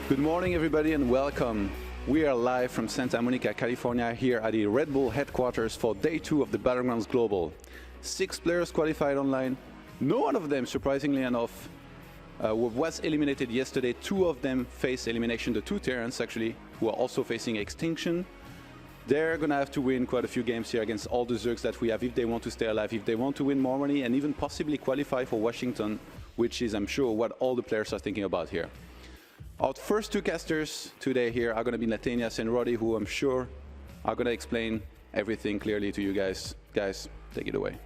Good morning, everybody, and welcome. We are live from Santa Monica, California, here at the Red Bull headquarters for day 2 of the Battlegrounds Global. 6 players qualified online. No one of them, surprisingly enough, was eliminated yesterday. 2 of them face elimination, the 2 Terrans actually, who are also facing extinction. They're going to have to win quite a few games here against all the Zergs that we have if they want to stay alive, if they want to win more money, and even possibly qualify for Washington, which is, I'm sure, what all the players are thinking about here. Our first 2 casters today here are going to be Nathanias and Roddy, who I'm sure are going to explain everything clearly to you guys. Guys, take it away.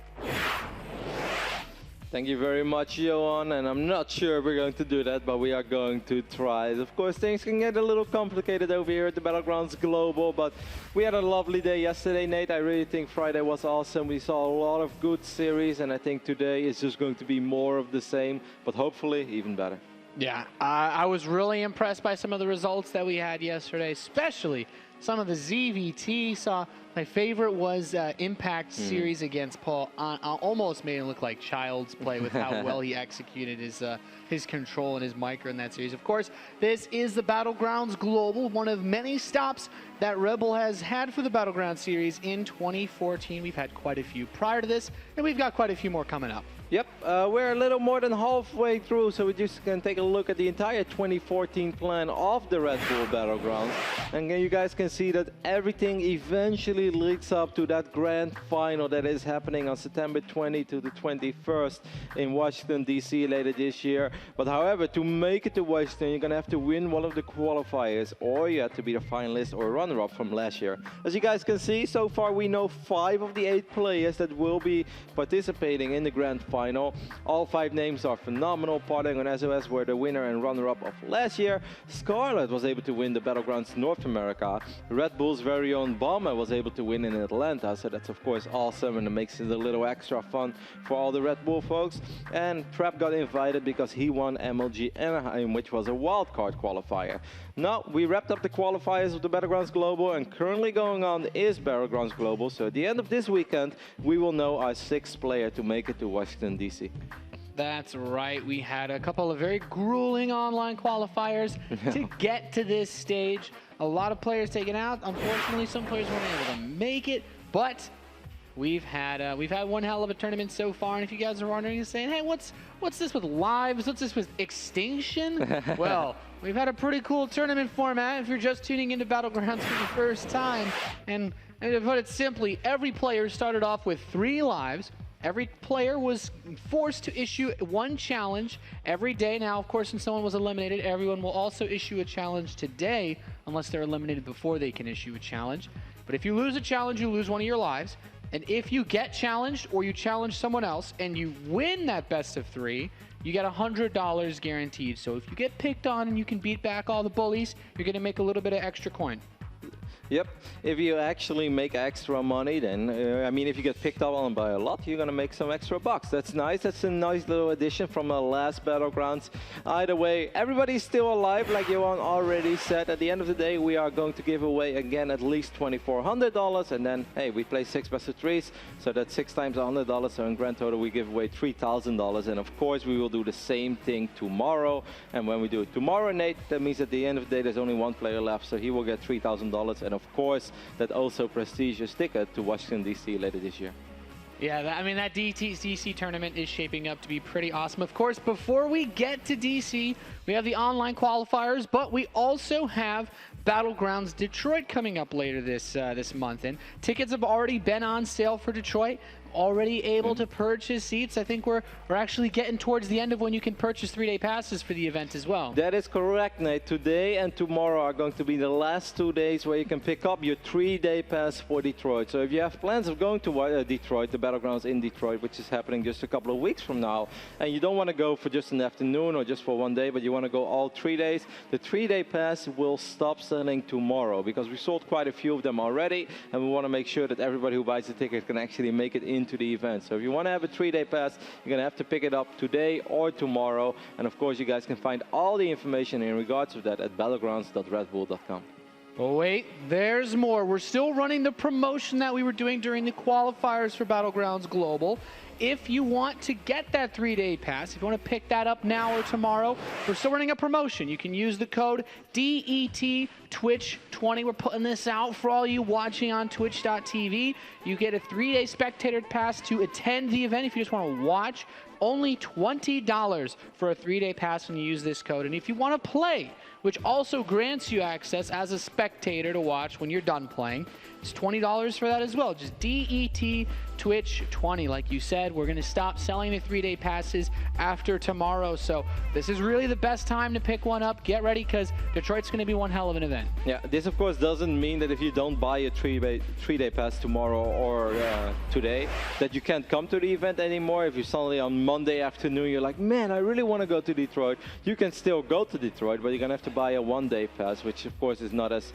Thank you very much, Johan, and I'm not sure we're going to do that, but we are going to try. Of course, things can get a little complicated over here at the Battlegrounds Global, but we had a lovely day yesterday, Nate. I really think Friday was awesome. We saw a lot of good series, and I think today is just going to be more of the same, but hopefully even better. Yeah, I was really impressed by some of the results that we had yesterday, especially some of the ZVT. My favorite was Impact series against Polt. Almost made him look like child's play with how well he executed his control and his micro in that series. Of course, this is the Battlegrounds Global, one of many stops that Red Bull has had for the Battlegrounds series in 2014. We've had quite a few prior to this, and we've got quite a few more coming up. Yep, we're a little more than halfway through, so we just can take a look at the entire 2014 plan of the Red Bull Battlegrounds. And you guys can see that everything eventually leads up to that grand final that is happening on September 20 to the 21st in Washington, D.C. later this year. But however, to make it to Washington, you're going to have to win one of the qualifiers, or you have to be the finalist or runner-up from last year. As you guys can see, so far we know 5 of the 8 players that will be participating in the grand final. All 5 names are phenomenal. Parting and SOS were the winner and runner-up of last year. Scarlet was able to win the Battlegrounds North America. Red Bull's very own Bomber was able to win in Atlanta, so that's of course awesome, and it makes it a little extra fun for all the Red Bull folks. And Trap got invited because he won MLG Anaheim, which was a wildcard qualifier. Now, we wrapped up the qualifiers of the Battlegrounds Global, and currently going on is Battlegrounds Global. So at the end of this weekend, we will know our 6th player to make it to Washington, D.C. That's right. We had a couple of very grueling online qualifiers to get to this stage. A lot of players taken out. Unfortunately, some players weren't able to make it, but we've had one hell of a tournament so far. And if you guys are wondering and saying, hey, what's this with lives? What's this with extinction? Well, we've had a pretty cool tournament format if you're just tuning into Battlegrounds for the first time. And to put it simply, every player started off with 3 lives. Every player was forced to issue 1 challenge every day. Now, of course, when someone was eliminated, everyone will also issue a challenge today, unless they're eliminated before they can issue a challenge. But if you lose a challenge, you lose 1 of your lives. And if you get challenged or you challenge someone else and you win that best of 3, you get $100 guaranteed. So if you get picked on and you can beat back all the bullies, you're going to make a little bit of extra coin. Yep, if you actually make extra money, then, I mean, if you get picked up on by a lot, you're going to make some extra bucks. That's nice. That's a nice little addition from the last Battlegrounds. Either way, everybody's still alive, like Johan already said. At the end of the day, we are going to give away, again, at least $2,400. And then, hey, we play 6 best of 3s, so that's 6 times $100. So in grand total, we give away $3,000. And of course, we will do the same thing tomorrow. And when we do it tomorrow, Nate, that means at the end of the day, there's only 1 player left. So he will get $3,000. And of course, that also prestigious ticket to Washington, D.C. later this year. Yeah, I mean, that DC tournament is shaping up to be pretty awesome. Of course, before we get to DC, we have the online qualifiers, but we also have Battlegrounds Detroit coming up later this month. And tickets have already been on sale for Detroit. Already able to purchase seats. I think we're actually getting towards the end of when you can purchase 3-day passes for the event as well. That is correct, Nate. Today and tomorrow are going to be the last 2 days where you can pick up your 3-day pass for Detroit. So if you have plans of going to Detroit, the Battlegrounds in Detroit, which is happening just a couple of weeks from now, and you don't want to go for just an afternoon or just for 1 day, but you want to go all 3 days, the 3-day pass will stop selling tomorrow because we sold quite a few of them already, and we want to make sure that everybody who buys the ticket can actually make it into the event. So if you want to have a 3-day pass, you're going to have to pick it up today or tomorrow. And of course, you guys can find all the information in regards to that at battlegrounds.redbull.com. Oh wait, there's more. We're still running the promotion that we were doing during the qualifiers for Battlegrounds Global. if you want to get that 3-day pass, if you want to pick that up now or tomorrow, we're still running a promotion. You can use the code DET Twitch20. We're putting this out for all you watching on twitch.tv. You get a 3-day spectator pass to attend the event if you just want to watch. Only $20 for a 3-day pass when you use this code. And if you want to play, which also grants you access as a spectator to watch when you're done playing, it's $20 for that as well. Just DET Twitch20. Like you said, we're going to stop selling the 3-day passes after tomorrow. So this is really the best time to pick one up. Get ready, because Detroit's going to be one hell of an event. Yeah, this of course doesn't mean that if you don't buy a 3-day pass tomorrow or today, that you can't come to the event anymore. If you suddenly on Monday afternoon, you're like, man, I really want to go to Detroit. You can still go to Detroit, but you're going to have to buy a 1-day pass, which of course is not as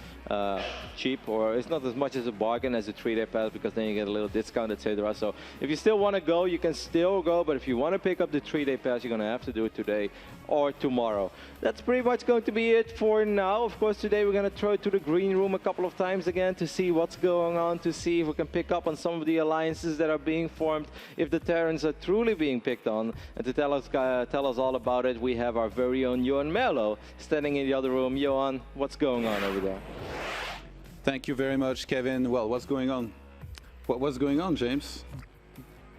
cheap, or it's not as much as a bargain as a 3-day pass, because then you get a little discount, etc. So if you still want to go, you can still go, but if you want to pick up the 3-day pass, you're going to have to do it today or tomorrow. That's pretty much going to be it for now. Of course, today we're going to throw it to the green room a couple of times again to see what's going on, to see if we can pick up on some of the alliances that are being formed, if the Terrans are truly being picked on. And to tell us all about it, we have our very own Johan Merlo standing in the other room. Johan, what's going on over there? Thank you very much, Kevin. Well, what's going on? What's going on, James?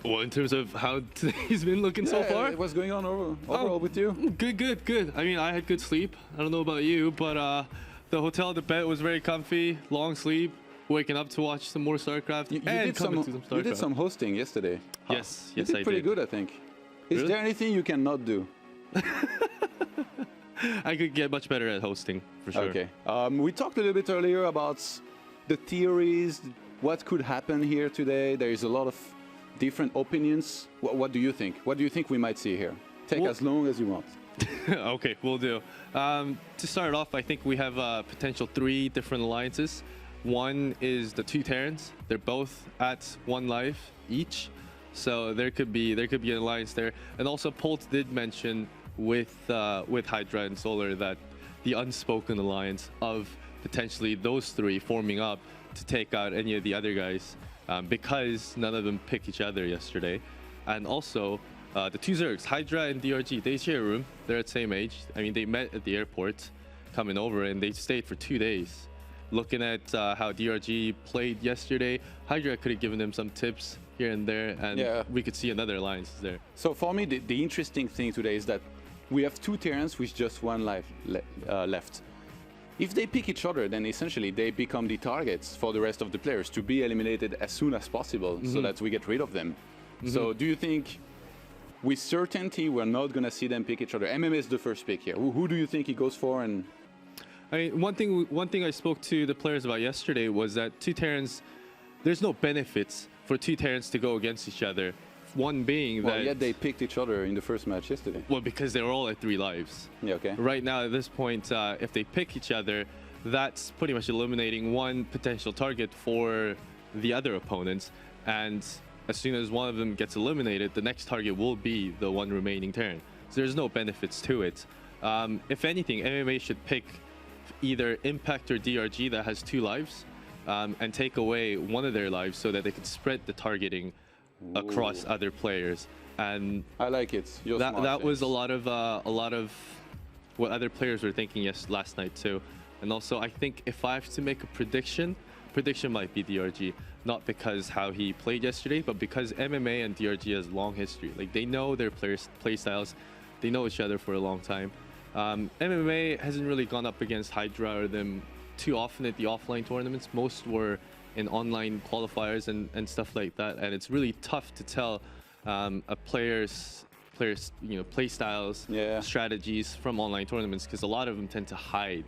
Well, in terms of how today's been looking so far? What's going on overall with you? Good. I mean, I had good sleep. I don't know about you, but the hotel, the bed was very comfy, long sleep, waking up to watch some more StarCraft, You and did coming to some StarCraft. You did some hosting yesterday. Yes, You did pretty good, I think. Is Really? there anything you cannot do? I could get much better at hosting, for sure. Okay. We talked a little bit earlier about the theories, what could happen here today. There is a lot of different opinions. What do you think? What do you think we might see here? Take as long as you want. Okay, we'll do. To start off, I think we have potential 3 different alliances. One is the 2 Terrans. They're both at 1 life each, so there could be an alliance there. And also, Polt did mention with Hydra and Solar that the unspoken alliance of potentially those 3 forming up to take out any of the other guys, because none of them pick each other yesterday. And also, the 2 Zergs, Hydra and DRG, they share a room. They're at the same age. I mean, they met at the airport coming over, and they stayed for 2 days. Looking at how DRG played yesterday, Hydra could have given them some tips here and there, and we could see another alliance there. So for me, the interesting thing today is that we have 2 Terrans with just 1 life left. If they pick each other, then essentially they become the targets for the rest of the players to be eliminated as soon as possible, so that we get rid of them. So do you think, with certainty, we're not going to see them pick each other? MMA is the first pick here. Who do you think he goes for? And I mean, one thing I spoke to the players about yesterday was that 2 Terrans, there's no benefits for 2 Terrans to go against each other. One being that... Well, yet they picked each other in the first match yesterday. Well, because they were all at 3 lives. Yeah, okay. Right now, at this point, if they pick each other, that's pretty much eliminating one potential target for the other opponents. And as soon as one of them gets eliminated, the next target will be the one remaining Terran. So there's no benefits to it. If anything, MMA should pick either Impact or DRG that has 2 lives, and take away one of their lives so that they could spread the targeting across other players. And I like it. That was a lot of what other players were thinking last night too. And also, I think if I have to make a prediction might be DRG, not because how he played yesterday, but because MMA and DRG has long history. Like, they know their play styles, they know each other for a long time. MMA hasn't really gone up against Hydra or them too often at the offline tournaments. Most were in online qualifiers and stuff like that, and it's really tough to tell a players play styles, strategies from online tournaments, because a lot of them tend to hide,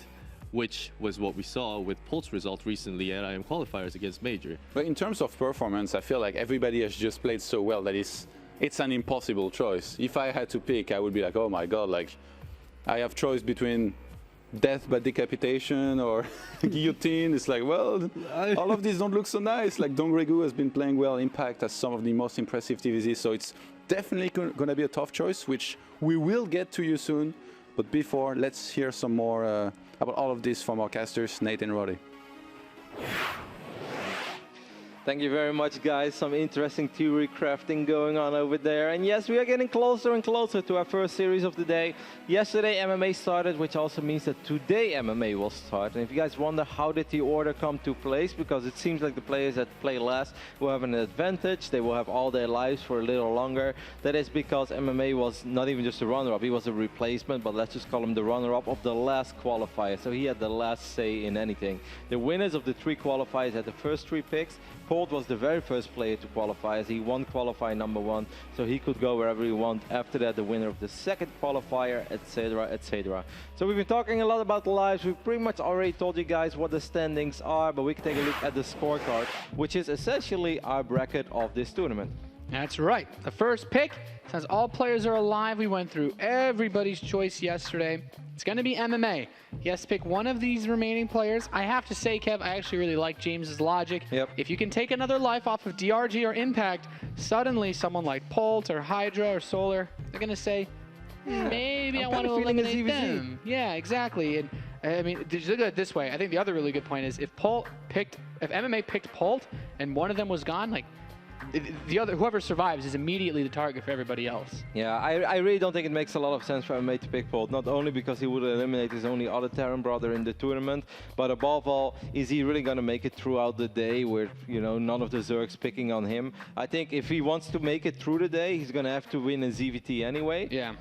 which was what we saw with Polt's result recently at IM qualifiers against Major. But in terms of performance, I feel like everybody has just played so well that it's an impossible choice. If I had to pick, I would be like, oh my god, like I have choice between death by decapitation or guillotine. It's like, well, all of these don't look so nice. Like, DongRaeGu has been playing well. Impact has some of the most impressive TVZs, so it's definitely going to be a tough choice, which we will get to you soon. But before, let's hear some more about all of this from our casters, Nate and Roddy. Thank you very much, guys. Some interesting theory crafting going on over there. And yes, we are getting closer and closer to our first series of the day. Yesterday, MMA started, which also means that today MMA will start. And if you guys wonder how did the order come to place, because it seems like the players that play last will have an advantage. They will have all their lives for a little longer. That is because MMA was not even just a runner-up. He was a replacement, but let's just call him the runner-up of the last qualifier. So he had the last say in anything. The winners of the 3 qualifiers had the first 3 picks. Polt was the very first player to qualify, as he won qualifier number 1, so he could go wherever he want. After that, the winner of the second qualifier, etc., etc. So we've been talking a lot about the lives. We've pretty much already told you guys what the standings are, but we can take a look at the scorecard, which is essentially our bracket of this tournament. That's right. The first pick, since all players are alive, we went through everybody's choice yesterday. It's going to be MMA. He has to pick one of these remaining players. I have to say, Kev, I actually really like James's logic. Yep. If you can take another life off of DRG or Impact, suddenly someone like Polt or Hydra or Solar, they're going to say, maybe I want to eliminate them. Yeah, exactly. And I mean, just look at it this way. I think the other really good point is if MMA picked Polt and one of them was gone, like, whoever survives is immediately the target for everybody else. Yeah, I really don't think it makes a lot of sense for MMA to pick Polt. Not only because he would eliminate his only other Terran brother in the tournament, but above all, is he really going to make it throughout the day with, you know, none of the Zergs picking on him? I think if he wants to make it through the day, he's going to have to win a ZVT anyway. Yeah.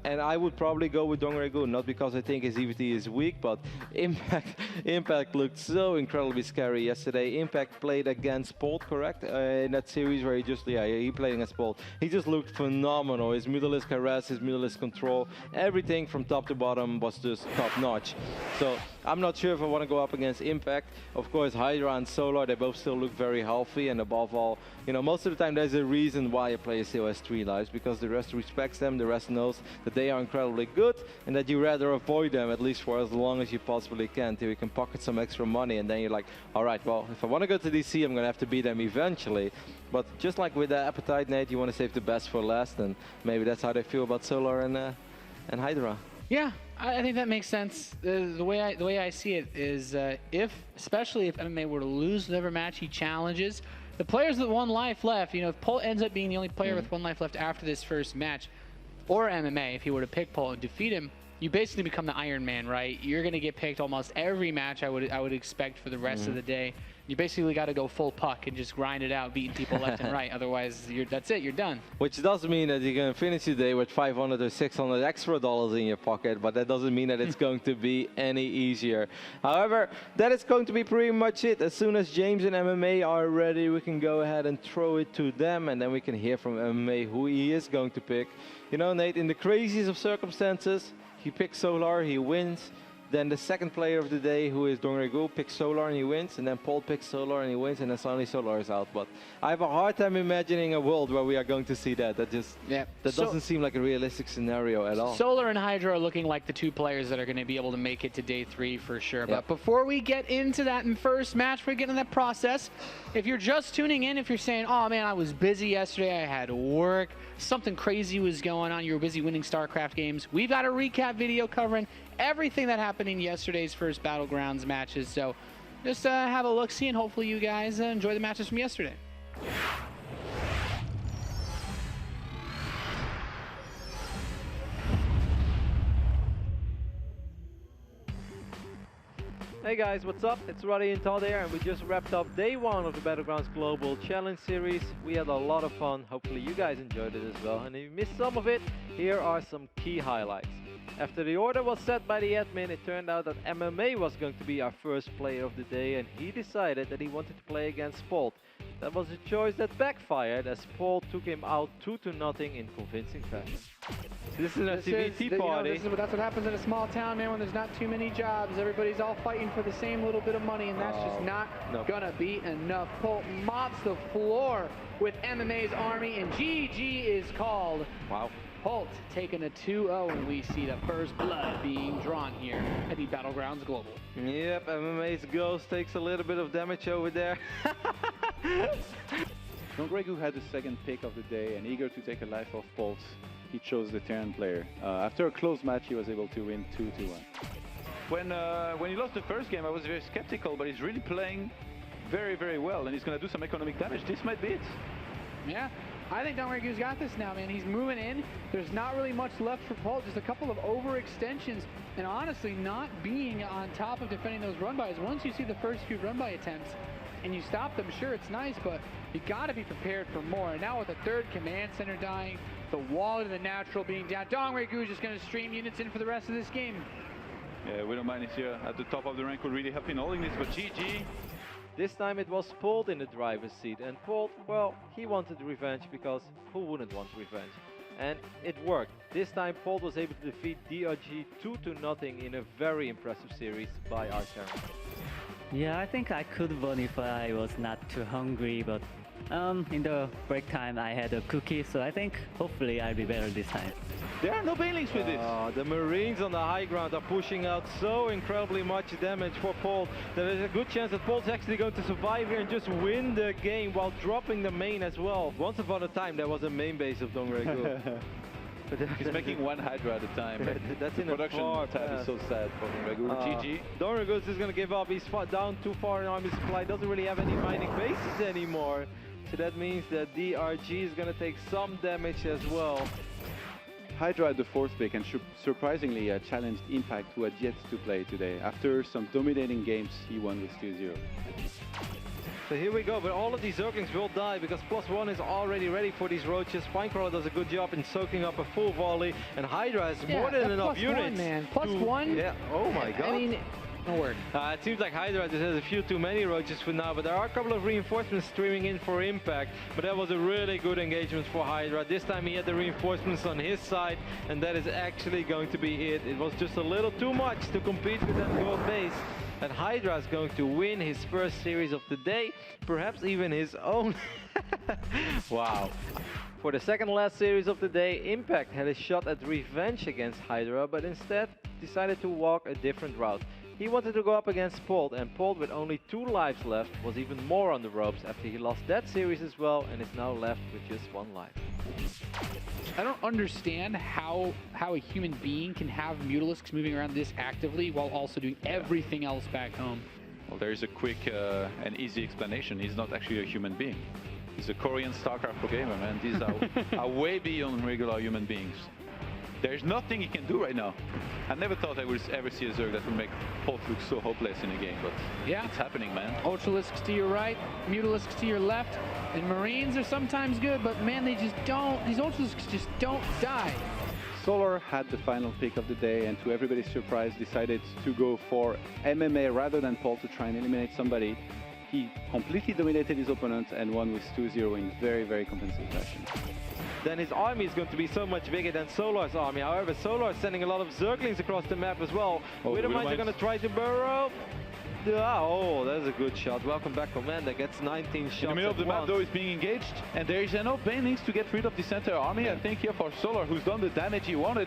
And I would probably go with DongRaeGu, not because I think his ZVT is weak, but Impact looked so incredibly scary yesterday. Impact played against Polt, correct? In that series where he played against Polt. He just looked phenomenal. His middle-list caress, his middle-list control, everything from top to bottom was just top-notch. So I'm not sure if I want to go up against Impact. Of course, Hydra and Solar, they both still look very healthy, and above all, you know, most of the time there's a reason why a player still has 3 lives, because the rest respects them, the rest knows that they are incredibly good, and that you rather avoid them at least for as long as you possibly can, till you can pocket some extra money, and then you're like, all right, well, if I want to go to DC, I'm going to have to beat them eventually. But just like with the appetite, Nate, you want to save the best for last, and maybe that's how they feel about Solar and Hydra. Yeah, I think that makes sense. The way I see it is, especially if MMA were to lose whatever match he challenges, the players with 1 life left, you know, if Polt ends up being the only player with 1 life left after this first match, or MMA, if he were to pick Polt and defeat him, you basically become the Iron Man, right? You're going to get picked almost every match I would expect for the rest of the day. You basically got to go full puck and just grind it out, beating people left and right. Otherwise, that's it. You're done. Which does mean that you're going to finish the day with 500 or 600 extra dollars in your pocket, but that doesn't mean that it's going to be any easier. However, that is going to be pretty much it. As soon as James and MMA are ready, we can go ahead and throw it to them, and then we can hear from MMA who he is going to pick. You know, Nate, in the craziest of circumstances, he picks Solar, he wins. Then the second player of the day, who is DongRaeGu, picks Solar and he wins, and then Polt picks Solar and he wins, and then suddenly Solar is out. But I have a hard time imagining a world where we are going to see that. That doesn't seem like a realistic scenario at all. Solar and Hydra are looking like the 2 players that are going to be able to make it to day 3 for sure. But before we get into that in first match, we get in that process. If you're just tuning in, if you're saying, oh man, I was busy yesterday, I had work, something crazy was going on, you were busy winning StarCraft games, we've got a recap video covering everything that happened in yesterday's first Battlegrounds matches. So just have a look-see, and hopefully you guys enjoy the matches from yesterday. Hey guys, what's up? It's Roddy and Todd here, and we just wrapped up day 1 of the Battlegrounds Global Challenge Series. We had a lot of fun. Hopefully you guys enjoyed it as well. And if you missed some of it, here are some key highlights. After the order was set by the admin, it turned out that MMA was going to be our first player of the day, and he decided that he wanted to play against Polt. That was a choice that backfired, as Polt took him out 2-0 in convincing fashion. This is a CVT party. You know, that's what happens in a small town, man, when there's not too many jobs. Everybody's all fighting for the same little bit of money, and that's just not gonna be enough. Polt mops the floor with MMA's army, and GG is called. Wow. Polt taking a 2-0, and we see the first blood being drawn here at the Battlegrounds Global. Yep, MMA's Ghost takes a little bit of damage over there. DongRaeGu had the second pick of the day, and eager to take a life off Polt, he chose the Terran player. After a close match, he was able to win 2-1. When he lost the first game, I was very skeptical, but he's really playing very, very well, and he's going to do some economic damage. This might be it. Yeah, I think DongRaeGu's got this now, man. He's moving in. There's not really much left for Polt. Just a couple of overextensions, and honestly, not being on top of defending those run-bys. Once you see the first few run-by attempts, and you stop them, sure, it's nice, but you got to be prepared for more. And now with the third command center dying, the wall to the natural being down, DongRaeGu is just going to stream units in for the rest of this game. Yeah, we don't mind. He's here at the top of the rank. Would really help in holding this, but GG. This time it was Polt in the driver's seat, and Polt, well, he wanted revenge because who wouldn't want revenge? And it worked. This time Polt was able to defeat DRG 2-0 in a very impressive series by our Terran. Yeah, I think I could win if I was not too hungry, but in the break time I had a cookie, so I think hopefully I'll be better this time. There are no banelings with this. The Marines on the high ground are pushing out so incredibly much damage for Polt. There is a good chance that Polt's actually going to survive here and just win the game while dropping the main as well. Once upon a time there was a main base of DongRaeGu. He's making one Hydra at a time. That's in production tab is so sad for DongRaeGu. GG. DongRaeGu is just going to give up. He's down too far in army supply. Doesn't really have any mining bases anymore. So that means that DRG is going to take some damage as well. Hydra at the fourth pick and surprisingly challenged Impact, who had yet to play today. After some dominating games, he won with 2-0. So here we go, but all of these Zerglings will die because +1 is already ready for these roaches. Finecrawler does a good job in soaking up a full volley, and Hydra has more than enough units. Man. +1? Yeah, oh my god. I mean, no word. It seems like Hydra just has a few too many roaches for now, but there are a couple of reinforcements streaming in for Impact. But that was a really good engagement for Hydra. This time he had the reinforcements on his side, and that is actually going to be it. It was just a little too much to compete with that gold base. And Hydra is going to win his first series of the day, perhaps even his own. Wow. For the second last series of the day, Impact had a shot at revenge against Hydra, but instead decided to walk a different route. He wanted to go up against Polt, and Polt, with only 2 lives left, was even more on the ropes after he lost that series as well, and is now left with just 1 life. I don't understand how a human being can have Mutalisks moving around this actively while also doing everything else back home. Well, there is a quick and easy explanation. He's not actually a human being. He's a Korean StarCraft pro gamer, man. These are way beyond regular human beings. There's nothing he can do right now. I never thought I would ever see a Zerg that would make Polt look so hopeless in a game, but yeah, it's happening, man. Ultralisks to your right, Mutalisks to your left, and Marines are sometimes good, but man, they just don't, these Ultralisks just don't die. Solar had the final pick of the day, and to everybody's surprise, decided to go for MMA rather than Polt to try and eliminate somebody. He completely dominated his opponent and won with 2-0 in very, very convincing fashion. Then his army is going to be so much bigger than Solar's army. However, Solar is sending a lot of Zerglings across the map as well. Widowmines are going to try to burrow. Oh, that's a good shot. Welcome back, Commander. Gets 19 shots. In the middle of the map, though, is being engaged, and there is enough banelings to get rid of the center army. I think here for Solar, who's done the damage he wanted,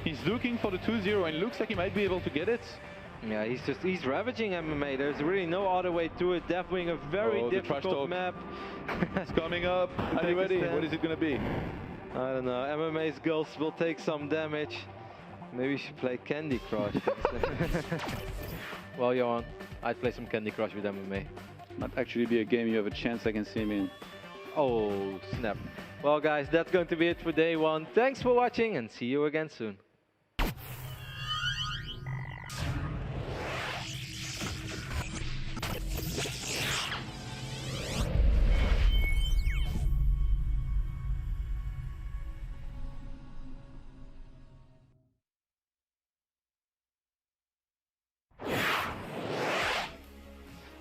he's looking for the 2-0, and looks like he might be able to get it. Yeah, he's ravaging MMA. There's really no other way to it. Deathwing, a very difficult map. It's coming up. Are you ready? What is it going to be? I don't know. MMA's girls will take some damage. Maybe you should play Candy Crush. Well, Johan, I'd play some Candy Crush with MMA. Might actually be a game you have a chance against him in. Oh, snap. Well, guys, that's going to be it for day 1. Thanks for watching, and see you again soon.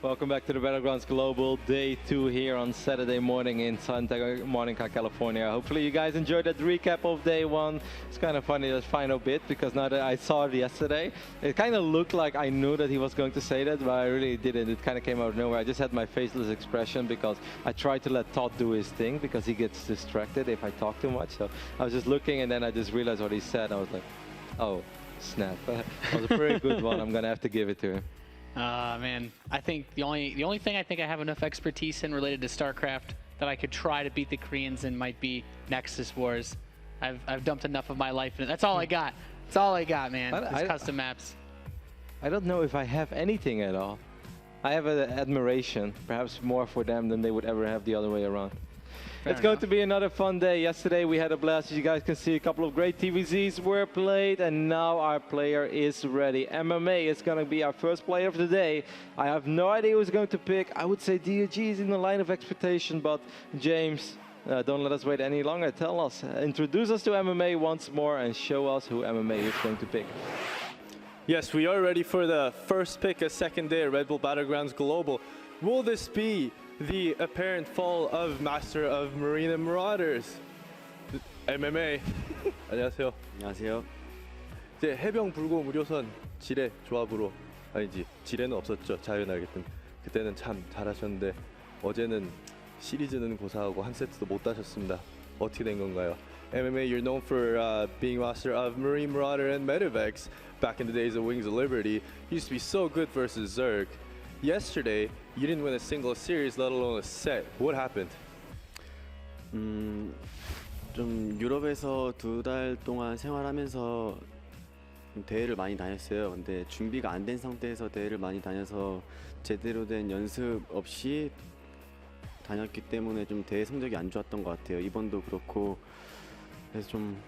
Welcome back to the Battlegrounds Global Day 2 here on Saturday morning in Santa Monica, California. Hopefully you guys enjoyed that recap of day 1. It's kind of funny, that final bit, because now that I saw it yesterday, it kind of looked like I knew that he was going to say that, but I really didn't. It kind of came out of nowhere. I just had my faceless expression because I tried to let Todd do his thing, because he gets distracted if I talk too much. So I was just looking, and then I just realized what he said. I was like, oh, snap. That was a pretty good one. I'm going to have to give it to him. Man, I think the only thing I think I have enough expertise in related to StarCraft that I could try to beat the Koreans in might be Nexus Wars. I've dumped enough of my life in it. That's all I got. That's all I got, man. These custom maps. I don't know if I have anything at all. I have an admiration, perhaps more for them than they would ever have the other way around. Fair It's going enough. to be another fun day. Yesterday we had a blast. As you guys can see, a couple of great TVZs were played, and now our player is ready. MMA is going to be our first player of the day. I have no idea who's going to pick. I would say DongRaeGu is in the line of expectation, but James, don't let us wait any longer. Tell us, introduce us to MMA once more and show us who MMA is going to pick. Yes, we are ready for the first pick, a second day at Red Bull Battlegrounds Global. Will this be the apparent fall of Master of Marine and Marauders? MMA. 안녕하세요. 안녕하세요. 이제 해병 불고 무료선 지뢰 조합으로 아니지 지뢰는 없었죠. 자연하겠든 그때는 참 잘하셨는데 어제는 시리즈는 고사하고 한 세트도 못 따셨습니다. 어떻게 된 건가요? MMA, you're known for being master of Marine Marauder and Medivacs back in the days of Wings of Liberty. You used to be so good versus Zerg. Yesterday, you didn't win a single series, let alone a set. What happened? 좀 유럽에서 2달 동안 생활하면서 좀 대회를 많이 다녔어요. 근데 준비가 안 된 상태에서 대회를 많이 다녀서 제대로 된 연습 없이 다녔기 때문에 좀 대회 성적이 안 좋았던 것 같아요. 이번도 그렇고 그래서 좀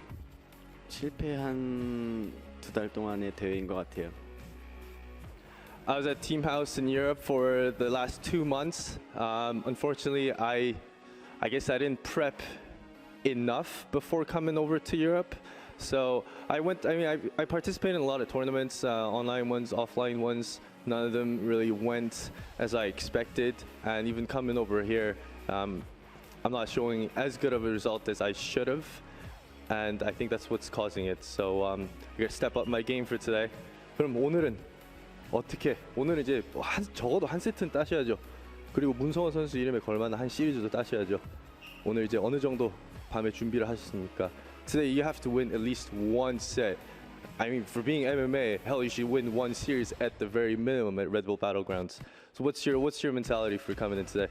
실패한 2달 동안의 대회인 것 같아요. I was at Team House in Europe for the last 2 months. Unfortunately, I guess I didn't prep enough before coming over to Europe. So I participated in a lot of tournaments, online ones, offline ones. None of them really went as I expected. And even coming over here, I'm not showing as good of a result as I should have. And I think that's what's causing it. So I gotta step up my game for today. 그럼 오늘은 어떻게? 오늘은 이제 적어도 한 세트는 따셔야죠. 그리고 문성원 선수 이름에 걸만한 한 시리즈도 따셔야죠. 오늘 이제 어느 정도 밤에 준비를 하셨습니까? Today you have to win at least one set. I mean, for being MMA, hell, you should win one series at the very minimum at Red Bull Battlegrounds. So what's your mentality for coming in today?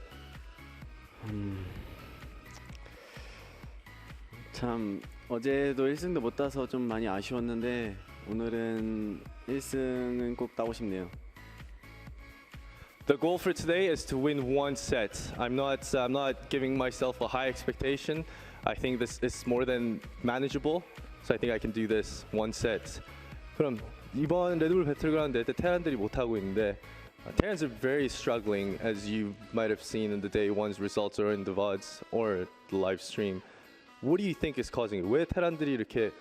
참 어제도 1승도 못 따서 좀 많이 아쉬웠는데 오늘은 1승은 꼭 따고 싶네요. The goal for today is to win one set. I'm not giving myself a high expectation. I think this is more than manageable. So I think I can do this one set. 그럼 이번 레드불 배틀그라운드 때 테란들이 못 하고 있는데 Terrans are very struggling, as you might have seen in the day one's results or in the VODs or the live stream. What do you think is causing it? 왜 테란들이 이렇게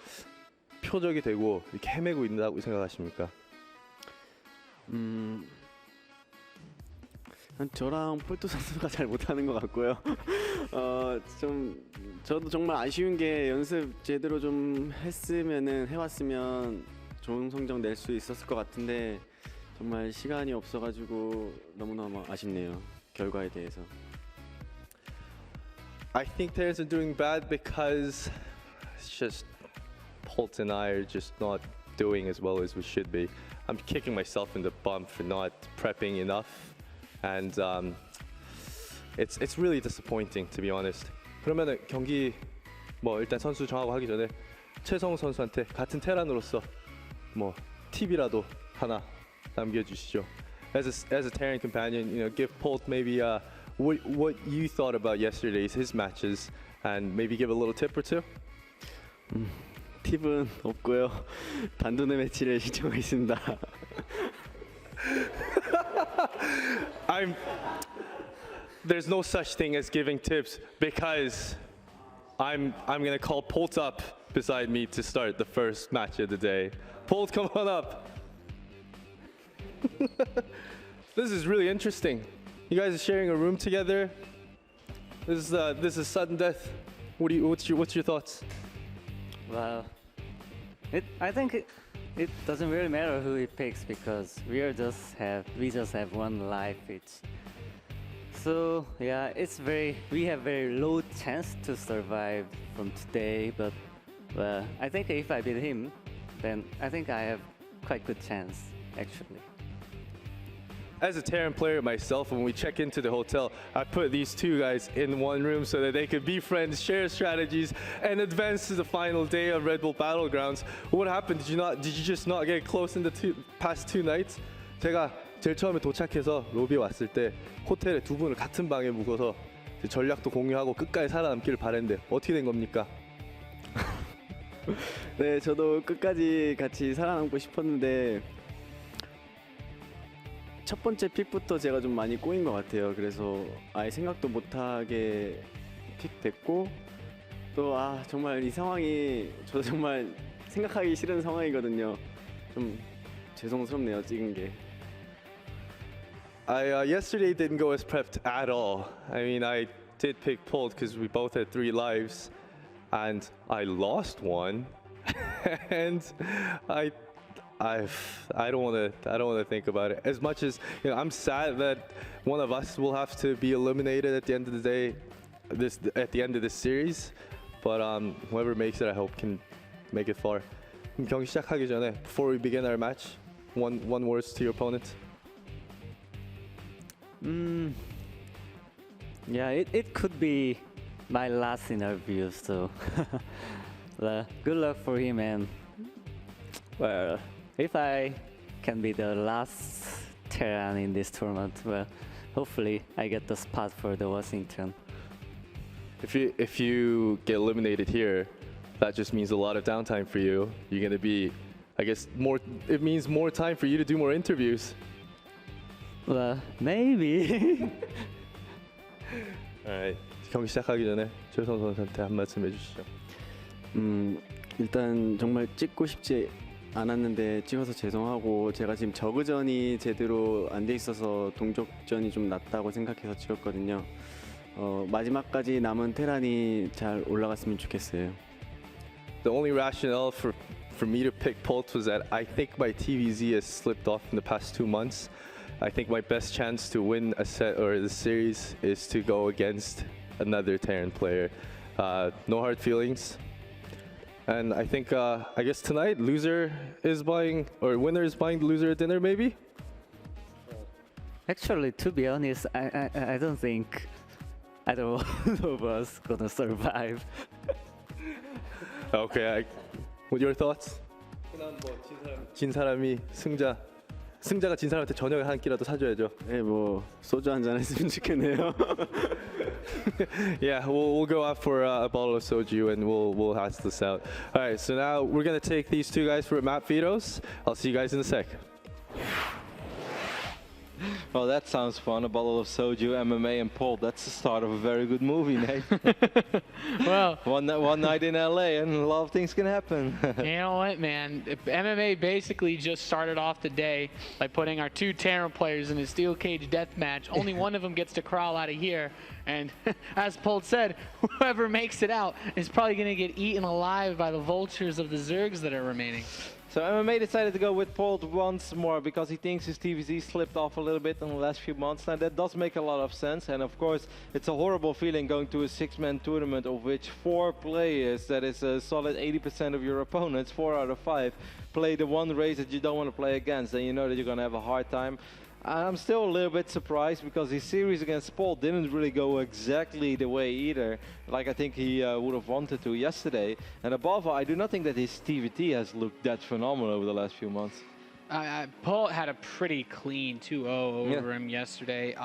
표적이 되고 이렇게 헤매고 있다고 생각하십니까? 저랑 폴트 선수가 잘 못하는 것 같고요. 좀 저도 정말 아쉬운 게 연습 제대로 좀 해왔으면 좋은 성적 낼 수 있었을 것 같은데 정말 시간이 없어가지고 너무너무 아쉽네요. 결과에 대해서. I think Terrans are doing bad because it's just Polt and I are just not doing as well as we should be. I'm kicking myself in the bum for not prepping enough, and it's really disappointing, to be honest. 그러면은 경기 뭐 일단 선수 정하고 하기 전에 최성우 선수한테 같은 테란으로서 뭐 팁이라도 하나 남겨주시죠. As a Terran companion, you know, give Polt maybe what you thought about yesterday's his matches, and maybe give a little tip or two. 팁은 없고요. 단두뇌 매치를 신청하겠습니다. There's no such thing as giving tips because I'm gonna call Polt up beside me to start the first match of the day. Polt, come on up. This is really interesting. You guys are sharing a room together. This is sudden death. What's your thoughts? Well, I think it doesn't really matter who he picks because we just have one life each. So yeah, we have very low chance to survive from today. But I think if I beat him, then I think I have quite good chance actually. As a Terran player myself, when we check into the hotel, I put these two guys in one room so that they could be friends, share strategies, and advance to the final day of Red Bull Battlegrounds. What happened? Did you just not get close in the past 2 nights? 제가 제일 처음에 도착해서 로비에 왔을 때 호텔에 두 분을 같은 방에 묵어서 전략도 공유하고 끝까지 살아남기를 바랬는데 어떻게 된 겁니까? 네, 저도 끝까지 같이 살아남고 싶었는데 첫 번째 픽부터 제가 좀 많이 꼬인 것 같아요. 그래서 아예 생각도 못하게 픽됐고 또 정말 이 상황이 저도 정말 생각하기 싫은 상황이거든요. 좀 죄송스럽네요, 찍은 게. Yesterday didn't go as prepped at all. I mean, I did pick Polt because we both had 3 lives, and I lost one, and I don't want to think about it. As much as I'm sad that one of us will have to be eliminated at the end of the day, at the end of this series, but whoever makes it, I hope can make it far. 경기 시작하기 전에, before we begin our match, one words to your opponent. Yeah, it could be my last interview, so good luck for him. And well, if I can be the last Terran in this tournament, well, hopefully I get the spot for the Washington. If you get eliminated here, that just means a lot of downtime for you. You're gonna be, I guess, it means more time for you to do more interviews. Well, maybe. Alright. 경기 시작하기 전에 최선 선수한테 한 말씀 해주시죠. 일단 정말 찍고 싶지 않았는데 찍어서 죄송하고 제가 지금 저그전이 제대로 안 돼 있어서 동족전이 좀 낫다고 생각해서 찍었거든요. 마지막까지 남은 테란이 잘 올라갔으면 좋겠어요. The only rationale for me to pick Polt was that I think my TVZ has slipped off in the past 2 months. I think my best chance to win a set or the series is to go against another Terran player. No hard feelings. And I think, I guess tonight, loser is buying, or winner is buying the loser a dinner, maybe? Actually, to be honest, I don't think either one of us gonna survive. Okay, what your thoughts? 진 사람이 승자가 진 사람한테 저녁에 한 끼라도 사줘야죠. 네, 뭐 소주 한잔 했으면 좋겠네요. Yeah, we'll go out for a bottle of soju and we'll hash this out. All right, so now we're gonna take these 2 guys for map vetos. I'll see you guys in a sec. Well, that sounds fun. A bottle of soju, MMA, and Polt. That's the start of a very good movie, Nate. Well, one night in LA, and a lot of things can happen. you know what, man? MMA basically just started off the day by putting our 2 Terran players in a steel cage death match. Only one of them gets to crawl out of here. And as Polt said, whoever makes it out is probably going to get eaten alive by the vultures of the Zergs that are remaining. So MMA decided to go with Polt once more because he thinks his TVZ slipped off a little bit in the last few months. Now that does make a lot of sense, and of course it's a horrible feeling going to a 6-man tournament of which 4 players, that is a solid 80% of your opponents, 4 out of 5, play the one race that you don't want to play against, and you know that you're going to have a hard time. I'm still a little bit surprised because his series against Polt didn't really go exactly the way either, like I think he would have wanted to yesterday. And above all, I do not think that his TVT has looked that phenomenal over the last few months. Polt had a pretty clean 2-0 over him yesterday.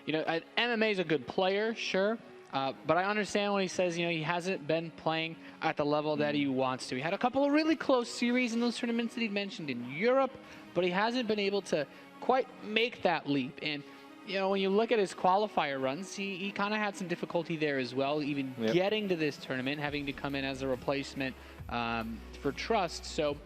You know, MMA is a good player, sure. But I understand when he says, you know, he hasn't been playing at the level that he wants to. He had a couple of really close series in those tournaments that he mentioned in Europe, but he hasn't been able to quite make that leap. And you know, when you look at his qualifier runs, he kind of had some difficulty there as well, even getting to this tournament, having to come in as a replacement for Trust. So,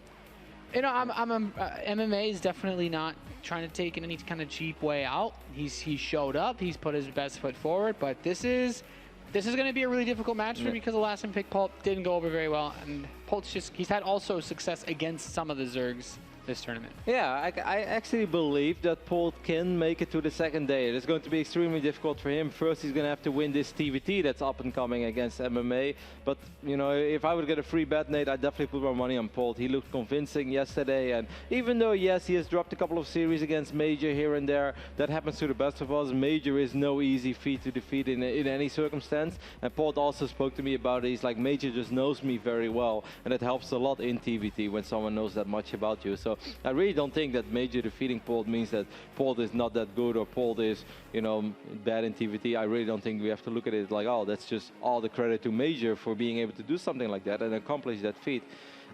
you know, MMA is definitely not trying to take any kind of cheap way out. He showed up, he's put his best foot forward, but this is going to be a really difficult match for him because the last time pick Polt didn't go over very well, and Polt's he's had also success against some of the Zergs this tournament. Yeah, I actually believe that Polt can make it to the second day. It is going to be extremely difficult for him. First, he's going to have to win this TVT that's up and coming against MMA. But, you know, if I would get a free bet, Nate, I'd definitely put my money on Polt. He looked convincing yesterday. And even though, yes, he has dropped a couple of series against Major here and there, that happens to the best of us. Major is no easy feat to defeat in any circumstance. And Polt also spoke to me about it. He's like, Major just knows me very well. And it helps a lot in TVT when someone knows that much about you. So I really don't think that Major defeating Polt means that Polt is not that good or Polt is, you know, bad in TVT. I really don't think we have to look at it like, oh, that's just all the credit to Major for being able to do something like that and accomplish that feat.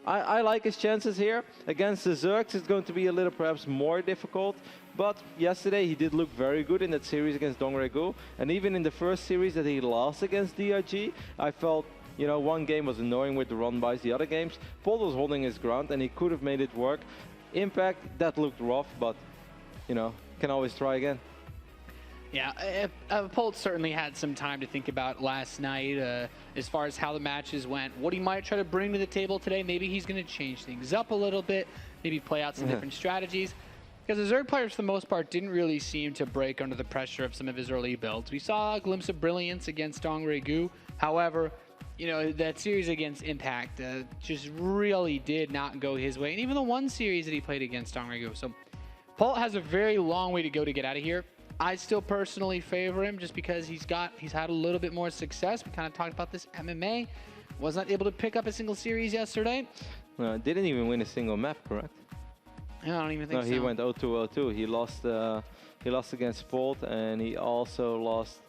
I like his chances here. Against the Zergs, it's going to be a little perhaps more difficult. But yesterday, he did look very good in that series against DongRaeGu. And even in the first series that he lost against DRG, I felt, you know, one game was annoying with the run buys. The other games, Polt was holding his ground and he could have made it work. Impact, that looked rough, but, you know, can always try again. Yeah, Polt certainly had some time to think about last night as far as how the matches went, what he might try to bring to the table today. Maybe he's going to change things up a little bit, maybe play out some different strategies. Because the Zerg players, for the most part, didn't really seem to break under the pressure of some of his early builds. We saw a glimpse of brilliance against DongRaeGu. However, you know, that series against Impact just really did not go his way. And even the one series that he played against DongRaeGu. So Polt has a very long way to go to get out of here. I still personally favor him just because he's had a little bit more success. We kind of talked about this MMA. Was not able to pick up a single series yesterday. No, didn't even win a single map, correct? I don't even think so. No, he went 0-2-0-2. He lost against Polt, and he also lost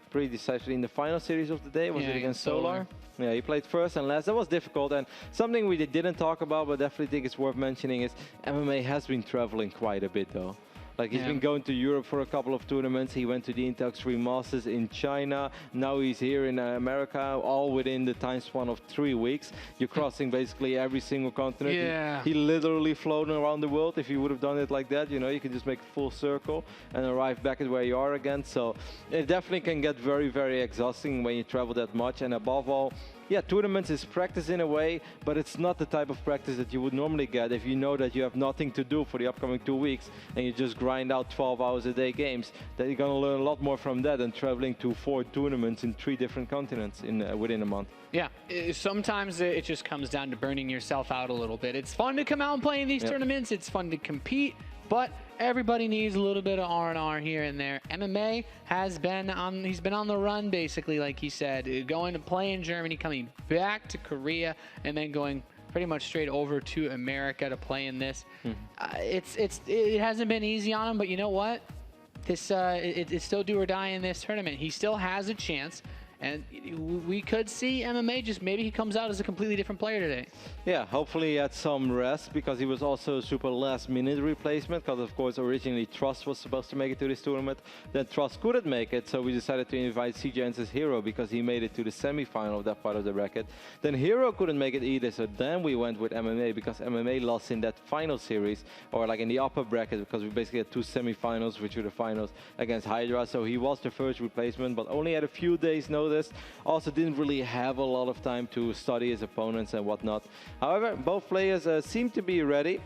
pretty decisively in the final series of the day. Was it against Solar? Yeah, he played first and last. That was difficult, and something we didn't talk about, but definitely think it's worth mentioning is MMA has been traveling quite a bit, though. Like, he's been going to Europe for a couple of tournaments. He went to the Intel Extreme Masters in China. Now he's here in America, all within the time span of 3 weeks. You're crossing basically every single continent. Yeah. He literally flown around the world. If you would have done it like that, you know, you could just make a full circle and arrive back at where you are again. So it definitely can get very, very exhausting when you travel that much. And above all, yeah, tournaments is practice in a way, but it's not the type of practice that you would normally get if you know that you have nothing to do for the upcoming 2 weeks and you just grind out 12 hours a day games. That you're going to learn a lot more from that than traveling to 4 tournaments in 3 different continents within a month. Yeah, sometimes it just comes down to burning yourself out a little bit. It's fun to come out and play in these tournaments. It's fun to compete, but everybody needs a little bit of R&R here and there. MMA has been he's been on the run, basically, like he said, going to play in Germany, coming back to Korea, and then going pretty much straight over to America to play in this. It hasn't been easy on him, but you know what? This it's still do or die in this tournament. He still has a chance. And we could see MMA just maybe he comes out as a completely different player today. Yeah, hopefully he had some rest because he was also a super last-minute replacement because, of course, originally Trust was supposed to make it to this tournament. Then Trust couldn't make it, so we decided to invite CJN's Hero because he made it to the semi-final of that part of the bracket. Then Hero couldn't make it either, so then we went with MMA because MMA lost in that final series, or like in the upper bracket, because we basically had 2 semi-finals, which were the finals against Hydra. So he was the first replacement, but only had a few days notice. Also didn't really have a lot of time to study his opponents and whatnot. However, both players seem to be ready.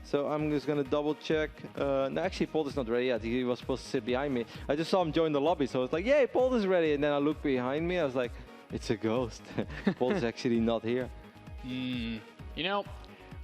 So I'm just going to double check. No, actually, Polt is not ready yet. He was supposed to sit behind me. I just saw him join the lobby, so I was like, yay, Polt is ready. And then I looked behind me. I was like, it's a ghost. Polt is actually not here. You know,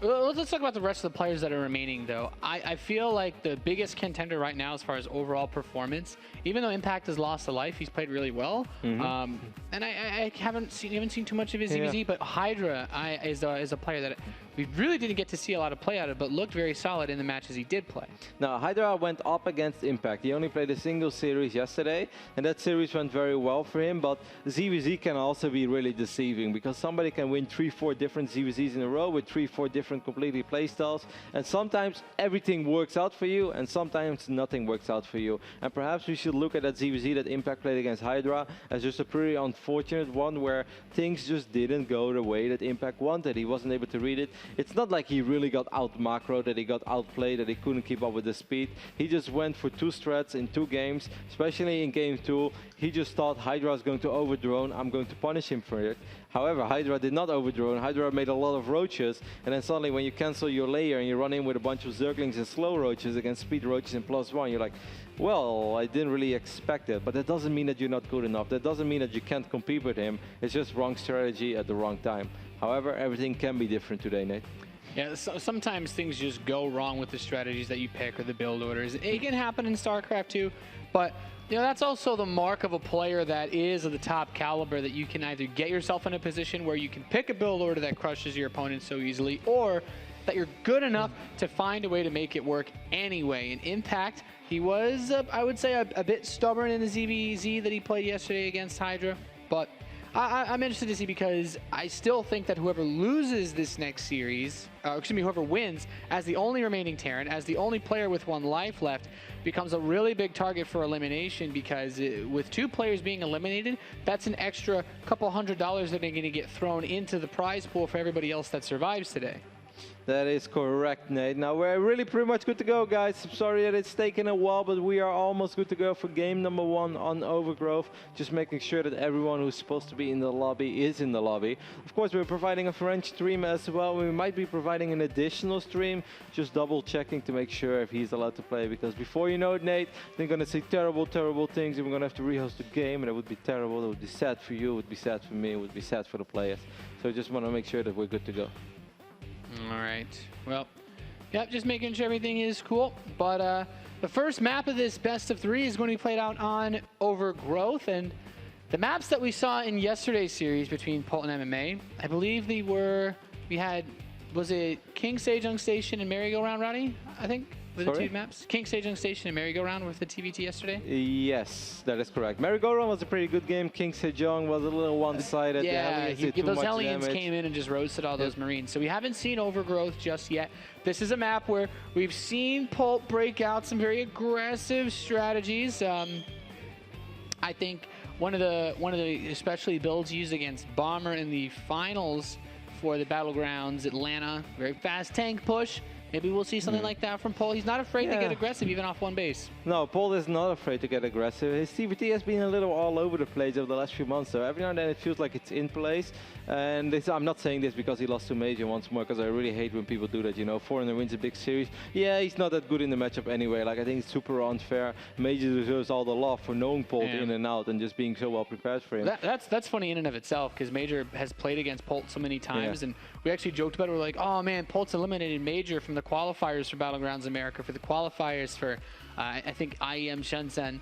let's talk about the rest of the players that are remaining, though. I feel like the biggest contender right now as far as overall performance, even though Impact has lost a life, he's played really well. And I haven't seen too much of his ZVZ, but Hydra is a player that we really didn't get to see a lot of play out of, but looked very solid in the matches he did play. Now, Hydra went up against Impact. He only played a single series yesterday, and that series went very well for him, but ZVZ can also be really deceiving because somebody can win 3-4 different ZVZs in a row with 3-4 different completely playstyles, and sometimes everything works out for you, and sometimes nothing works out for you. And perhaps we should look at that ZVZ that Impact played against Hydra as just a pretty unfortunate one where things just didn't go the way that Impact wanted. He wasn't able to read it. It's not like he really got out-macroed, that he got outplayed, that he couldn't keep up with the speed. He just went for 2 strats in 2 games, especially in game 2. He just thought Hydra is going to overdrone. I'm going to punish him for it. However, Hydra did not overdrone. Hydra made a lot of roaches, and then suddenly when you cancel your layer and you run in with a bunch of Zerglings and slow roaches against speed roaches in +1, you're like, well, I didn't really expect it. But that doesn't mean that you're not good enough. That doesn't mean that you can't compete with him. It's just wrong strategy at the wrong time. However, everything can be different today, Nate. Yeah, so sometimes things just go wrong with the strategies that you pick or the build orders. It can happen in StarCraft too, but you know, that's also the mark of a player that is of the top caliber, that you can either get yourself in a position where you can pick a build order that crushes your opponent so easily, or that you're good enough to find a way to make it work anyway. In Impact, he was, I would say, a bit stubborn in the ZVZ that he played yesterday against Hydra, but I'm interested to see because I still think that whoever loses this next series, whoever wins as the only remaining Terran, as the only player with 1 life left, becomes a really big target for elimination because with 2 players being eliminated, that's an extra couple $100 that are going to get thrown into the prize pool for everybody else that survives today. That is correct, Nate. Now we're really pretty much good to go, guys. I'm sorry that it's taken a while, but we are almost good to go for game number 1 on Overgrowth. Just making sure that everyone who's supposed to be in the lobby is in the lobby. Of course, we're providing a French stream as well. We might be providing an additional stream, just double checking to make sure if he's allowed to play, because before you know it, Nate, they're going to say terrible, terrible things, and we're going to have to rehost the game, and it would be terrible. It would be sad for you, it would be sad for me, it would be sad for the players. So I just want to make sure that we're good to go. All right. Well, yep, just making sure everything is cool. But the first map of this best of 3 is going to be played out on Overgrowth. And the maps that we saw in yesterday's series between Polt and MMA, I believe we had, was it King Sejong Station and Merry-Go-Round, Roddy? I think were the 2 maps. King Sejong Station and Merry-Go-Round with the TVT yesterday? Yes, that is correct. Merry-Go-Round was a pretty good game. King Sejong was a little one-sided. Yeah, those Hellions came in and just roasted all those Marines. So we haven't seen Overgrowth just yet. This is a map where we've seen Polt break out some very aggressive strategies. I think one of the especially builds used against Bomber in the finals for the Battlegrounds Atlanta, very fast tank push. Maybe we'll see something like that from Polt. He's not afraid to get aggressive even off 1 base. No, Polt is not afraid to get aggressive. His TVT has been a little all over the place over the last few months, so every now and then it feels like it's in place. And I'm not saying this because he lost to Major once more, because I really hate when people do that, you know. 400 wins a big series. Yeah, he's not that good in the matchup anyway. Like, I think it's super unfair. Major deserves all the love for knowing Polt in and out and just being so well prepared for him. That's funny in and of itself, because Major has played against Polt so many times, and we actually joked about it. We're like, oh man, Polt's eliminated Major from the qualifiers for Battlegrounds America, for the qualifiers for I think IEM Shenzhen,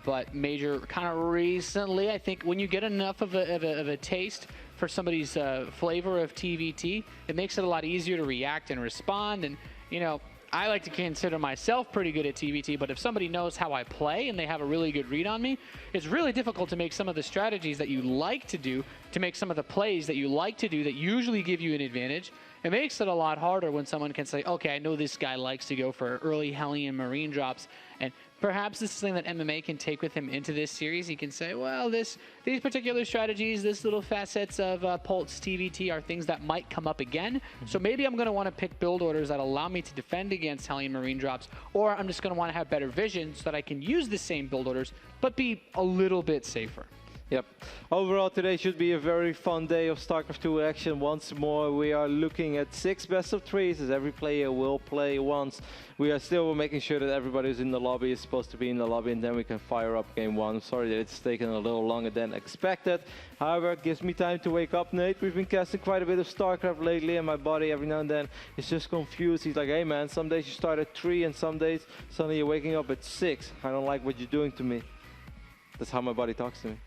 but Major kind of recently, I think when you get enough of a taste for somebody's flavor of TVT, it makes it a lot easier to react and respond. And you know, I like to consider myself pretty good at TVT, but if somebody knows how I play and they have a really good read on me, it's really difficult to make some of the strategies that you like to do, to make some of the plays that you like to do that usually give you an advantage. It makes it a lot harder when someone can say, okay, I know this guy likes to go for early Hellion Marine drops, and perhaps this is something that MMA can take with him into this series. He can say, well, these particular strategies, this little facets of Polt's TVT are things that might come up again. So maybe I'm going to want to pick build orders that allow me to defend against Hellion Marine drops, or I'm just going to want to have better vision so that I can use the same build orders, but be a little bit safer. Yep. Overall, today should be a very fun day of StarCraft 2 action. Once more, we are looking at 6 best of 3s, as every player will play once. We are still making sure that everybody who's in the lobby is supposed to be in the lobby, and then we can fire up game 1. I'm sorry that it's taken a little longer than expected. However, it gives me time to wake up, Nate. We've been casting quite a bit of StarCraft lately, and my body every now and then is just confused. He's like, hey man, some days you start at 3, and some days suddenly you're waking up at 6. I don't like what you're doing to me. That's how my body talks to me.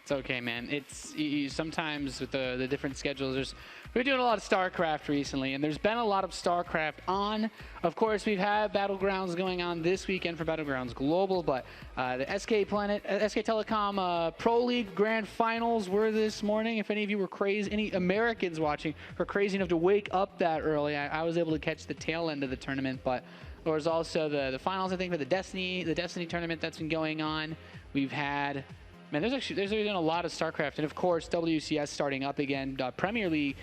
It's okay, man. It's sometimes with the different schedules. We're doing a lot of StarCraft recently, and there's been a lot of StarCraft on. Of course, we've had Battlegrounds going on this weekend for Battlegrounds Global, but the SK Telecom Pro League Grand Finals were this morning. If any of you were crazy, any Americans watching were crazy enough to wake up that early, I was able to catch the tail end of the tournament. But there was also the finals, I think, for the Destiny tournament that's been going on. We've had. Man, there's been a lot of StarCraft, and of course WCS starting up again. Premier League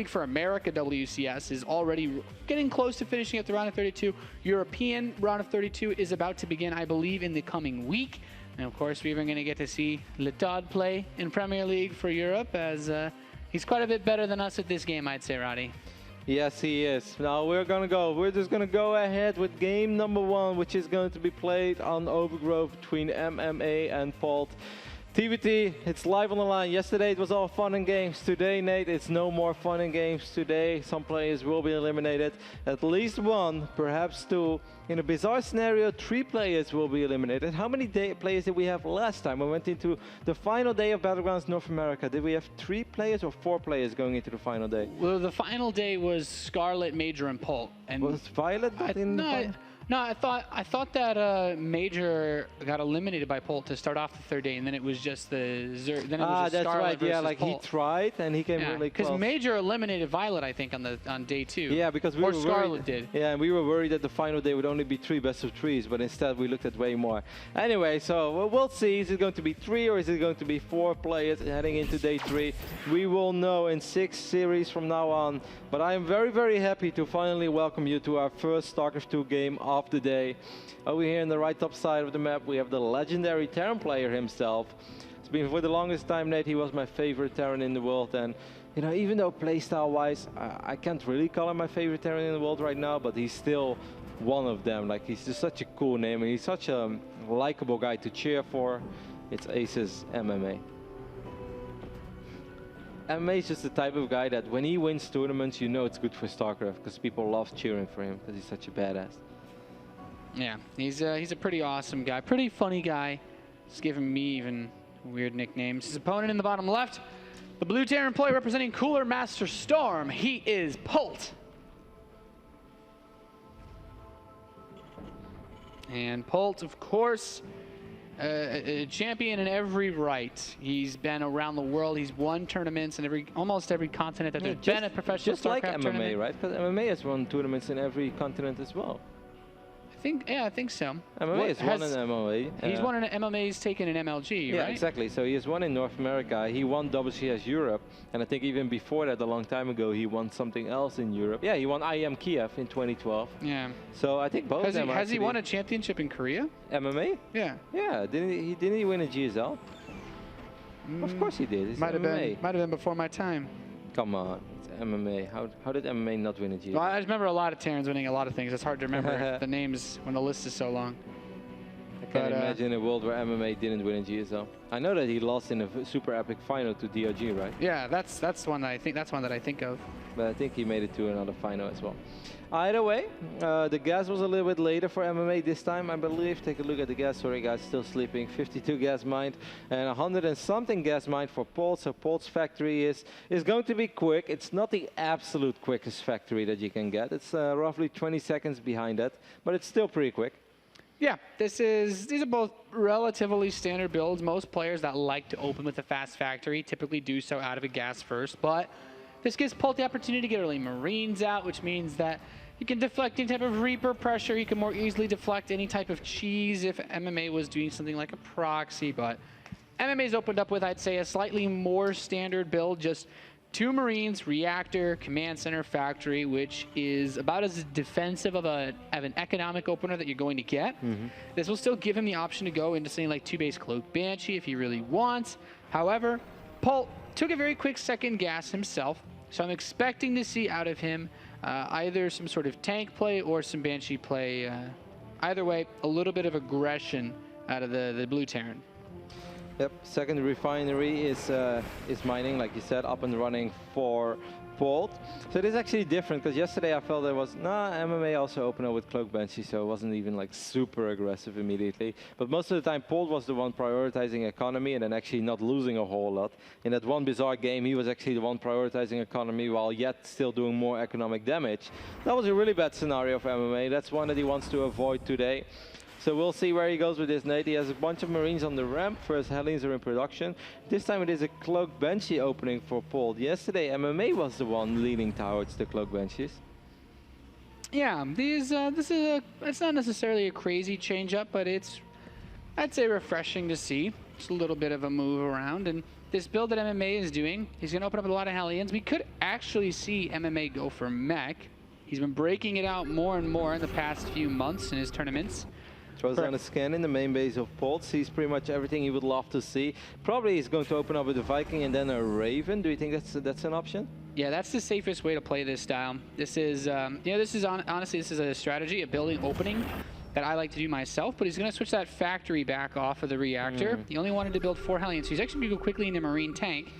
for America WCS is already getting close to finishing up the round of 32. European round of 32 is about to begin, I believe, in the coming week. And of course, we're even going to get to see Letod play in Premier League for Europe, as he's quite a bit better than us at this game, I'd say, Roddy. Yes, he is. Now we're just gonna go ahead with game number 1, which is going to be played on Overgrowth between MMA and Polt. TBT, it's live on the line. Yesterday it was all fun and games. Today, Nate, it's no more fun and games. Today, some players will be eliminated. At least one, perhaps two. In a bizarre scenario, 3 players will be eliminated. How many players did we have last time? We went into the final day of Battlegrounds North America. Did we have 3 players or 4 players going into the final day? Well, the final day was Scarlet, Major, and Polt. And Was Violet not in the final? No, I thought that Major got eliminated by Polt to start off the third day, and then it was just the then it was just that's Scarlet right. versus Yeah, like Polt. he tried and he came really close. Because Major eliminated Violet, I think, on day 2. Yeah, because we or were Scarlet worried, did. Yeah, and we were worried that the final day would only be 3 best of 3s, but instead we looked at way more. Anyway, so we'll see. Is it going to be 3 or is it going to be 4 players heading into day 3? We will know in 6 series from now on. But I am very, very happy to finally welcome you to our first StarCraft 2 game of the day. Over here in the right top side of the map, we have the legendary Terran player himself. It's been for the longest time, Nate, he was my favorite Terran in the world. And you know, even though playstyle-wise, I can't really call him my favorite Terran in the world right now, but he's still one of them. Like, he's just such a cool name, and he's such a likable guy to cheer for. It's Aces MMA. MMA is just the type of guy that when he wins tournaments, you know it's good for StarCraft, because people love cheering for him, because he's such a badass. Yeah, he's a pretty awesome guy, pretty funny guy. He's giving me even weird nicknames. His opponent in the bottom left, the blue Terran player representing Cooler Master Storm. He is Polt. And Polt, of course, a champion in every right. He's been around the world. He's won tournaments in almost every continent that there's been a professional just like StarCraft MMA, tournament. right? Because MMA has won tournaments in every continent as well. I think so. MMA has won an MMA. He's won an MMA. He's taken an MLG, yeah, right? exactly. So he has won in North America. He won WCS Europe, and I think even before that, a long time ago, he won something else in Europe. Yeah, he won IEM Kiev in 2012. Yeah. So I think both of them. Has he won a championship in Korea? MMA? Yeah. Yeah. Didn't he win a GSL? Of course he did. It's Might have MMA. been before my time. Come on, it's MMA. How did MMA not win a GSL? Well, I remember a lot of Terrans winning a lot of things. It's hard to remember the names when the list is so long. I can't imagine a world where MMA didn't win a GSL. I know that he lost in a super epic final to DRG, right? Yeah, that's one that I think of. But I think he made it to another final as well. Either way, the gas was a little bit later for MMA this time, I believe. Take a look at the gas. Sorry, guys, still sleeping. 52 gas mined and 100 and something gas mined for Polt. So Polt's factory is going to be quick. It's not the absolute quickest factory that you can get. It's roughly 20 seconds behind that, but it's still pretty quick. Yeah, these are both relatively standard builds. Most players that like to open with a fast factory typically do so out of a gas first, but this gives Polt the opportunity to get early Marines out, which means that you can deflect any type of Reaper pressure. You can more easily deflect any type of cheese if MMA was doing something like a proxy, but MMA's opened up with, I'd say, a slightly more standard build, just 2 Marines, Reactor, Command Center, Factory, which is about as defensive of an economic opener that you're going to get. This will still give him the option to go into something like 2-base Cloak Banshee if he really wants. However, Polt took a very quick second gas himself, so I'm expecting to see out of him either some sort of tank play or some Banshee play. Either way, a little bit of aggression out of the blue Terran. Yep, second refinery is mining, like you said, up and running for Polt. So it is actually different, because yesterday I felt there was, MMA also opened up with Cloak Banshee, so it wasn't even like super aggressive immediately. But most of the time, Polt was the one prioritizing economy and then actually not losing a whole lot. In that one bizarre game, he was actually the one prioritizing economy while yet still doing more economic damage. That was a really bad scenario for MMA. That's one that he wants to avoid today. So we'll see where he goes with this, Nate. He has a bunch of Marines on the ramp. First Hellions are in production. This time it is a Cloak Banshee opening for Polt. Yesterday, MMA was the one leaning towards the Cloak Banshees. Yeah, it's not necessarily a crazy change-up, but it's, I'd say, refreshing to see. It's a little bit of a move around, and this build that MMA is doing, he's going to open up with a lot of Hellions. We could actually see MMA go for mech. He's been breaking it out more and more in the past few months in his tournaments. Throws down a scan in the main base of Polt, sees pretty much everything he would love to see. Probably he's going to open up with a Viking and then a Raven. Do you think that's an option? Yeah, that's the safest way to play this style. This is, honestly, this is a strategy, a building opening that I like to do myself, but he's going to switch that factory back off of the reactor. He only wanted to build 4 Hellions, so he's actually going to go quickly into Marine Tank.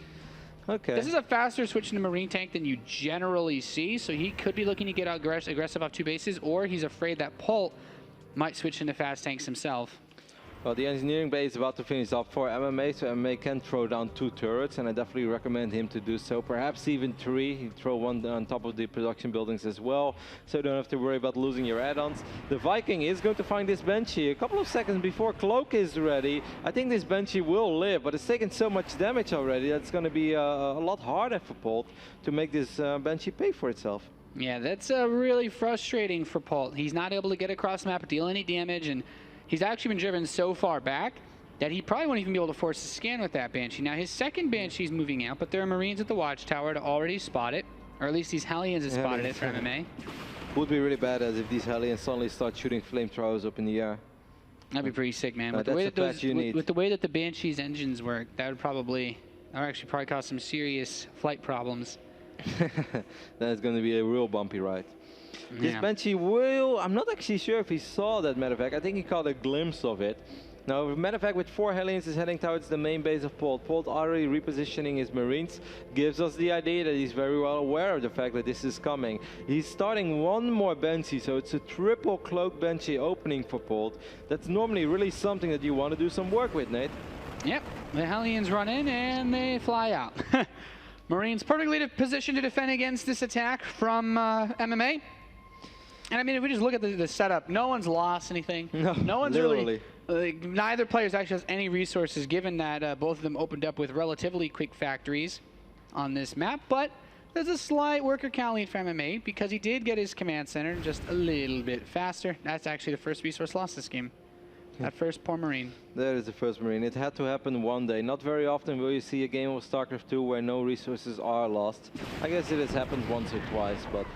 Okay. This is a faster switch into Marine Tank than you generally see, so he could be looking to get aggressive off 2 bases, or he's afraid that Polt might switch into fast tanks himself. Well, the engineering bay is about to finish up for MMA, so MMA can throw down 2 turrets, and I definitely recommend him to do so. Perhaps even 3. He'd throw 1 on top of the production buildings as well, so you don't have to worry about losing your add-ons. The Viking is going to find this Banshee a couple of seconds before Cloak is ready. I think this Banshee will live, but it's taken so much damage already that it's going to be a lot harder for Polt to make this Banshee pay for itself. Yeah, that's really frustrating for Polt. He's not able to get across the map, deal any damage, and he's actually been driven so far back that he probably won't even be able to force a scan with that Banshee. Now, his second Banshee's moving out, but there are Marines at the Watchtower to already spot it, or at least these Hellions have spotted it for MMA. Would be really bad as if these Hellions suddenly start shooting flamethrowers up in the air. That'd be pretty sick, man. With that's the way the patch you need. with the way that the Banshee's engines work, that would probably cause some serious flight problems. That's going to be a real bumpy ride. This Yeah. Banshee will, I'm not actually sure if he saw that medevac. I think he caught a glimpse of it. Now, medevac with 4 Hellions is heading towards the main base of Polt. Polt already repositioning his Marines gives us the idea that he's very well aware of the fact that this is coming. He's starting 1 more Banshee, so it's a triple Cloak Banshee opening for Polt. That's normally really something that you want to do some work with, Nate. Yep, the Hellions run in and they fly out. Marines perfectly positioned to defend against this attack from MMA. And I mean, if we just look at the setup, no one's lost anything. No one's literally. really, neither players actually has any resources, given that both of them opened up with relatively quick factories on this map. But there's a slight worker count lead for MMA because he did get his command center just a little bit faster. That's actually the first resource lost this game. That first poor Marine. That is the first Marine. It had to happen one day. Not very often will you see a game of StarCraft 2 where no resources are lost. I guess it has happened once or twice, but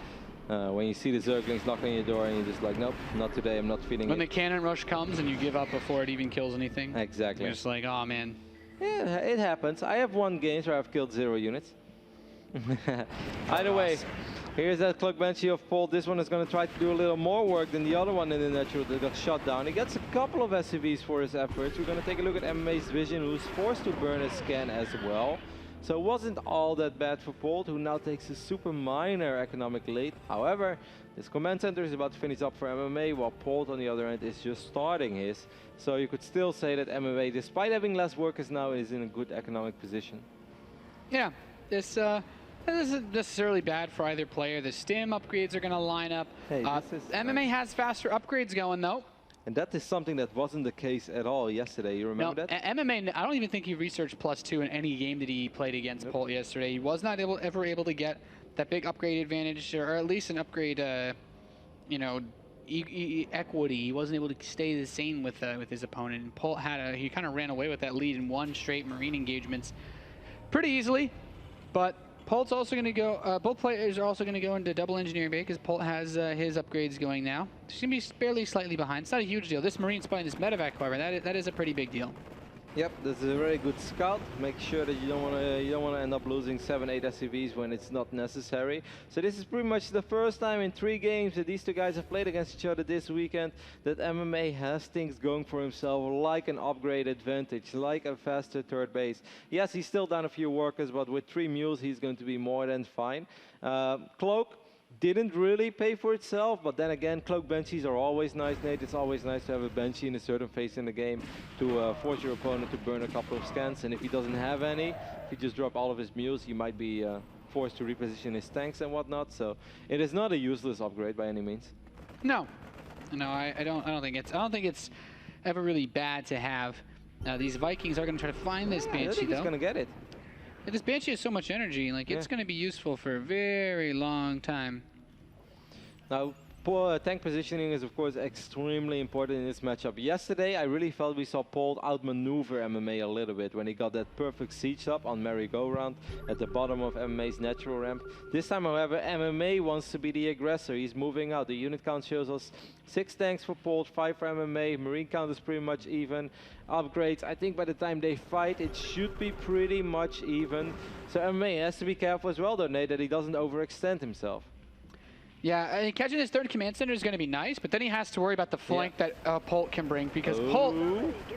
when you see the Zerglings knock on your door and you're just like, nope, not today, I'm not feeling When it. the cannon rush comes and you give up before it even kills anything. Exactly. You're just like, oh man. Yeah, it happens. I have won games where I've killed 0 units. Either way, here's that Cloak Banshee of Polt. This one is going to try to do a little more work than the other one in the natural that got shot down. He gets a couple of SCVs for his efforts. We're going to take a look at MMA's Vision, who's forced to burn a scan as well. So it wasn't all that bad for Polt, who now takes a super minor economic lead. However, his command center is about to finish up for MMA, while Polt on the other end is just starting his. So you could still say that MMA, despite having less workers now, is in a good economic position. Yeah, this isn't necessarily bad for either player. The stim upgrades are going to line up. Hey, this is MMA has faster upgrades going though. And that is something that wasn't the case at all yesterday. You remember that? MMA, I don't even think he researched +2 in any game that he played against Polt yesterday. He was not ever able to get that big upgrade advantage, or at least an upgrade, you know, equity. He wasn't able to stay the same with his opponent. And Polt he kind of ran away with that lead in 1 straight Marine engagements pretty easily. But Polt's also going to go, both players are also going to go into double engineering bay because Polt has his upgrades going now. He's going to be barely slightly behind. It's not a huge deal. This Marine spotting this medevac, however, that is a pretty big deal. Yep, this is a very good scout. Make sure that you don't want to end up losing 7-8 SCVs when it's not necessary. So this is pretty much the first time in 3 games that these 2 guys have played against each other this weekend that MMA has things going for himself, like an upgrade advantage, like a faster third base. Yes, he's still down a few workers, but with 3 mules, he's going to be more than fine. Cloak didn't really pay for itself, but then again, Cloak Banshees are always nice, Nate. It's always nice to have a Banshee in a certain phase in the game to force your opponent to burn a couple of scans. And if he doesn't have any, if he just drop all of his mules, he might be forced to reposition his tanks and whatnot. So it is not a useless upgrade by any means. No, I don't think it's ever really bad to have. These Vikings are going to try to find this Banshee, I think though. he's going to get it. Yeah, this Banshee has so much energy, like it's going to be useful for a very long time. Now, tank positioning is of course extremely important in this matchup. Yesterday, I really felt we saw Polt outmaneuver MMA a little bit when he got that perfect siege up on merry-go-round at the bottom of MMA's natural ramp. This time, however, MMA wants to be the aggressor. He's moving out. The unit count shows us 6 tanks for Polt, 5 for MMA. Marine count is pretty much even. Upgrades, I think by the time they fight, it should be pretty much even. So MMA has to be careful as well, though, Nate, that he doesn't overextend himself. Yeah, I mean, catching his third command center is going to be nice, but then he has to worry about the flank that Polt can bring, because Polt...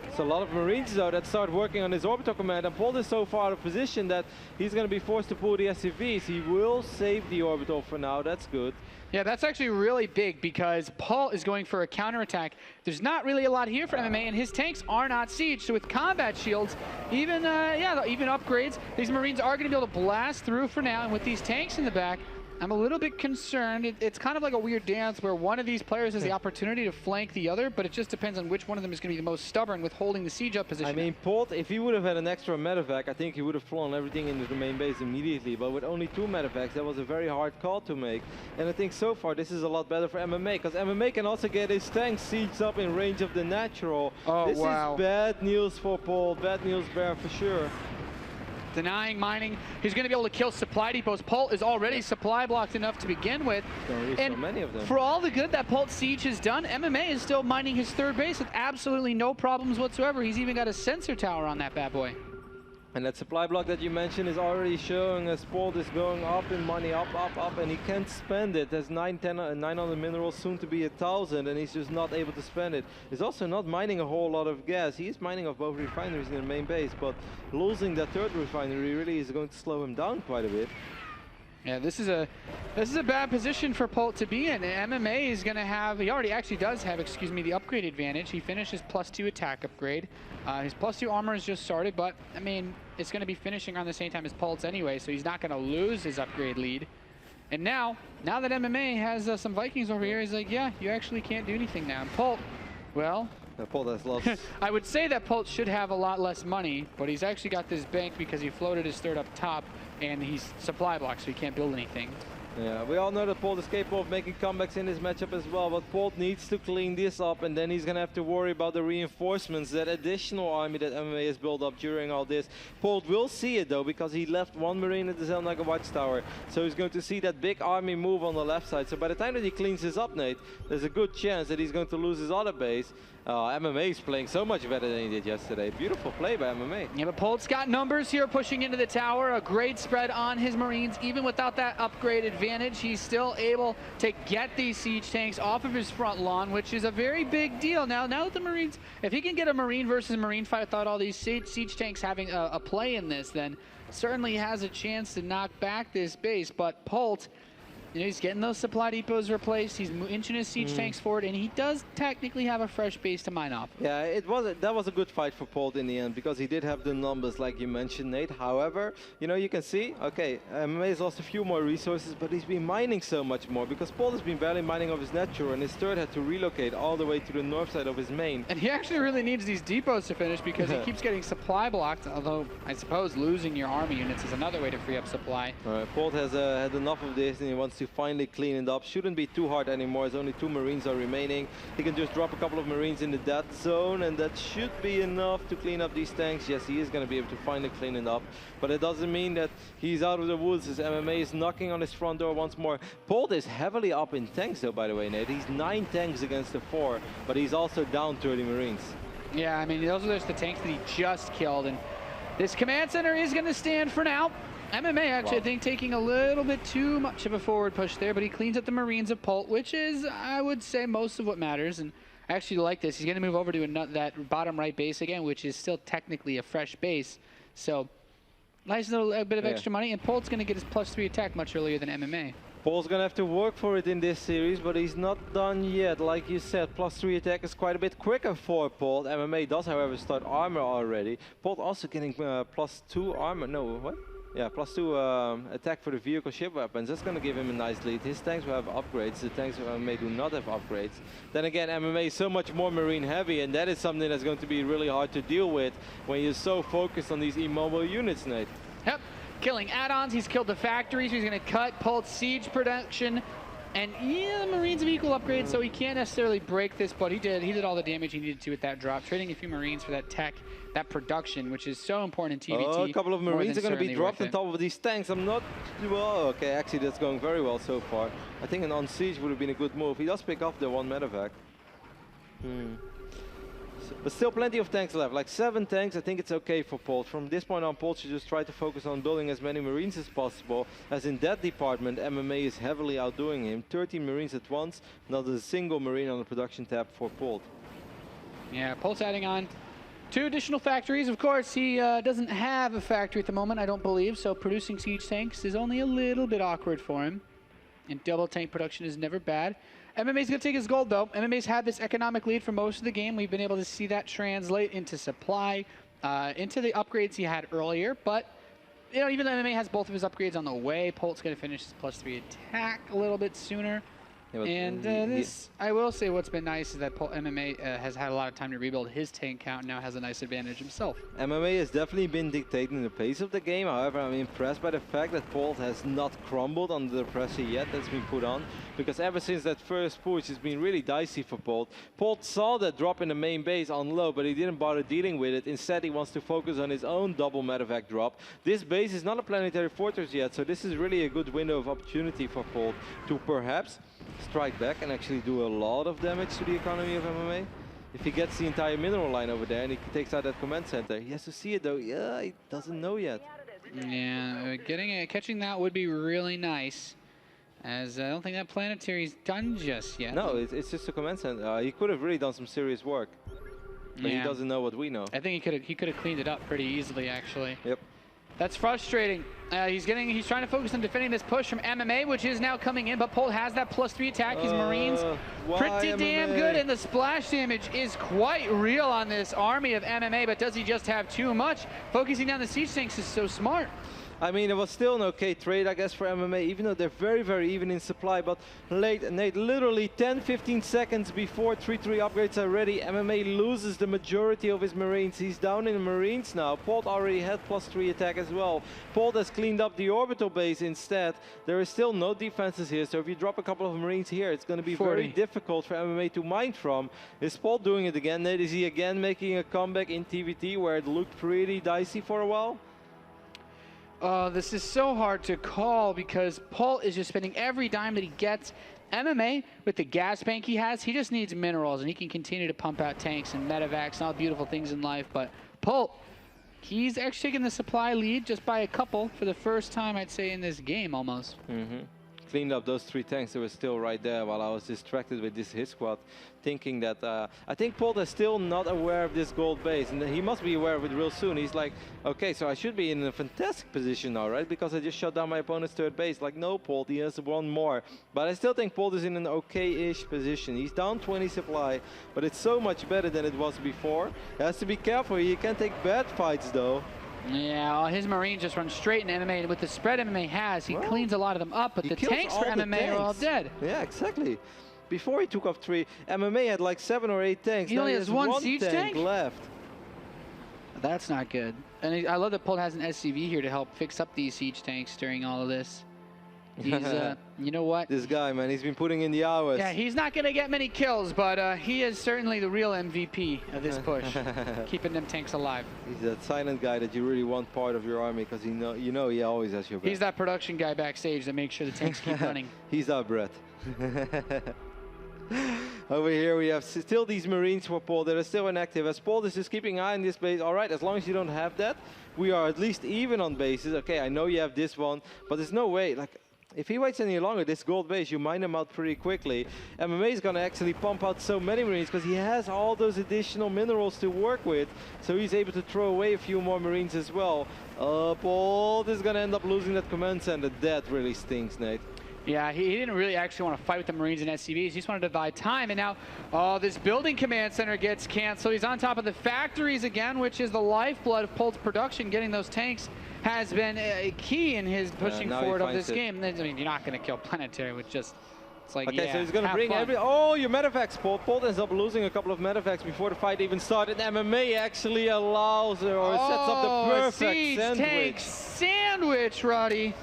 It's a lot of Marines, though, that start working on his orbital command, and Polt is so far out of position that he's going to be forced to pull the SCVs. He will save the orbital for now. That's good. Yeah, that's actually really big, because Polt is going for a counterattack. There's not really a lot here for MMA, and his tanks are not sieged. So with combat shields, even upgrades, these Marines are going to be able to blast through for now. And with these tanks in the back, I'm a little bit concerned. It's kind of like a weird dance where one of these players has the opportunity to flank the other, but it just depends on which one of them is going to be the most stubborn with holding the siege up position. I mean, Polt, if he would have had an extra medevac, I think he would have flown everything into the main base immediately. But with only 2 medevacs, that was a very hard call to make. And I think so far this is a lot better for MMA, because MMA can also get his tanks sieged up in range of the natural. Oh, this wow. is bad news for Polt, bad news Bear for sure. Denying mining, he's going to be able to kill supply depots. Polt is already supply blocked enough to begin with. And so many of them. For all the good that Polt siege has done, MMA is still mining his third base with absolutely no problems whatsoever. He's even got a sensor tower on that bad boy. And that supply block that you mentioned is already showing as Polt is going up in money, up, and he can't spend it. There's 900 minerals, soon to be 1,000, and he's just not able to spend it. He's also not mining a whole lot of gas. He's mining off both refineries in the main base, but losing that third refinery really is going to slow him down quite a bit. Yeah, this is a bad position for Polt to be in. And MMA is going to have, he already actually does have, excuse me, the upgrade advantage. He finished his +2 attack upgrade. His +2 armor has just started, but I mean, it's going to be finishing around the same time as Polt's anyway, so he's not going to lose his upgrade lead. And now that MMA has some Vikings over here, he's like, yeah, you actually can't do anything now. And Polt, well, Polt has lost. I would say that Polt should have a lot less money, but he's actually got this bank because he floated his third up top, and he's supply blocked, so he can't build anything. Yeah, we all know that Polt is capable of making comebacks in this matchup as well, but Polt needs to clean this up, and then he's going to have to worry about the reinforcements, that additional army that MMA has built up during all this. Polt will see it though, because he left 1 Marine at the Zelnaga Watchtower, so he's going to see that big army move on the left side. So by the time that he cleans this up, Nate, there's a good chance that he's going to lose his other base. MMA is playing so much better than he did yesterday. Beautiful play by MMA. Yeah, but Polt's got numbers here pushing into the tower. A great spread on his Marines. Even without that upgrade advantage, he's still able to get these siege tanks off of his front lawn, which is a very big deal. Now that the Marines, if he can get a Marine versus Marine fight without all these siege tanks having a play in this, then certainly has a chance to knock back this base. But Polt, you know, he's getting those supply depots replaced. He's inching his siege tanks forward, and he does technically have a fresh base to mine off. Yeah, that was a good fight for Polt in the end, because he did have the numbers like you mentioned, Nate. However, you know, you can see, okay, MMA has lost a few more resources, but he's been mining so much more, because Polt has been barely mining off his natural, and his third had to relocate all the way to the north side of his main. And he actually really needs these depots to finish, because he keeps getting supply blocked, although I suppose losing your army units is another way to free up supply. All right, Polt has had enough of this, and he wants to finally clean it up. Shouldn't be too hard anymore, as only 2 Marines are remaining. He can just drop a couple of Marines into that zone, and that should be enough to clean up these tanks. Yes, he is going to be able to finally clean it up, but it doesn't mean that he's out of the woods, as MMA is knocking on his front door once more. Polt is heavily up in tanks though, by the way, Nate. He's 9 tanks against the 4, but he's also down 30 Marines. Yeah, I mean, those are just the tanks that he just killed, and this command center is going to stand for now. MMA actually, I think, taking a little bit too much of a forward push there, but he cleans up the Marines of Polt, which is, I would say, most of what matters. And I actually like this. He's going to move over to that bottom right base again, which is still technically a fresh base. So, nice little bit of extra money, and Polt's going to get his +3 attack much earlier than MMA. Polt's going to have to work for it in this series, but he's not done yet. Like you said, +3 attack is quite a bit quicker for Polt. MMA does, however, start armor already. Polt also getting +2 armor. No, what? Yeah, +2 attack for the vehicle ship weapons. That's going to give him a nice lead. His tanks will have upgrades. The tanks of MMA do not have upgrades. Then again, MMA is so much more Marine heavy, and that is something that's going to be really hard to deal with when you're so focused on these immobile units, Nate. Yep, killing add-ons. He's killed the factories. He's going to cut Polt's siege production. And yeah, the Marines have equal upgrades, so he can't necessarily break this, but he did all the damage he needed to with that drop, trading a few Marines for that tech, that production, which is so important in TVT. Oh, a couple of Marines are going to be dropped on top of these tanks. I'm not... Well, okay, actually that's going very well so far. I think an on siege would have been a good move. He does pick up the 1 medevac. But still plenty of tanks left, like 7 tanks. I think it's okay for Polt. From this point on, Polt should just try to focus on building as many Marines as possible, as in that department, MMA is heavily outdoing him. 13 Marines at once, not a single Marine on the production tab for Polt. Yeah, Polt's adding on 2 additional factories. Of course, he doesn't have a factory at the moment, I don't believe, so producing siege tanks is only a little bit awkward for him. And double tank production is never bad. MMA's going to take his gold, though. MMA's had this economic lead for most of the game. We've been able to see that translate into supply, into the upgrades he had earlier. But, you know, even though MMA has both of his upgrades on the way, Polt's going to finish his +3 attack a little bit sooner. Yeah, and this, I will say what's been nice is that MMA has had a lot of time to rebuild his tank count and now has a nice advantage himself. MMA has definitely been dictating the pace of the game. However, I'm impressed by the fact that Polt has not crumbled under the pressure yet that's been put on. Because ever since that first push, it's been really dicey for Polt. Polt saw that drop in the main base on low, but he didn't bother dealing with it. Instead, he wants to focus on his own double medevac drop. This base is not a planetary fortress yet, so this is really a good window of opportunity for Polt to perhaps strike back and actually do a lot of damage to the economy of MMA. If he gets the entire mineral line over there and he takes out that command center, he has to see it though. Yeah, he doesn't know yet. Yeah, catching that would be really nice, as I don't think that planetary's done just yet. No, it's just a command center. He could have really done some serious work, but he doesn't know what we know. I think he could have cleaned it up pretty easily, actually. Yep. That's frustrating. He's trying to focus on defending this push from MMA, which is now coming in, but Polt has that +3 attack. His Marines pretty damn good, and the splash damage is quite real on this army of MMA, but does he just have too much? Focusing down the siege tanks is so smart. I mean, it was still an okay trade, I guess, for MMA, even though they're very, very even in supply. But Nate, literally 10-15 seconds before 3-3 upgrades are ready, MMA loses the majority of his Marines. He's down in the Marines now. Polt already had +3 attack as well. Polt has cleaned up the orbital base instead. There is still no defenses here, so if you drop a couple of Marines here, it's going to be very difficult for MMA to mine from. Is Polt doing it again, Nate? Is he again making a comeback in TVT where it looked pretty dicey for a while? This is so hard to call because Polt is just spending every dime that he gets. MMA, with the gas bank he has, he just needs minerals, and he can continue to pump out tanks and medevacs and all beautiful things in life. But Polt, he's actually taking the supply lead just by a couple for the first time, I'd say, in this game almost. Cleaned up those 3 tanks that were still right there while I was distracted with this hit squad, thinking that I think Polt is still not aware of this gold base, and he must be aware of it real soon. He's like, okay, so I should be in a fantastic position now, right? Because I just shut down my opponent's 3rd base. Like, no, Polt, he has 1 more. But I still think Polt is in an okay-ish position. He's down 20 supply, but it's so much better than it was before. He has to be careful. He can't take bad fights, though. Yeah, his Marines just run straight in MMA, and with the spread MMA has, he cleans a lot of them up, but the tanks for MMA are all dead. Yeah, exactly. Before he took off 3, MMA had like 7 or 8 tanks. He only has 1 siege tank left. That's not good. And I love that Polt has an SCV here to help fix up these siege tanks during all of this. He's, you know what? This guy, man, he's been putting in the hours. Yeah, he's not going to get many kills, but he is certainly the real MVP of this push, keeping them tanks alive. He's that silent guy that you really want part of your army because you know he always has your back. He's that production guy backstage that makes sure the tanks keep running. He's our Brett. Over here we have still these Marines for Polt that are still inactive. As Polt is just keeping an eye on this base. All right, as long as you don't have that, we are at least even on bases. Okay, I know you have this one, but there's no way. Like, if he waits any longer, this gold base, you mine him out pretty quickly. MMA is going to actually pump out so many Marines because he has all those additional minerals to work with. So he's able to throw away a few more Marines as well. Polt is going to end up losing that command center. That really stinks, Nate. Yeah, he didn't really actually want to fight with the Marines and SCVs. He just wanted to buy time. And now, this building command center gets canceled. He's on top of the factories again, which is the lifeblood of Polt's production. Getting those tanks has been key in his pushing forward of this game. I mean, you're not going to kill Planetary with just... It's like, okay, so he's going to bring your medevacs, Polt. Polt ends up losing a couple of medevacs before the fight even started. MMA actually allows or sets up the perfect tank sandwich, Roddy.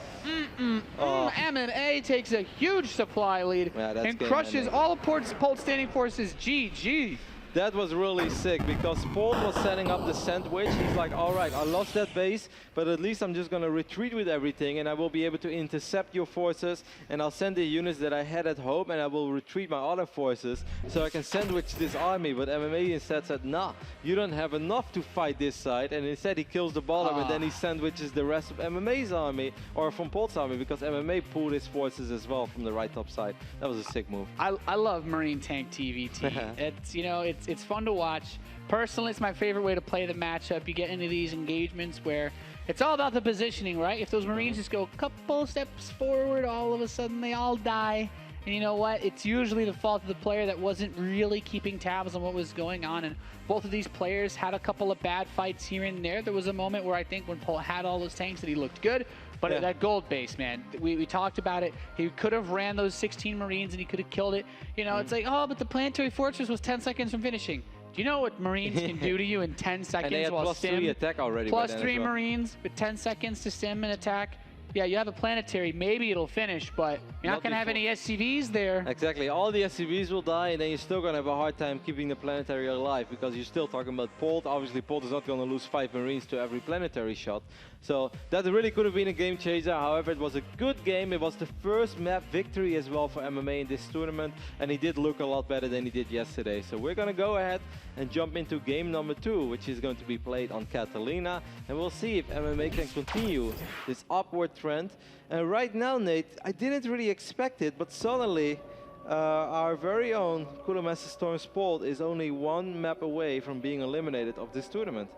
MMA takes a huge supply lead and crushes all of Polt's standing forces. GG. that was really sick because Polt was setting up the sandwich. He's like, all right, I lost that base, but at least I'm just going to retreat with everything and I will be able to intercept your forces and I'll send the units that I had at home and I will retreat my other forces so I can sandwich this army. But MMA instead said, nah, you don't have enough to fight this side, and instead he kills the bottom and then he sandwiches the rest of MMA's army, or from Polt's army, because MMA pulled his forces as well from the right top side. That was a sick move. I love Marine Tank TVT. It's, you know, it's fun to watch. Personally, it's my favorite way to play the matchup. You get into these engagements where it's all about the positioning, right? If those Marines just go a couple steps forward, all of a sudden they all die. And you know what? It's usually the fault of the player that wasn't really keeping tabs on what was going on. And both of these players had a couple of bad fights here and there. There was a moment where I think when Polt had all those tanks that he looked good. But that gold base, man, we talked about it. He could have ran those 16 Marines and he could have killed it. You know, it's like, oh, but the planetary fortress was 10 seconds from finishing. Do you know what Marines can do to you in 10 seconds and they had while plus stim? 3 attack already. Plus 3 Marines with 10 seconds to stim and attack. Yeah, you have a planetary. Maybe it'll finish, but you're not going to have any SCVs there. Exactly. All the SCVs will die, and then you're still going to have a hard time keeping the planetary alive because you're still talking about Polt. Obviously, Polt is not going to lose 5 Marines to every planetary shot. So that really could have been a game changer. However, it was a good game. It was the first map victory as well for MMA in this tournament, and he did look a lot better than he did yesterday. So we're going to go ahead and jump into game number 2, which is going to be played on Catalina, and we'll see if MMA can continue this upward trend. And right now, Nate, I didn't really expect it, but suddenly our very own Cooler Master Storm's Polt is only 1 map away from being eliminated of this tournament.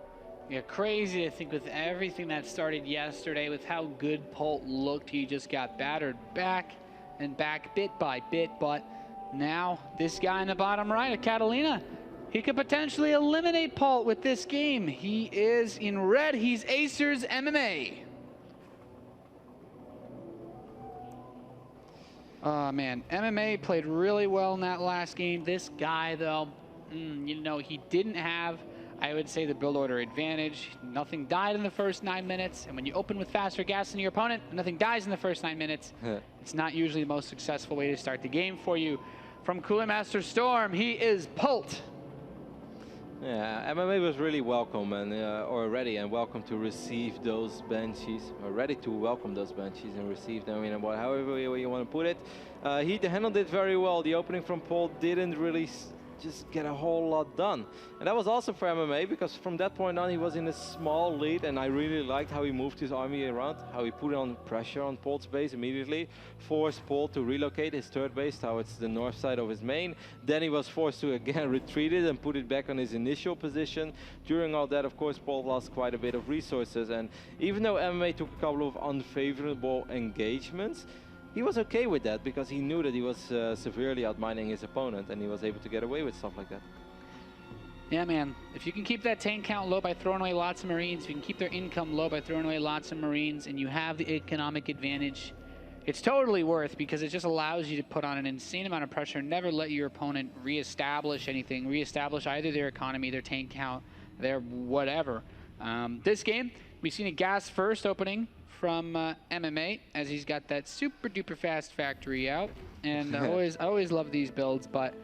Yeah, crazy to think with everything that started yesterday, with how good Polt looked, he just got battered back and back bit by bit. But now this guy in the bottom right, Catalina, he could potentially eliminate Polt with this game. He is in red. He's Acer's MMA. Oh, man. MMA played really well in that last game. This guy, though, you know, he didn't have, I would say, the build order advantage. Nothing died in the first 9 minutes. And when you open with faster gas than your opponent, nothing dies in the first 9 minutes. It's not usually the most successful way to start the game for you. From Cooler Master Storm, he is Polt. Yeah, MMA was really welcome and ready and welcome to receive those Banshees, or ready to welcome those Banshees and receive them, in however way you want to put it. He handled it very well. The opening from Polt didn't really just get a whole lot done. And that was also for MMA, because from that point on he was in a small lead, and I really liked how he moved his army around, how he put on pressure on Polt's base immediately, forced Polt to relocate his third base towards the north side of his main. Then he was forced to again retreat it and put it back on his initial position. During all that, of course, Polt lost quite a bit of resources, and even though MMA took a couple of unfavorable engagements, he was okay with that because he knew that he was severely outmining his opponent, and he was able to get away with stuff like that. Yeah, man. If you can keep that tank count low by throwing away lots of Marines, if you can keep their income low by throwing away lots of Marines, and you have the economic advantage, it's totally worth, because it just allows you to put on an insane amount of pressure and never let your opponent reestablish anything, reestablish either their economy, their tank count, their whatever. This game, we've seen a gas first opening from MMA, as he's got that super duper fast factory out, and I always love these builds. But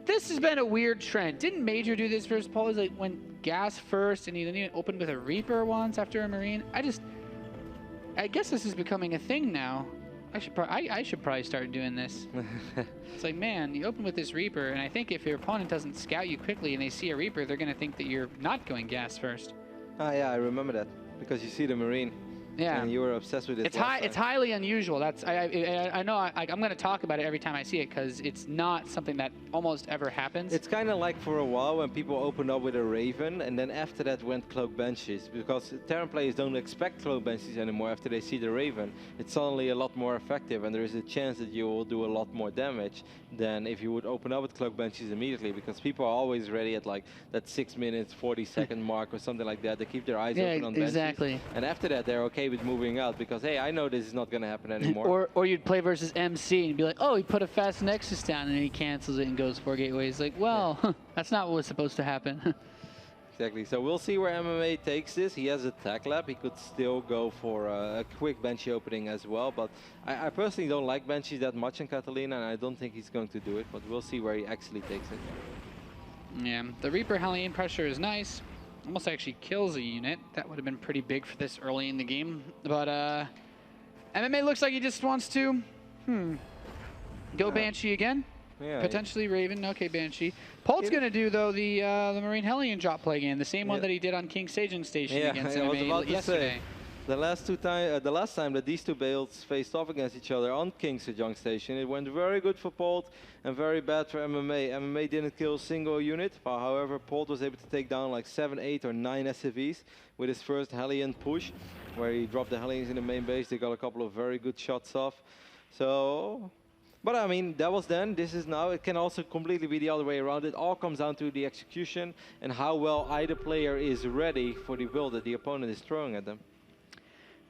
this has been a weird trend. Didn't Major do this versus Polt? Like went gas first, and he then even opened with a Reaper once after a Marine. I guess this is becoming a thing now. I should probably start doing this. It's like, man, you open with this Reaper, and I think if your opponent doesn't scout you quickly and they see a Reaper, they're going to think that you're not going gas first. Ah, yeah, I remember that, because you see the Marine. Yeah, and you were obsessed with it. It's highly unusual. That's I know. I'm going to talk about it every time I see it, because it's not something that almost ever happens. It's kind of like for a while when people opened up with a Raven, and then after that went Cloak Banshees, because Terran players don't expect Cloak Banshees anymore after they see the Raven. It's suddenly a lot more effective, and there is a chance that you will do a lot more damage than if you would open up with Cloak Banshees immediately, because people are always ready at like that 6 minutes 40-second mark or something like that. They keep their eyes open on Banshees. Exactly. And after that, they're okay with moving out, because hey, I know this is not going to happen anymore. Or you'd play versus MC and be like, oh, he put a fast Nexus down, and he cancels it and goes 4 gateways. Like, well, that's not what was supposed to happen. Exactly. So we'll see where MMA takes this. He has a tech lab. He could still go for a quick Banshee opening as well. But I personally don't like Banshees that much in Catalina, and I don't think he's going to do it. But we'll see where he actually takes it. Yeah, the Reaper Hellion pressure is nice. Almost actually kills a unit. That would have been pretty big for this early in the game. But MMA looks like he just wants to, go Banshee again. Yeah, Potentially Raven. Okay, Banshee. Polt's going to do, though, the Marine Hellion drop play again. The same one that he did on King Staging Station against I was MMA about to yesterday. say, the last time that these two builds faced off against each other on King Staging Station, it went very good for Polt and very bad for MMA. MMA didn't kill a single unit, but however, Polt was able to take down like 7, 8, or 9 SCVs with his first Hellion push, where he dropped the Hellions in the main base. They got a couple of very good shots off. So... But I mean, that was then, this is now. It can also completely be the other way around. It all comes down to the execution and how well either player is ready for the build that the opponent is throwing at them.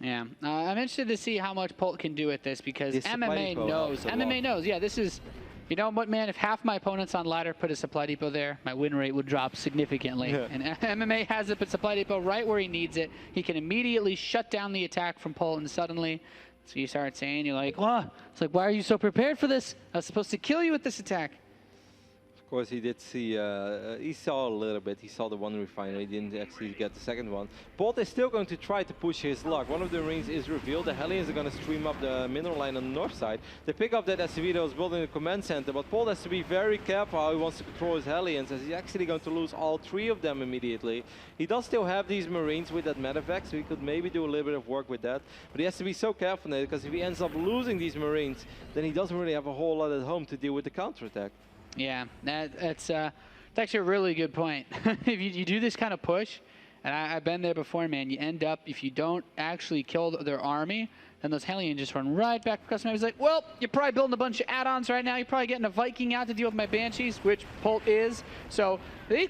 Yeah, I'm interested to see how much Polt can do at this because MMA knows. MMA knows, yeah, this is, you know what, man, if half my opponents on ladder put a supply depot there, my win rate would drop significantly. Yeah. And MMA has it put supply depot right where he needs it. He can immediately shut down the attack from Polt, and suddenly, so you start saying, you're like, oh, it's like, why are you so prepared for this? I was supposed to kill you with this attack. Of course, he did see, he saw a little bit. He saw the one refiner. He didn't actually get the second one. Polt is still going to try to push his luck. One of the Marines is revealed. The Hellions are going to stream up the mineral line on the north side. They pick up that SCV that was building the command center, but Polt has to be very careful how he wants to control his Hellions, as he's actually going to lose all 3 of them immediately. He does still have these Marines with that medevac, so he could maybe do a little bit of work with that. But he has to be so careful now, because if he ends up losing these Marines, then he doesn't really have a whole lot at home to deal with the counterattack. Yeah, that's actually a really good point. If you do this kind of push, and I've been there before, man, you end up, if you don't actually kill their army, then those Hellions just run right back across the map. He's like, well, you're probably building a bunch of add-ons right now. You're probably getting a Viking out to deal with my Banshees, which Polt is. So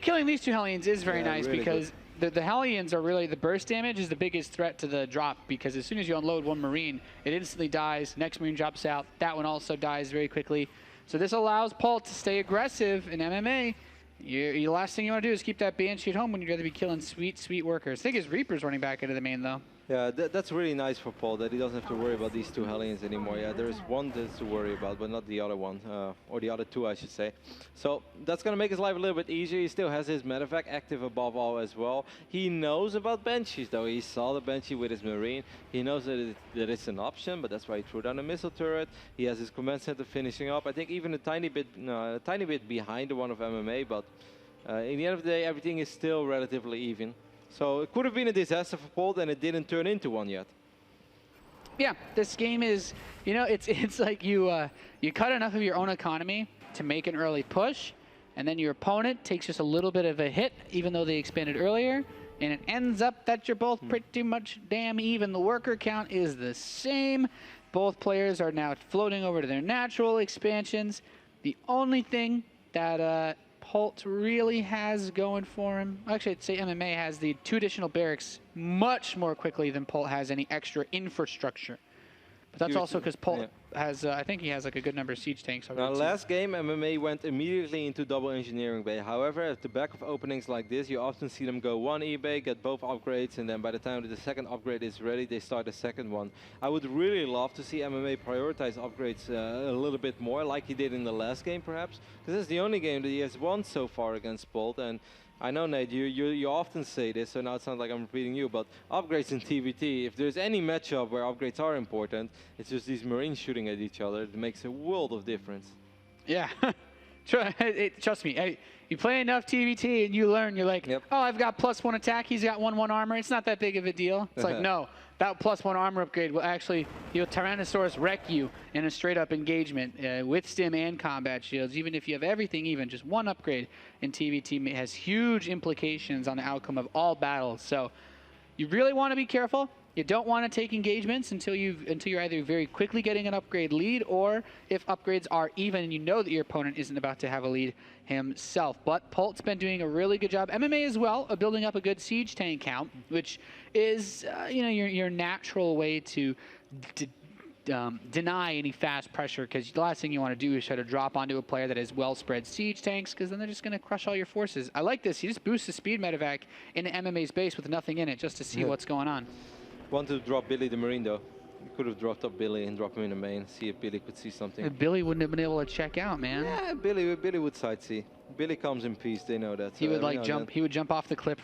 killing these 2 Hellions is very nice really because the Hellions are really, the burst damage is the biggest threat to the drop, because as soon as you unload one Marine, it instantly dies. Next Marine drops out. That one also dies very quickly. So this allows Polt to stay aggressive in MMA. The last thing you want to do is keep that Banshee at home when you'd rather be killing sweet workers. I think his Reaper's running back into the main, though. Yeah, that's really nice for Polt, that he doesn't have to worry about these 2 Hellions anymore. Yeah, there is one that's to worry about, but not the other one, or the other 2, I should say. So that's going to make his life a little bit easier. He still has his medevac active above all as well. He knows about Banshees, though. He saw the Banshee with his Marine. He knows that it's an option, but that's why he threw down a missile turret. He has his command center finishing up. I think even a tiny bit behind the one of MMA, but in the end of the day, everything is still relatively even. So it could have been a disaster for Polt, and it didn't turn into one yet. Yeah, this game is, you know, it's like you cut enough of your own economy to make an early push, and then your opponent takes just a little bit of a hit, even though they expanded earlier, and it ends up that you're both pretty much damn even. The worker count is the same. Both players are now floating over to their natural expansions. The only thing that Polt really has going for him. Actually, I'd say MMA has the 2 additional barracks much more quickly than Polt has any extra infrastructure. But that's also because Polt has, I think he has like a good number of siege tanks. Now, last game, MMA went immediately into double engineering bay. However, at the back of openings like this, you often see them go 1 eBay, get both upgrades, and then by the time that the second upgrade is ready, they start the second one. I would really love to see MMA prioritize upgrades a little bit more, like he did in the last game, perhaps. Because this is the only game that he has won so far against Polt. And I know, Nate, you often say this, so now it sounds like I'm repeating you, but upgrades in TVT, if there's any matchup where upgrades are important, it's just these Marines shooting at each other. It makes a world of difference. Yeah. Trust me, you play enough TVT and you learn, you're like, oh, I've got +1 attack, he's got 1/1 armor. It's not that big of a deal. It's like, no, that +1 armor upgrade will actually, Tyrannosaurus wreck you in a straight up engagement with stim and combat shields. Even if you have everything even, just 1 upgrade in TVT has huge implications on the outcome of all battles. So you really want to be careful. You don't want to take engagements until you're either very quickly getting an upgrade lead, or if upgrades are even and you know that your opponent isn't about to have a lead himself. But Polt's been doing a really good job. MMA as well of building up a good siege tank count, which is your natural way to deny any fast pressure, because the last thing you want to do is try to drop onto a player that has well-spread siege tanks, because then they're just going to crush all your forces. I like this. You just boost the speed medevac into MMA's base with nothing in it just to see what's going on. Wanted to drop Billy the Marine, though. You could have dropped up Billy and dropped him in the main, see if Billy could see something. Billy wouldn't have been able to check out, man. Yeah, Billy would sightsee. Billy comes in peace, they know that. He would every like now and jump. then. He would jump off the cliff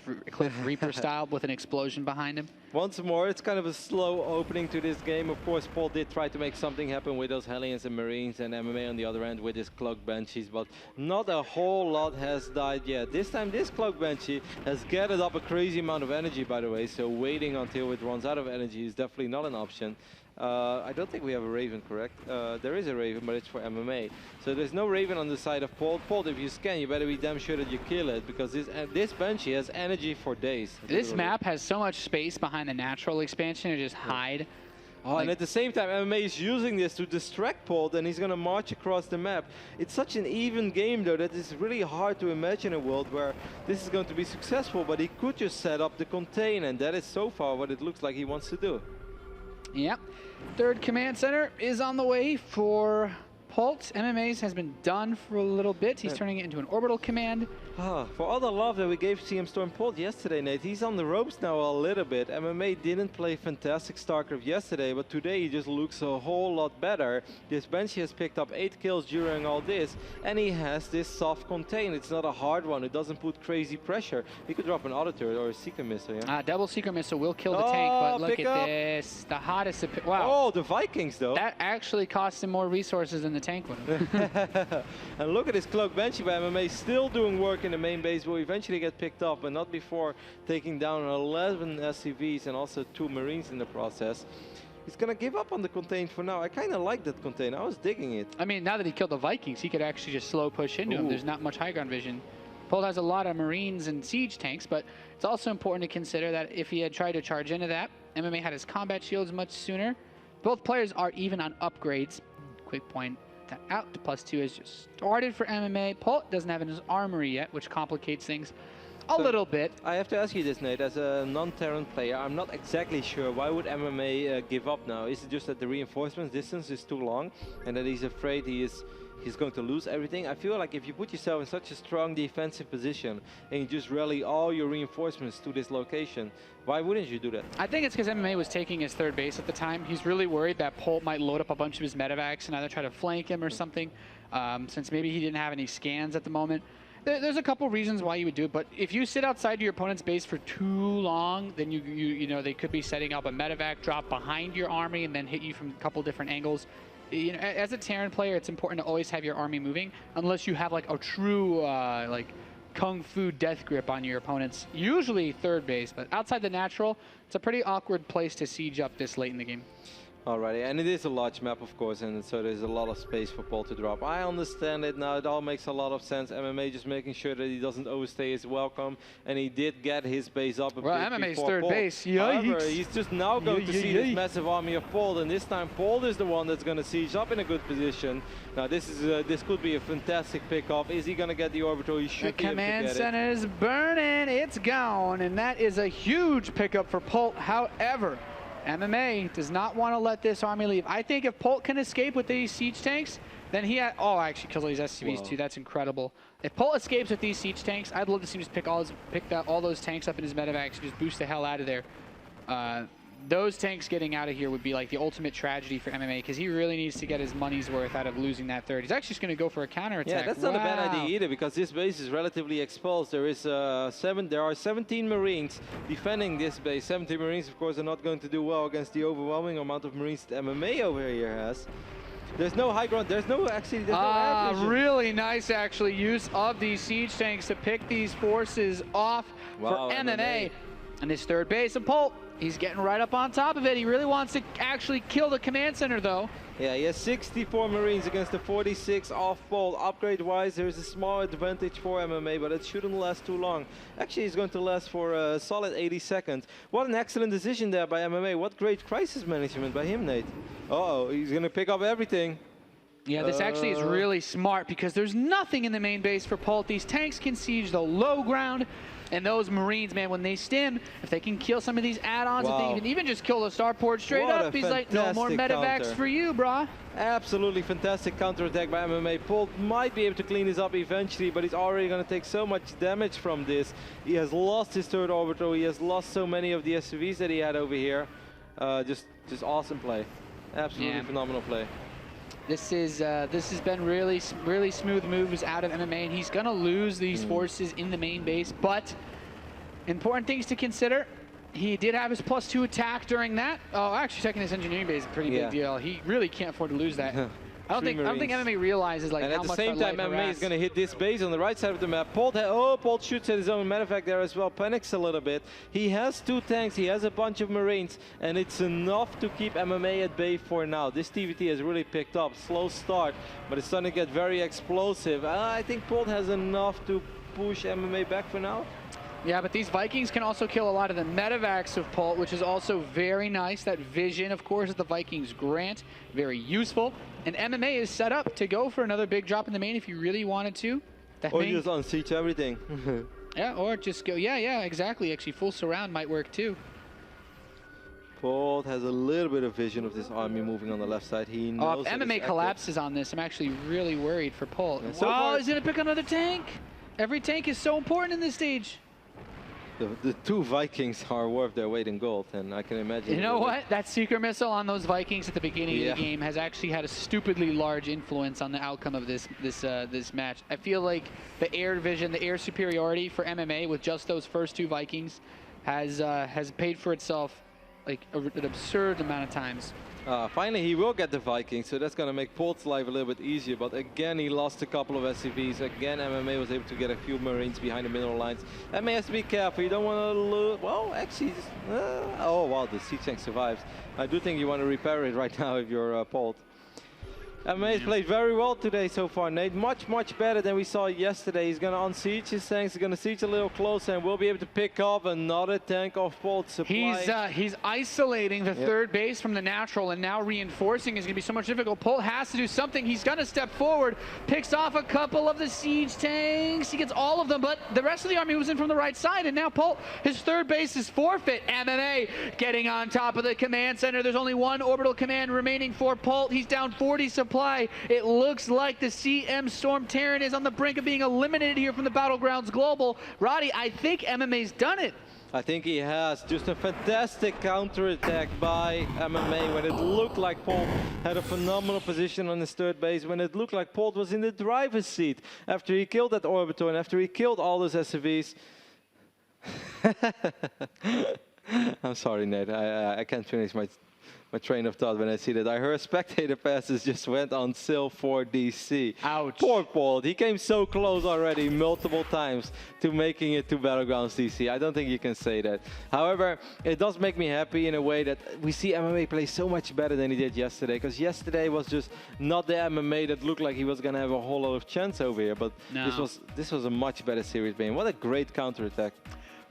Reaper style with an explosion behind him. Once more, it's kind of a slow opening to this game. Of course, Polt did try to make something happen with those Hellions and Marines, and MMA on the other end with his Cloak Banshees, but not a whole lot has died yet. This time, this Cloak Banshee has gathered up a crazy amount of energy, by the way, so waiting until it runs out of energy is definitely not an option. I don't think we have a Raven, correct? There is a Raven, but it's for MMA. So there's no Raven on the side of Polt. Polt, if you scan, you better be damn sure that you kill it, because this Banshee has energy for days. This map has so much space behind the natural expansion to just hide. Oh, and at the same time, MMA is using this to distract Polt, and he's going to march across the map. It's such an even game, though, that it's really hard to imagine a world where this is going to be successful, but he could just set up the contain, and that is so far what it looks like he wants to do. Yep. Third command center is on the way for Polt. MMA's has been done for a little bit. He's turning it into an orbital command. For all the love that we gave CM Storm Polt yesterday, Nate, he's on the ropes now a little bit. MMA didn't play fantastic StarCraft yesterday, but today he just looks a whole lot better. This Banshee has picked up 8 kills during all this, and he has this soft contain. It's not a hard one. It doesn't put crazy pressure. He could drop an auto turret or a Seeker Missile, yeah? Double Seeker Missile will kill the tank, but look at this. The hottest... Wow. Oh, the Vikings, though. That actually cost him more resources than the tank would have. And look at this Cloak Banshee by MMA, still doing work in the main base, will eventually get picked up, but not before taking down 11 SCVs and also 2 Marines in the process. He's going to give up on the contain for now. I kind of like that contain. I was digging it. I mean, now that he killed the Vikings, he could actually just slow push into him. There's not much high ground vision. Polt has a lot of Marines and siege tanks, but it's also important to consider that if he had tried to charge into that, MMA had his combat shields much sooner. Both players are even on upgrades. Quick point out, the +2 has just started for MMA. Polt doesn't have his armory yet, which complicates things a little bit. I have to ask you this, Nate, as a non-Terran player, I'm not exactly sure why would MMA give up now. Is it just that the reinforcement distance is too long and that he's afraid he's going to lose everything? I feel like if you put yourself in such a strong defensive position and you just rally all your reinforcements to this location, why wouldn't you do that? I think it's because MMA was taking his third base at the time. He's really worried that Polt might load up a bunch of his medevacs and either try to flank him or something, since maybe he didn't have any scans at the moment. There's a couple reasons why you would do it, but if you sit outside your opponent's base for too long, then you know they could be setting up a medevac drop behind your army and then hit you from a couple different angles. You know, as a Terran player, it's important to always have your army moving, unless you have like a true like kung fu death grip on your opponents. Usually third base, but outside the natural, it's a pretty awkward place to siege up this late in the game. Alrighty, and it is a large map, of course, and so there's a lot of space for Polt to drop. I understand it now, it all makes a lot of sense. MMA just making sure that he doesn't overstay his welcome, and he did get his base up a bit MMA's before third Polt. base, However, he's just now going to see this massive army of Polt, and this time Polt is the one that's going to siege up in a good position. Now this could be a fantastic pickup. Is he going to get the orbital? He should be able to get it. Command center is burning, it's gone, and that is a huge pickup for Polt. However, MMA does not want to let this army leave. I think if Polt can escape with these siege tanks, then he had... Oh, actually kills all these SCVs too. That's incredible. If Polt escapes with these siege tanks, I'd love to see him just pick all those tanks up in his medevacs and just boost the hell out of there. Those tanks getting out of here would be like the ultimate tragedy for MMA, because he really needs to get his money's worth out of losing that third. He's actually just going to go for a counterattack. Yeah, that's not a bad idea either, because this base is relatively exposed. There is there are 17 Marines defending this base. 17 Marines, of course, are not going to do well against the overwhelming amount of Marines that MMA over here has. There's no high ground. There's no average. Really nice, actually, use of these siege tanks to pick these forces off for MMA. And this third base of Polt, he's getting right up on top of it. He really wants to actually kill the command center, though. Yeah, he has 64 Marines against the 46 off Polt. Upgrade-wise, there's a small advantage for MMA, but it shouldn't last too long. Actually, it's going to last for a solid 80 seconds. What an excellent decision there by MMA. What great crisis management by him, Nate. Uh-oh, he's going to pick up everything. Yeah, this actually is really smart, because there's nothing in the main base for Polt. These tanks can siege the low ground. And those Marines, man, when they stim, if they can kill some of these add-ons, if they can even just kill the starport straight up, he's like, no more medevacs for you, brah. Absolutely fantastic counterattack by MMA. Polt might be able to clean this up eventually, but he's already going to take so much damage from this. He has lost his third orbital. He has lost so many of the SUVs that he had over here. Just awesome play. Absolutely phenomenal play. This has been really smooth moves out of MMA, and he's gonna lose these forces in the main base. But important things to consider. He did have his +2 attack during that. Oh, actually, taking his engineering base is a pretty big deal. He really can't afford to lose that. I don't think MMA realizes like and how at the much same time MMA is going to hit this base on the right side of the map. Polt shoots at his own medevac there as well, panics a little bit. He has 2 tanks, he has a bunch of Marines, and it's enough to keep MMA at bay for now. This TVT has really picked up. Slow start, but it's starting to get very explosive. I think Polt has enough to push MMA back for now. Yeah, but these Vikings can also kill a lot of the medevacs of Polt, which is also very nice. That vision, of course, that the Vikings grant, very useful. And MMA is set up to go for another big drop in the main if you really wanted to. That or main, just unseat everything. yeah, or just go, yeah, exactly. Actually, full surround might work too. Polt has a little bit of vision of this army moving on the left side. He knows if MMA collapses on this, I'm actually really worried for Polt. Yeah, so far, he's going to pick another tank. Every tank is so important in this stage. The 2 Vikings are worth their weight in gold, and I can imagine. You know what? That secret missile on those Vikings at the beginning of the game has actually had a stupidly large influence on the outcome of this match. I feel like the air vision, the air superiority for MMA with just those first 2 Vikings has paid for itself like an absurd amount of times. Finally, he will get the Vikings, so that's going to make Polt's life a little bit easier. But again, he lost a couple of SCVs. Again, MMA was able to get a few Marines behind the mineral lines. MMA has to be careful. You don't want to lose. Well, actually, oh wow, the siege tank survives. I do think you want to repair it right now if you're Polt. MMA has played very well today so far, Nate. Much better than we saw yesterday. He's going to unsiege his tanks. He's going to siege a little closer, and we'll be able to pick up another tank of Polt's supply. He's isolating the third base from the natural, and now reinforcing is going to be so much difficult. Polt has to do something. He's going to step forward, picks off a couple of the siege tanks. He gets all of them, but the rest of the army was in from the right side, and now Polt, his third base is forfeit. MMA getting on top of the command center. There's only 1 orbital command remaining for Polt. He's down 40 supply. It looks like the CM Storm Terran is on the brink of being eliminated here from the Battlegrounds Global. Roddy, I think MMA's done it. I think he has. Just a fantastic counterattack by MMA when it looked like Polt had a phenomenal position on his third base, when it looked like Polt was in the driver's seat after he killed that Orbitor and after he killed all those SCVs. I'm sorry, Nate. I can't finish my train of thought when I see that. I heard spectator passes just went on sale for DC. Ouch. Poor Polt. He came so close already multiple times to making it to Battlegrounds DC. I don't think you can say that. However, it does make me happy in a way that we see MMA play so much better than he did yesterday, because yesterday was just not the MMA that looked like he was going to have a whole lot of chance over here, but this was a much better series game. What a great counterattack.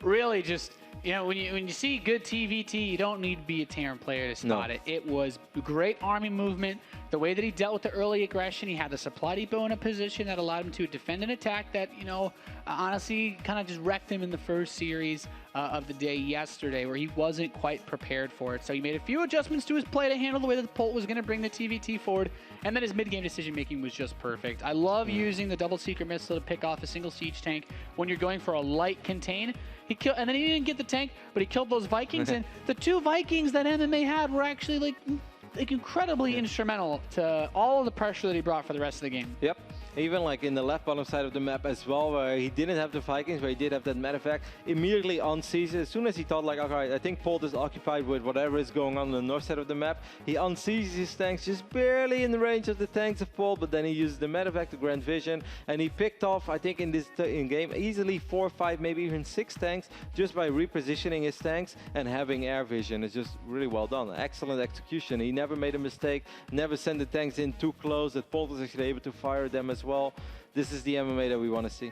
Really just, you know, when you see good TVT, you don't need to be a Terran player to spot it. It was great army movement. The way that he dealt with the early aggression, he had the supply depot in a position that allowed him to defend an attack that, you know, honestly kind of just wrecked him in the first series of the day yesterday, where he wasn't quite prepared for it. So he made a few adjustments to his play to handle the way that the Polt was going to bring the TVT forward, and then his mid-game decision-making was just perfect. I love using the double secret missile to pick off a single siege tank when you're going for a light contain. And then he didn't get the tank, but he killed those Vikings, and the 2 Vikings that MMA had were actually like incredibly instrumental to all of the pressure that he brought for the rest of the game. Yep. Even like in the left bottom side of the map as well, where he didn't have the Vikings, where he did have that medevac, immediately on seizes. As soon as he thought like, okay, I think Polt is occupied with whatever is going on the north side of the map, he unseizes his tanks just barely in the range of the tanks of Polt, but then he uses the medevac to grant vision, and he picked off, I think in this game, easily 4, 5, maybe even 6 tanks just by repositioning his tanks and having air vision. It's just really well done. Excellent execution. He never made a mistake, never sent the tanks in too close, that Polt was actually able to fire them as well. This is the MMA that we want to see.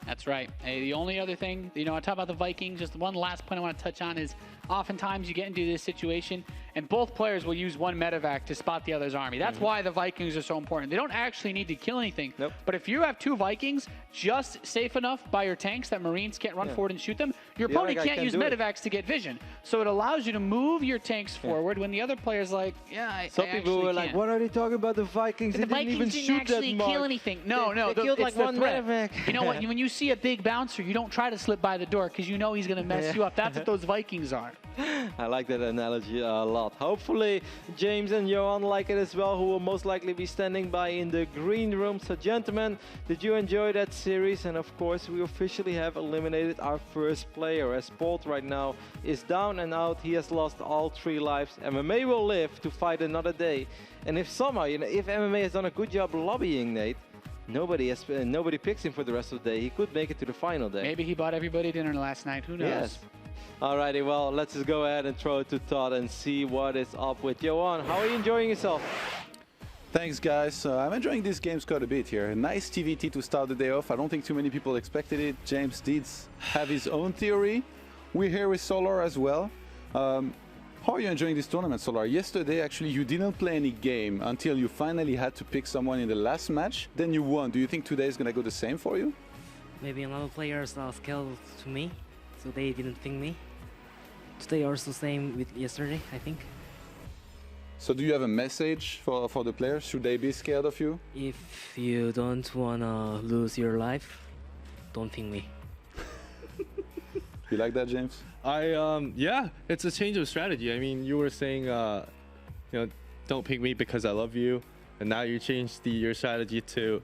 That's right. Hey, the only other thing, you know, I talk about the Vikings, just one last point I want to touch on is oftentimes you get into this situation and both players will use one medevac to spot the other's army. That's why the Vikings are so important. They don't actually need to kill anything. Nope. But if you have 2 Vikings just safe enough by your tanks that Marines can't run forward and shoot them, your opponent can't use medevacs to get vision. So it allows you to move your tanks forward when the other player's like, Some people were like, what are they talking about? The Vikings? The Vikings didn't actually kill anything. No, they killed like one medevac. You know what? When you you see a big bouncer, you don't try to slip by the door because you know he's going to mess you up. That's what those Vikings are. I like that analogy a lot. Hopefully, James and Johan like it as well, who will most likely be standing by in the green room. So, gentlemen, did you enjoy that series? And of course, we officially have eliminated our first player, as Polt right now is down and out. He has lost all 3 lives. MMA will live to fight another day. And if somehow, if MMA has done a good job lobbying Nate, nobody picks him for the rest of the day, he could make it to the final day. Maybe he bought everybody dinner last night. Who knows? Yes. Alrighty, well, let's just go ahead and throw it to Todd and see what is up with Johan. How are you enjoying yourself? Thanks, guys. I'm enjoying these games quite a bit here. A nice TVT to start the day off. I don't think too many people expected it. James did have his own theory. We're here with Solar as well. How are you enjoying this tournament, Solar? Yesterday, actually, you didn't play any game until you finally had to pick someone in the last match. Then you won. Do you think today is going to go the same for you? Maybe another players are skilled to me, so they didn't think me. Today also same with yesterday, I think. So do you have a message for the players? Should they be scared of you? If you don't wanna lose your life, don't think me. You like that, James? Yeah, it's a change of strategy. I mean, you were saying, don't pick me because I love you, and now you changed your strategy to,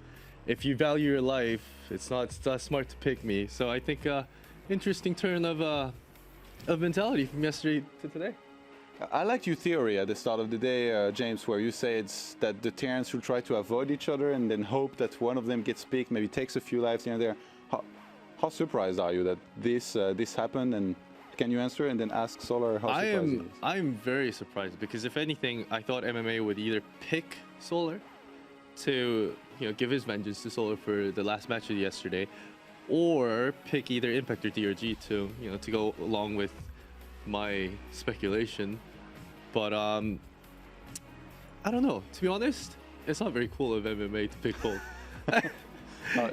if you value your life, it's not smart to pick me. So I think interesting turn of mentality from yesterday to today. I liked your theory at the start of the day, James, where you said that the Terrans should try to avoid each other and then hope that one of them gets picked, maybe takes a few lives here and there. How surprised are you that this happened? And can you answer and then ask Solar how surprised he is? I'm very surprised because if anything, I thought MMA would either pick Solar to give his vengeance to Solar for the last match of yesterday, or pick either Impact or DRG to go along with my speculation. But I don't know. To be honest, it's not very cool of MMA to pick Polt.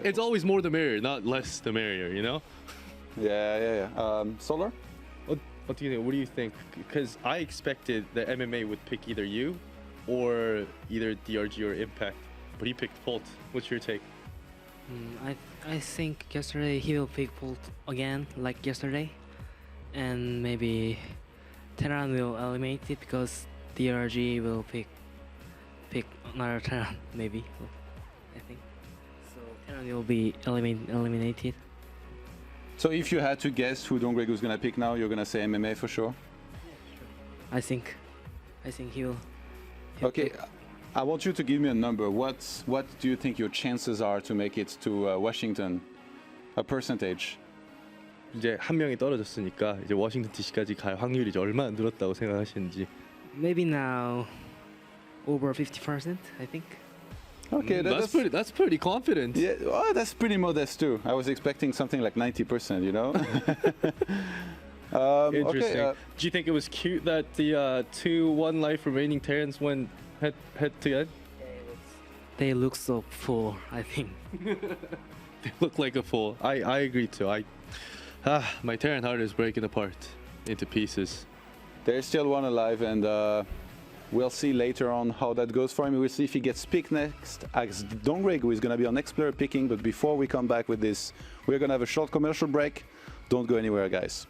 It's always more the merrier, not less the merrier, you know? Yeah. Solar? What do you think? What do you think? Because I expected that MMA would pick either you or either DRG or Impact, but he picked Polt. What's your take? I think yesterday he will pick Polt again, like yesterday, and maybe Terran will eliminate it because DRG will pick another Terran, maybe. I think so. Terran will be eliminated. So if you had to guess who DongRaeGu is going to pick now, you're going to say MMA for sure? I think he'll Okay, pick. I want you to give me a number. What do you think your chances are to make it to Washington? A percentage. 이제 한 명이 떨어졌으니까 이제 워싱턴 DC까지 갈 확률이 이제 얼마나 늘었다고 생각하시는지. Maybe now over 50%, I think. Okay, that's pretty confident. Yeah, well, that's pretty modest too. I was expecting something like 90%, you know? Interesting. Okay, Do you think it was cute that the 2-1 life remaining Terrans went head to head? They look so full, I think. They look like a fool. I agree too. My Terran heart is breaking apart into pieces. there's still one alive, and we'll see later on how that goes for him. We'll see if he gets picked next, as DongRaeGu is going to be our next player picking. But before we come back with this, we're going to have a short commercial break. Don't go anywhere, guys.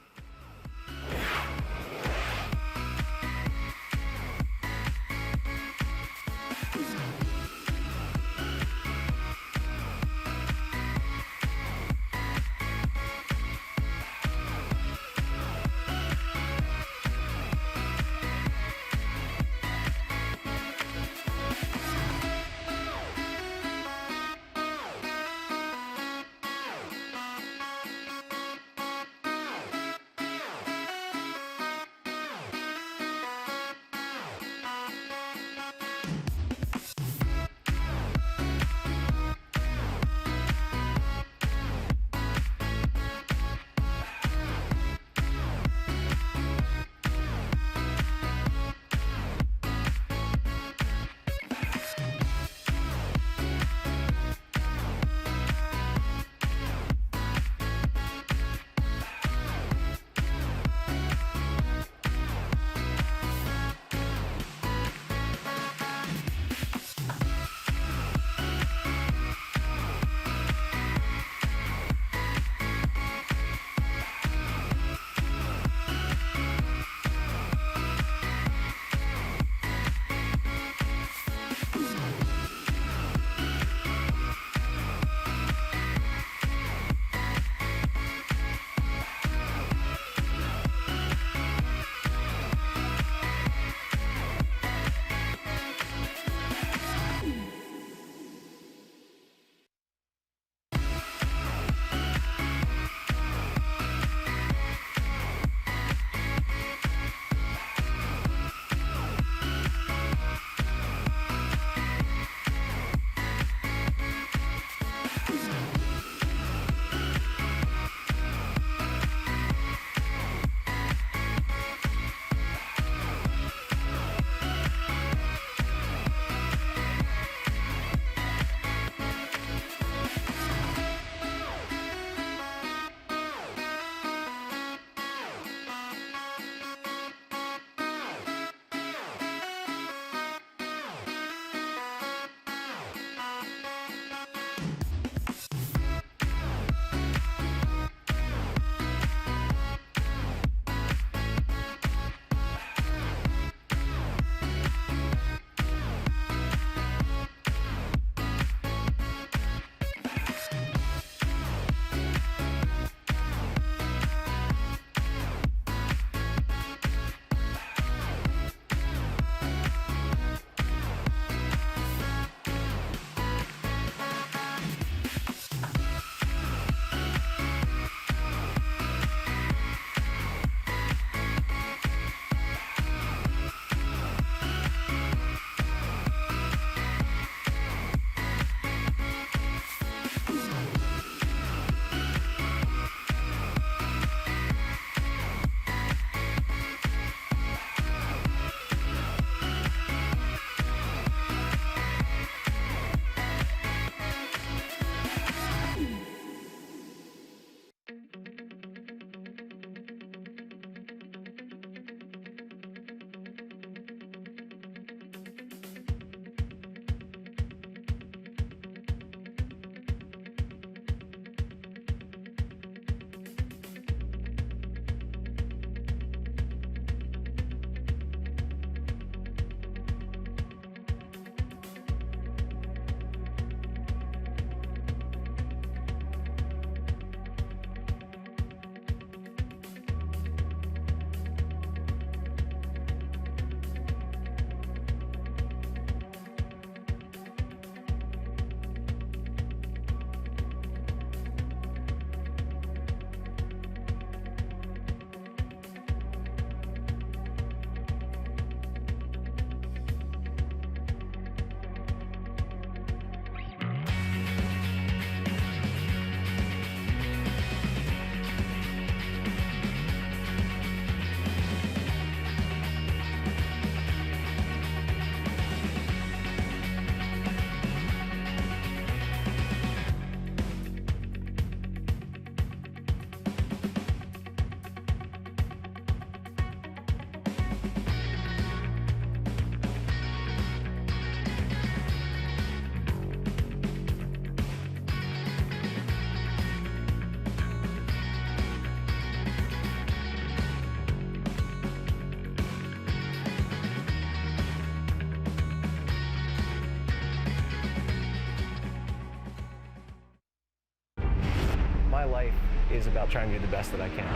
about trying to do the best that I can.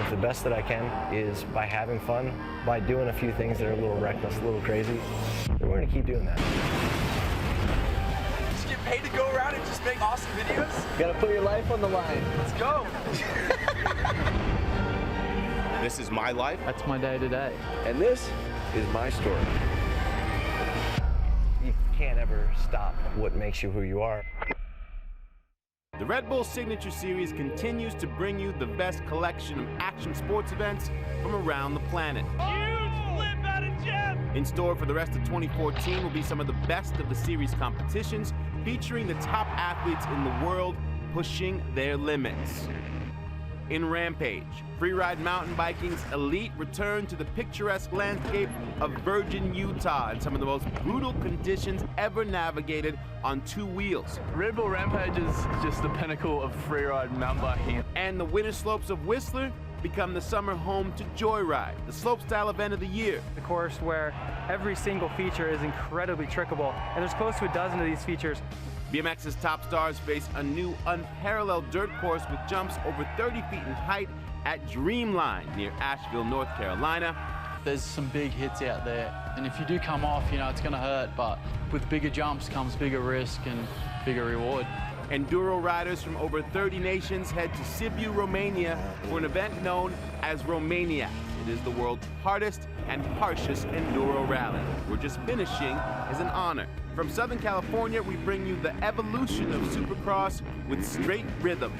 If the best that I can is by having fun, by doing a few things that are a little reckless, a little crazy, then we're going to keep doing that. Just get paid to go around and just make awesome videos? You gotta put your life on the line. Let's go. This is my life. That's my day to day. And this is my story. You can't ever stop what makes you who you are. The Red Bull Signature Series continues to bring you the best collection of action sports events from around the planet. Huge flip out of Jeff! In store for the rest of 2014 will be some of the best of the series competitions, featuring the top athletes in the world pushing their limits. In Rampage, freeride mountain biking's elite return to the picturesque landscape of Virgin, Utah, in some of the most brutal conditions ever navigated on two wheels. Red Bull Rampage is just the pinnacle of freeride mountain biking. And the winter slopes of Whistler become the summer home to Joyride, the slopestyle event of the year. The course where every single feature is incredibly trickable, and there's close to a dozen of these features. BMX's top stars face a new unparalleled dirt course with jumps over 30 feet in height at Dreamline near Asheville, North Carolina. There's some big hits out there, and if you do come off, you know, it's gonna hurt, but with bigger jumps comes bigger risk and bigger reward. Enduro riders from over 30 nations head to Sibiu, Romania for an event known as Romaniac. It is the world's hardest and harshest enduro rally. We're just finishing is an honor. From Southern California, we bring you the evolution of Supercross with straight rhythm.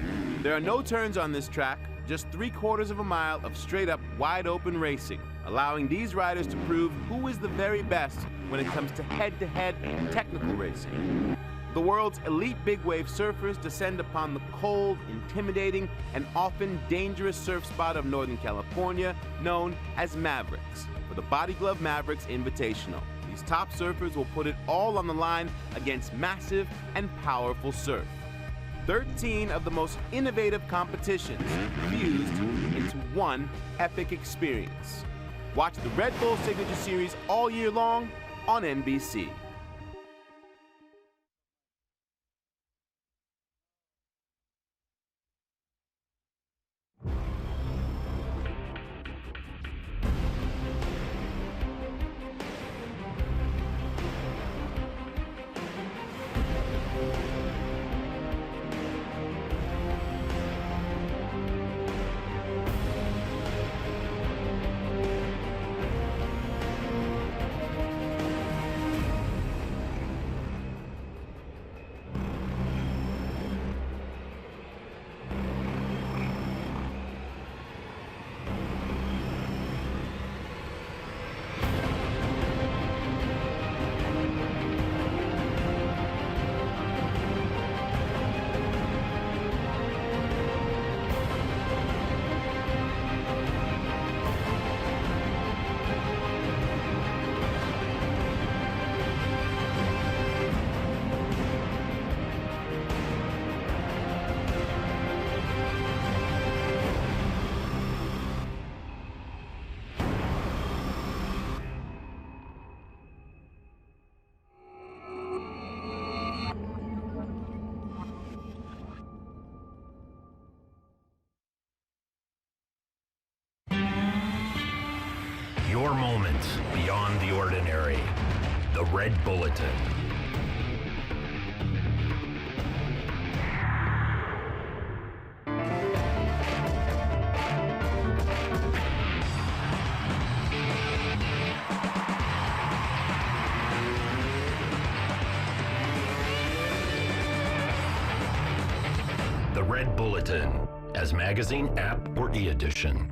There are no turns on this track, just 3/4 of a mile of straight up wide open racing, allowing these riders to prove who is the very best when it comes to head-to-head technical racing. The world's elite big wave surfers descend upon the cold, intimidating, and often dangerous surf spot of Northern California, known as Mavericks, for the Body Glove Mavericks Invitational. These top surfers will put it all on the line against massive and powerful surf. 13 of the most innovative competitions fused into one epic experience. Watch the Red Bull Signature Series all year long on NBC. Your moment beyond the ordinary. The Red Bulletin. The Red Bulletin, as magazine, app, or e-edition.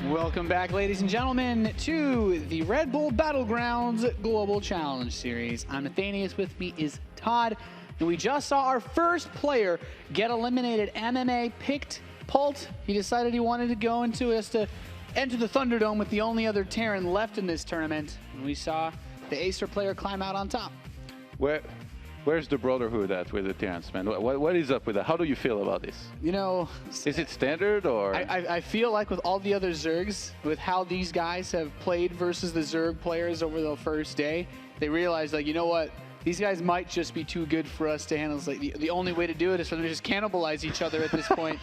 Welcome back, ladies and gentlemen, to the Red Bull Battlegrounds Global Challenge Series. I'm Nathanius, with me is Todd, and we just saw our first player get eliminated. MMA picked Polt. He decided he wanted to go into us to enter the Thunderdome with the only other Terran left in this tournament, and we saw the Acer player climb out on top. Where Where's the brotherhood at with the Terrans, man? What is up with that? How do you feel about this? You know, is it standard or? I feel like with all the other Zergs, with how these guys have played versus the Zerg players over the first day, they realized, like, you know what? These guys might just be too good for us to handle. It's like the only way to do it is for them to just cannibalize each other at this point.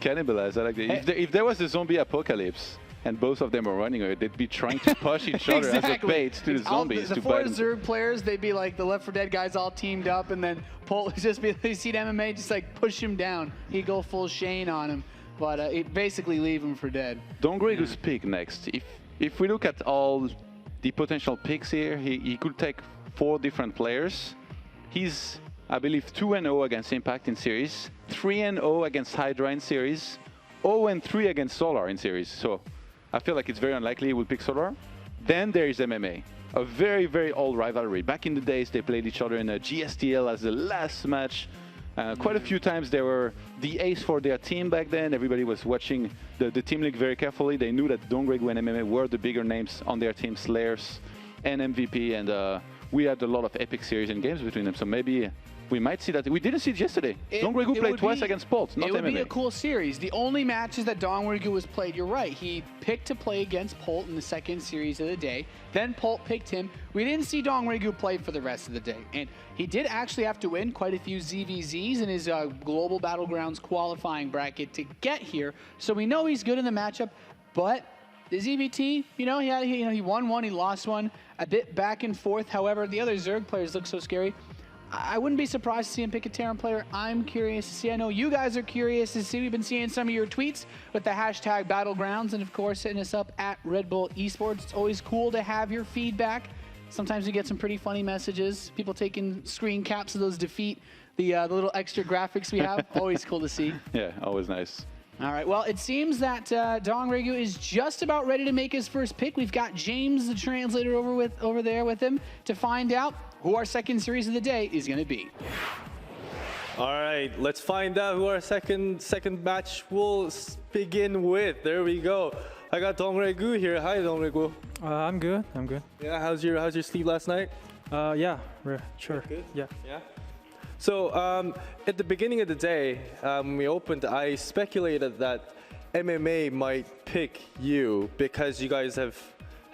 Cannibalize, I like it. If there was a zombie apocalypse and both of them were running away, they'd be trying to push each other as a bait to the zombies. The four Zerg players, they'd be like the Left 4 Dead guys all teamed up, and then Polt would just be, you see MMA, just like push him down. He'd go full Shane on him, but he'd basically leave him for dead. DongRaeGu's pick next. If we look at all the potential picks here, he could take 4 different players. He's, I believe, 2-0 against Impact in series, 3-0 against Hydra in series, 0-3 against Solar in series. So I feel like it's very unlikely he will pick Solar. Then there is MMA, a very, very old rivalry. Back in the days, they played each other in a GSTL as the last match. Quite a few times they were the ace for their team back then. Everybody was watching the team league very carefully. They knew that DongRaeGu and MMA were the bigger names on their team, Slayers and MVP, and we had a lot of epic series and games between them. So maybe we might see that. We didn't see it yesterday. DongRaeGu played twice against Polt, not MMA. It would be a cool series. The only matches that DongRaeGu has played, you're right, he picked to play against Polt in the second series of the day. Then Polt picked him. We didn't see DongRaeGu play for the rest of the day. And he did actually have to win quite a few ZVZs in his Global Battlegrounds qualifying bracket to get here. So we know he's good in the matchup, but the ZVT, you know, he won one, he lost one, a bit back and forth. However, the other Zerg players look so scary. I wouldn't be surprised to see him pick a Terran player. I'm curious to see. I know you guys are curious to see. We've been seeing some of your tweets with the hashtag Battlegrounds, and of course, hitting us up at Red Bull Esports. It's always cool to have your feedback. Sometimes we get some pretty funny messages. People taking screen caps of those defeat, the little extra graphics we have. Always cool to see. Yeah, always nice. All right, well, it seems that DongRaeGu is just about ready to make his first pick. We've got James, the translator, over there with him to find out who our second series of the day is going to be. All right, let's find out who our second match will begin with. There we go. I got DongRaeGu here. Hi, DongRaeGu. I'm good. Yeah, how's your sleep last night? Yeah, sure. Good? Yeah. So at the beginning of the day, when we opened, I speculated that MMA might pick you because you guys have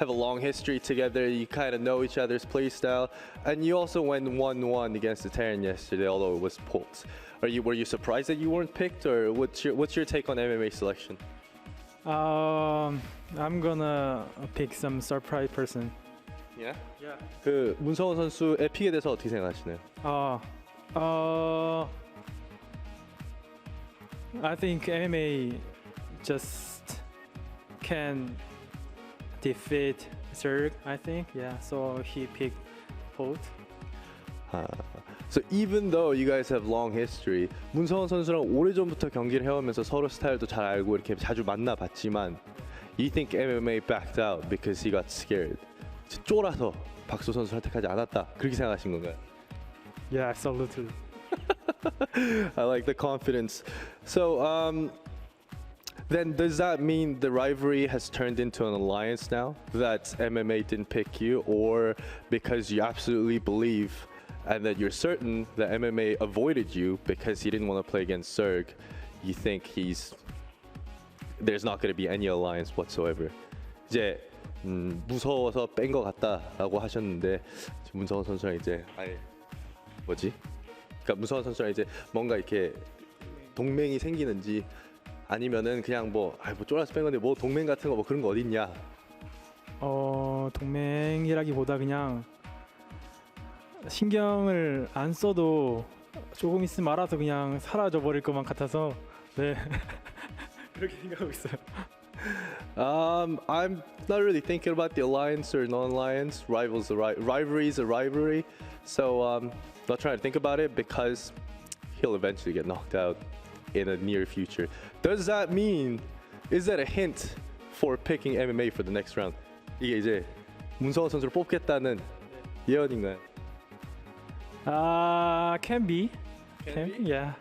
a long history together. You kind of know each other's play style, and you also went 1-1 against the Terran yesterday, although it was Polt. Were you surprised that you weren't picked, or what's your take on MMA selection? I'm gonna pick some surprise person. Yeah. 그 문성원 선수의 픽에 대해서 어떻게 생각하시나요? I think MMA just can defeat Zerg, I think. Yeah, so he picked Polt. So even though you guys have long history, 문성원 선수랑 오래전부터 경기를 해오면서 서로 스타일도 잘 알고 이렇게 자주 만나봤지만 you think MMA backed out because he got scared. 쫄아서 박소 선수 선택하지 않았다. 그렇게 생각하신 건가요? Yeah, absolutely. I like the confidence. So then does that mean the rivalry has turned into an alliance now that MMA didn't pick you, or because you absolutely believe and that you're certain that MMA avoided you because he didn't want to play against Zerg, you think there's not going to be any alliance whatsoever? 이제 무서워서 뺀 것 같다라고 하셨는데 문성원 선수랑 이제 그러니까 문성원 선수랑 이제 뭔가 이렇게 동맹이 생기는지 아니면은 그냥 뭐 쫄아서 뺀 건데 뭐 동맹 같은 거 뭐 그런 거 어딨냐? 동맹이라기보다 그냥 신경을 안 써도 조금 있으면 알아서 그냥 사라져 버릴 것만 같아서 네 그렇게 생각하고 있어요. I'm not really thinking about the alliance or non-alliance. Rivalry is a rivalry. So not trying to think about it because he'll eventually get knocked out in a near future. Does that mean, is that a hint for picking MMA for the next round? 이게 이제 문성원 선수를 뽑겠다는 예언인가요? Can be. Yeah.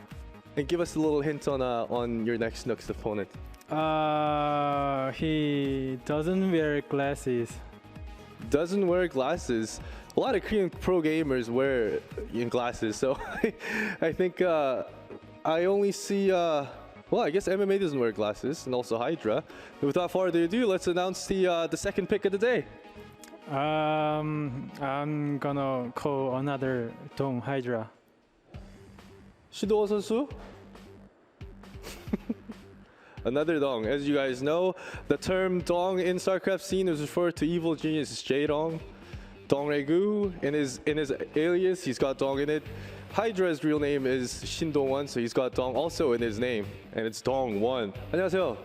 And give us a little hint on your next opponent. He doesn't wear glasses. Doesn't wear glasses. a lot of Korean pro gamers wear glasses, so I think I only see. Well, I guess MMA doesn't wear glasses, and also Hydra. Without further ado, let's announce the second pick of the day. I'm gonna call another Dong Hydra. 신동원 선수. Another Dong. As you guys know, the term Dong in StarCraft scene is referred to evil genius J-Dong. DongRaeGu, in his alias, he's got Dong in it. Hydra's real name is 신동원, so he's got Dong also in his name, and it's Dong1. 안녕하세요.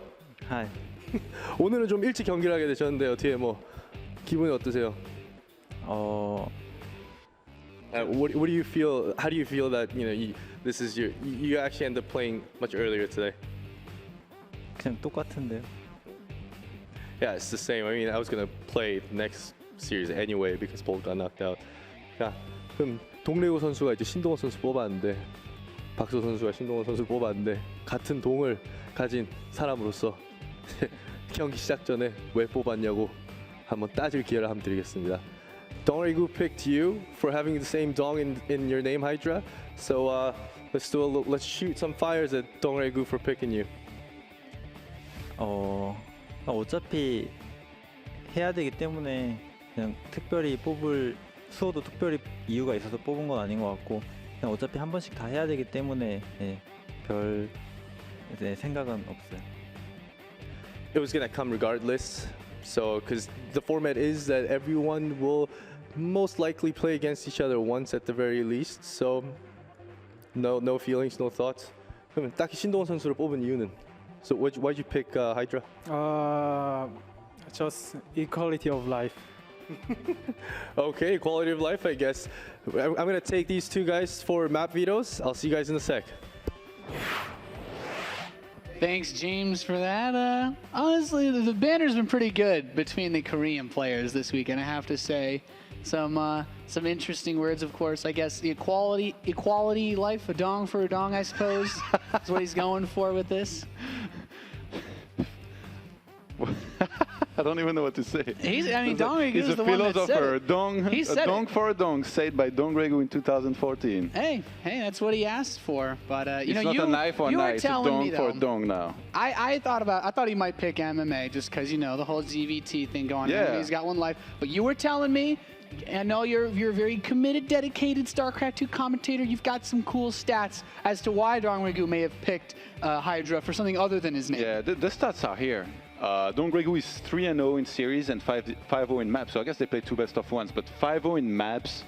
Hi. 오늘은 좀 일찍 경기를 하게 되셨는데 어떻게 뭐 기분이 어떠세요? What do you feel? How do you feel that this is you actually end up playing much earlier today? 그냥 똑같은데요. Yeah, it's the same. I mean, I was gonna play next series anyway because Polt got knocked out. 야, 그럼 동래구 선수가 이제 신동원 선수 뽑았는데 박소 선수가 신동원 선수 뽑았는데 같은 동을 가진 사람으로서 경기 시작 전에 왜 뽑았냐고 한번 따질 기회를 한번 드리겠습니다. DongRaeGu picked you for having the same Dong in your name, Hydra. So let's shoot some fires at DongRaeGu for picking you. 어차피 해야 되기 때문에 그냥 특별히 뽑을 수호도 특별히 이유가 있어서 뽑은 건 아닌 것 같고 그냥 어차피 한 번씩 다 해야 되기 때문에 별 생각은 없어요. It was gonna come regardless. So, because the format is that everyone will most likely play against each other once at the very least. So, no feelings, no thoughts. 그러면 딱히 신동원 선수를 뽑은 이유는? So, why'd you pick Hydra? Just equality of life. Okay, quality of life, I guess. I'm gonna take these two guys for map vetoes. I'll see you guys in a sec. Thanks, James, for that. Honestly, the banner's been pretty good between the Korean players this weekend, I have to say. Some interesting words, of course. I guess the equality life, a dong for a dong, I suppose, is what he's going for with this. I don't even know what to say. DongRaeGu is the one that said it. He's a dong for a dong, said by DongRaeGu in 2014. Hey, that's what he asked for. But it's not a knife for a knife, it's a dong for a dong now. I thought he might pick MMA just because the whole ZVT thing going on. Yeah. He's got one life. But you were telling me, I know you're a very committed, dedicated StarCraft 2 commentator. You've got some cool stats as to why DongRaeGu may have picked Hydra for something other than his name. Yeah, the stats are here. DongRaeGu is 3-0 in series and 5-0 in maps. So I guess they played 2 best of ones, but 5-0 in maps.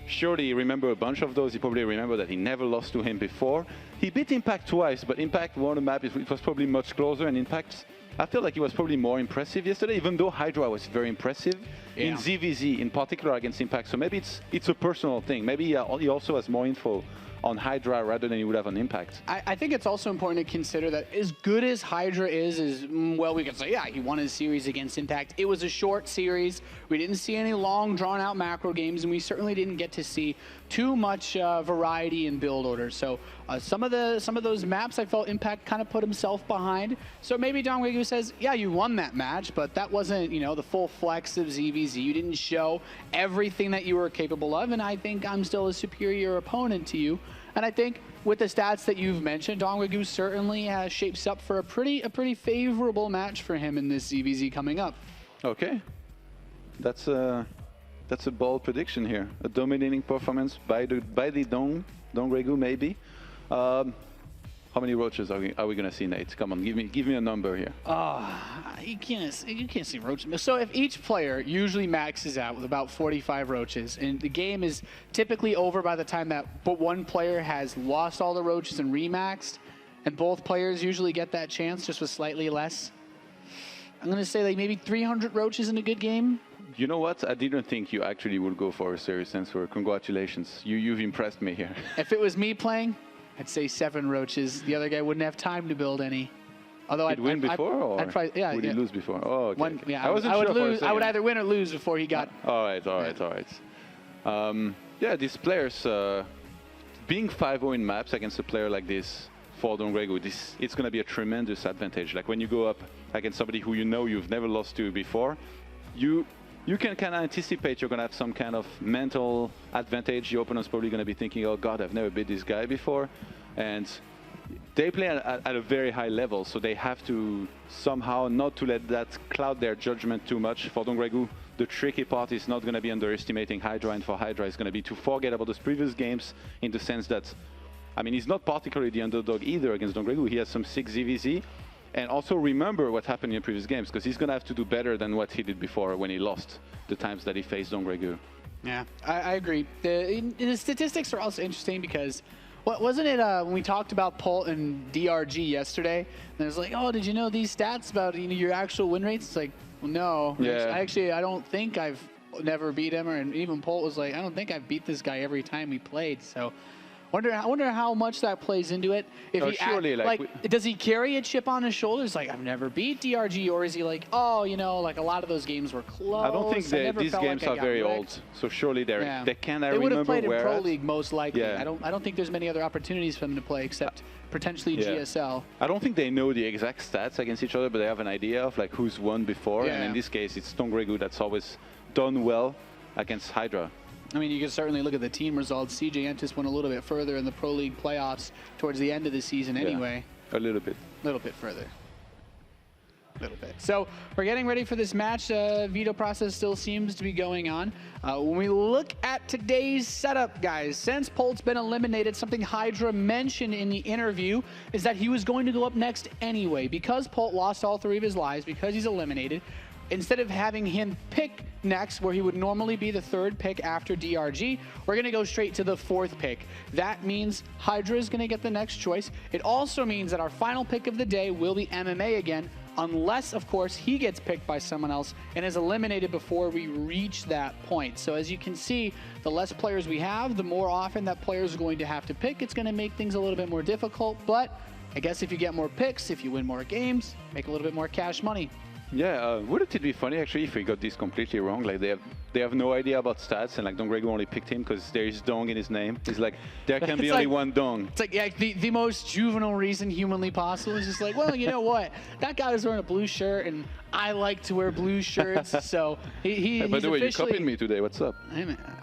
Surely you remember a bunch of those. You probably remember that he never lost to him before. He beat Impact twice, but Impact won a map. It was probably much closer, and Impact, I feel like he was probably more impressive yesterday, even though Hydra was very impressive in ZVZ, in particular against Impact. So maybe it's a personal thing. Maybe he also has more info on Hydra rather than he would have on Impact. I think it's also important to consider that as good as Hydra is well, we could say, yeah, he won his series against Impact. It was a short series. We didn't see any long, drawn-out macro games, and we certainly didn't get to see too much variety in build orders. So some of those maps, I felt Impact kind of put himself behind. So maybe DongRaeGu says, yeah, you won that match, but that wasn't, the full flex of ZVZ. You didn't show everything that you were capable of, and I think I'm still a superior opponent to you. And I think with the stats that you've mentioned, DongRaeGu certainly shapes up for a pretty favorable match for him in this ZVZ coming up. Okay, that's a bold prediction here. A dominating performance by the DongRaeGu maybe. How many roaches are we gonna see, Nate? Come on, give me a number here. You can't see roaches. So if each player usually maxes out with about 45 roaches, and the game is typically over by the time that one player has lost all the roaches and remaxed, and both players usually get that chance just with slightly less. I'm gonna say like maybe 300 roaches in a good game. You know what? I didn't think you actually would go for a series answer. Congratulations, you've impressed me here. If it was me playing, I'd say 7 roaches. The other guy wouldn't have time to build any. Although I'd win before, or I'd probably, would he lose before? Oh, okay. Yeah, I wasn't sure lose. I would either win or lose before he got. All right. Yeah, these players being 5-0 in maps against a player like this for DongRaeGu, it's going to be a tremendous advantage. Like when you go up against somebody who you've never lost to before, you you can kind of anticipate you're going to have some kind of mental advantage. Your opponent's probably going to be thinking, oh God, I've never beat this guy before. And they play at a very high level, so they have to somehow not to let that cloud their judgment too much. For DongRaeGu, the tricky part is not going to be underestimating Hydra, and for Hydra, it's going to be to forget about those previous games in the sense that, I mean, he's not particularly the underdog either against DongRaeGu. He has some 6 ZVZ. And also remember what happened in previous games, because he's going to have to do better than what he did before when he lost the times that he faced DongRaeGu. Yeah, I agree. The statistics are also interesting because, wasn't it when we talked about Polt and DRG yesterday, and it was like, oh, did you know these stats about your actual win rates? It's like, well, no. Yeah. I don't think I've never beat him, and even Polt was like, I don't think I've beat this guy every time we played, so... I wonder how much that plays into it. If he surely, does he carry a chip on his shoulders? Like, I've never beat DRG, or is he like, oh, you know, like a lot of those games were close. I don't think these games are very old, so surely they can. I remember would have played in where Pro League most likely. Yeah. I don't think there's many other opportunities for them to play except potentially GSL. I don't think they know the exact stats against each other, but they have an idea of like who's won before. Yeah. And in this case, it's DongRaeGu that's always done well against Hydra. I mean, you can certainly look at the team results. CJ Entis went a little bit further in the Pro League playoffs towards the end of the season anyway. A little bit. A little bit further. A little bit. So we're getting ready for this match. Veto process still seems to be going on. When we look at today's setup, guys, since Polt's been eliminated, something Hydra mentioned in the interview is that he was going to go up next anyway. Because Polt lost all 3 of his lives, because he's eliminated, instead of having him pick next, where he would normally be the 3rd pick after DRG, we're going to go straight to the 4th pick. That means Hydra is going to get the next choice. It also means that our final pick of the day will be MMA again, unless, of course, he gets picked by someone else and is eliminated before we reach that point. So as you can see, the less players we have, the more often that player is going to have to pick. It's going to make things a little bit more difficult, but I guess if you get more picks, if you win more games, make a little bit more cash money. Yeah, wouldn't it be funny actually if we got this completely wrong? Like they have no idea about stats, and like DongRaeGu only picked him because there is Dong in his name. It's like there can be only one Dong. It's like the most juvenile reason humanly possible. It's just like, well, you know what? That guy was wearing a blue shirt, and I like to wear blue shirts, so Hey, by the way, you copied me today. What's up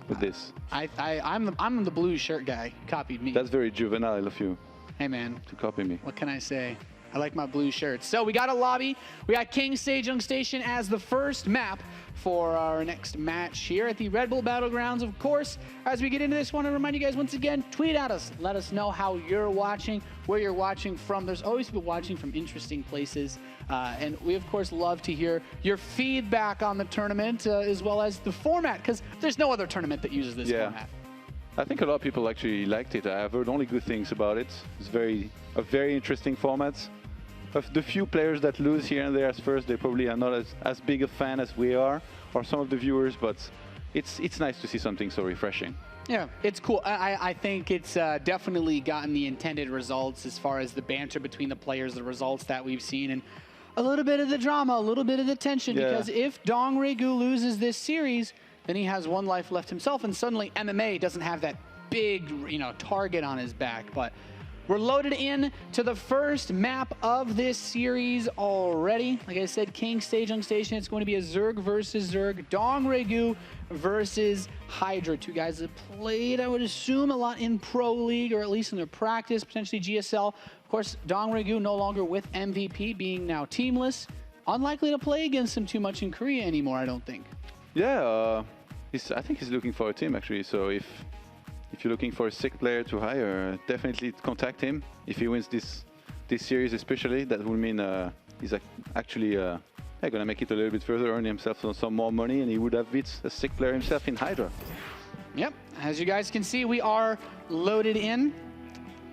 with this? I'm the blue shirt guy. Copied me. That's very juvenile of you. Hey man, to copy me. What can I say? I like my blue shirts. So we got a lobby. We got King Sejong Station as the first map for our next match here at the Red Bull Battlegrounds. Of course, as we get into this, I want to remind you guys once again, tweet at us. Let us know how you're watching, where you're watching from. There's always people watching from interesting places. And we, of course, love to hear your feedback on the tournament as well as the format, because there's no other tournament that uses this format. I think a lot of people actually liked it. I've heard only good things about it. It's a very interesting format. Of the few players that lose here and there as first, they probably are not as big a fan as we are, or some of the viewers, but it's nice to see something so refreshing. Yeah, it's cool. I think it's definitely gotten the intended results as far as the banter between the players, the results that we've seen, and a little bit of the drama, a little bit of the tension, because if DongRaeGu loses this series, then he has 1 life left himself, and suddenly MMA doesn't have that big, target on his back. But we're loaded in to the first map of this series already. Like I said, King Sejong Station. It's going to be a Zerg versus Zerg. DongRaeGu versus Hydra. 2 guys that played, I would assume, a lot in Pro League, or at least in their practice, potentially GSL. Of course, DongRaeGu no longer with MVP, being now teamless. Unlikely to play against him too much in Korea anymore, I don't think. Yeah, I think he's looking for a team, actually. So if you're looking for a sick player to hire, definitely contact him. If he wins this series especially, that will mean he's actually going to make it a little bit further, earn himself some more money, and he would have beat a sick player himself in Hydra. Yep, as you guys can see, we are loaded in.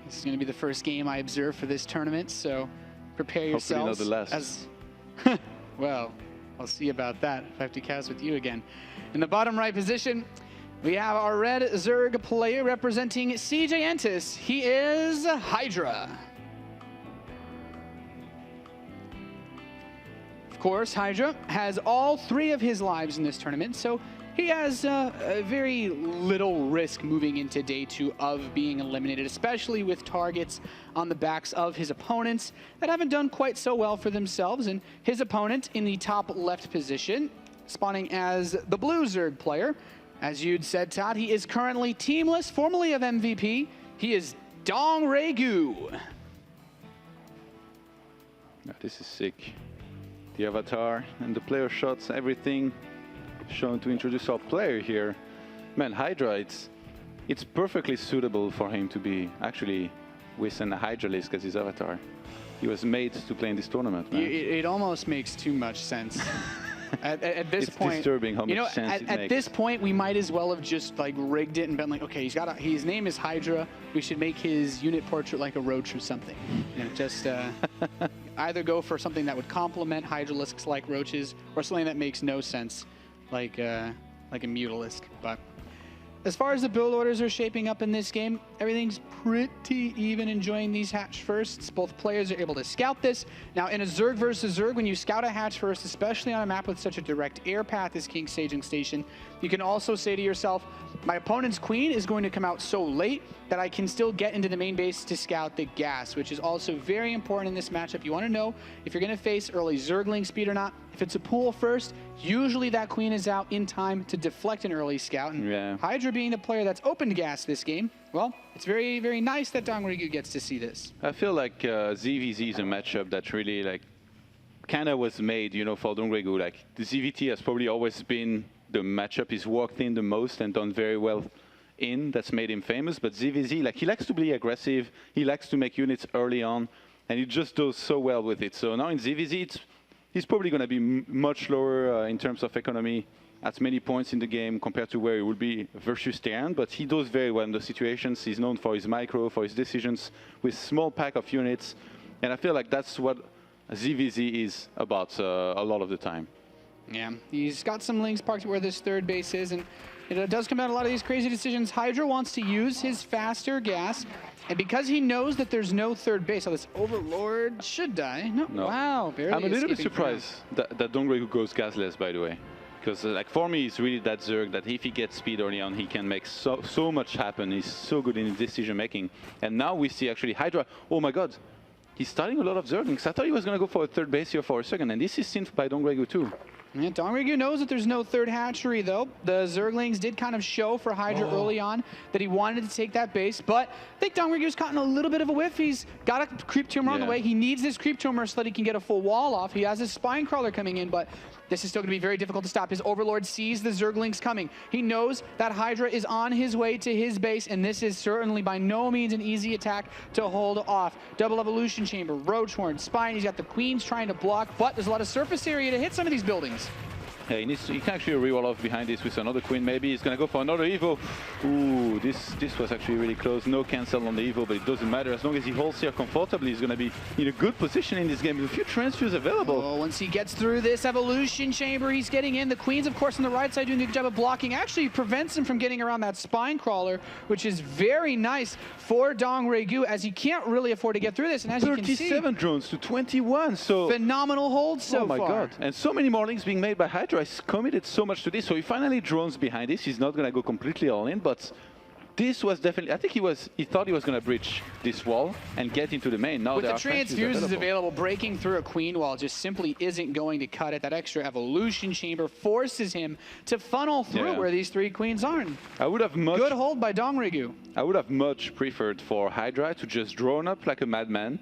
This is going to be the first game I observe for this tournament, so prepare yourselves. Hopefully not the last. Well, I'll see about that if I have to cast with you again. In the bottom right position, we have our red Zerg player representing CJ Entis. He is Hydra. Of course, Hydra has all 3 of his lives in this tournament, so he has very little risk moving into day 2 of being eliminated, especially with targets on the backs of his opponents that haven't done quite so well for themselves. And his opponent in the top left position spawning as the blue Zerg player. As you'd said, Todd, he is currently teamless, formerly of MVP. He is DongRaeGu. This is sick. The avatar and the player shots, everything shown to introduce our player here. Man, Hydra, it's perfectly suitable for him to be actually with an Hydra list as his avatar. He was made to play in this tournament, man. It almost makes too much sense. At this It's point, disturbing how much sense it at makes. this point, we might as well have just like rigged it and been like, okay, his name is Hydra. We should make his unit portrait like a roach or something. You know, just either go for something that would complement Hydralisks like roaches, or something that makes no sense, like a Mutalisk. But as far as the build orders are shaping up in this game, everything's pretty even enjoying these hatch firsts. Both players are able to scout this. Now, in a Zerg versus Zerg, when you scout a hatch first, especially on a map with such a direct air path as King Staging Station, you can also say to yourself, my opponent's queen is going to come out so late that I can still get into the main base to scout the gas, which is also very important in this matchup. You want to know if you're going to face early Zergling speed or not. If it's a pool first, usually that queen is out in time to deflect an early scout. And Hydra being the player that's open to gas this game, well, it's very, very nice that DongRaeGu gets to see this. I feel like ZVZ is a matchup that really like kind of was made, you know, for DongRaeGu. Like the ZVT has probably always been the matchup he's worked in the most and done very well in. That's made him famous. But ZVZ, like he likes to be aggressive. He likes to make units early on, and he just does so well with it. So now in ZVZ, he's probably going to be much lower in terms of economy at many points in the game compared to where he would be versus Terran, but he does very well in those situations. He's known for his micro, for his decisions with small pack of units, and I feel like that's what ZVZ is about a lot of the time. Yeah, he's got some links parked where this third base is, and it does come out a lot of these crazy decisions. Hydra wants to use his faster gas, and because he knows that there's no third base, so this Overlord should die. No. Wow, barely I'm a little bit escaping surprised that DongRaeGu goes gasless, by the way. Because like for me, he's really that Zerg that if he gets speed early on, he can make so much happen. He's so good in his decision making. And now we see actually Hydra. Oh my God, he's starting a lot of Zerglings. I thought he was going to go for a third base here for a second, and this is seen by DongRaeGu too. Yeah, DongRaeGu knows that there's no third hatchery, though. The Zerglings did kind of show for Hydra early on that he wanted to take that base, but I think DongRaeGu's caught in a little bit of a whiff. He's got a creep tumor on the way. He needs this creep tumor so that he can get a full wall off. He has his spine crawler coming in, but this is still going to be very difficult to stop. His Overlord sees the Zerglings coming. He knows that Hydra is on his way to his base, and this is certainly by no means an easy attack to hold off. Double Evolution Chamber, Roach Horn, Spine. He's got the Queens trying to block, but there's a lot of surface area to hit some of these buildings. Yeah, he can actually re-wall off behind this with another queen. Maybe he's going to go for another Evo. Ooh, this was actually really close. No cancel on the Evo, but it doesn't matter. As long as he holds here comfortably, he's going to be in a good position in this game with a few transfers available. Oh, once he gets through this Evolution Chamber, he's getting in. The Queens, of course, on the right side doing a good job of blocking. Actually prevents him from getting around that Spine Crawler, which is very nice for DongRaeGu, as he can't really afford to get through this. And as you can see, 37 drones to 21. So phenomenal hold so far. Oh my God. And so many more links being made by Hydra. He's committed so much to this. So he finally drones behind this. He's not going to go completely all in, but this was definitely, I think he thought he was going to breach this wall and get into the main. Now with the transfuses available, breaking through a queen wall just simply isn't going to cut it. That extra Evolution Chamber forces him to funnel through where these three queens aren't. I would have much... Good hold by DongRaeGu. I would have much preferred for Hydra to just drone up like a madman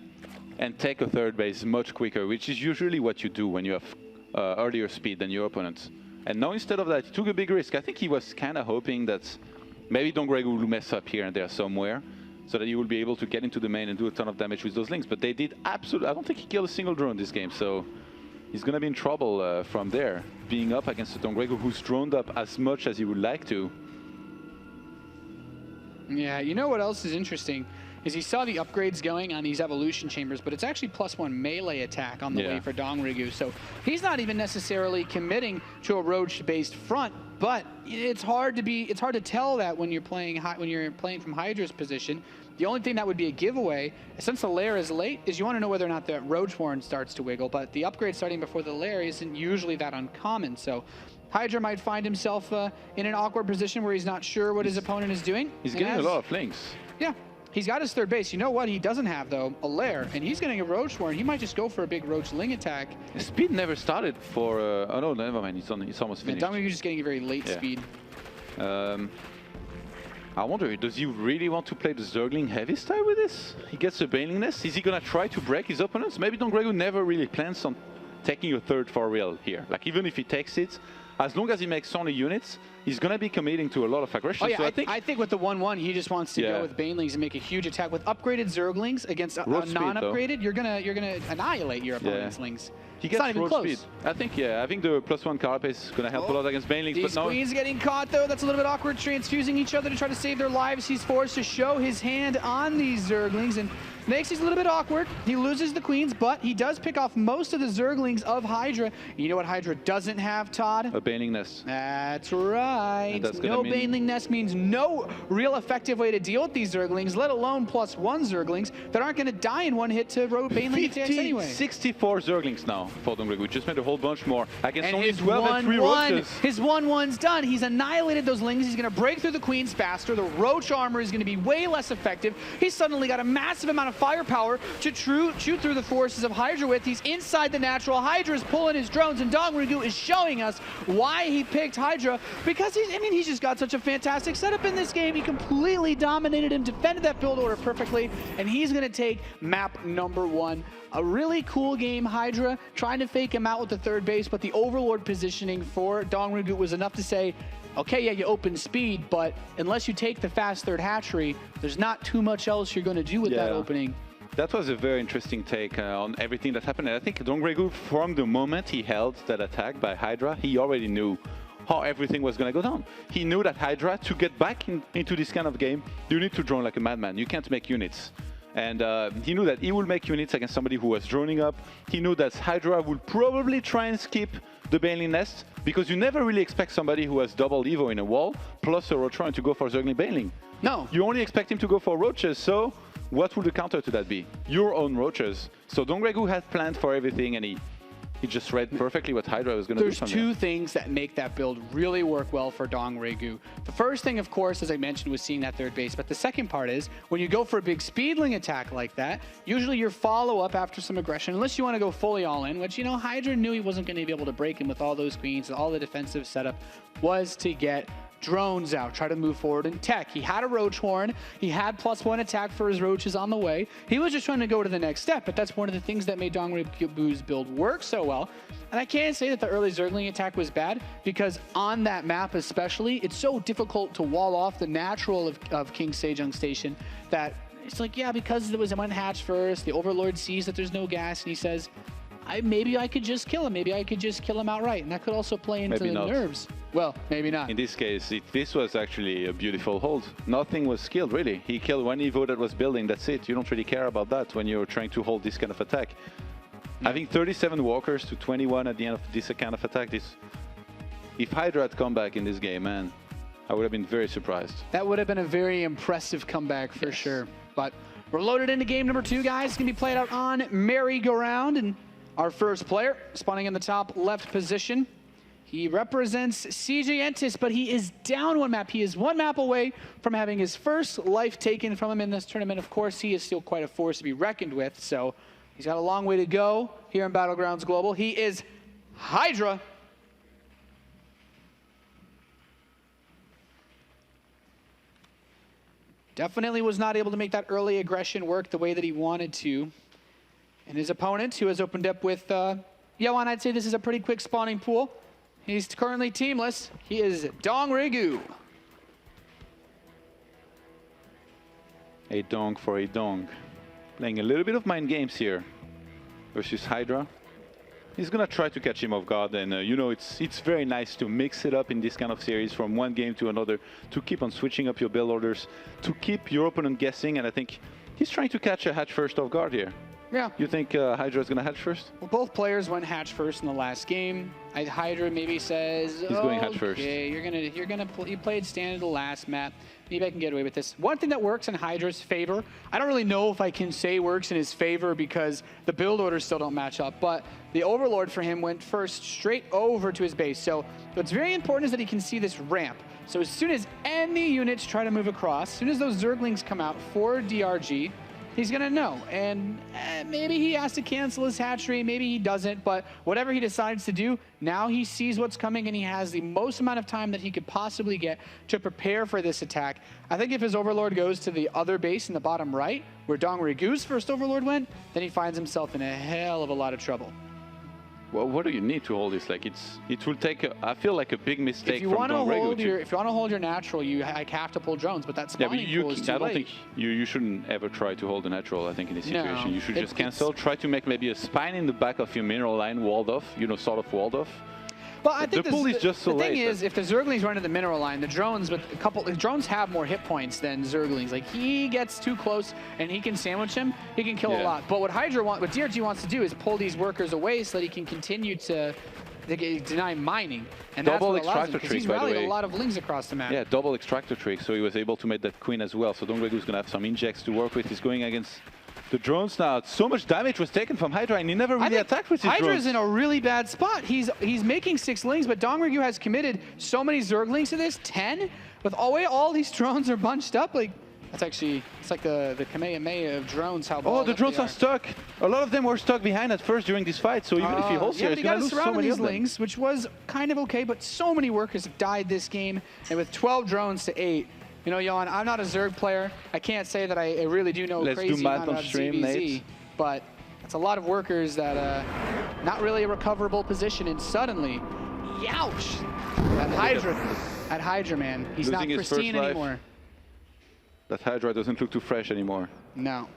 and take a third base much quicker, which is usually what you do when you have earlier speed than your opponent. And now instead of that, he took a big risk. I think he was kind of hoping that maybe DongRaeGu will mess up here and there somewhere so that he will be able to get into the main and do a ton of damage with those links. But they did absolutely... I don't think he killed a single drone this game, so he's going to be in trouble from there, being up against the DongRaeGu, who's droned up as much as he would like to. Yeah, you know what else is interesting? Is he saw the upgrades going on these Evolution Chambers, but it's actually +1 melee attack on the way for DongRaeGu. So he's not even necessarily committing to a Roach-based front, but it's hard to tell that when you're playing from Hydra's position. The only thing that would be a giveaway, since the lair is late, is you want to know whether or not the Roach Horn starts to wiggle, but the upgrade starting before the lair isn't usually that uncommon. So Hydra might find himself in an awkward position where he's not sure what his opponent is doing. He's getting a lot of links. Yeah. He's got his third base. You know what he doesn't have, though? A lair. And he's getting a Roach Warren. He might just go for a big Roach Ling attack. Speed never started for... oh, no, never mind. It's almost finished. DongRaeGu just getting a very late speed. I wonder, does he really want to play the Zergling heavy style with this? He gets a Baneling Nest. Is he going to try to break his opponents? Maybe DongRaeGu never really plans on taking a third for real here. Like, even if he takes it, as long as he makes only units, he's going to be committing to a lot of aggression. Oh, yeah, so I think with the 1-1, he just wants to go with Banelings and make a huge attack. With upgraded Zerglings against non-upgraded, you're gonna annihilate your opponent's Lings. He gets road speed. I think the +1 carapace is going to help a lot against Banelings. These queens getting caught, though. That's a little bit awkward, transfusing each other to try to save their lives. He's forced to show his hand on these Zerglings, and makes these a little bit awkward. He loses the queens, but he does pick off most of the Zerglings of Hydra. You know what Hydra doesn't have, Todd? A Baneling Nest. That's right. No Baneling Nest means no real effective way to deal with these Zerglings, let alone +1 Zerglings that aren't going to die in one hit to Baneling attacks anyway. 64 Zerglings now for DongRaeGu. We just made a whole bunch more against and only 12 and 3 roaches. His 1-1's done. He's annihilated those Lings. He's going to break through the queens faster. The Roach armor is going to be way less effective. He's suddenly got a massive amount of firepower to shoot through the forces of Hydra with. He's inside the natural. Hydra's pulling his drones, and DongRaeGu is showing us why he picked Hydra, because he's just got such a fantastic setup in this game. He completely dominated him, defended that build order perfectly, and he's going to take map number 1. A really cool game, Hydra, trying to fake him out with the third base, but the Overlord positioning for DongRaeGu was enough to say, okay, yeah, you open speed, but unless you take the fast third hatchery, there's not too much else you're going to do with that opening. That was a very interesting take on everything that happened. And I think DongRaeGu, from the moment he held that attack by Hydra, he already knew how everything was going to go down. He knew that Hydra, to get back into this kind of game, you need to drone like a madman. You can't make units. And he knew that he would make units against somebody who was droning up. He knew that Hydra would probably try and skip the Baneling Nest, because you never really expect somebody who has double Evo in a wall, plus a Roach to go for Zergling Baneling. No. You only expect him to go for Roaches, so what would the counter to that be? Your own Roaches. So DongRaeGu had planned for everything, and he just read perfectly what Hydra was going to do. There's two things that make that build really work well for DongRaeGu. The first thing, of course, as I mentioned, was seeing that third base. But the second part is, when you go for a big Speedling attack like that, usually your follow-up after some aggression, unless you want to go fully all-in, which, you know, Hydra knew he wasn't going to be able to break him with all those queens, all the defensive setup, was to get drones out, try to move forward in tech. He had a Roach Horn. He had +1 attack for his Roaches on the way. He was just trying to go to the next step, but that's one of the things that made DongRaeGu's build work so well. And I can't say that the early Zergling attack was bad, because on that map especially, it's so difficult to wall off the natural of King Sejong Station that it's like, yeah, because it was one hatch first, the Overlord sees that there's no gas, and he says, maybe I could just kill him. Maybe I could just kill him outright. And that could also play into the nerves. Well, maybe not. In this case, this was actually a beautiful hold. Nothing was killed, really. He killed one Evo that was building. That's it. You don't really care about that when you're trying to hold this kind of attack. Having 37 walkers to 21 at the end of this kind of attack, if Hydra had come back in this game, man, I would have been very surprised. That would have been a very impressive comeback for sure. But we're loaded into game number 2, guys. It's going to be played out on merry-go-round. And our first player, spawning in the top left position. He represents CJ Entis, but he is down 1 map. He is 1 map away from having his first life taken from him in this tournament. Of course, he is still quite a force to be reckoned with, so he's got a long way to go here in Battlegrounds Global. He is Hydra. Definitely was not able to make that early aggression work the way that he wanted to. And his opponent, who has opened up with Yoan, I'd say this is a pretty quick spawning pool. He's currently teamless. He is DongRaeGu. A Dong for a Dong. Playing a little bit of mind games here versus Hydra. He's going to try to catch him off guard, and you know, it's very nice to mix it up in this kind of series from one game to another, to keep on switching up your build orders, to keep your opponent guessing, and I think he's trying to catch a hatch first off guard here. Yeah. You think Hydra is going to hatch first? Well, both players went hatch first in the last game. Hydra maybe says, he's going hatch first. Okay, you played standard the last map. Maybe I can get away with this. One thing that works in Hydra's favor, I don't really know if I can say works in his favor because the build orders still don't match up, but the Overlord for him went first straight over to his base. So what's very important is that he can see this ramp. So as soon as any units try to move across, as soon as those Zerglings come out for DRG, he's going to know. And maybe he has to cancel his hatchery, maybe he doesn't, but whatever he decides to do, now he sees what's coming and he has the most amount of time that he could possibly get to prepare for this attack. I think if his Overlord goes to the other base in the bottom right, where DongRaeGu's first Overlord went, then he finds himself in a hell of a lot of trouble. Well, what do you need to hold this? Like it will take. I feel like a big mistake from DongRaeGu. If you want to hold your natural, you have to pull drones, but that spawning pool is too I don't late. think you shouldn't ever try to hold the natural. I think in this situation, No, you should just cancel. Try to make maybe a spine in the back of your mineral line walled off. You know, sort of walled off. But I think the pool is just so the thing late. is, if the Zerglings run into the mineral line, the drones, the drones have more hit points than Zerglings. Like he gets too close and he can sandwich him, he can kill a lot. But what DRG wants to do is pull these workers away so that he can continue to deny mining. And Double that's what allows him, extractor because trick, he's by the rallied way. a lot of lings across the map. Yeah, double extractor trick. So he was able to make that queen as well. So DongRaeGu is going to have some injects to work with. He's going against the drones now. So much damage was taken from Hydra, and he never really attacked with his drones. Hydra's in a really bad spot. He's making 6 lings, but DongRaeGu has committed so many Zerglings to this, 10? With all these drones are bunched up, like, it's like the Kamehameha of drones, how Oh, the drones are stuck. A lot of them were stuck behind at first during this fight, so even if he holds here, he's going to lose so many these of them. lings, which was kind of okay, but so many workers have died this game, and with 12 drones to 8, you know, Johan, I'm not a Zerg player. I can't say that I really do know crazy amount about ZVZ, but it's a lot of workers that not really a recoverable position, and suddenly, youch! That Hydra, man, he's Losing not his pristine first life. anymore. That Hydra doesn't look too fresh anymore. No.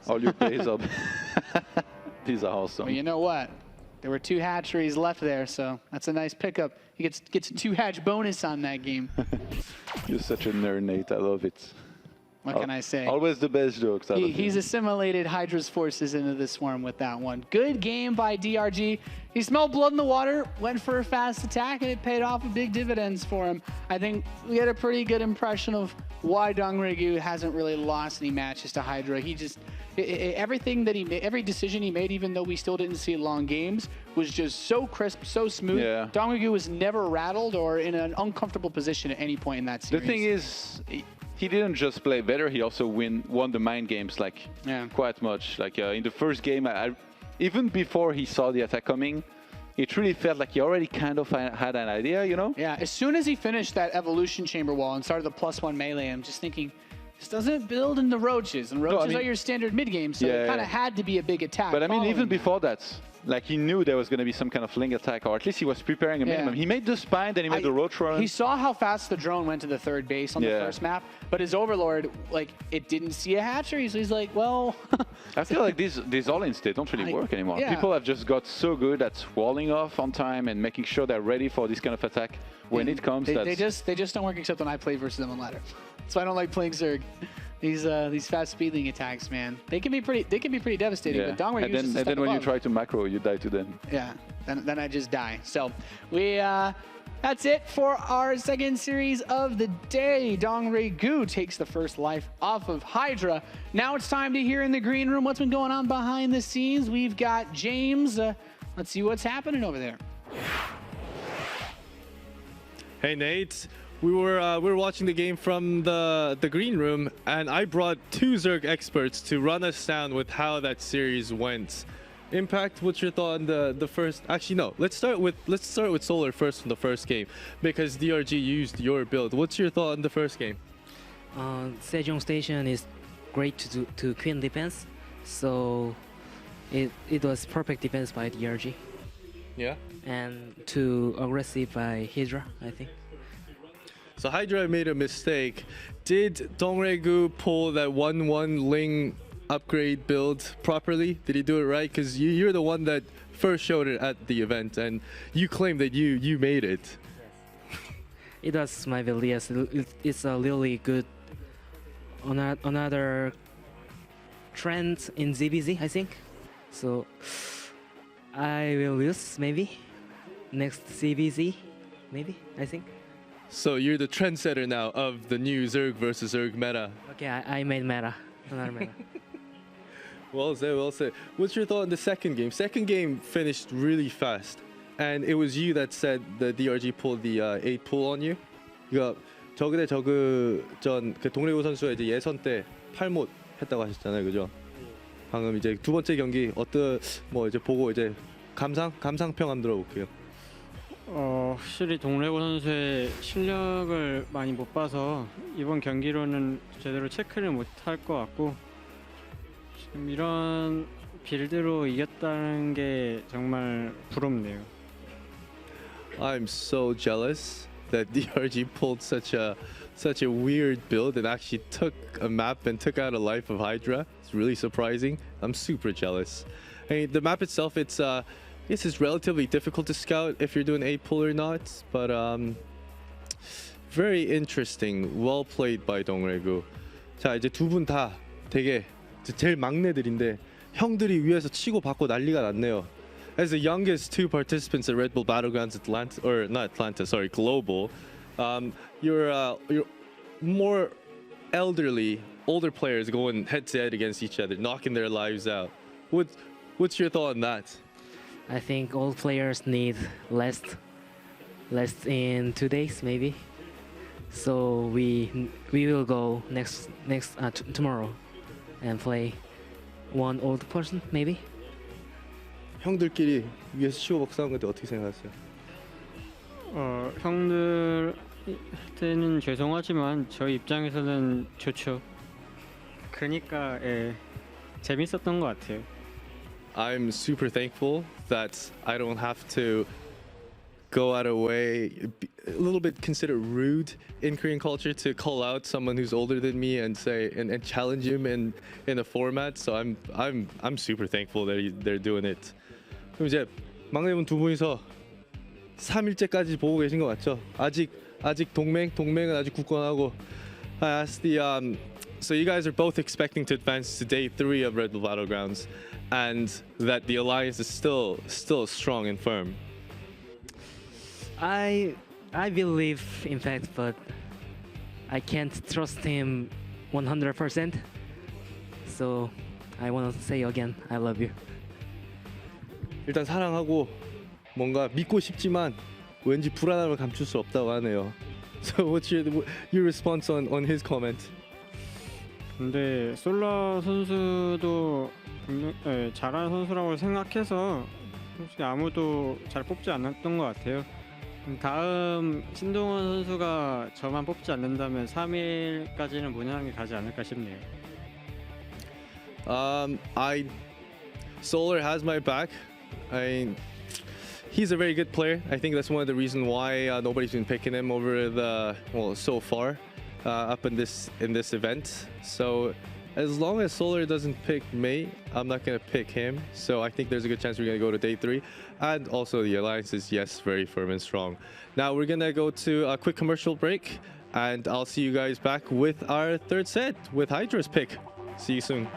All your plays up. These are awesome. Well, you know what? There were 2 hatcheries left there, so that's a nice pickup. He gets a 2 hatch bonus on that game. You're such a nerd, Nate. I love it. What can I say? Always the best jokes. He's assimilated Hydra's forces into the swarm with that one. Good game by DRG. He smelled blood in the water, went for a fast attack, and it paid off big dividends for him. I think we had a pretty good impression of why DongRaeGu hasn't really lost any matches to Hydra. He just, everything that he made, every decision he made, even though we still didn't see long games, was just so crisp, so smooth. Yeah. DongRaeGu was never rattled or in an uncomfortable position at any point in that series. The thing is, he didn't just play better, he also won the mind games like quite much. Like in the first game, even before he saw the attack coming, it really felt like he already kind of had an idea, you know? Yeah, as soon as he finished that evolution chamber wall and started the +1 melee, I'm just thinking, this doesn't build in the roaches, and roaches are your standard mid game, so it kind of had to be a big attack. But I mean, even before that, like he knew there was going to be some kind of ling attack, or at least he was preparing a minimum. He made the spine, then he made the roach run. He saw how fast the drone went to the 3rd base on the first map, but his Overlord, like, it didn't see a hatchery, so he's like, well... I feel like these all-ins, they don't really work anymore. People have just got so good at walling off on time and making sure they're ready for this kind of attack when it comes. They just don't work except when I play versus them on ladder. So I don't like playing Zerg. These fast speeding attacks, man, they can be pretty devastating. But DongRaeGu and then when you try to macro, you die to them. Yeah, then I just die. So that's it for our second series of the day. DongRaeGu takes the first life off of Hydra. Now it's time to hear in the green room what's been going on behind the scenes. We've got James. Let's see what's happening over there. Hey Nate, we were watching the game from the green room, and I brought 2 Zerg experts to run us down with how that series went. Impact, what's your thought on the first? Actually, no. Let's start with Solar first from the first game, because DRG used your build. What's your thought on the first game? Sejong Station is great to queen defense, so it was perfect defense by DRG. Yeah. And too aggressive by Hydra, I think. So Hydra made a mistake. Did DongRaeGu pull that 1/1 Ling upgrade build properly? Did he do it right? Because you're the one that first showed it at the event, and you claim that you made it. It was my build, yes. It's a really good another trend in ZBZ, I think. So I will lose maybe next ZBZ, maybe, I think. So you're the trendsetter now of the new Zerg versus Zerg meta. Okay, I made meta, another meta. Well said, well said. What's your thought on the second game? Second game finished really fast, and it was you that said the DRG pulled the 8 pull on you. You got 저그 대 저그전 그 동래구 선수가 이제 예선 때 8못 했다고 하셨잖아요, 그죠? 방금 이제 두 번째 경기 뭐 이제 보고 이제 감상평 한번 들어볼게요. 확실히 동래구 선수의 실력을 많이 못 봐서 이번 경기로는 제대로 체크를 못 할 것 같고 지금 이런 빌드로 이겼다는 게 정말 부럽네요. I'm so jealous that DRG pulled such a weird build and actually took a map and took out a life of Hydra. It's really surprising. I'm super jealous. I mean, the map itself, it's relatively difficult to scout if you're doing 8-pull or not, but very interesting. Well played by DongRaeGu. 자, 이제 두 분 다 되게 제일 막내들인데 형들이 위에서 치고 받고 난리가 났네요. As the youngest two participants at Red Bull Battlegrounds Atlanta, or not Atlanta, sorry, Global, you're more elderly, older players going head to head against each other, knocking their lives out. What's your thought on that? I think all players need rest in 2 days maybe. So we will go tomorrow and play one old person maybe. 형들끼리 위에서 치고 받고 싸운 건데 어떻게 생각하세요? 형들한테는 죄송하지만 저희 입장에서는 좋죠. 그러니까 재밌었던 것 같아요. I'm super thankful that I don't have to go out of way, a little bit considered rude in Korean culture to call out someone who's older than me and say and challenge him in a format. So I'm super thankful that they're doing it. 그럼 이제 막내분 두 분이서 3일째까지 보고 계신 거 맞죠? 아직 동맹은 아직 굳건하고. I asked so you guys are both expecting to advance to day 3 of Red Bull Battlegrounds, and that the alliance is still strong and firm. I believe in fact, but I can't trust him 100%. So I want to say again, I love you. 일단 사랑하고 뭔가 믿고 싶지만 왠지 불안함을 감출 수 없다고 하네요. So what's your response on his comment? 근데 솔라 선수도 잘하는 선수라고 생각해서 솔직히 아무도 잘 뽑지 않았던 것 같아요. 다음 신동원 선수가 저만 뽑지 않는다면 3일까지는 무난하게 가지 않을까 싶네요. Solar has my back. He's a very good player. I think that's one of the reasons why nobody's been picking him over so far up in this event. So as long as Solar doesn't pick me, I'm not gonna pick him. So I think there's a good chance we're gonna go to day 3. And also the alliance is very firm and strong. Now we're gonna go to a quick commercial break, and I'll see you guys back with our third set with Hydra's pick. See you soon.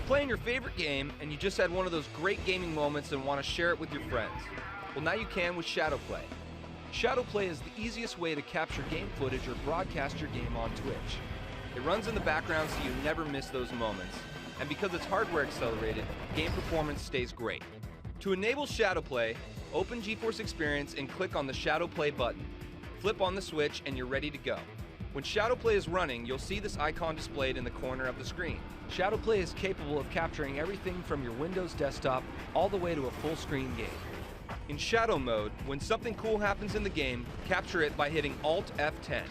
Playing your favorite game and you just had one of those great gaming moments and want to share it with your friends. Well, now you can with Shadowplay. Shadowplay is the easiest way to capture game footage or broadcast your game on Twitch. It runs in the background so you never miss those moments. And because it's hardware accelerated, game performance stays great. To enable Shadowplay, open GeForce Experience and click on the Shadowplay button. Flip on the switch and you're ready to go. When Shadowplay is running, you'll see this icon displayed in the corner of the screen. Shadowplay is capable of capturing everything from your Windows desktop all the way to a full-screen game. In Shadow mode, when something cool happens in the game, capture it by hitting Alt F10.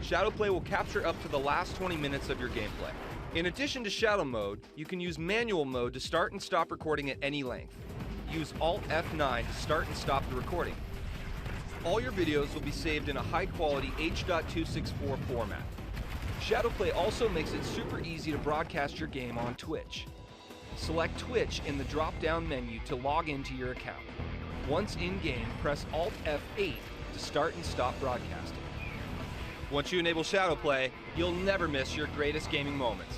Shadowplay will capture up to the last 20 minutes of your gameplay. In addition to Shadow mode, you can use Manual mode to start and stop recording at any length. Use Alt F9 to start and stop the recording. All your videos will be saved in a high-quality H.264 format. Shadowplay also makes it super easy to broadcast your game on Twitch. Select Twitch in the drop-down menu to log into your account. Once in-game, press Alt F8 to start and stop broadcasting. Once you enable Shadowplay, you'll never miss your greatest gaming moments.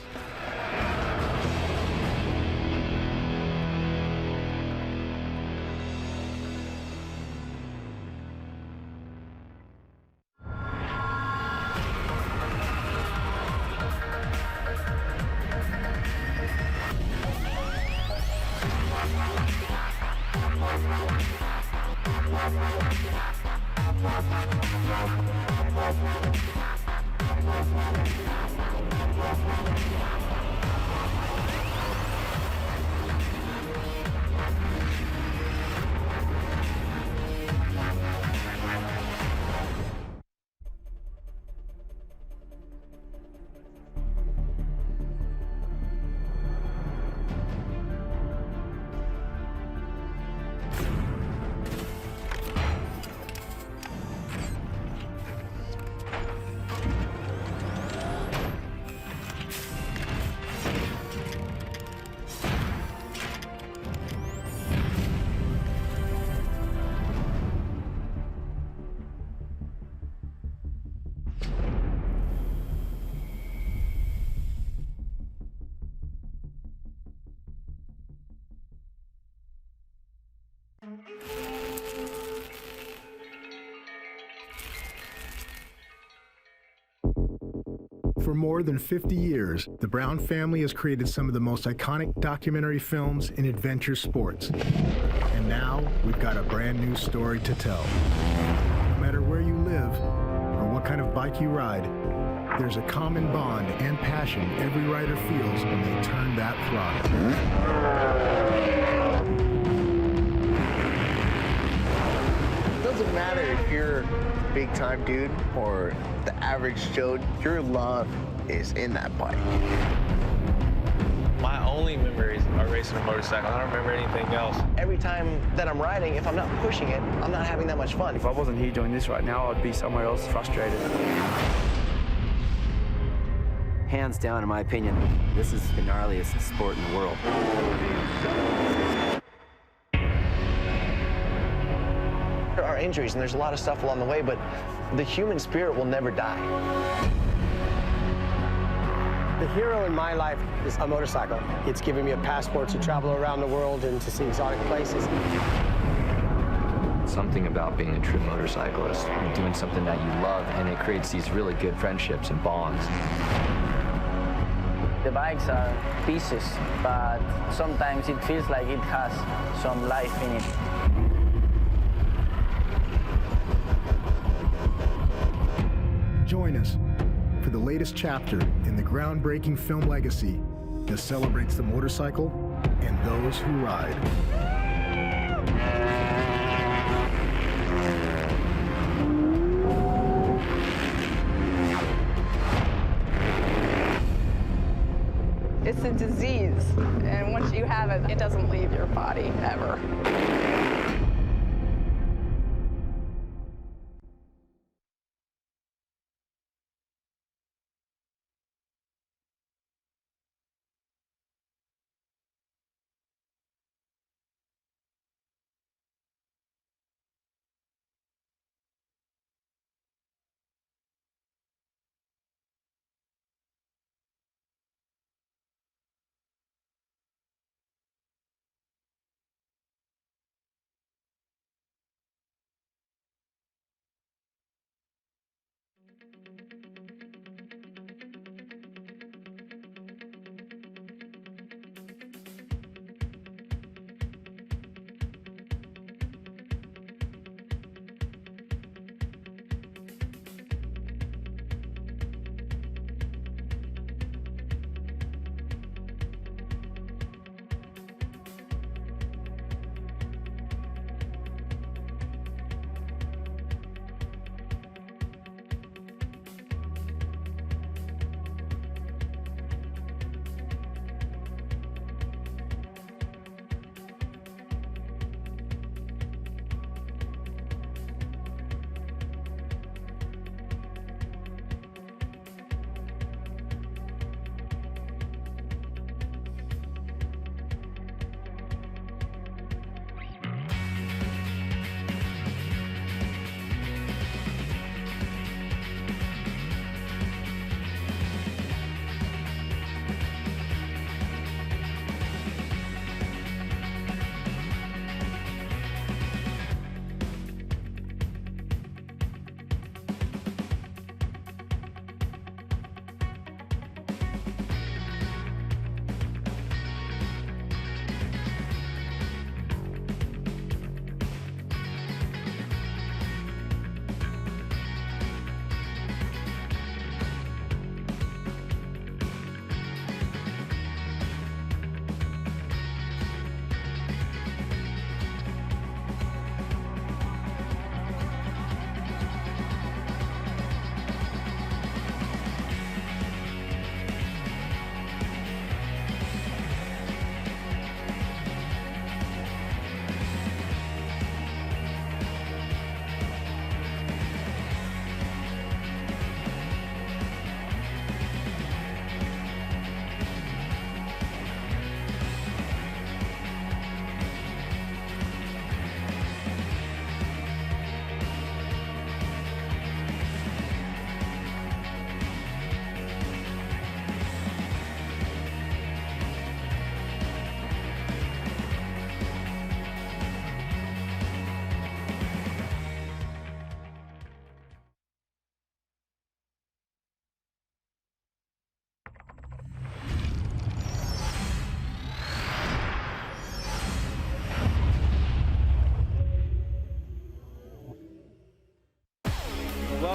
For more than 50 years, the Brown family has created some of the most iconic documentary films in adventure sports. And now, we've got a brand new story to tell. No matter where you live or what kind of bike you ride, there's a common bond and passion every rider feels when they turn that throttle. It doesn't matter if you're a big time dude or the average Joe, your love is in that bike. My only memories are racing a motorcycle. I don't remember anything else. Every time that I'm riding, if I'm not pushing it, I'm not having that much fun. If I wasn't here doing this right now, I'd be somewhere else frustrated. Hands down, in my opinion, this is the gnarliest sport in the world. There are injuries and there's a lot of stuff along the way, but the human spirit will never die. The hero in my life is a motorcycle. It's given me a passport to travel around the world and to see exotic places. Something about being a true motorcyclist, doing something that you love, and it creates these really good friendships and bonds. The bikes are pieces, but sometimes it feels like it has some life in it. Join us for the latest chapter in the groundbreaking film legacy that celebrates the motorcycle and those who ride. It's a disease, and once you have it, it doesn't leave your body ever.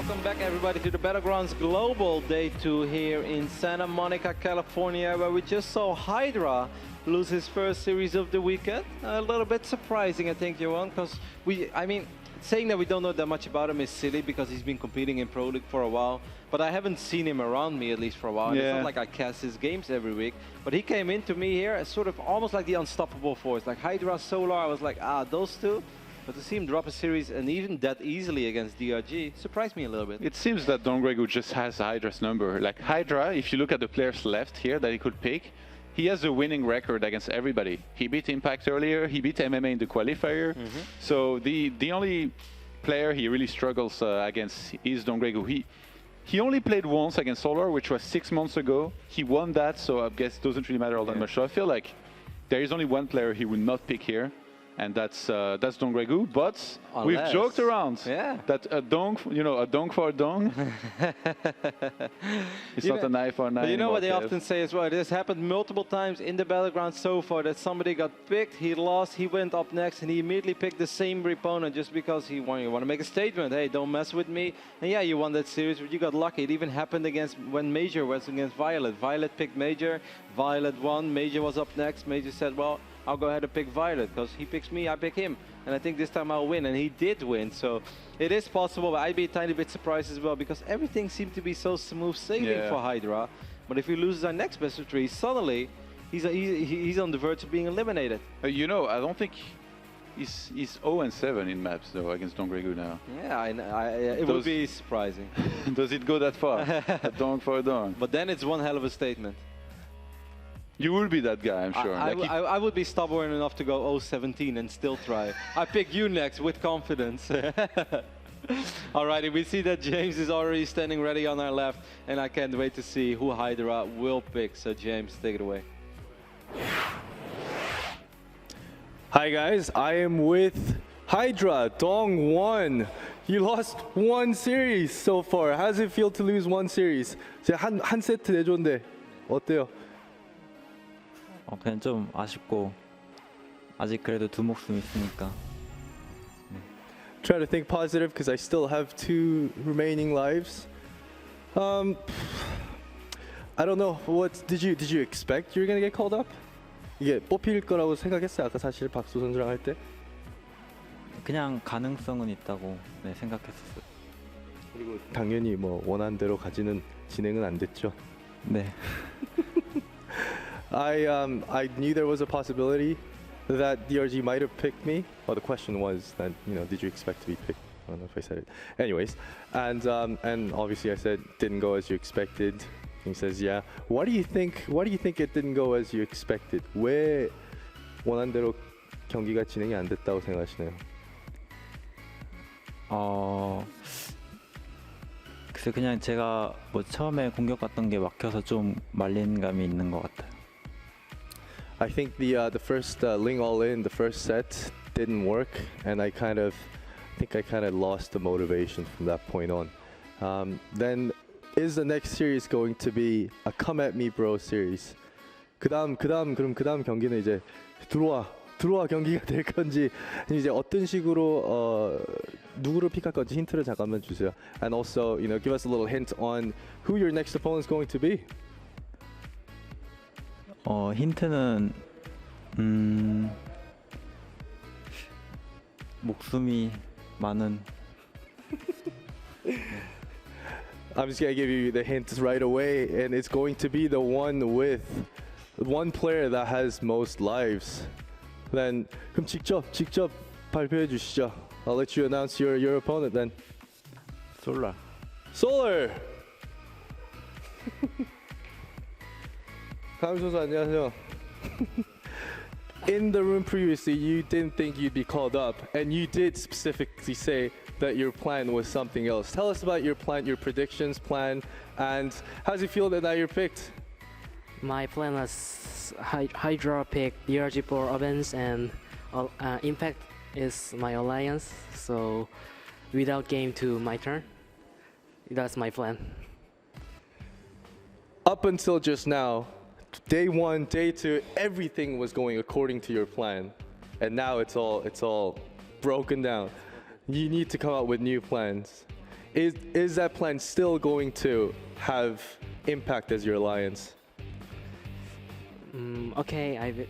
Welcome back, everybody, to the Battlegrounds Global Day 2 here in Santa Monica, California, where we just saw Hydra lose his first series of the weekend. A little bit surprising, I think, Johan, because saying that we don't know that much about him is silly because he's been competing in Pro League for a while, but I haven't seen him around me, at least for a while. Yeah. It's not like I cast his games every week, but he came into me here as sort of almost like the unstoppable force, like Hydra, Solar. I was like, those two. But to see him drop a series and even that easily against DRG surprised me a little bit. It seems that DongRaeGu just has Hydra's number. Like Hydra, if you look at the players left here that he could pick, he has a winning record against everybody. He beat Impact earlier, he beat MMA in the qualifier. So the only player he really struggles against is DongRaeGu. He only played once against Solar, which was 6 months ago. He won that, so I guess it doesn't really matter all that much. So I feel like there is only one player he would not pick here, and that's DongRaeGu. But we've joked around that a dong, a dong for a dong. It's not a knife for a knife. But you know what they often say as well? This happened multiple times in the Battleground so far, that somebody got picked, he lost, he went up next, and he immediately picked the same opponent just because he want to make a statement. Hey, don't mess with me. And yeah, you won that series, but you got lucky. It even happened when Major was against Violet. Violet picked Major, Violet won, Major was up next. Major said, well, I'll go ahead and pick Violet because he picks me, I pick him. And I think this time I'll win, and he did win. So it is possible, but I'd be a tiny bit surprised as well because everything seemed to be so smooth sailing for Hydra. But if he loses our next best of 3, suddenly he's on the verge of being eliminated. I don't think he's 0-7 in maps though against DongRaeGu now. Yeah, it would be surprising. Does it go that far? A dong for a dong. But then it's one hell of a statement. You will be that guy, I'm sure. I would be stubborn enough to go 0-17 and still try. I pick you next with confidence. Alrighty, we see that James is already standing ready on our left, and I can't wait to see who Hydra will pick. So James, take it away. Hi guys, I am with Hydra, Dong won. You lost one series so far. How does it feel to lose one series? 제가 한 세트 내줬는데 어때요? 그냥 좀 아쉽고 아직 그래도 2 목숨 있으니까. Try to think positive because I still have 2 remaining lives. I don't know. What did you expect you're gonna get called up? 이게 뽑힐 거라고 생각했어요. 아까 사실 박수 선수랑 할 때. 그냥 가능성은 있다고 생각했었어요. 그리고 당연히 뭐 원한 대로 진행은 안 됐죠. 네. I knew there was a possibility that DRG might have picked me. Well, the question was that, did you expect to be picked? I don't know if I said it. Anyways, and obviously I said didn't go as you expected. He says, yeah. Why do you think it didn't go as you expected? 왜 원한 대로 경기가 진행이 안 됐다고 생각하시나요? 글쎄 그냥 제가 뭐 처음에 공격 갔던 게 막혀서 좀 말린 감이 있는 것 같아요. I think the first Ling All In, the first set didn't work, and I kind of lost the motivation from that point on. Then is the next series going to be a come at me bro series? 그다음 경기는 이제 들어와 경기가 될 건지 이제 어떤 식으로 누구를 픽할 건지 힌트를 잠깐만 주세요. And also, give us a little hint on who your next opponent is going to be. 힌트는 목숨이 많은. I'm just gonna give you the hint right away, and it's going to be the one with one player that has most lives. Then 그럼 직접 발표해 주시죠. I'll let you announce your opponent then. Solar. 강민 선수 안녕하세요. In the room previously, you didn't think you'd be called up, and you did specifically say that your plan was something else. Tell us about your plan, your predictions plan, and how does it feel that now you're picked? My plan was Hydra pick DRG for Ovens, and Impact is my alliance. So without game to my turn, that's my plan. Up until just now, day 1, day 2, everything was going according to your plan, and now it's all broken down. You need to come up with new plans. Is that plan still going to have impact as your alliance? Okay, I will.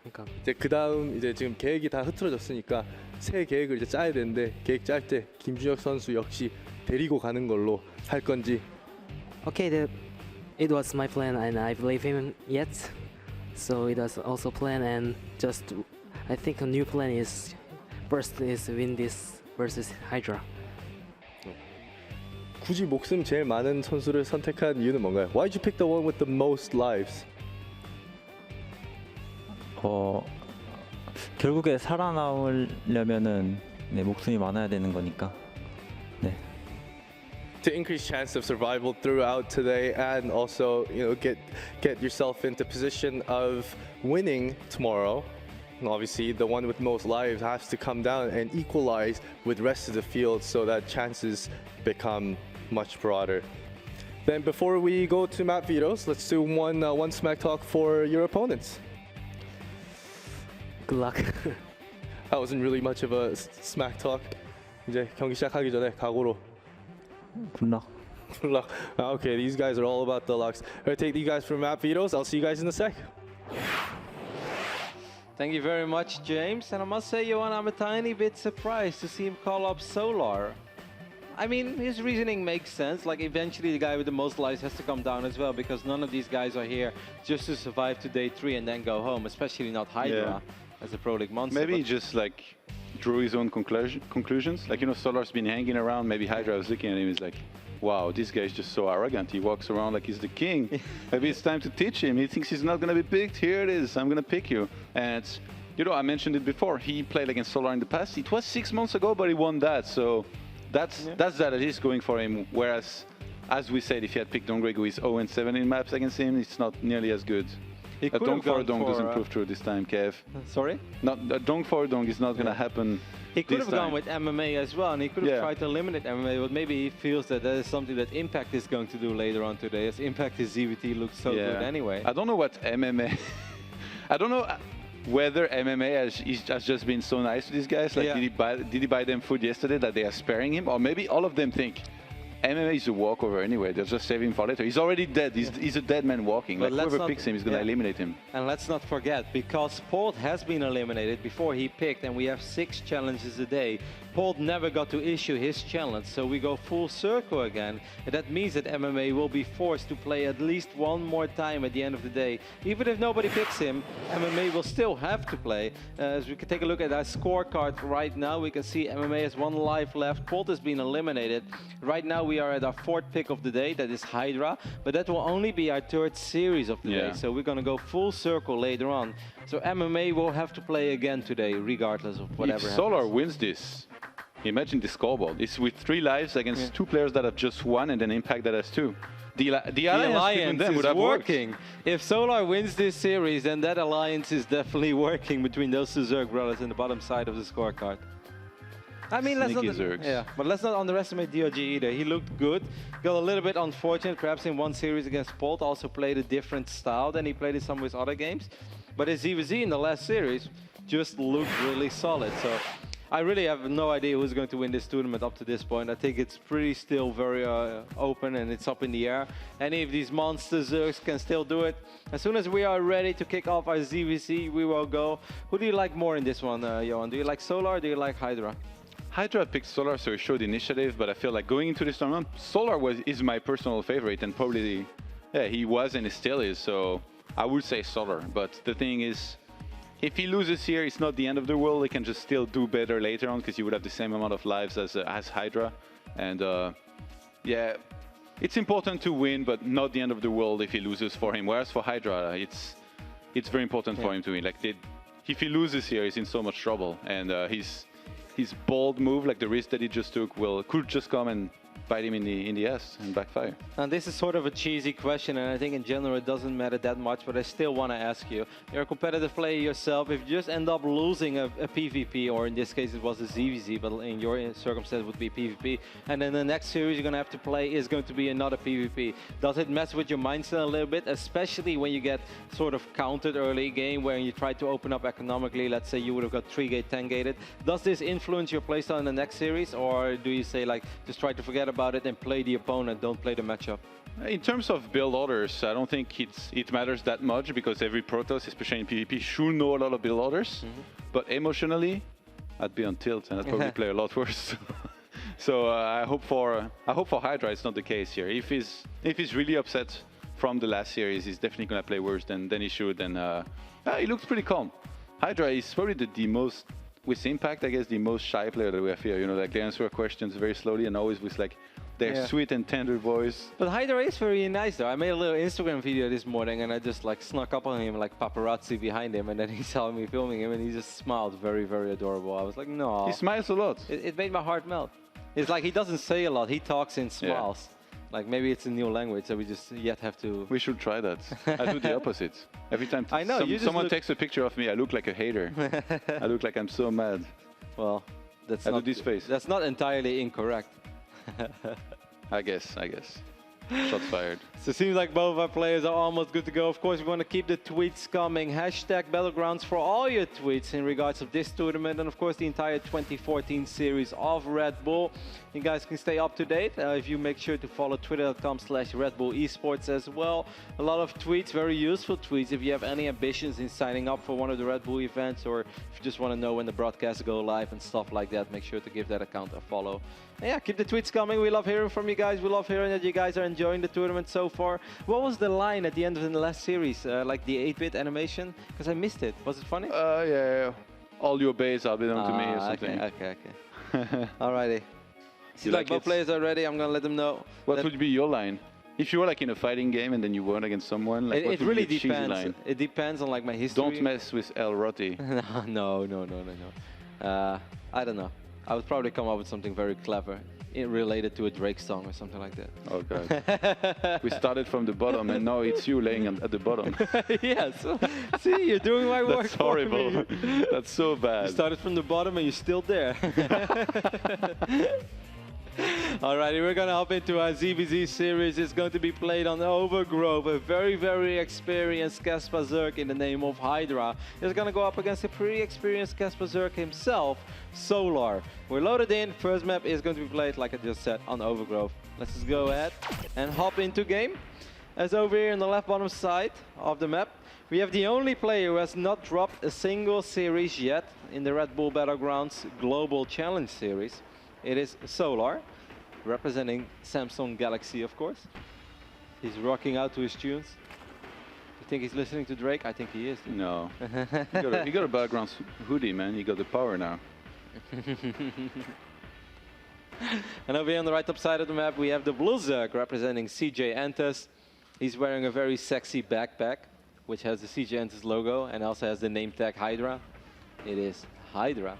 그러니까 이제 그 다음 이제 지금 계획이 다 흐트러졌으니까 새 계획을 이제 짜야 되는데 계획 짤 때 김준혁 선수 역시 데리고 가는 걸로 할 건지. Okay, it was my plan, and I believe him yet. So it was also plan, and just I think a new plan is first is win this versus Hydra. 굳이 목숨 제일 많은 선수를 선택한 이유는 뭔가요? Why'd you pick the one with the most lives? 결국에 살아남으려면은 네, 목숨이 많아야 되는 거니까. 네. To increase chance of survival throughout today, and also get yourself into position of winning tomorrow. And obviously, the one with most lives has to come down and equalize with rest of the field, so that chances become much broader. Then, before we go to map vetoes, let's do one smack talk for your opponents. Good luck. That wasn't really much of a smack talk. 이제 경기 시작하기 전에 각오로. Good luck. Good luck. Okay, these guys are all about the lucks. All right, take you guys for map vetoes. I'll see you guys in a sec. Thank you very much, James. And I must say, Johan, I'm a tiny bit surprised to see him call up Solar. I mean, his reasoning makes sense. Like, eventually the guy with the most lives has to come down as well, because none of these guys are here just to survive to day 3 and then go home, especially not Hydra as a Pro League monster. Maybe he just like drew his own conclusions. Like, Solar's been hanging around. Maybe Hydra was looking at him. He's like, wow, this guy's just so arrogant. He walks around like he's the king. Maybe it's time to teach him. He thinks he's not going to be picked. Here it is. I'm going to pick you. And, I mentioned it before. He played against Solar in the past. It was 6 months ago, but he won that. So that's that it is going for him. Whereas, as we said, if he had picked DongRaeGu, he's 0-7 in maps against him. It's not nearly as good. He could have gone Dong for, doesn't prove true this time, Kev. Sorry? Dong for Dong is not going to happen. He could have gone with MMA as well, and he could have tried to eliminate MMA, but maybe he feels that that is something that Impact is going to do later on today, as Impact his ZVT looks so good anyway. I don't know what MMA... I don't know whether MMA has just been so nice to these guys. Like, did he buy them food yesterday that they are sparing him? Or maybe all of them think MMA is a walkover anyway. They'll just save him for later. He's already dead. He's a dead man walking. Like, whoever picks him is going to eliminate him. And let's not forget, because Polt has been eliminated before he picked, and we have 6 challenges a day, Polt never got to issue his challenge, so we go full circle again. And that means that MMA will be forced to play at least one more time at the end of the day. Even if nobody picks him, MMA will still have to play. As we can take a look at our scorecard right now, we can see MMA has 1 life left. Polt has been eliminated. Right now we are at our 4th pick of the day, that is Hydra, but that will only be our 3rd series of the day, so we're going to go full circle later on. So MMA will have to play again today, regardless of whatever happens. If Solar wins this, imagine the scoreboard. It's with 3 lives against 2 players that have just 1 and an Impact that has 2. The alliance is would have working. Worked. If Solar wins this series, then that alliance is definitely working between those 2 Zerg brothers in the bottom side of the scorecard. I mean, let's not underestimate DongRaeGu either. He looked good. Got a little bit unfortunate, perhaps in one series against Polt. Also played a different style than he played in some of his other games. But his ZVZ in the last series just looked really solid. So I really have no idea who's going to win this tournament up to this point. I think it's pretty still very open, and it's up in the air. Any of these monster Zergs can still do it. As soon as we are ready to kick off our ZVC, we will go. Who do you like more in this one, Johan? Do you like Solar or do you like Hydra? Hydra picked Solar, so he showed initiative, but I feel like going into this tournament, Solar is my personal favorite, and probably, he was and he still is, so I would say Solar. But the thing is, if he loses here, it's not the end of the world. He can just still do better later on, because he would have the same amount of lives as Hydra. And it's important to win, but not the end of the world if he loses for him. Whereas for Hydra, it's very important for him to win. Like, if he loses here, he's in so much trouble, and his bold move, like the risk that he just took, could just come and bite him in the ass and backfire. And this is sort of a cheesy question, and I think in general it doesn't matter that much, but I still want to ask you. You're a competitive player yourself. If you just end up losing a PvP, or in this case it was a ZVZ, but in your circumstance it would be PvP, and then the next series you're going to have to play is going to be another PvP. Does it mess with your mindset a little bit, especially when you get sort of countered early game, where you try to open up economically? Let's say you would have got 3-gate, 10-gated. Does this influence your playstyle in the next series, or do you say, like, just try to forget about about it and play the opponent, don't play the matchup. In terms of build orders, I don't think it matters that much because every Protoss, especially in PvP, should know a lot of build orders. But emotionally, I'd be on tilt and I'd probably play a lot worse. So I hope for Hydra it's not the case here. If he's really upset from the last series, he's definitely gonna play worse than he should. And he looks pretty calm. Hydra is probably the most, with Impact, I guess, the most shy player that we have here. You know, like they answer questions very slowly and always with like their sweet and tender voice. But Hydra is very nice though. I made a little Instagram video this morning and I just like snuck up on him like paparazzi behind him, and then he saw me filming him and he just smiled, very, very adorable. I was like, no. He smiles a lot. It made my heart melt. It's like he doesn't say a lot, he talks in smiles. Like maybe it's a new language that we just yet have to... We should try that. I do the opposite. Every time I know, someone takes a picture of me, I look like a hater. I look like I'm so mad. Well, that's I not do this face. That's not entirely incorrect. I guess. Shots fired. So it seems like both of our players are almost good to go. Of course, we want to keep the tweets coming. Hashtag Battlegrounds for all your tweets in regards of this tournament and of course the entire 2014 series of Red Bull. You guys can stay up to date if you make sure to follow twitter.com/Red Bull Esports as well. A lot of tweets, very useful tweets. If you have any ambitions in signing up for one of the Red Bull events, or if you just want to know when the broadcasts go live and stuff like that, make sure to give that account a follow. And yeah, keep the tweets coming. We love hearing from you guys. We love hearing that you guys are enjoying the tournament so far. What was the line at the end of the last series? Like the 8-bit animation? Because I missed it. Was it funny? Yeah. All your base are belong to me or something. Okay. Alrighty. See, like both players are ready. I'm gonna let them know. What would be your line? If you were like in a fighting game and then you won against someone, like it really depends. Line? It depends on like my history. Don't mess with El Rotti. No. I don't know. I would probably come up with something very clever related to a Drake song or something like that. Oh god. We started from the bottom and now it's you laying at the bottom. Yes. See, you're doing my work. That's horrible. For me. That's so bad. You started from the bottom and you're still there. Alrighty, we're gonna hop into our ZVZ series. It's going to be played on Overgrove. A very, very experienced Caspar Zerk in the name of Hydra is gonna go up against a pretty experienced Caspar Zerk himself, Solar. We're loaded in. First map is going to be played, like I just said, on Overgrove. Let's just go ahead and hop into game. As over here in the left bottom side of the map, we have the only player who has not dropped a single series yet in the Red Bull Battlegrounds Global Challenge Series. It is Solar, representing Samsung Galaxy, of course. He's rocking out to his tunes. You think he's listening to Drake? I think he is. No. He got a Battlegrounds hoodie, man. He got the power now. And over here on the right top side of the map, we have the Blue Zerg representing CJ Antas. He's wearing a very sexy backpack, which has the CJ Antas logo and also has the name tag Hydra. It is Hydra.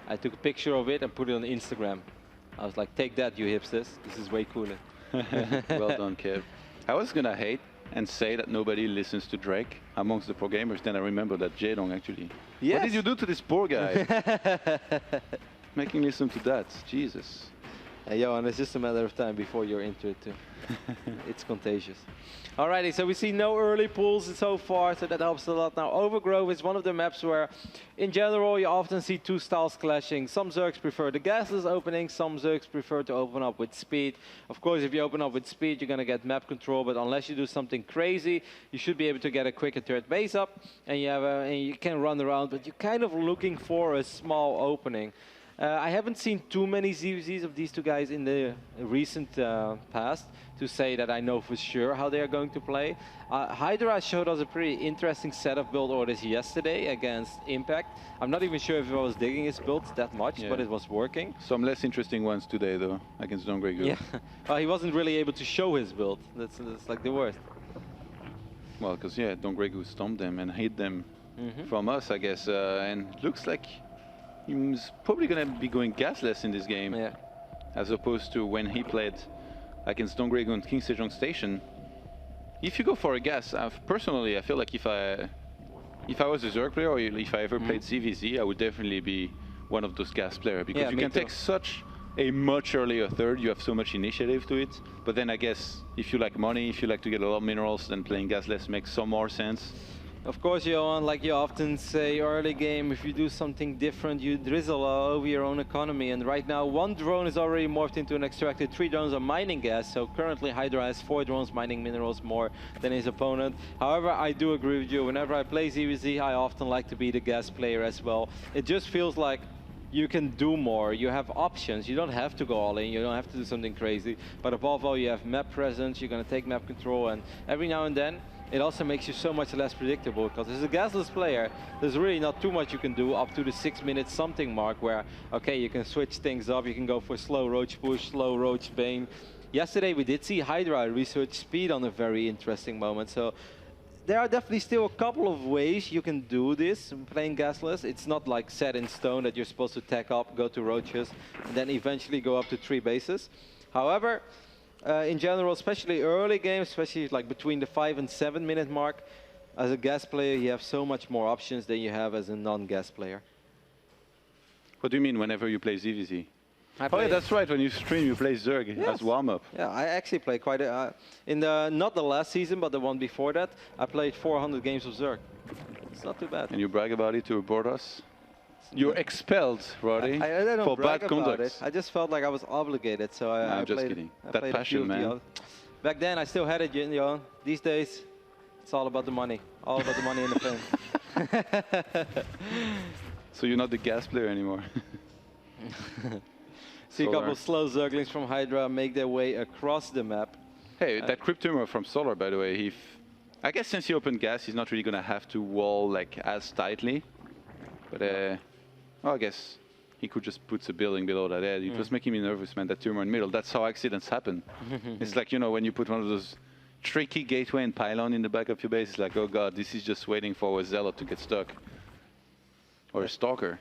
I took a picture of it and put it on Instagram. I was like, take that, you hipsters. This is way cooler. Well done, Kev. I was gonna hate and say that nobody listens to Drake amongst the pro gamers. Then I remember that Jaedong actually. Yes. What did you do to this poor guy? Making listen to that, Jesus. Hey, Johan, it's just a matter of time before you're into it too. It's contagious. Alrighty, so we see no early pools so far, so that helps a lot. Now, Overgrove is one of the maps where, in general, you often see two styles clashing. Some Zergs prefer the gasless opening, some Zergs prefer to open up with speed. Of course, if you open up with speed, you're going to get map control, but unless you do something crazy, you should be able to get a quicker third base up, and you can run around, but you're kind of looking for a small opening. I haven't seen too many ZVZs of these two guys in the recent past to say that I know for sure how they are going to play. Hydra showed us a pretty interesting set of build orders yesterday against Impact. I'm not even sure if I was digging his builds that much, but it was working. Some less interesting ones today, though, against DongRaeGu. Yeah, he wasn't really able to show his build. That's like the worst. Well, because, yeah, DongRaeGu stomped them and hid them from us, I guess. And looks like he's probably going to be going gasless in this game, as opposed to when he played against DongRaeGu on King Sejong Station. If you go for a gas, personally, I feel like if I was a Zerg player, or if I ever played ZVZ, I would definitely be one of those gas players, because you can take such a much earlier third, you have so much initiative to it. But then I guess if you like money, if you like to get a lot of minerals, then playing gasless makes some more sense. Of course, Johan, like you often say, early game, if you do something different, you drizzle all over your own economy. And right now, one drone is already morphed into an extracted. 3 drones are mining gas. So currently, Hydra has 4 drones mining minerals more than his opponent. However, I do agree with you. Whenever I play ZVZ, I often like to be the gas player as well. It just feels like you can do more, you have options, you don't have to go all in, you don't have to do something crazy, but above all you have map presence, you're going to take map control, and every now and then it also makes you so much less predictable, because as a gasless player there's really not too much you can do up to the 6-minute something mark where, okay, you can switch things up, you can go for slow roach push, slow roach bane. Yesterday we did see Hydra research speed on a very interesting moment, so there are definitely still a couple of ways you can do this playing gasless. It's not like set in stone that you're supposed to tech up, go to roaches, and then eventually go up to 3 bases. However, in general, especially early games, especially like between the 5 and 7 minute mark, as a gas player, you have so much more options than you have as a non-gas player. What do you mean whenever you play ZVZ? Oh yeah, that's right. When you stream, you play Zerg as warm-up. Yeah, I actually played quite a... in the, not the last season, but the one before that, I played 400 games of Zerg. It's not too bad. And you brag about it to report us? You're expelled, Roddy, I don't for brag bad about conduct. it. I just felt like I was obligated, so I I'm just played, kidding. I That played a few passion, of the man. others. Back then, I still had it, you know. These days, it's all about the money. All about the money and the fame. So you're not the gas player anymore. See a couple of slow Zerglings from Hydra make their way across the map. Hey, that Cryptumor from Solar, by the way, I guess since he opened gas, he's not really going to have to wall like as tightly. But well, I guess he could just put a building below that edge. It was making me nervous, man, that tumor in the middle. That's how accidents happen. It's like, you know, when you put one of those tricky gateway and pylon in the back of your base, it's like, oh god, this is just waiting for a Zealot to get stuck. Or a Stalker.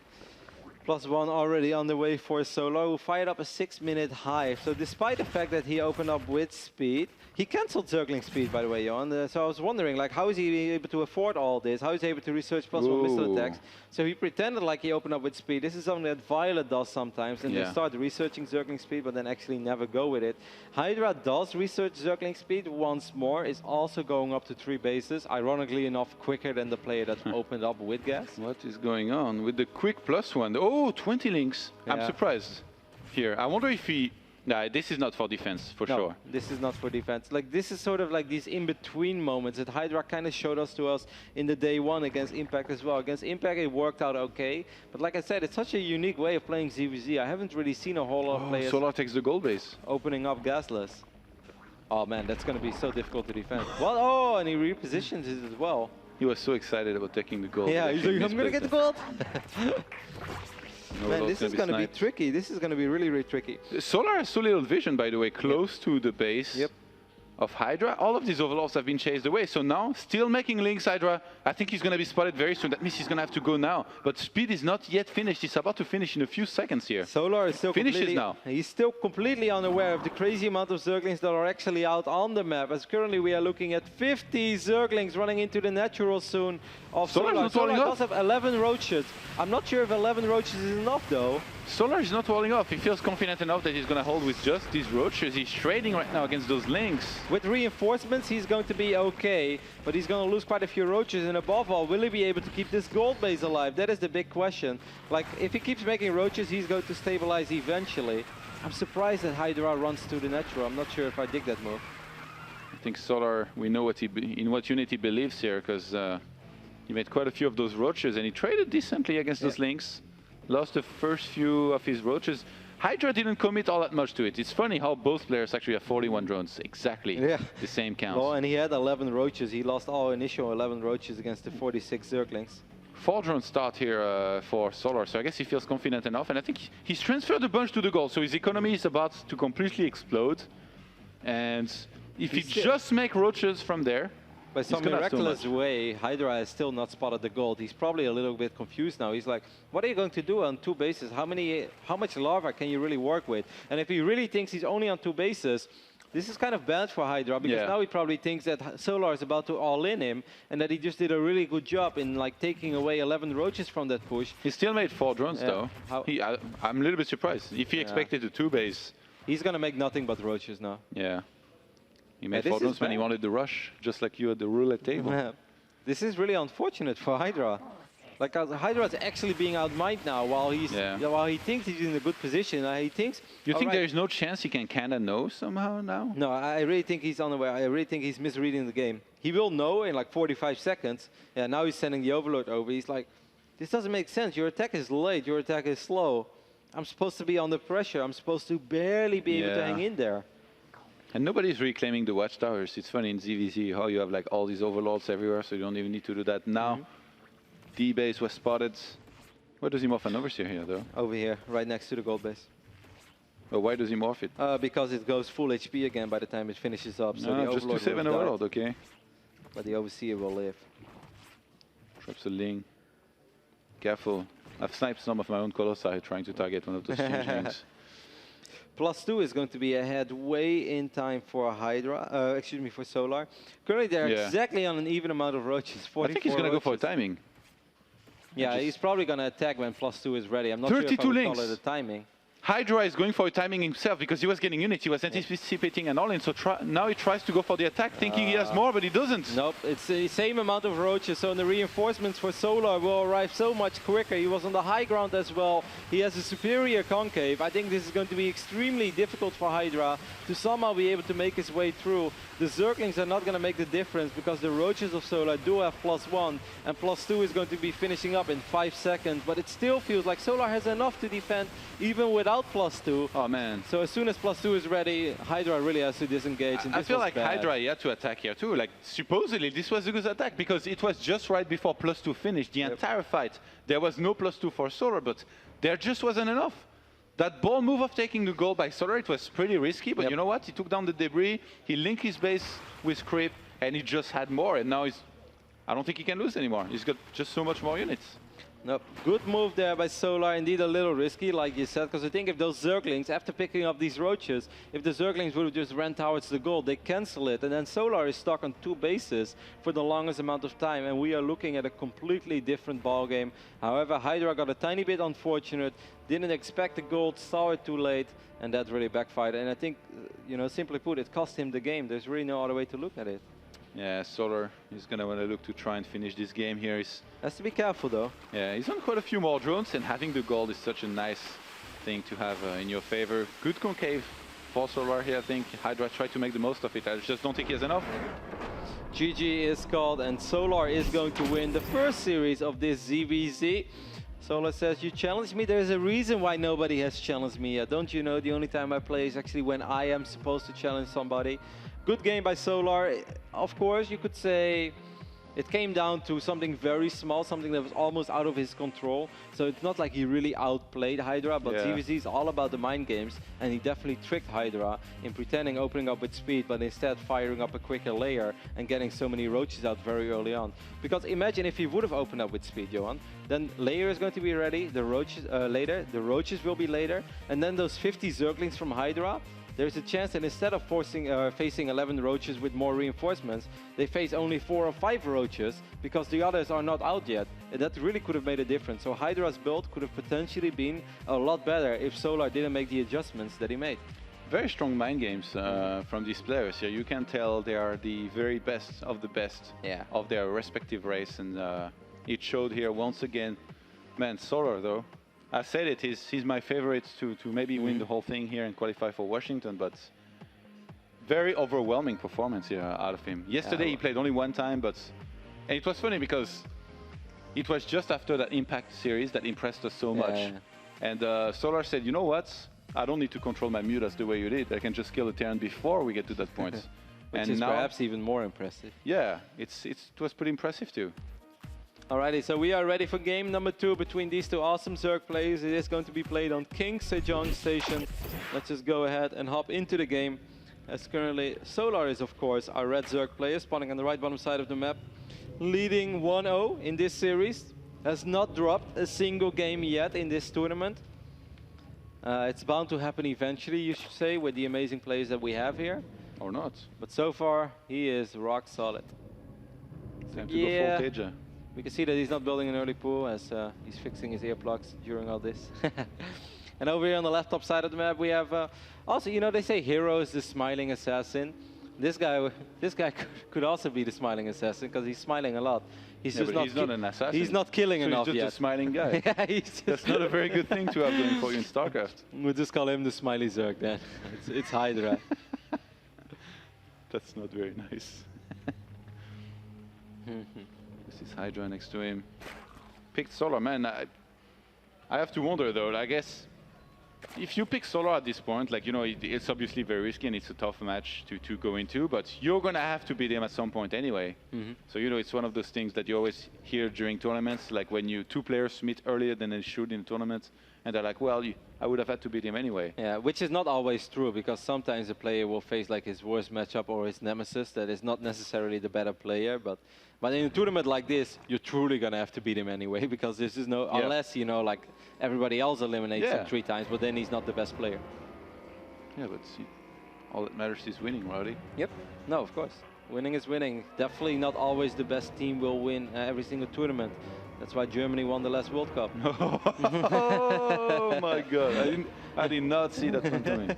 +1 already on the way for Solo, who fired up a 6-minute hive. So despite the fact that he opened up with speed, he cancelled Zergling speed, by the way, Johan. So I was wondering, like, how is he able to afford all this? How is he able to research +1 missile attacks? So he pretended like he opened up with speed. This is something that Violet does sometimes, and they start researching Zergling speed, but then actually never go with it. Hydra does research Zergling speed once more, is also going up to 3 bases, ironically enough quicker than the player that opened up with gas. What is going on with the quick +1? Oh, 20 links. I'm surprised here. I wonder if he... Nah, this is not for defense, for sure. This is not for defense. Like, this is sort of like these in-between moments that Hydra kind of showed us to us in the day 1 against Impact as well. Against Impact, it worked out okay. But like I said, it's such a unique way of playing ZVZ. I haven't really seen a whole lot of players... Solar takes the gold base. Opening up gasless. Oh man, that's going to be so difficult to defend. Well, oh, and he repositions it as well. He was so excited about taking the gold. Yeah, he's like, I'm going to get the gold! No, man, this is going to be tricky. This is going to be really, really tricky. Solar has so little vision, by the way, close to the base of Hydra. All of these overlords have been chased away. So now, still making links, Hydra. I think he's going to be spotted very soon. That means he's going to have to go now. But speed is not yet finished. He's about to finish in a few seconds here. Solar is still finishes now. He's still completely unaware of the crazy amount of Zerglings that are actually out on the map. As currently we are looking at 50 Zerglings running into the natural soon of Solar. Solar does have 11 roaches. I'm not sure if 11 roaches is enough though. Solar is not walling off. He feels confident enough that he's going to hold with just these roaches. He's trading right now against those links. With reinforcements, he's going to be okay, but he's going to lose quite a few roaches. And above all, will he be able to keep this gold base alive? That is the big question. Like, if he keeps making roaches, he's going to stabilize eventually. I'm surprised that Hydra runs to the natural. I'm not sure if I dig that move. I think Solar, we know what in what unit he believes here, because he made quite a few of those roaches, and he traded decently against those links. Lost the first few of his roaches. Hydra didn't commit all that much to it. It's funny how both players actually have 41 drones. Exactly the same count. Well, and he had 11 roaches. He lost all initial 11 roaches against the 46 Zerglings. 4 drones start here for Solar, so I guess he feels confident enough. And I think he's transferred a bunch to the goal, so his economy is about to completely explode. And if he just make roaches from there, by some miraculous way, Hydra has still not spotted the gold. He's probably a little bit confused now. He's like, what are you going to do on 2 bases? How much lava can you really work with? And if he really thinks he's only on 2 bases, this is kind of bad for Hydra, because now he probably thinks that Solar is about to all-in him, and that he just did a really good job in like taking away 11 roaches from that push. He still made 4 drones though. I'm a little bit surprised. If he expected a 2 base. He's going to make nothing but roaches now. Yeah. He made 4 drones when he wanted the rush, just like you at the roulette table. This is really unfortunate for Hydra. Like Hydra is actually being outmined now while he thinks he's in a good position. He thinks. You think there's no chance he can kind of know somehow now? No, I really think he's unaware. I really think he's misreading the game. He will know in like 45 seconds. Yeah, now he's sending the Overlord over. He's like, this doesn't make sense. Your attack is late. Your attack is slow. I'm supposed to be under pressure. I'm supposed to barely be able to hang in there. And nobody's reclaiming the watchtowers. It's funny in ZVZ how you have like all these overlords everywhere, so you don't even need to do that now. D-base was spotted. Where does he morph an overseer here, though? Over here, right next to the gold base. Well, why does he morph it? Because it goes full HP again by the time it finishes up. So the just to Overlord save an overlord, okay. But the Overseer will live. Traps a Ling. Careful. I've sniped some of my own Colossi trying to target one of those huge Lings. +2 is going to be ahead way in time for Hydra. Excuse me, for Solar. Currently, they're exactly on an even amount of roaches. I think he's going to go for a timing. Yeah, he's probably going to attack when +2 is ready. I'm not sure if I would call it a timing. Hydra is going for a timing himself because he was getting units. He was anticipating an all-in, so now he tries to go for the attack, thinking he has more, but he doesn't. Nope, it's the same amount of roaches, so the reinforcements for Solar will arrive so much quicker. He was on the high ground as well. He has a superior concave. I think this is going to be extremely difficult for Hydra to somehow be able to make his way through. The Zerglings are not going to make the difference because the roaches of Solar do have +1, and +2 is going to be finishing up in 5 seconds, but it still feels like Solar has enough to defend even without +2. Oh man. So as soon as +2 is ready, Hydra really has to disengage. And I feel like Hydra had to attack here too. Like supposedly this was a good attack because it was just right before +2 finished. The entire fight, there was no +2 for Solar, but there just wasn't enough. That ball move of taking the goal by Solar, it was pretty risky, but you know what? He took down the debris, he linked his base with creep, and he just had more, and now I don't think he can lose anymore. He's got just so much more units. Nope. Good move there by Solar, indeed a little risky, like you said, because I think if those Zerglings, after picking up these roaches, if the Zerglings would have just ran towards the goal, they cancel it, and then Solar is stuck on 2 bases for the longest amount of time, and we are looking at a completely different ball game. However, Hydra got a tiny bit unfortunate, didn't expect the gold, saw it too late, and that really backfired. And I think, you know, simply put, it cost him the game. There's really no other way to look at it. Yeah, Solar is going to want to look to try and finish this game here. Has to be careful, though. Yeah, he's on quite a few more drones, and having the gold is such a nice thing to have in your favor. Good concave for Solar here, I think. Hydra tried to make the most of it. I just don't think he has enough. GG is called, and Solar is going to win the first series of this ZVZ. Solar says, you challenged me. There's a reason why nobody has challenged me yet. Don't you know the only time I play is actually when I am supposed to challenge somebody. Good game by Solar. Of course, you could say it came down to something very small, something that was almost out of his control. So it's not like he really outplayed Hydra, but ZVZ is all about the mind games, and he definitely tricked Hydra in pretending opening up with speed, but instead firing up a quicker layer and getting so many roaches out very early on. Because imagine if he would have opened up with speed, Johan, then layer is going to be ready, the roaches later, the roaches will be later, and then those 50 Zerglings from Hydra, there's a chance that instead of facing 11 roaches with more reinforcements, they face only 4 or 5 roaches because the others are not out yet. And that really could have made a difference. So Hydra's build could have potentially been a lot better if Solar didn't make the adjustments that he made. Very strong mind games from these players here. You can tell they are the very best of the best of their respective race. And it showed here once again. Man, Solar though. I said it, he's my favorite to maybe win the whole thing here and qualify for Washington, but very overwhelming performance here out of him. Yesterday he played only 1 time, and it was funny because it was just after that Impact series that impressed us so much. And Solar said, you know what, I don't need to control my mutas the way you did, I can just kill the Terran before we get to that point. Which is perhaps even more impressive. Yeah, it was pretty impressive too. Alrighty, so we are ready for game number 2 between these 2 awesome Zerg players. It is going to be played on King Sejong Station. Let's just go ahead and hop into the game. As currently, Solar is, of course, our red Zerg player, spawning on the right bottom side of the map. Leading 1-0 in this series. Has not dropped a single game yet in this tournament. It's bound to happen eventually, you should say, with the amazing players that we have here. Or not. But so far, he is rock solid. Time to go full Teja. We can see that he's not building an early pool as he's fixing his earplugs during all this. And over here on the left top side of the map, we have also, you know, they say hero is the smiling assassin. This guy could also be the smiling assassin because he's smiling a lot. He's just but he's not an assassin. He's not killing so enough he's just yet. a smiling guy. Yeah, he's just That's not a very good thing to have going for you in StarCraft. We'll just call him the smiley Zerg then. It's Hydra. That's not very nice. This is Hydra next to him. Picked Solar, man. I have to wonder though. I guess if you pick Solar at this point, like, you know, it's obviously very risky and it's a tough match to go into, but you're gonna have to beat him at some point anyway. So, you know, it's one of those things that you always hear during tournaments, like when two players meet earlier than they should in a tournament, and they're like, well, I would have had to beat him anyway. Yeah, which is not always true, because sometimes a player will face like his worst matchup or his nemesis that is not necessarily the better player, but in a tournament like this, you're truly gonna have to beat him anyway, because this is no, unless, you know, like everybody else eliminates him 3 times, but then he's not the best player. Yeah, but see, all that matters is winning, Rowdy. Yep, no, of course. Winning is winning. Definitely not always the best team will win every single tournament. That's why Germany won the last World Cup. Oh my God, I did not see that one coming.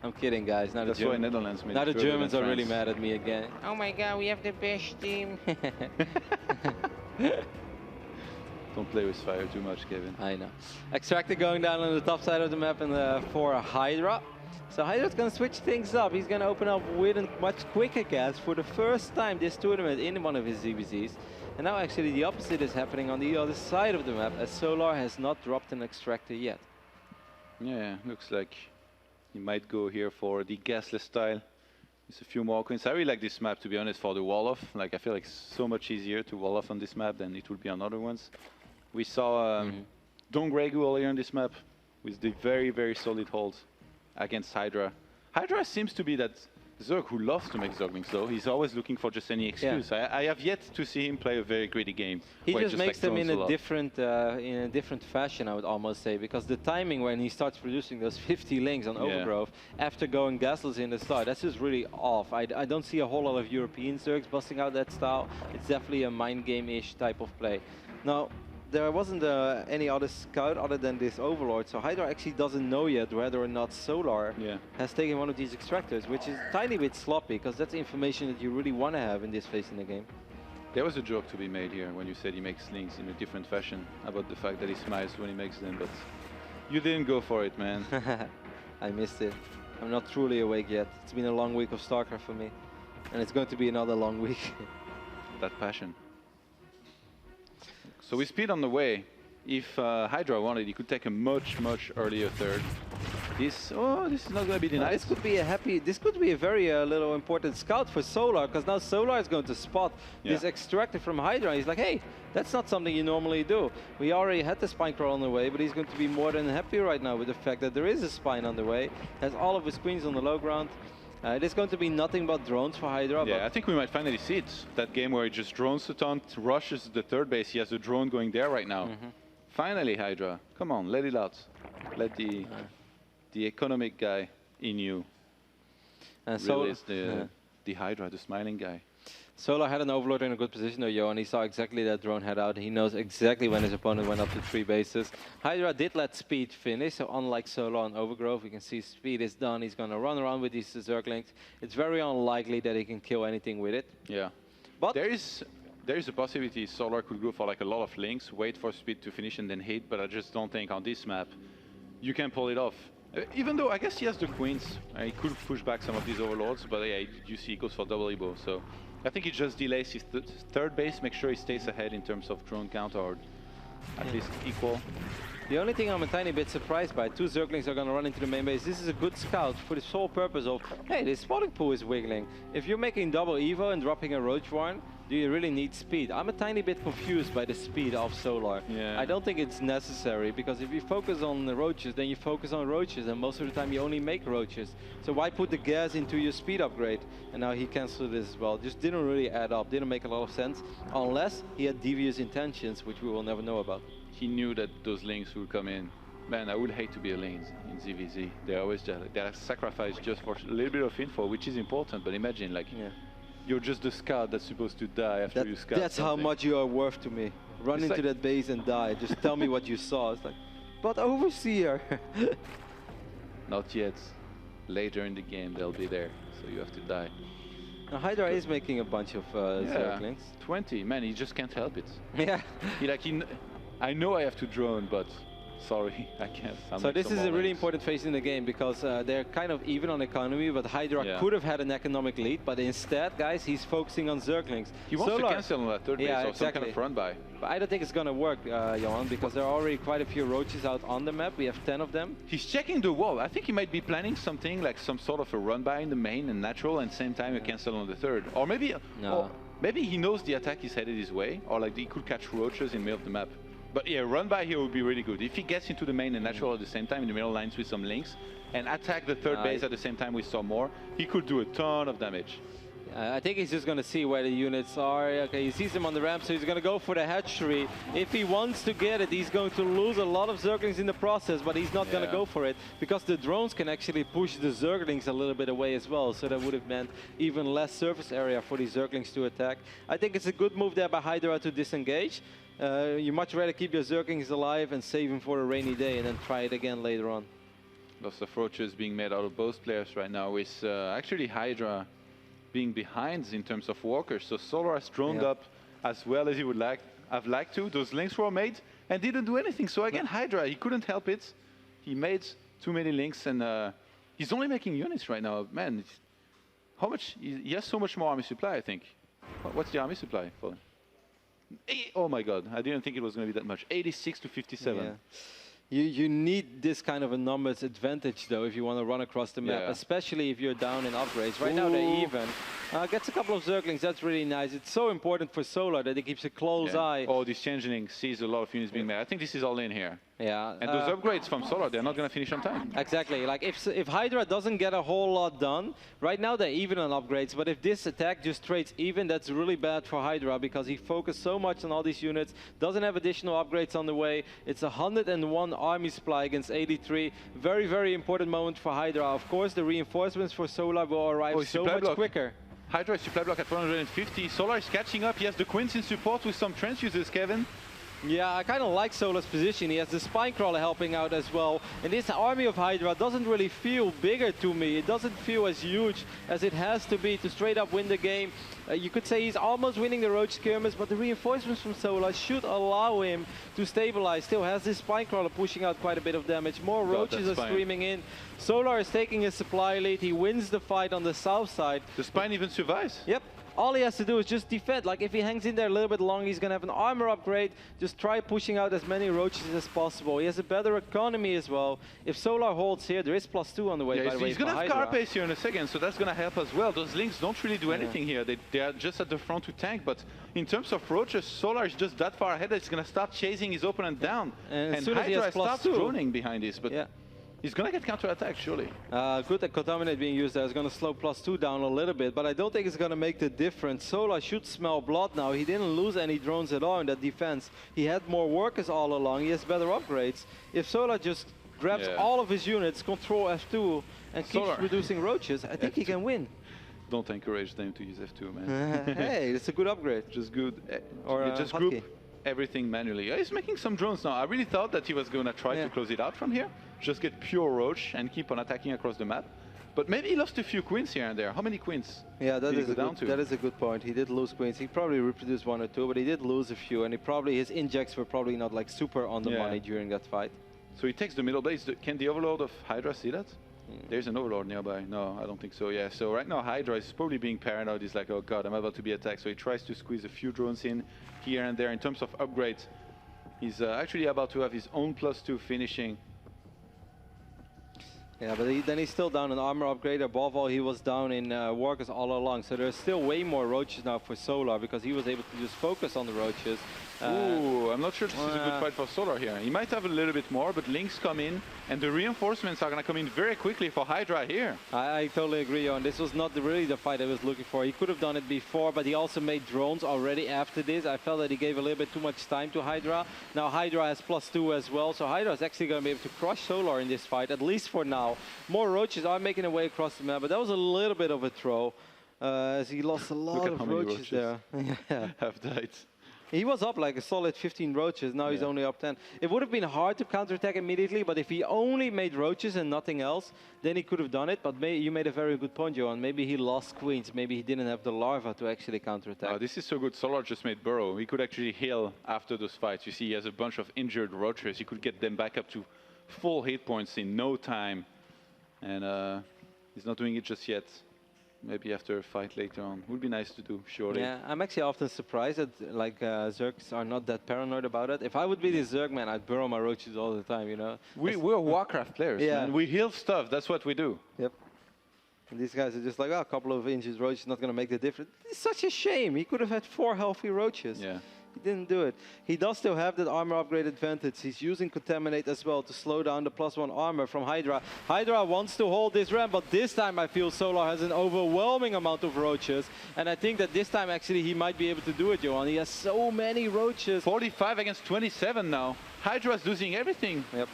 I'm kidding, guys. Now That's why Netherlands made now it the further Germans than are really France. mad at me again. Oh my God, we have the best team. Don't play with fire too much, Kevin. I know. Extractor going down on the top side of the map and for Hydra. So Hydra's going to switch things up. He's going to open up with a much quicker gas for the first time this tournament in one of his ZBZs. And now actually the opposite is happening on the other side of the map, as Solar has not dropped an extractor yet. Yeah, looks like he might go here for the gasless style. There's a few more coins. I really like this map, to be honest, for the wall-off. Like, I feel like it's so much easier to wall-off on this map than it would be on other ones. We saw DongRaeGu earlier on this map with the very, very solid hold against Hydra. Hydra seems to be that Zerg who loves to make Zerglings, though. He's always looking for just any excuse. Yeah. I have yet to see him play a very greedy game. He where just makes like them in drones a different fashion, I would almost say, because the timing when he starts producing those 50 links on Overgrowth after going gasless in the start, that's just really off. I don't see a whole lot of European Zergs busting out that style. It's definitely a mind game-ish type of play. Now, there wasn't any other scout other than this Overlord, so Hydra actually doesn't know yet whether or not Solar has taken one of these extractors, which is a tiny bit sloppy, because that's information that you really want to have in this phase in the game. There was a joke to be made here when you said he makes links in a different fashion about the fact that he smiles when he makes them, but you didn't go for it, man. I missed it. I'm not truly awake yet. It's been a long week of StarCraft for me, and it's going to be another long week. That passion. So with speed on the way, if Hydra wanted, he could take a much earlier third. This is not going to be denied. This could be a very little important scout for Solar, because now Solar is going to spot this extractor from Hydra. He's like, hey, that's not something you normally do. We already had the spine crawl on the way, but he's going to be more than happy right now with the fact that there is a spine on the way. Has all of his queens on the low ground. It is going to be nothing but drones for Hydra. Yeah, I think we might finally see it. That game where he just drones the taunt, rushes the third base. He has a drone going there right now. Finally, Hydra. Come on, let it out. Let the economic guy in you realize the Hydra, the smiling guy. Solar had an Overlord in a good position though, Yo, and he saw exactly that drone head out. He knows exactly when his opponent went up to 3 bases. Hydra did let Speed finish, so unlike Solar on Overgrowth, we can see Speed is done. He's going to run around with these Zerglings. It's very unlikely that he can kill anything with it. Yeah. But there is a possibility Solar could go for like a lot of links, wait for Speed to finish and then hit, but I just don't think on this map you can pull it off. Even though I guess he has the queens, he could push back some of these Overlords, but yeah, you see he goes for double Ebo, so I think he just delays his third base, make sure he stays ahead in terms of drone count, or at least equal. The only thing I'm a tiny bit surprised by, 2 Zerglings are going to run into the main base. This is a good scout for the sole purpose of, hey, this spawning pool is wiggling. If you're making double Evo and dropping a Roach Warren, do you really need speed? I'm a tiny bit confused by the speed of Solar. Yeah. I don't think it's necessary, because if you focus on the roaches, then you focus on roaches, and most of the time you only make roaches. So why put the gas into your speed upgrade? And now he cancelled this as well. Just didn't really add up, didn't make a lot of sense, unless he had devious intentions, which we will never know about. He knew that those links would come in. Man, I would hate to be a link in ZVZ. They're always they're sacrificed just for a little bit of info, which is important, but imagine, like, you're just the scout that's supposed to die after you scout That's something. how much you are worth to me. Run It's into like that base and die. Just tell me what you saw. It's like, but Overseer. Not yet. later in the game they'll be there, so you have to die. Now Hydra is making a bunch of Zerglings. 20, man, he just can't help it. Yeah. I know I have to drone, but sorry, I can't. So this is a really important phase in the game because they're kind of even on economy, but Hydra could have had an economic lead, but instead, guys, he's focusing on Zerglings. He wants to cancel on that third base or some kind of run by. But I don't think it's going to work, Johan, because there are already quite a few roaches out on the map. We have 10 of them. He's checking the wall. I think he might be planning something like some sort of a run by in the main and natural, and same time a cancel on the third. Or maybe, maybe he knows the attack is headed his way, or like he could catch roaches in the middle of the map. But yeah, run by here would be really good. If he gets into the main and natural at the same time in the middle lines with some links and attack the third base at the same time with some more, he could do a ton of damage. I think he's just going to see where the units are. Okay, he sees them on the ramp, so he's going to go for the hatchery. If he wants to get it, he's going to lose a lot of Zerglings in the process, but he's not going to go for it because the drones can actually push the Zerglings a little bit away as well. So that would have meant even less surface area for these Zerglings to attack. I think it's a good move there by Hydra to disengage. You much rather keep your Zerglings alive and save them for a rainy day and then try it again later on. Lots of roaches being made out of both players right now, with actually Hydra being behind in terms of walkers. So Solar has droned up as well as he would have liked to. Those links were made and didn't do anything. So again, Hydra, he couldn't help it. He made too many links and he's only making units right now. Man, how much? He has so much more army supply, I think. What's the army supply for him? Oh my God, I didn't think it was going to be that much. 86 to 57. Yeah. You need this kind of a numbers advantage, though, if you want to run across the map, especially if you're down in upgrades. Right now, they're even. Gets a couple of Zerglings, that's really nice. It's so important for Solar that he keeps a close eye. Oh, this changeling sees a lot of units being made. I think this is all in here. Yeah. And those upgrades from Solar, they're not going to finish on time. Exactly. Like, if Hydra doesn't get a whole lot done, right now they're even on upgrades, but if this attack just trades even, that's really bad for Hydra because he focused so much on all these units, doesn't have additional upgrades on the way. It's 101 army supply against 83. Very, very important moment for Hydra. Of course, the reinforcements for Solar will arrive so much quicker. Hydra is supply block at 150. Solar is catching up. He has the Queens in support with some transfuses, Kevin. Yeah, I kind of like Solar's position. He has the Spine Crawler helping out as well. And this army of Hydra doesn't really feel bigger to me. It doesn't feel as huge as it has to be to straight up win the game. You could say he's almost winning the Roach skirmish, but the reinforcements from Solar should allow him to stabilize. Still has this Spine Crawler pushing out quite a bit of damage. More Roaches are streaming in. Solar is taking his supply lead. He wins the fight on the south side. The Spine even survives. Yep. All he has to do is just defend. Like, if he hangs in there a little bit long, he's going to have an armor upgrade. Just try pushing out as many roaches as possible. He has a better economy as well. If Solar holds here, there is +2 on the way, by the way, he's going to have Carapace here in a second, so that's going to help as well. Those links don't really do anything here. They are just at the front to tank, but in terms of roaches, Solar is just that far ahead that he's going to start chasing his opponent down. And as soon Hydra as he has starts droning behind this, but he's going to get counter-attack, surely. Good that Contaminate being used there is going to slow +2 down a little bit, but I don't think it's going to make the difference. Solar should smell blood now. He didn't lose any drones at all in that defense. He had more workers all along. He has better upgrades. If Solar just grabs all of his units, control F2, and keeps reducing roaches, I think he can win. Don't encourage them to use F2, man. Hey, it's a good upgrade. Just good. Or just group everything manually. He's making some drones now. I really thought that he was going to try to close it out from here. Just get pure roach and keep on attacking across the map. But maybe he lost a few queens here and there. How many queens? Yeah, that is a good point. He did lose queens. He probably reproduced 1 or 2, but he did lose a few. And his injects were probably not like super on the money during that fight. So he takes the middle base. Can the Overlord of Hydra see that? There's an Overlord nearby. No, I don't think so. Yeah, so right now Hydra is probably being paranoid. He's like, oh God, I'm about to be attacked. So he tries to squeeze a few drones in here and there. In terms of upgrades, he's actually about to have his own +2 finishing. Yeah, but then he's still down in armor upgrade. Above all, he was down in workers all along. So there's still way more roaches now for Solar because he was able to just focus on the roaches. Ooh, I'm not sure this is a good fight for Solar here. He might have a little bit more, but links come in, and the reinforcements are going to come in very quickly for Hydra here. I totally agree, Johan. This was not really the fight I was looking for. He could have done it before, but he also made drones already after this. I felt that he gave a little bit too much time to Hydra. Now Hydra has +2 as well, so Hydra is actually going to be able to crush Solar in this fight, at least for now. More roaches are making their way across the map, but that was a little bit of a throw, as he lost a lot of roaches there. Have died. He was up like a solid 15 roaches, now he's only up 10. It would have been hard to counterattack immediately, but if he only made roaches and nothing else, then he could have done it. But you made a very good point, Johan. Maybe he lost queens, maybe he didn't have the larva to actually counterattack. This is so good. Solar just made burrow. He could actually heal after those fights. You see, he has a bunch of injured roaches. He could get them back up to full hit points in no time. And he's not doing it just yet. Maybe after a fight later on. Would be nice to do, surely. Yeah, I'm actually often surprised that Zergs are not that paranoid about it. If I would be the Zerg man, I'd burrow my roaches all the time, you know. We're Warcraft players, man. We heal stuff, that's what we do. Yep. And these guys are just like, oh, a couple of inches roaches not going to make the difference. It's such a shame. He could have had 4 healthy roaches. Yeah. He didn't do it. He does still have that armor upgrade advantage. He's using Contaminate as well to slow down the +1 armor from Hydra. Hydra wants to hold this ramp, but this time I feel Solar has an overwhelming amount of roaches. And I think that this time actually he might be able to do it, Johan. He has so many roaches. 45 against 27 now. Hydra's losing everything. Yep.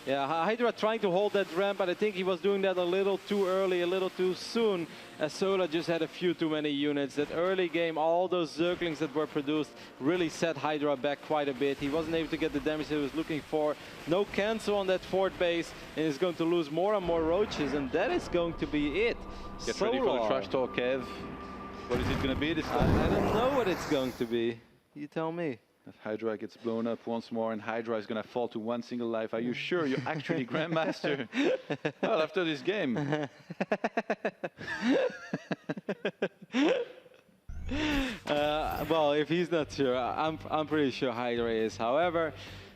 Yeah, Hydra trying to hold that ramp, but I think he was doing that a little too early, a little too soon, as Sola just had a few too many units. That early game, all those Zerglings that were produced really set Hydra back quite a bit. He wasn't able to get the damage he was looking for. No cancel on that fort base, and he's going to lose more and more roaches, and that is going to be it. Get ready for the trash talk, Kev. What is it going to be this time? I don't know what it's going to be. You tell me. Hydra gets blown up once more, and Hydra is going to fall to 1 single life. Are you sure you're actually Grandmaster? Well, after this game. Well, if he's not sure, I'm pretty sure Hydra is. However,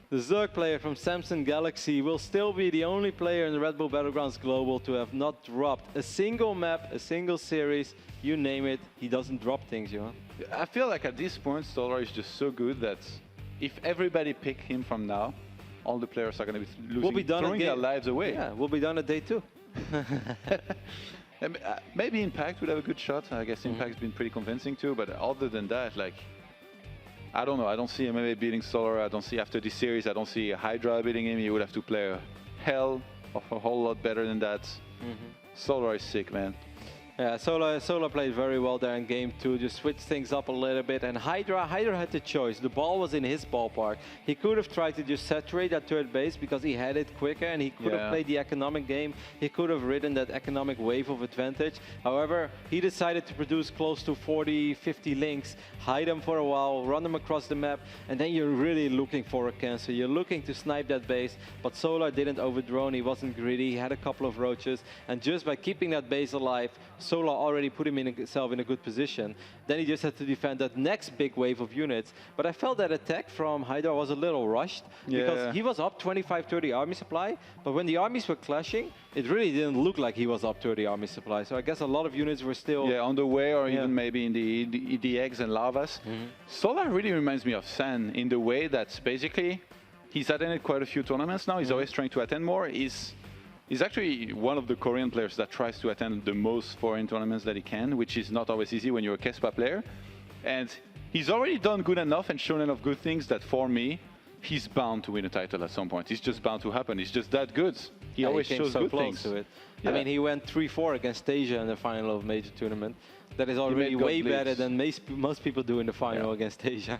the Zerg player from Samsung Galaxy will still be the only player in the Red Bull Battlegrounds Global to have not dropped a single map, a single series, you name it, he doesn't drop things, Johan. I feel like at this point, Solar is just so good that if everybody pick him from now, all the players are going to be losing, throwing their lives away. Yeah, we'll be done at day 2. Maybe Impact would have a good shot. I guess Impact's been pretty convincing too, but other than that, like, I don't know. I don't see MMA beating Solar. I don't see after this series, I don't see Hydra beating him. He would have to play hell of a whole lot better than that. Solar is sick, man. Yeah, Solar played very well there in game 2, just switched things up a little bit. And Hydra had the choice. The ball was in his ballpark. He could have tried to just saturate that third base because he had it quicker, and he could have played the economic game. He could have ridden that economic wave of advantage. However, he decided to produce close to 40, 50 links, hide them for a while, run them across the map, and then you're really looking for a cancel. You're looking to snipe that base, but Solar didn't overdrone. He wasn't greedy. He had a couple of roaches, and just by keeping that base alive, Solar already put himself in a good position. Then he just had to defend that next big wave of units. But I felt that attack from Hydra was a little rushed because he was up 25-30 army supply, but when the armies were clashing, it really didn't look like he was up 30 army supply. So I guess a lot of units were still on the way, or even maybe in the eggs and lavas. Solar really reminds me of San in the way that basically he's attended quite a few tournaments now. He's always trying to attend more. He's actually one of the Korean players that tries to attend the most foreign tournaments that he can, which is not always easy when you're a Kespa player. And he's already done good enough and shown enough good things that for me, he's bound to win a title at some point. It's just bound to happen. He's just that good. He always shows good things. To it. I mean, he went 3-4 against Asia in the final of major tournament. That is already way better than most people do in the final against Asia.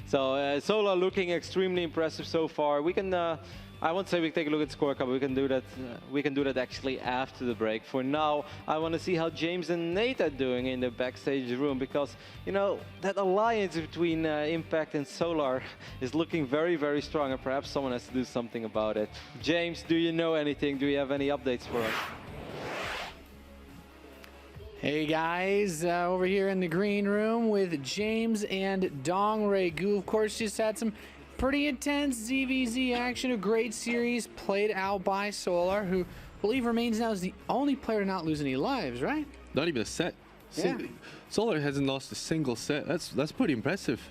So Solar looking extremely impressive so far. We can. I won't say we take a look at scorecard, but we can do that. We can do that actually after the break. For now, I want to see how James and Nate are doing in the backstage room, because you know that alliance between Impact and Solar is looking very, very strong, and perhaps someone has to do something about it. James, do you know anything? Do you have any updates for us? Hey guys, over here in the green room with James and DongRaeGu. Of course, just had some pretty intense ZVZ action, a great series played out by Solar, who I believe remains now as the only player to not lose any lives, right? Not even a set. Solar hasn't lost a single set. That's pretty impressive.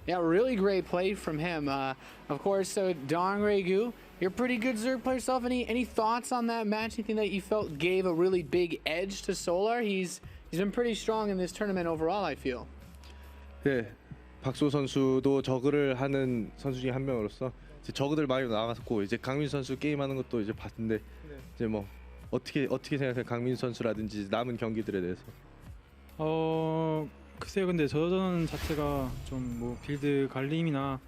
Yeah, really great play from him. Of course, so DongRaeGu, you're a pretty good Zerg player yourself. Any thoughts on that match? Anything that you felt gave a really big edge to Solar? He's been pretty strong in this tournament overall, I feel. 네, 박소 선수도 저그를 하는 선수 중에 한 명으로서 이제 저그들 많이 나갔고, 이제 강민 선수 게임하는 것도 이제 봤는데 이제 뭐 어떻게 생각해, 강민 선수라든지 남은 경기들에 대해서? 글쎄요, 근데 저전 자체가 좀 뭐 빌드 갈림이나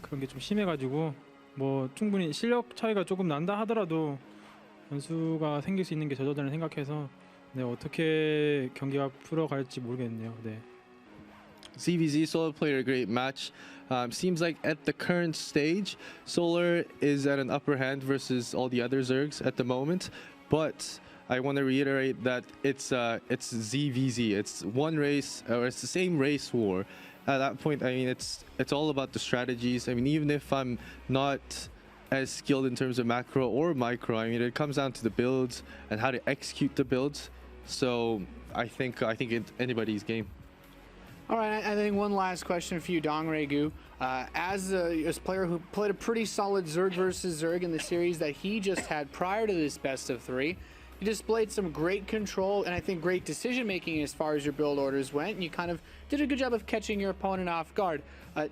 그런 게 좀 심해가지고 뭐 충분히 실력 차이가 조금 난다 하더라도 변수가 생길 수 있는 게 저저전을 생각해서 네, 어떻게 경기가 풀어갈지 모르겠네요. 네. ZVZ Solar played a great match. Seems like at the current stage, Solar is at an upper hand versus all the other Zergs at the moment. But I want to reiterate that it's ZVZ. It's one race, or it's the same race war. At that point, I mean, it's all about the strategies. I mean, even if I'm not as skilled in terms of macro or micro, I mean, it comes down to the builds and how to execute the builds. So I think it's anybody's game. All right, I think one last question for you, DongRaeGu. As a player who played a pretty solid Zerg versus Zerg in the series that he just had prior to this best of 3, you displayed some great control and I think great decision making as far as your build orders went, and you kind of did a good job of catching your opponent off guard.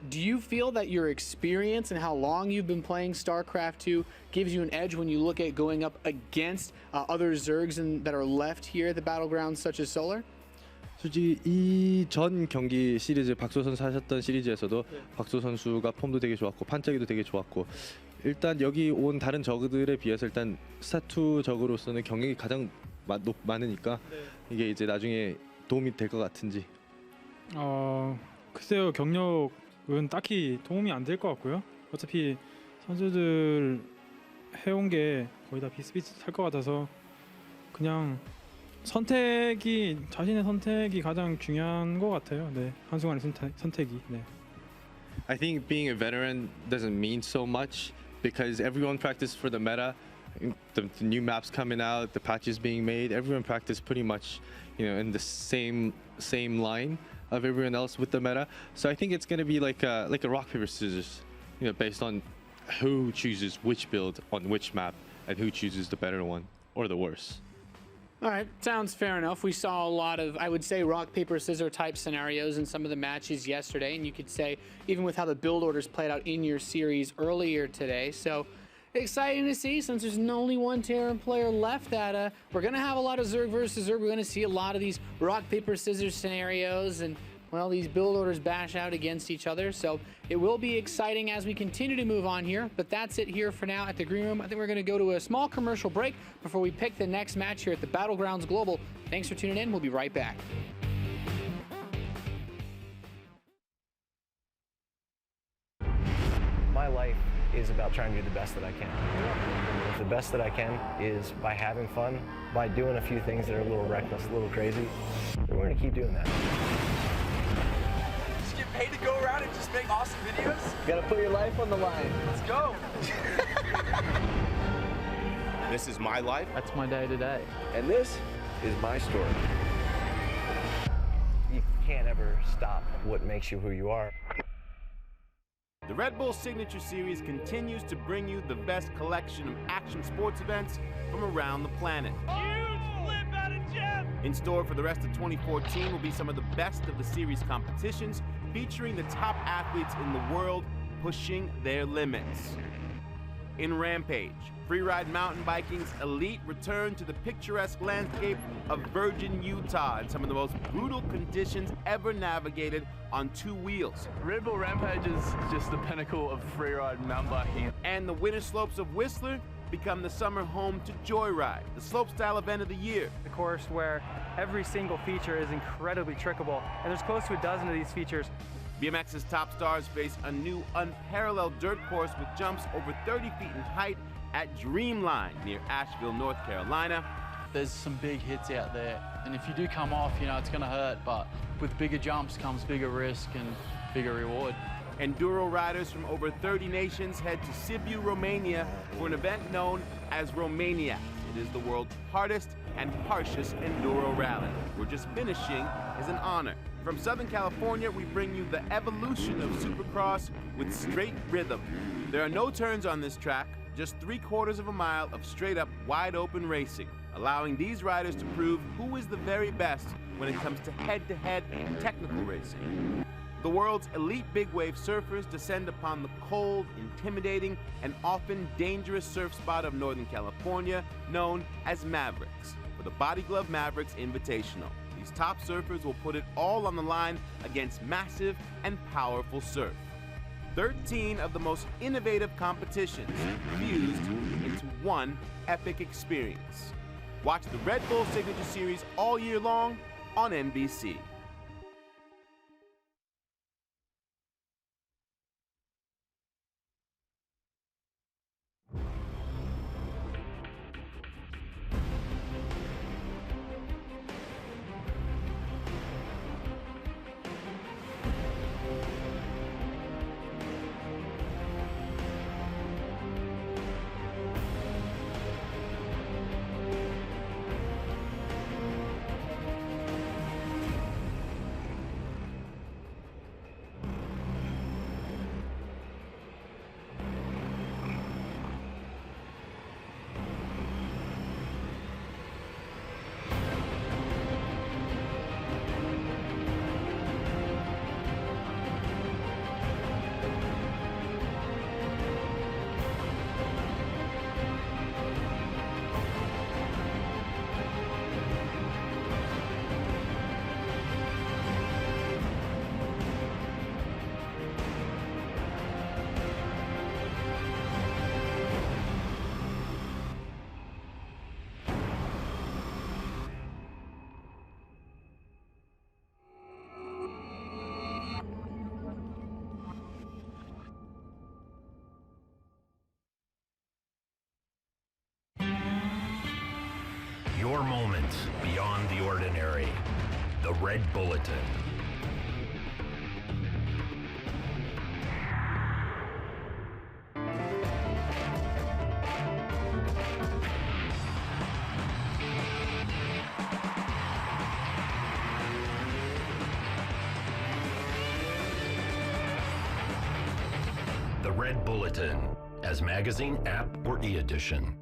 Do you feel that your experience and how long you've been playing StarCraft 2 gives you an edge when you look at going up against other Zergs that are left here at the battlegrounds such as Solar? 솔직히 이 전 경기 시리즈 박소 선수 하셨던 시리즈에서도 박소 선수가 폼도 되게 좋았고 판짜기도 되게 좋았고 일단 여기 온 다른 저그들에 비해서 일단 스타2 저그로서는 경력이 가장 많으니까 이게 이제 나중에 도움이 될 것 같은지. 글쎄요, 경력은 딱히 도움이 안 될 것 같고요. 어차피 선수들 해온 게 거의 다 비슷비슷할 것 같아서 그냥 자신의 선택이 가장 중요한 것 같아요. 네, 한순간의 선택이. 네. I think being a veteran doesn't mean so much because everyone practiced for the meta. The new maps coming out, the patches being made, everyone practiced pretty much, in the same line of everyone else with the meta. So I think it's going to be like a rock paper scissors, based on who chooses which build on which map and who chooses the better one or the worse. All right, sounds fair enough. We saw a lot of, I would say, rock, paper, scissors type scenarios in some of the matches yesterday, and you could say, even with how the build orders played out in your series earlier today. So exciting to see, since there's only one Terran player left, that we're going to have a lot of Zerg versus Zerg. We're going to see a lot of these rock, paper, scissors scenarios, and well, these build orders bash out against each other. So it will be exciting as we continue to move on here. But that's it here for now at the Green Room. I think we're going to go to a small commercial break before we pick the next match here at the Battlegrounds Global. Thanks for tuning in. We'll be right back. My life is about trying to do the best that I can. The best that I can is by having fun, by doing a few things that are a little reckless, a little crazy. We're going to keep doing that. Paid to go around and just make awesome videos? You gotta put your life on the line. Let's go. This is my life. That's my day to day. And this is my story. You can't ever stop what makes you who you are. The Red Bull Signature Series continues to bring you the best collection of action sports events from around the planet. Huge flip out of Jeff! In store for the rest of 2014 will be some of the best of the series competitions, featuring the top athletes in the world pushing their limits. In Rampage, Freeride Mountain Biking's elite return to the picturesque landscape of Virgin, Utah, in some of the most brutal conditions ever navigated on 2 wheels. Red Bull Rampage is just the pinnacle of freeride mountain biking. And the winter slopes of Whistler become the summer home to Joyride, the slopestyle event of the year. The course where every single feature is incredibly trickable, and there's close to a dozen of these features. BMX's top stars face a new unparalleled dirt course with jumps over 30 feet in height at Dreamline near Asheville, North Carolina. There's some big hits out there, and if you do come off, it's going to hurt, but with bigger jumps comes bigger risk and bigger reward. Enduro riders from over 30 nations head to Sibiu, Romania for an event known as Romaniac. It is the world's hardest and harshest enduro rally, where just finishing is an honor. From Southern California, we bring you the evolution of Supercross with straight rhythm. There are no turns on this track, just 3/4 of a mile of straight-up, wide-open racing, allowing these riders to prove who is the very best when it comes to head-to-head technical racing. The world's elite big wave surfers descend upon the cold, intimidating, and often dangerous surf spot of Northern California, known as Mavericks, for the Body Glove Mavericks Invitational. These These top surfers will put it all on the line against massive and powerful surf. 13 of the most innovative competitions fused into one epic experience. Watch the Red Bull Signature Series all year long on NBC. Your moment beyond the ordinary. The Red Bulletin. The Red Bulletin, as magazine, app, or e-edition.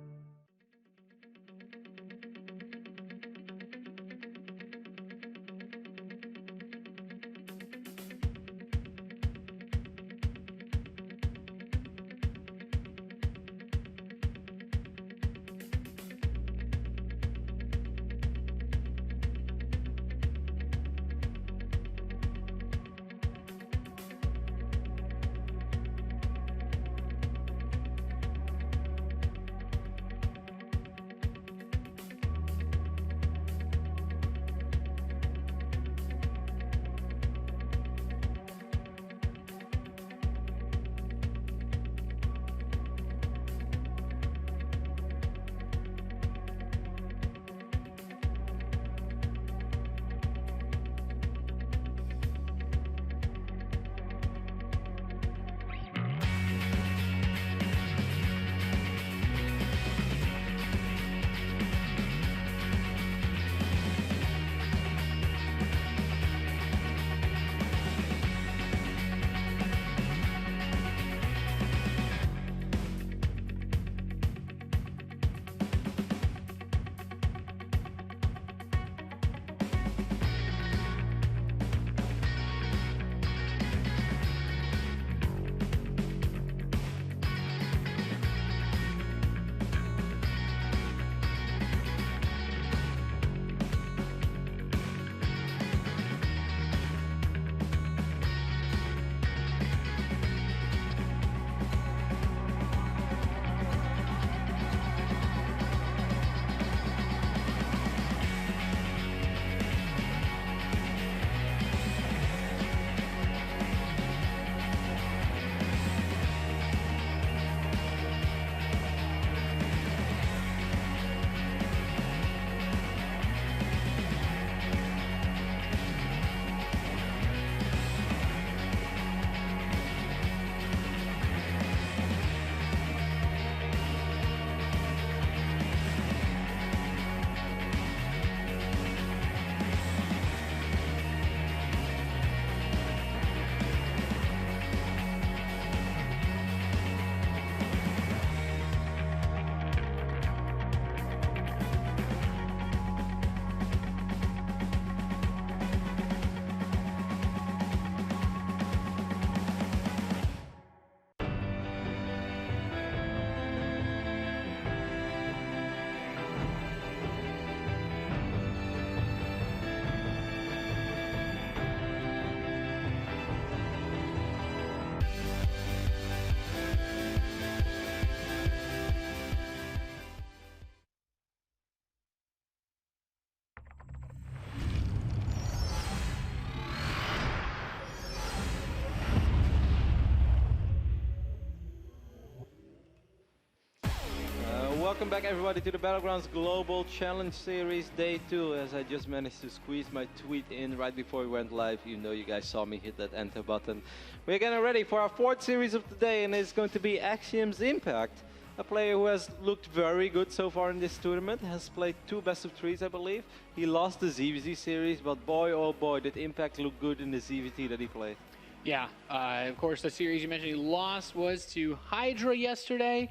welcome back everybody to the Battlegrounds Global Challenge Series Day 2. As I just managed to squeeze my tweet in right before we went live, you know you guys saw me hit that enter button. We're getting ready for our fourth series of the day, and it's going to be Axiom's Impact. A player who has looked very good so far in this tournament, has played 2 best-of-3s I believe. He lost the ZVZ series, but boy oh boy did Impact look good in the ZVT that he played. Yeah, of course the series you mentioned he lost was to Hydra yesterday.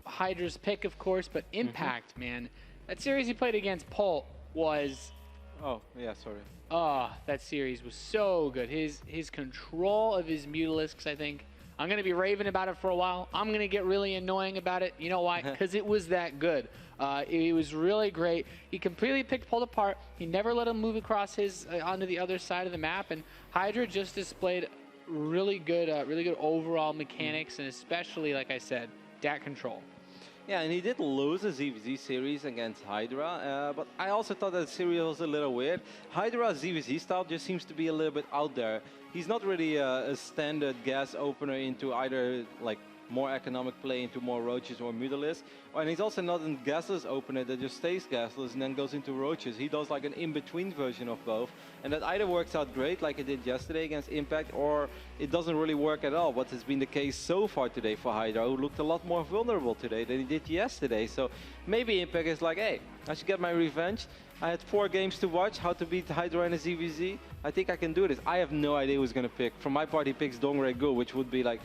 Hydra's pick, of course, but Impact, man. That series he played against Polt was... Oh, yeah, sorry. Oh, that series was so good. His control of his Mutalisks, I think. I'm going to be raving about it for a while. I'm going to get really annoying about it. You know why? Because it was that good. It was really great. He completely picked Polt apart. He never let him move across his onto the other side of the map. And Hydra just displayed really good overall mechanics, and especially, like I said, dat control. Yeah, and he did lose the ZVZ series against Hydra, but I also thought that series was a little weird. Hydra's ZVZ style just seems to be a little bit out there. He's not really a standard gas opener into either like more economic play into more roaches or Mutalisks, and he's also not a gasless opener that just stays gasless and then goes into roaches. He does like an in-between version of both, and that either works out great like it did yesterday against Impact, or it doesn't really work at all, what has been the case so far today for Hydra, who looked a lot more vulnerable today than he did yesterday. So maybe Impact is like, hey, I should get my revenge. I had 4 games to watch, how to beat Hydra in a ZVZ. I think I can do this. I have no idea who's going to pick. From my part, he picks DongRaeGu, which would be like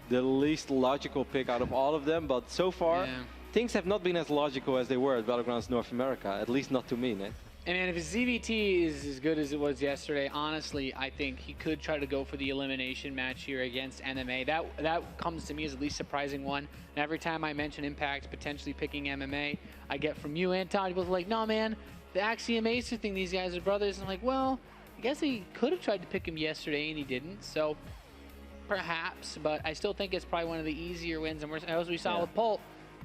the least logical pick out of all of them, but so far, things have not been as logical as they were at Battlegrounds North America, at least not to me, Nick. And man, if his ZVT is as good as it was yesterday, honestly, I think he could try to go for the elimination match here against MMA. That comes to me as the least surprising one. And every time I mention Impact potentially picking MMA, I get from you and Todd, both like, no man, the Axiom Acer thing, these guys are brothers. And I'm like, well, I guess he could have tried to pick him yesterday and he didn't. So perhaps, but I still think it's probably one of the easier wins. And as we saw with Polt,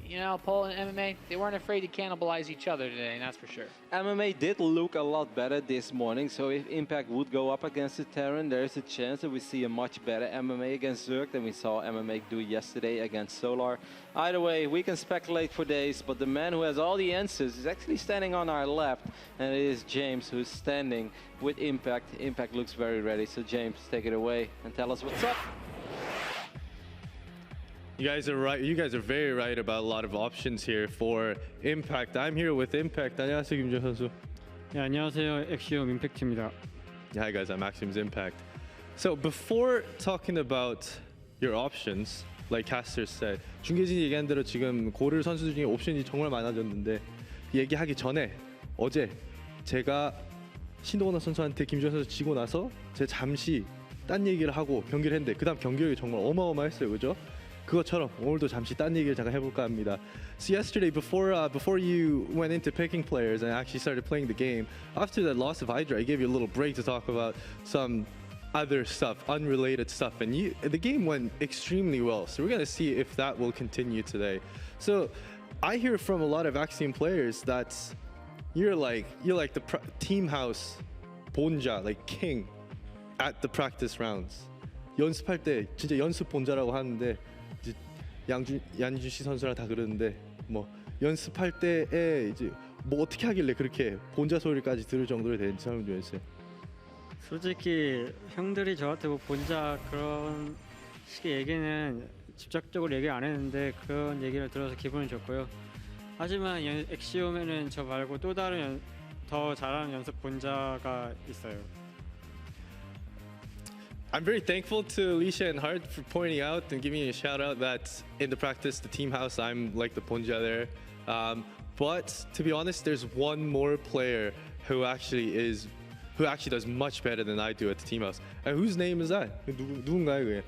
you know, Polt and MMA, they weren't afraid to cannibalize each other today, and that's for sure. MMA did look a lot better this morning, so if Impact would go up against the Terran, there is a chance that we see a much better MMA against Zerg than we saw MMA do yesterday against Solar. Either way, we can speculate for days, but the man who has all the answers is actually standing on our left, and it is James who's standing with Impact. Impact looks very ready, so James, take it away and tell us what's up. You guys are right. You guys are very right about a lot of options here for Impact. I'm here with Impact. 안녕하세요, 김주현 선수. 네, 안녕하세요. 엑시움 임팩트입니다. Hi guys, I'm Axiom's Impact. So before talking about your options, like Caster said, 중계진이 얘기한 대로 지금 고를 선수 중에 옵션이 정말 많아졌는데 얘기하기 전에 어제 제가 신동원 선수한테 김주현 선수 지고 나서 제가 잠시 딴 얘기를 하고 경기를 했는데 그다음 경기력이 정말 어마어마했어요, 그죠? 그것처럼 오늘도 잠시 딴 얘기를 잠깐 해볼까 합니다. So yesterday, before you went into picking players and actually started playing the game, after that loss of Hydra, I gave you a little break to talk about some other stuff, unrelated stuff, and the game went extremely well. So we're gonna see if that will continue today. So I hear from a lot of Axiom players that you're like the team house 본자, like king at the practice rounds. 연습할 때 진짜 연습 본자라고 하는데. 양준씨 선수랑 다 그러는데 뭐 연습할 때에 이제 뭐 어떻게 하길래 그렇게 본자 소리까지 들을 정도로 되는지 설명 좀 해주세요. 솔직히 형들이 저한테 뭐 본자 그런 식의 얘기는 직접적으로 얘기 안 했는데 그런 얘기를 들어서 기분이 좋고요. 하지만 엑시움에는 저 말고 또 다른 더 잘하는 연습 본자가 있어요. I'm very thankful to Alicia and Hart for pointing out and giving me a shout out that in the practice, the team house, I'm like the ponja there. But to be honest, there's one more player who actually does much better than I do at the team house. And whose name is that? 누군가요, 그게?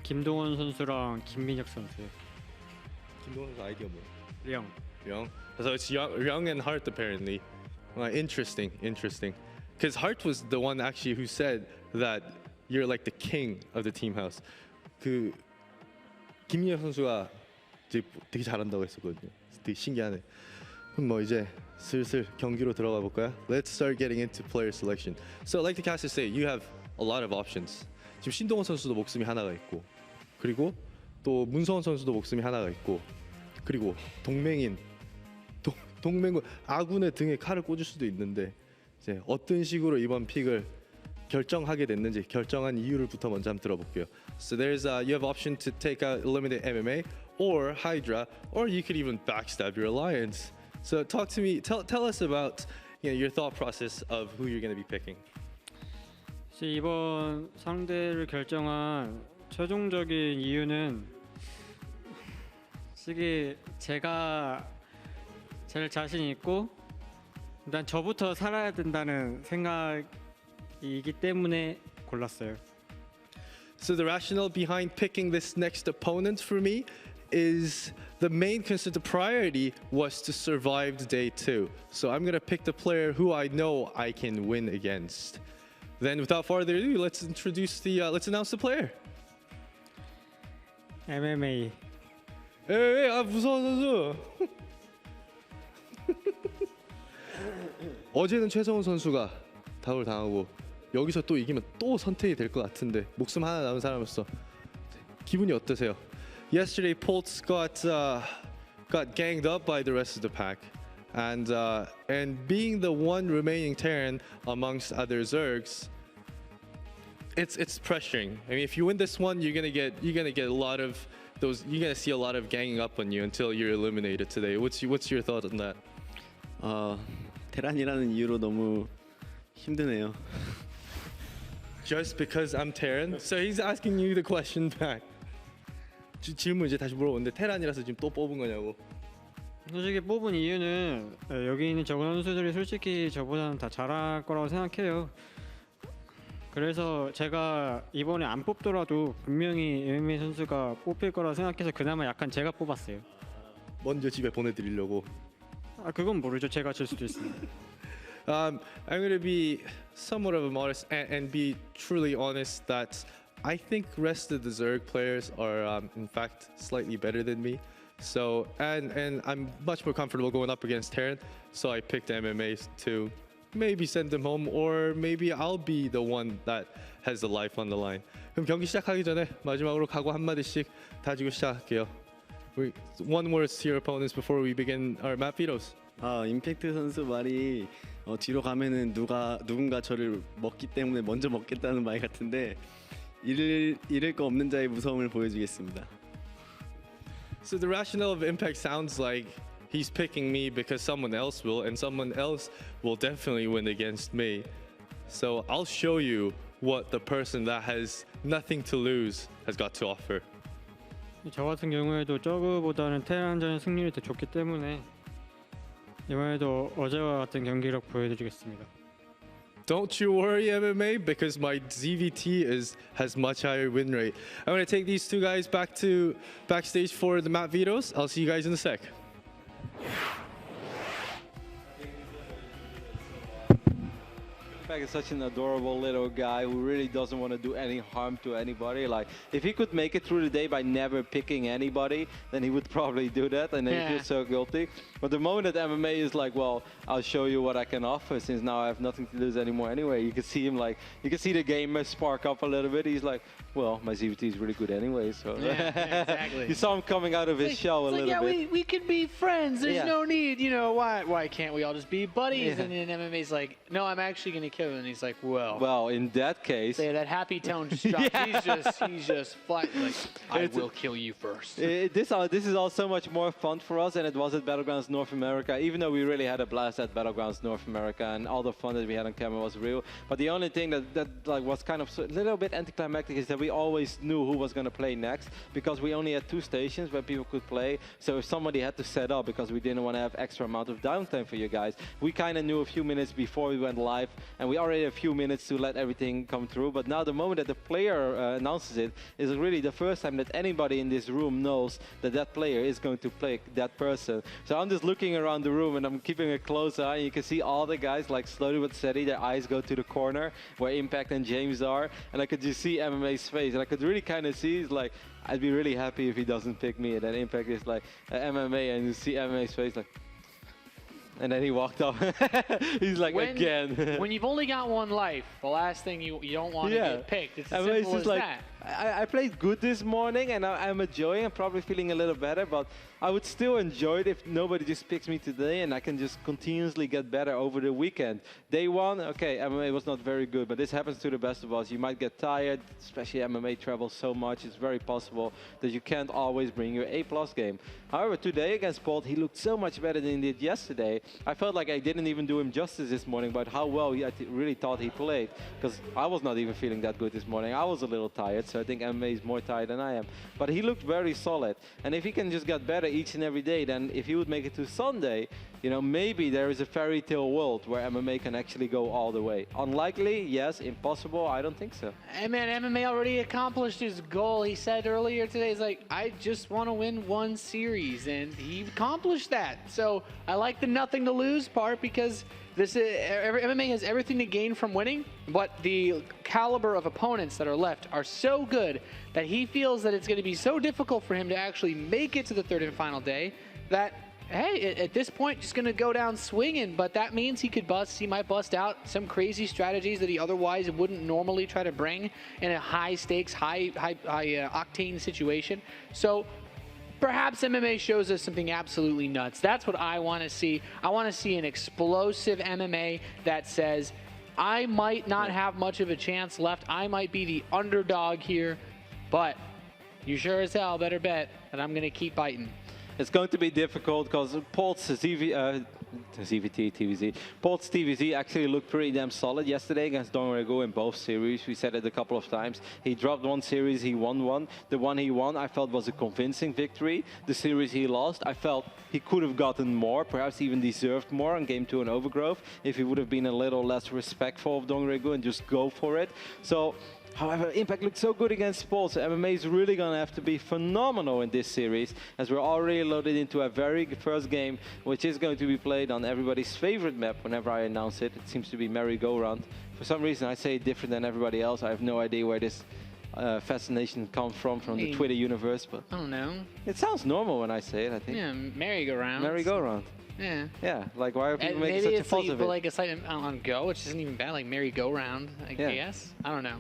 김동원 선수랑 김민혁 선수. 김동원 선수 아이디어 뭐야? 령. So it's Young and Hart apparently. Interesting. Because Hart was the one actually who said that you're like the king of the team house. 그 김민혁 선수가 되게 잘한다고 했었거든요. 되게 신기하네. 그럼 뭐 이제 슬슬 경기로 들어가 볼까요? Let's start getting into player selection. So like the casters say, you have a lot of options. 지금 신동원 선수도 목숨이 하나가 있고, 그리고 또 문성원 선수도 목숨이 하나가 있고, 그리고 동맹인 동맹군 아군의 등에 칼을 꽂을 수도 있는데 이제 어떤 식으로 이번 픽을 결정하게 됐는지 결정한 이유를부터 먼저 한번 들어볼게요. So there's you have option to take out eliminate MMA or Hydra, or you could even backstab your alliance. So talk to me, tell us about your thought process of who you're going to be picking. 이번 상대를 결정한 최종적인 이유는 제가 제일 자신 있고 일단 저부터 살아야 된다는 생각이기 때문에 골랐어요. So the rationale behind picking this next opponent for me is the main concern, the priority was to survive the day 2. So I'm gonna pick the player who I know I can win against. Then without further ado, let's announce the player. MMA. 에이, 무서워 선수. 어제는 최성훈 선수가 다운을 당하고 여기서 또 이기면 또 선택이 될 것 같은데 목숨 하나 남은 사람으로서 기분이 어떠세요? Yesterday, Polt got ganged up by the rest of the pack, and being the one remaining Terran amongst other Zergs, it's pressuring. I mean, if you win this one, you're gonna get a lot of those. You're gonna see a lot of ganging up on you until you're eliminated today. What's your thought on that? 테란이라는 이유로 너무 힘드네요. Just because I'm Terran? So he's asking you the question back. 질문 이제 다시 물어보는데 테란이라서 지금 또 뽑은 거냐고. 솔직히 뽑은 이유는 여기 있는 저그 선수들이 솔직히 저보다는 다 잘할 거라고 생각해요. 그래서 제가 이번에 안 뽑더라도 분명히 MMA 선수가 뽑힐 거라고 생각해서 그나마 약간 제가 뽑았어요. 먼저 집에 보내드리려고. 그건 모르죠. 제가 질 수도 있습니다. I'm going to be somewhat of a modest and be truly honest that I think rest of the Zerg players are in fact slightly better than me. So and I'm much more comfortable going up against Terran. So I picked MMA to maybe send them home, or maybe I'll be the one that has the life on the line. 그럼 경기 시작하기 전에 마지막으로 각오 한 마디씩 다지고 시작할게요. One word to your opponents before we begin our map vetoes. 임팩트 선수 말이 뒤로 가면은 누군가 저를 먹기 때문에 먼저 먹겠다는 말 같은데 잃을 거 없는 자의 무서움을 보여주겠습니다. So the rationale of Impact sounds like he's picking me because someone else will, and someone else will definitely win against me. So I'll show you what the person that has nothing to lose has got to offer. 저 같은 경우에도 저그보다는 테란전의 승률이 더 좋기 때문에 이번에도 어제와 같은 경기력 보여드리겠습니다. Don't you worry, MMA, because my ZVT has much higher win rate. I'm going to take these two guys backstage for the map vetoes. I'll see you guys in a sec. Impact is such an adorable little guy who really doesn't want to do any harm to anybody. Like, if he could make it through the day by never picking anybody, then he would probably do that, and then he feels so guilty. But the moment that MMA is like, well, I'll show you what I can offer, since now I have nothing to lose anymore anyway. You can see him like, you can see the gamer spark up a little bit. He's like, well, my ZVT is really good anyway, so. Yeah, exactly. You saw him coming out of his shell a little bit. We could be friends. There's no need, why can't we all just be buddies? Yeah. And then MMA's like, no, I'm actually going to kill him. And he's like, well. Well, in that case. Yeah, that happy tone just drops. He's just flat. Like, I will kill you first. This is all so much more fun for us than it was at Battlegrounds North America, even though we really had a blast at Battlegrounds North America and all the fun that we had on camera was real. But the only thing that was kind of a little bit anticlimactic is that we always knew who was going to play next, because we only had 2 stations where people could play. So if somebody had to set up, because we didn't want to have extra amount of downtime for you guys, we kind of knew a few minutes before we went live, and we already had a few minutes to let everything come through. But now the moment that the player announces it is really the first time that anybody in this room knows that that player is going to play that person. So I'm just looking around the room and I'm keeping a close eye. You can see all the guys, like, slowly but steady, their eyes go to the corner where Impact and James are, and I could just see MMA's face, and I could really kind of see, like, I'd be really happy if he doesn't pick me, and then Impact is like MMA, and you see MMA's face like, and then he walked off. He's like, again. When you've only got one life, the last thing you don't want to get picked. It's as simple as that. I played good this morning, and I'm enjoying. I'm probably feeling a little better, but I would still enjoy it if nobody just picks me today, and I can just continuously get better over the weekend. Day one, okay, MMA was not very good, but this happens to the best of us. You might get tired, especially MMA travels so much. It's very possible that you can't always bring your A+ game. However, today against Polt, he looked so much better than he did yesterday. I felt like I didn't even do him justice this morning, but how well I really thought he played, because I was not even feeling that good this morning. I was a little tired, so I think MMA is more tired than I am. But he looked very solid, and if he can just get better each and every day, then if he would make it to Sunday, you know, maybe there is a fairy tale world where MMA can actually go all the way. Unlikely, yes. Impossible, I don't think so. And man, MMA already accomplished his goal. He said earlier today, he's like, I just want to win one series, and he accomplished that. So I like the nothing to lose part, because this MMA has everything to gain from winning, but the caliber of opponents that are left are so good that he feels that it's going to be so difficult for him to actually make it to the third and final day that, hey, at this point, just going to go down swinging. But that means he might bust out some crazy strategies that he otherwise wouldn't normally try to bring in a high stakes, high octane situation. So perhaps MMA shows us something absolutely nuts. That's what I want to see. I want to see an explosive MMA that says, I might not have much of a chance left. I might be the underdog here, but you sure as hell better bet that I'm going to keep biting. It's going to be difficult because Polt's Polt's TVZ actually looked pretty damn solid yesterday against DongRaeGu in both series. We said it a couple of times. He dropped one series, he won one. The one he won, I felt, was a convincing victory. The series he lost, I felt he could have gotten more, perhaps even deserved more on Game 2 in Overgrowth if he would have been a little less respectful of DongRaeGu and just go for it. So, however, Impact looked so good against Polt, so MMA is really going to have to be phenomenal in this series, as we're already loaded into a very first game, which is going to be played on everybody's favorite map whenever I announce it. It seems to be merry-go-round. For some reason, I say it different than everybody else. I have no idea where this fascination comes from the Twitter universe, but I don't know. It sounds normal when I say it, I think. Yeah, merry-go-round. Merry-go-round. Yeah. Yeah, like why are people making such a fuss of it? Maybe it's like a site on Go, which isn't even bad, like merry-go-round, I guess. I don't know.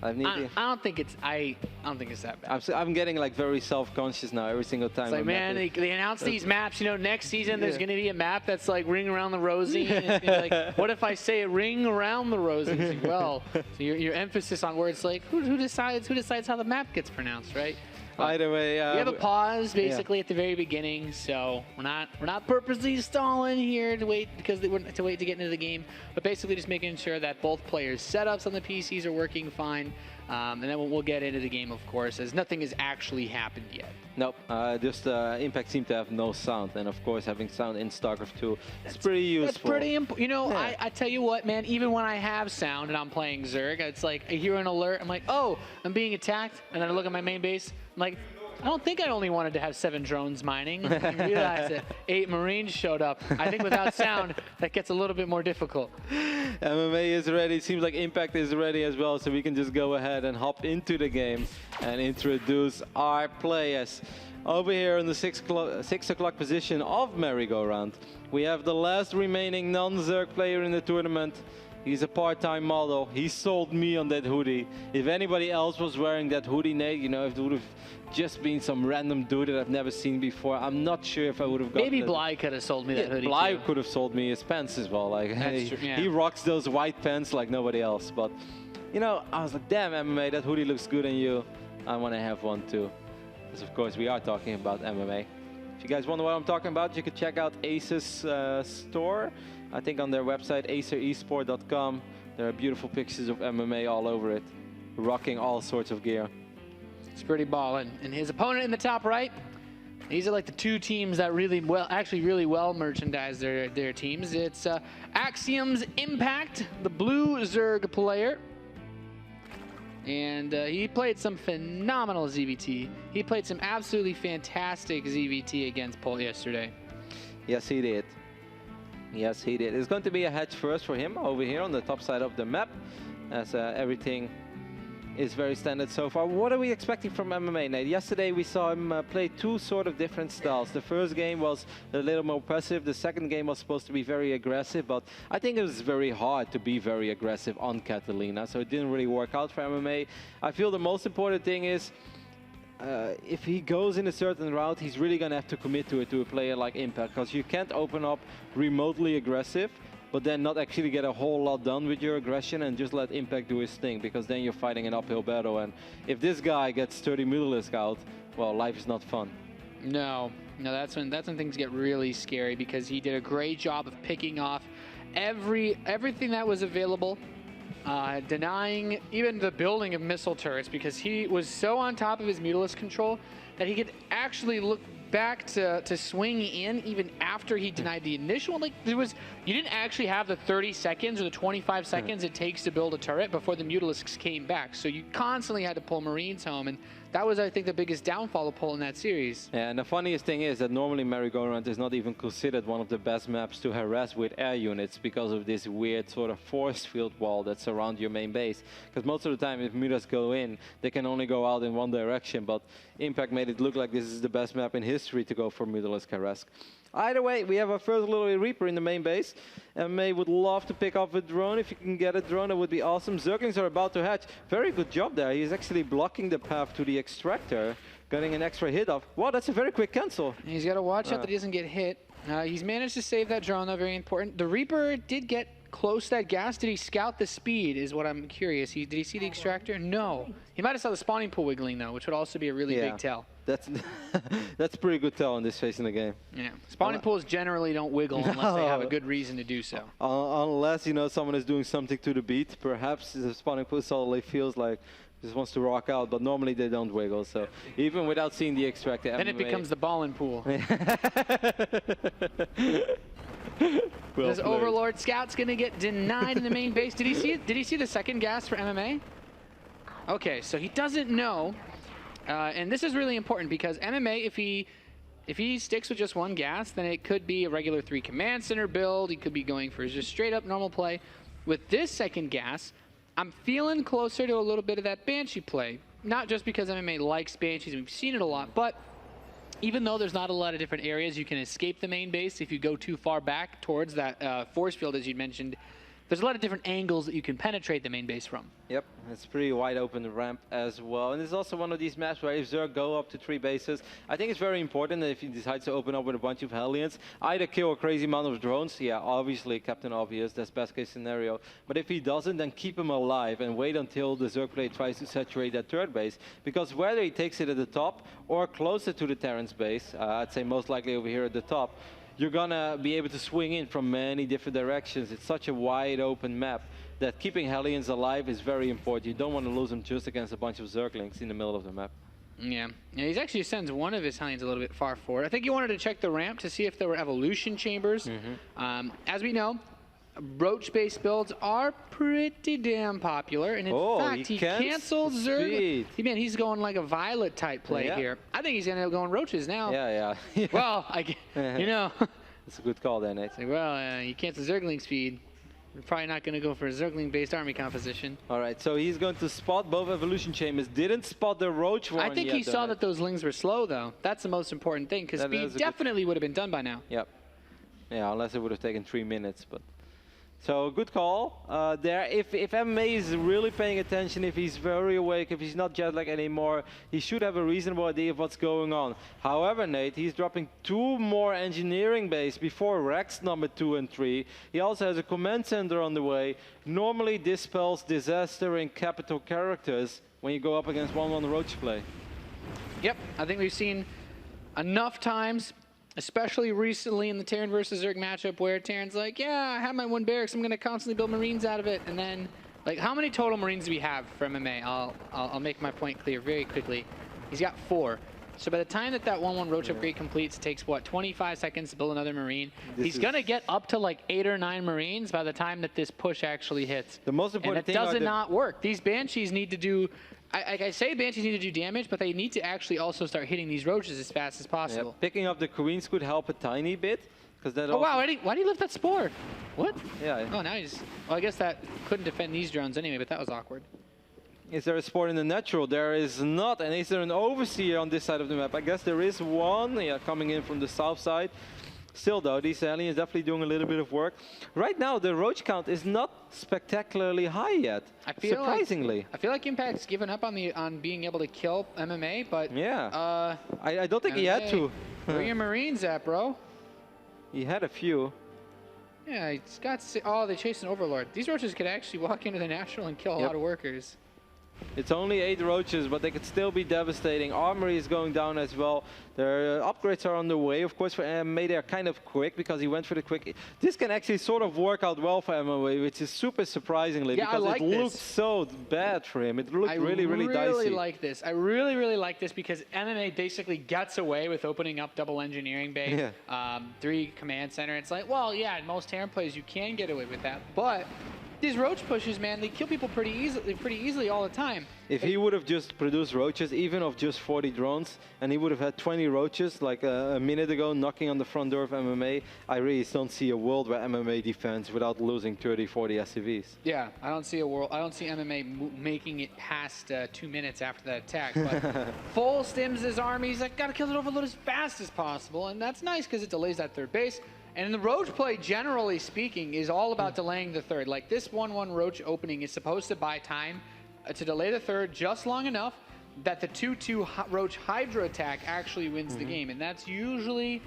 I don't think it's that bad. I'm getting like very self-conscious now every single time. It's like, man, they announce these maps. You know, next season there's going to be a map that's like Ring Around the Rosie. And it's gonna be like, what if I say Ring Around the Rosie? It's like, well, so your emphasis on words like who decides how the map gets pronounced, right? Either way, we have a pause basically at the very beginning, so we're not purposely stalling here to wait to get into the game, but basically just making sure that both players' setups on the PCs are working fine, and then we'll get into the game, of course, as nothing has actually happened yet. Nope, just Impact seemed to have no sound, and of course having sound in StarCraft 2 is pretty useful. That's pretty important. You know, I tell you what, man, even when I have sound and I'm playing Zerg, it's like I hear an alert, I'm like, oh, I'm being attacked, and then I look at my main base, I'm like, I don't think I only wanted to have 7 drones mining. I realized that 8 Marines showed up. I think without sound, that gets a little bit more difficult. MMA is ready. Seems like Impact is ready as well, so we can just go ahead and hop into the game and introduce our players. Over here in the 6 o'clock position of merry-go-round, we have the last remaining non-Zerg player in the tournament. He's a part-time model. He sold me on that hoodie. If anybody else was wearing that hoodie, Nate, you know, if it would have just been some random dude that I've never seen before, I'm not sure if I would have gotten Maybe Bly could have sold me that hoodie. Bly could have sold me his pants as well. Like, he rocks those white pants like nobody else. But, you know, I was like, damn, MMA, that hoodie looks good on you. I want to have one too. Because, of course, we are talking about MMA. If you guys wonder what I'm talking about, you can check out Ace's store. I think on their website, aceesport.com. There are beautiful pictures of MMA all over it, rocking all sorts of gear. It's pretty ballin'. And his opponent in the top right, these are like the 2 teams that really well merchandise their teams. It's Axiom's Impact, the blue Zerg player. And he played some phenomenal ZVT. He played some absolutely fantastic ZVT against Polt yesterday. Yes, he did. Yes, he did. It's going to be a hedge first for him over here on the top side of the map, as everything is very standard so far. What are we expecting from MMA, Nate? Yesterday we saw him play two sort of different styles. The first game was a little more passive. The second game was supposed to be very aggressive, but I think it was very hard to be very aggressive on Catalina, so it didn't really work out for MMA. I feel the most important thing is if he goes in a certain route, he's really going to have to commit to it to a player like Impact, because you can't open up remotely aggressive but then not actually get a whole lot done with your aggression and just let Impact do his thing, because then you're fighting an uphill battle. And if this guy gets 30 Mutalisk out, well, life is not fun. No, that's when things get really scary, because he did a great job of picking off everything that was available, denying even the building of missile turrets, because he was so on top of his Mutalisk control that he could actually look back to swing in even after he denied the initial. Like, you didn't actually have the 30 seconds or the 25 seconds it takes to build a turret before the Mutalisks came back. So you constantly had to pull Marines home, and that was, I think, the biggest downfall of Polt in that series. Yeah, and the funniest thing is that normally Merry-Go-Round is not even considered one of the best maps to harass with air units because of this weird sort of force field wall that's around your main base. Because most of the time, if Mutas go in, they can only go out in one direction, but Impact made it look like this is the best map in history to go for Mutalisk harass. Either way, we have our first little Reaper in the main base. MMA would love to pick up a drone. If you can get a drone, that would be awesome. Zerglings are about to hatch. Very good job there. He's actually blocking the path to the extractor, getting an extra hit off. Wow, that's a very quick cancel. He's got to watch out that he doesn't get hit. He's managed to save that drone, though, very important. The Reaper did get close to that gas. Did he scout the speed, is what I'm curious. Did he see the extractor? No. He might have saw the spawning pool wiggling, though, which would also be a really big tell. That's a pretty good tell in this phase in the game. Yeah, spawning pools generally don't wiggle unless they have a good reason to do so. Unless, you know, someone is doing something to the beat. Perhaps the spawning pool suddenly feels like just wants to rock out, but normally they don't wiggle. So even without seeing the extractor, then it becomes the ballin' pool. This Overlord Scout's gonna get denied in the main base. Did he see it? Did he see the second gas for MMA? Okay, so he doesn't know. And this is really important, because MMA, if he sticks with just one gas, then it could be a regular 3 command center build. He could be going for just straight up normal play. With this second gas, I'm feeling closer to a little bit of that Banshee play. Not just because MMA likes Banshees, we've seen it a lot, but even though there's not a lot of different areas you can escape the main base if you go too far back towards that force field, as you mentioned, there's a lot of different angles that you can penetrate the main base from. Yep, it's pretty wide open ramp as well. And it's also one of these maps where if Zerg go up to 3 bases, I think it's very important that if he decides to open up with a bunch of Hellions, either kill a crazy amount of drones, yeah, obviously Captain Obvious, that's best case scenario. But if he doesn't, then keep him alive and wait until the Zerg player tries to saturate that third base. Because whether he takes it at the top or closer to the Terran's base, I'd say most likely over here at the top, you're gonna be able to swing in from many different directions. It's such a wide open map that keeping Hellions alive is very important. You don't want to lose them just against a bunch of Zerglings in the middle of the map. Yeah, he's actually sends one of his Hellions a little bit far forward. I think he wanted to check the ramp to see if there were evolution chambers. As we know, Roach-based builds are pretty damn popular, and in fact, he canceled Zerg. Man, he's going like a Violet type play here. I think he's gonna end up going Roaches now. Yeah. Well, you know, it's a good call, then, Nate. Like, well, you cancel Zergling speed. We're probably not gonna go for a Zergling-based army composition. All right, so he's going to spot both evolution chambers. Didn't spot the Roach one. I think he saw that those Lings were slow, though. That's the most important thing, because speed definitely would have been done by now. Yep. Yeah, unless it would have taken 3 minutes, but. So good call there. If MMA is really paying attention, if he's very awake, if he's not jet lag anymore, he should have a reasonable idea of what's going on. However, Nate, he's dropping 2 more engineering base before Rex number 2 and 3. He also has a command center on the way. Normally this spells disaster in capital characters when you go up against 1-1 Roach play. Yep, I think we've seen enough times, especially recently in the Terran versus Zerg matchup, where Terran's like, yeah, I have my 1 barracks, I'm gonna constantly build Marines out of it, and then, like, how many total Marines do we have for MMA? I'll make my point clear very quickly. He's got 4. So by the time that 1-1 Roach upgrade completes, it takes, what, 25 seconds to build another Marine? He's gonna get up to like 8 or 9 Marines by the time that this push actually hits. The most important thing does not work. These Banshees need to do, I say Banshees need to do damage, but they need to actually also start hitting these Roaches as fast as possible. Yep. Picking up the Queens could help a tiny bit. That oh wow, why did he lift that Spore? What? Yeah. Oh, now he's, well, I guess that couldn't defend these drones anyway, but that was awkward. Is there a sport in the natural? There is not. And is there an overseer on this side of the map? I guess there is one, yeah, coming in from the south side. Still though, these aliens definitely doing a little bit of work. Right now, the roach count is not spectacularly high yet, surprisingly. I feel like Impact's given up on being able to kill MMA, but yeah, I don't think he had to. Where are your Marines at, bro? He had a few. Yeah, he's got. Oh, they chased an Overlord. These roaches could actually walk into the natural and kill a lot of workers. It's only 8 roaches, but they could still be devastating. Armory is going down as well. Their upgrades are on the way. Of course, for MMA, they're kind of quick because he went for the quick. This can actually sort of work out well for MMA, which is super surprisingly because it looked so bad for him. It looked really, really dicey. I really like this. I really, really like this because MMA basically gets away with opening up double engineering bay, 3 command center. It's like, well, yeah, in most Terran plays you can get away with that, but these roach pushes, man, they kill people pretty easily all the time. If he would have just produced roaches, even of just 40 drones, and he would have had 20 roaches like a minute ago knocking on the front door of MMA, I really don't see a world where MMA defends without losing 30, 40 SCVs. Yeah, I don't see a world. I don't see MMA making it past 2 minutes after that attack. But full stims his army. He's like, gotta kill the Overlord as fast as possible, and that's nice because it delays that third base. And the roach play, generally speaking, is all about delaying the third. Like this 1-1 roach opening is supposed to buy time to delay the third just long enough that the 2-2 roach Hydra attack actually wins the game. And that's usually,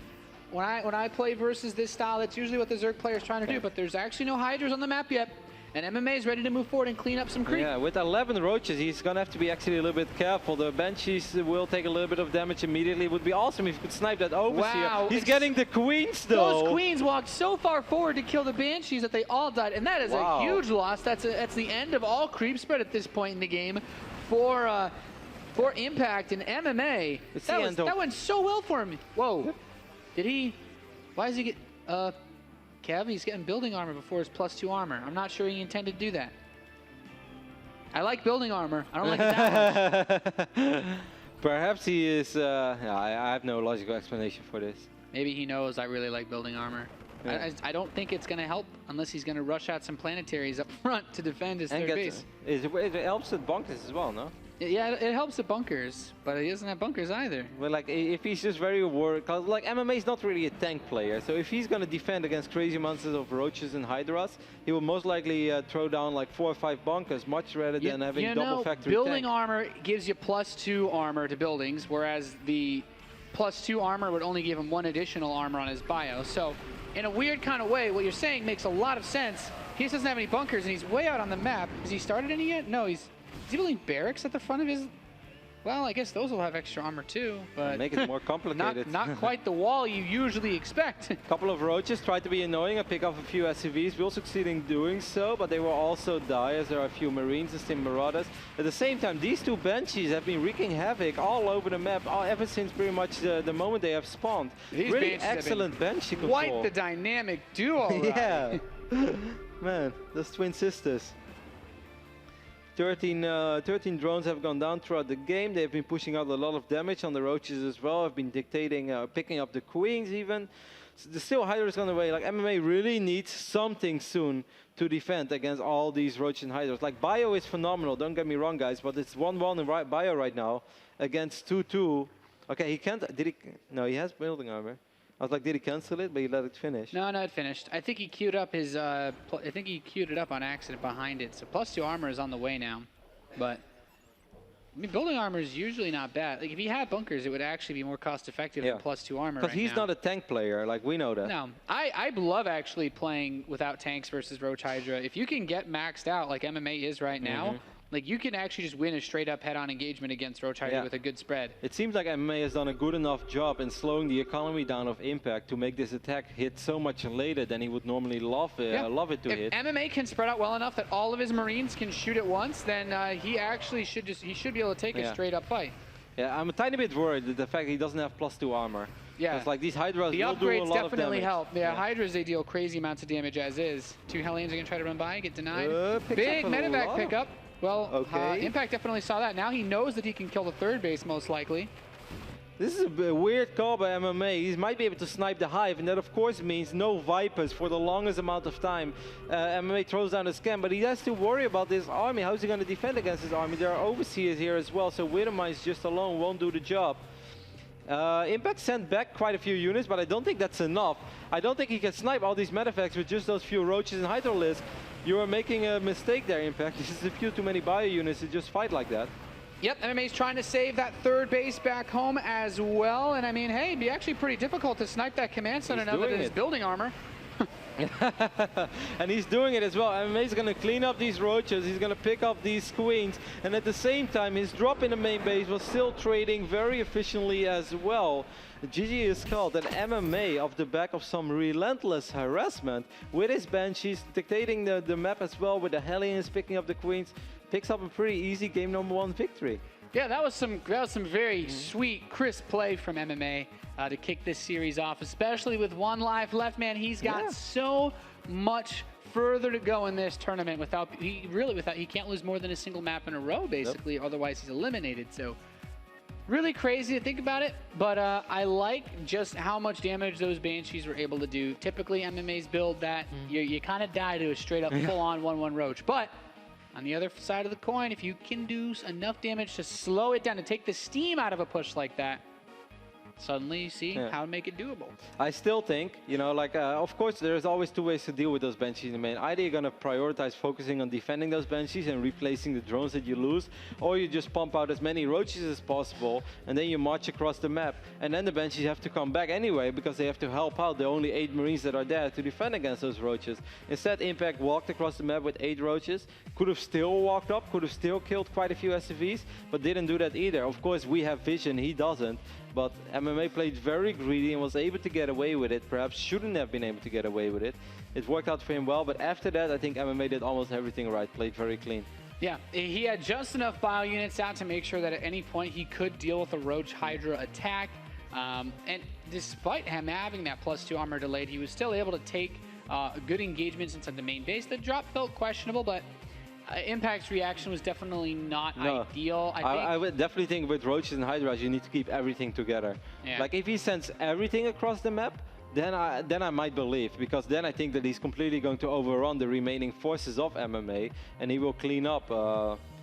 when I play versus this style, that's usually what the Zerg player is trying to do. But there's actually no Hydras on the map yet. And MMA is ready to move forward and clean up some creep. Yeah, with 11 roaches, he's going to have to be actually a little bit careful. The Banshees will take a little bit of damage immediately. It would be awesome if he could snipe that overseer. Wow, he's getting the queens, though. Those queens walked so far forward to kill the Banshees that they all died. And that is a huge loss. That's the end of all creep spread at this point in the game for Impact and MMA. That went so well for him. Whoa. Did he? Why does he get... Kev, he's getting building armor before his +2 armor. I'm not sure he intended to do that. I like building armor. I don't like it that much. Perhaps he is... I have no logical explanation for this. Maybe he knows I really like building armor. Yeah. I don't think it's going to help unless he's going to rush out some planetaries up front to defend his third base. It helps with bunkers as well, no? Yeah, it helps at bunkers, but he doesn't have bunkers either. Well, like, if he's just very worried, cause like MMA is not really a tank player, so if he's gonna defend against crazy monsters of roaches and hydras, he will most likely throw down like 4 or 5 bunkers, much rather than having double factory building tank. Armor gives you +2 armor to buildings, whereas the +2 armor would only give him 1 additional armor on his bio. So, in a weird kind of way, what you're saying makes a lot of sense. He just doesn't have any bunkers, and he's way out on the map. Has he started any yet? No, Is he building barracks at the front of his... Well, I guess those will have extra armor too, but... Make it more complicated. not quite the wall you usually expect. A couple of roaches tried to be annoying and pick off a few SCVs. Will succeed in doing so, but they will also die as there are a few Marines and Stim Marauders. At the same time, these 2 Banshees have been wreaking havoc all over the map ever since pretty much the moment they have spawned. These really excellent Banshee control. Quite the dynamic duo, right? Yeah. Man, those twin sisters. 13 drones have gone down throughout the game. They've been pushing out a lot of damage on the roaches as well. Have been dictating, picking up the queens even. So the still Hydra is on the way. Like MMA really needs something soon to defend against all these roaches and Hydras. Like bio is phenomenal. Don't get me wrong, guys, but it's 1-1 in bio right now against 2-2. Okay, he can't. Did he? No, he has building armor. I was like, did he cancel it? But he let it finish. No, it finished. I think he queued up his. I think he queued it up on accident behind it. So +2 armor is on the way now, but I mean, building armor is usually not bad. Like if he had bunkers, it would actually be more cost effective than +2 armor. Because he's not a tank player, like we know that. No, I love actually playing without tanks versus Roach Hydra. If you can get maxed out like MMA is right now. Like, you can actually just win a straight-up head-on engagement against Roach Hydra with a good spread. It seems like MMA has done a good enough job in slowing the economy down of Impact to make this attack hit so much later than he would normally love it to hit. If MMA can spread out well enough that all of his Marines can shoot at once, then he actually should be able to take a straight-up fight. Yeah, I'm a tiny bit worried that the fact that he doesn't have +2 armor. Yeah. It's like these Hydras the will do a upgrades lot definitely of damage. help. Yeah, Hydras, they deal crazy amounts of damage as is. 2 Hellions are going to try to run by, get denied. Big medevac pickup. Well, Impact definitely saw that. Now he knows that he can kill the third base, most likely. This is a weird call by MMA. He might be able to snipe the Hive, and that of course means no Vipers for the longest amount of time. MMA throws down a scan, but he has to worry about this army. How's he going to defend against his army? There are overseers here as well, so Widow Mines just alone won't do the job. Impact sent back quite a few units, but I don't think that's enough. I don't think he can snipe all these medevacts with just those few roaches and Hydralisks. You are making a mistake there, Impact. This is a few too many bio units to just fight like that. Yep, MMA's trying to save that third base back home as well. And I mean, hey, it'd be actually pretty difficult to snipe that command center now that it is building armor. And he's doing it as well. MMA's going to clean up these roaches. He's going to pick up these queens. And at the same time, his drop in the main base was still trading very efficiently as well. GG is called an MMA off the back of some relentless harassment with his Banshees dictating the map as well, with the Hellions picking up the queens. Picks up a pretty easy game number 1 victory. Yeah, that was some very sweet, crisp play from MMA to kick this series off, especially with 1 life left. Man, he's got so much further to go in this tournament he can't lose more than a single map in a row, basically. Otherwise he's eliminated. So really crazy to think about it, but I like just how much damage those Banshees were able to do. Typically MMA's build that you kind of die to a straight up full-on 1-1 roach, but on the other side of the coin, if you can do enough damage to slow it down, to take the steam out of a push like that, suddenly you see how to make it doable. I still think, you know, like, of course, there's always 2 ways to deal with those Banshees in the main. Either you're going to prioritize focusing on defending those Banshees and replacing the drones that you lose, or you just pump out as many roaches as possible, and then you march across the map. And then the Banshees have to come back anyway, because they have to help out the only 8 Marines that are there to defend against those roaches. Instead, Impact walked across the map with 8 roaches, could have still walked up, could have still killed quite a few SCVs, but didn't do that either. Of course, we have vision, he doesn't. But MMA played very greedy and was able to get away with it. Perhaps shouldn't have been able to get away with it. It worked out for him well, but after that, I think MMA did almost everything right. Played very clean. Yeah, he had just enough bio units out to make sure that at any point he could deal with a Roach Hydra attack. And despite him having that +2 armor delayed, he was still able to take good engagements inside the main base. The drop felt questionable, but Impact's reaction was definitely not ideal. I would definitely think with Roaches and Hydras, you need to keep everything together. Yeah. Like if he sends everything across the map, then I might believe, because then I think that he's completely going to overrun the remaining forces of MMA, and he will clean up.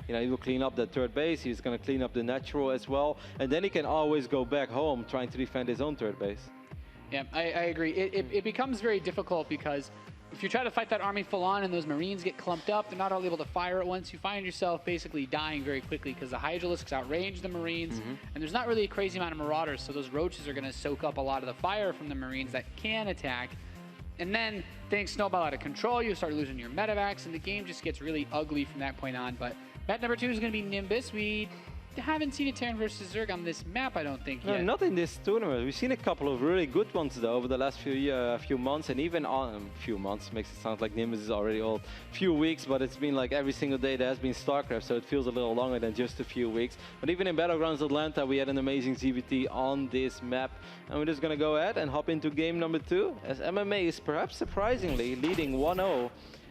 He will clean up the third base. He's going to clean up the natural as well, and then he can always go back home trying to defend his own third base. Yeah, I agree. It becomes very difficult because if you try to fight that army full on and those Marines get clumped up, they're not all able to fire at once. You find yourself basically dying very quickly because the Hydralisks outrange the Marines, and there's not really a crazy amount of Marauders, so those Roaches are going to soak up a lot of the fire from the Marines that can attack. And then things snowball out of control. You start losing your medevacs, and the game just gets really ugly from that point on. But bet number 2 is going to be Nimbus. We haven't seen a Terran versus Zerg on this map, I don't think, yet. No, not in this tournament. We've seen a couple of really good ones, though, over the last few months, and even on few months. Makes it sound like Nimbus is already old. Few weeks, but it's been like every single day there has been StarCraft, so it feels a little longer than just a few weeks. But even in Battlegrounds Atlanta, we had an amazing ZVT on this map. And we're just going to go ahead and hop into game number 2, as MMA is perhaps surprisingly leading 1-0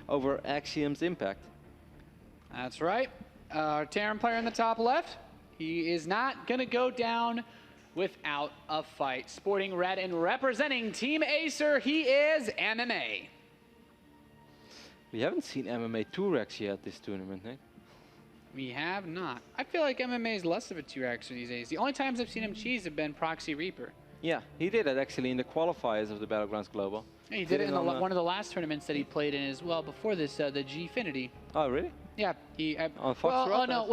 over Axiom's Impact. That's right. Our Terran player in the top left, he is not going to go down without a fight. Sporting red and representing Team Acer, he is MMA. We haven't seen MMA 2-Rex yet this tournament, Nick. We have not. I feel like MMA is less of a 2-Rexer these days. The only times I've seen him cheese have been Proxy Reaper. Yeah, he did it actually in the qualifiers of the Battlegrounds Global. Yeah, he did it in one of the last tournaments that he played in as well before this, the Gfinity. Oh, really? Yeah, he. On Foxtrot? That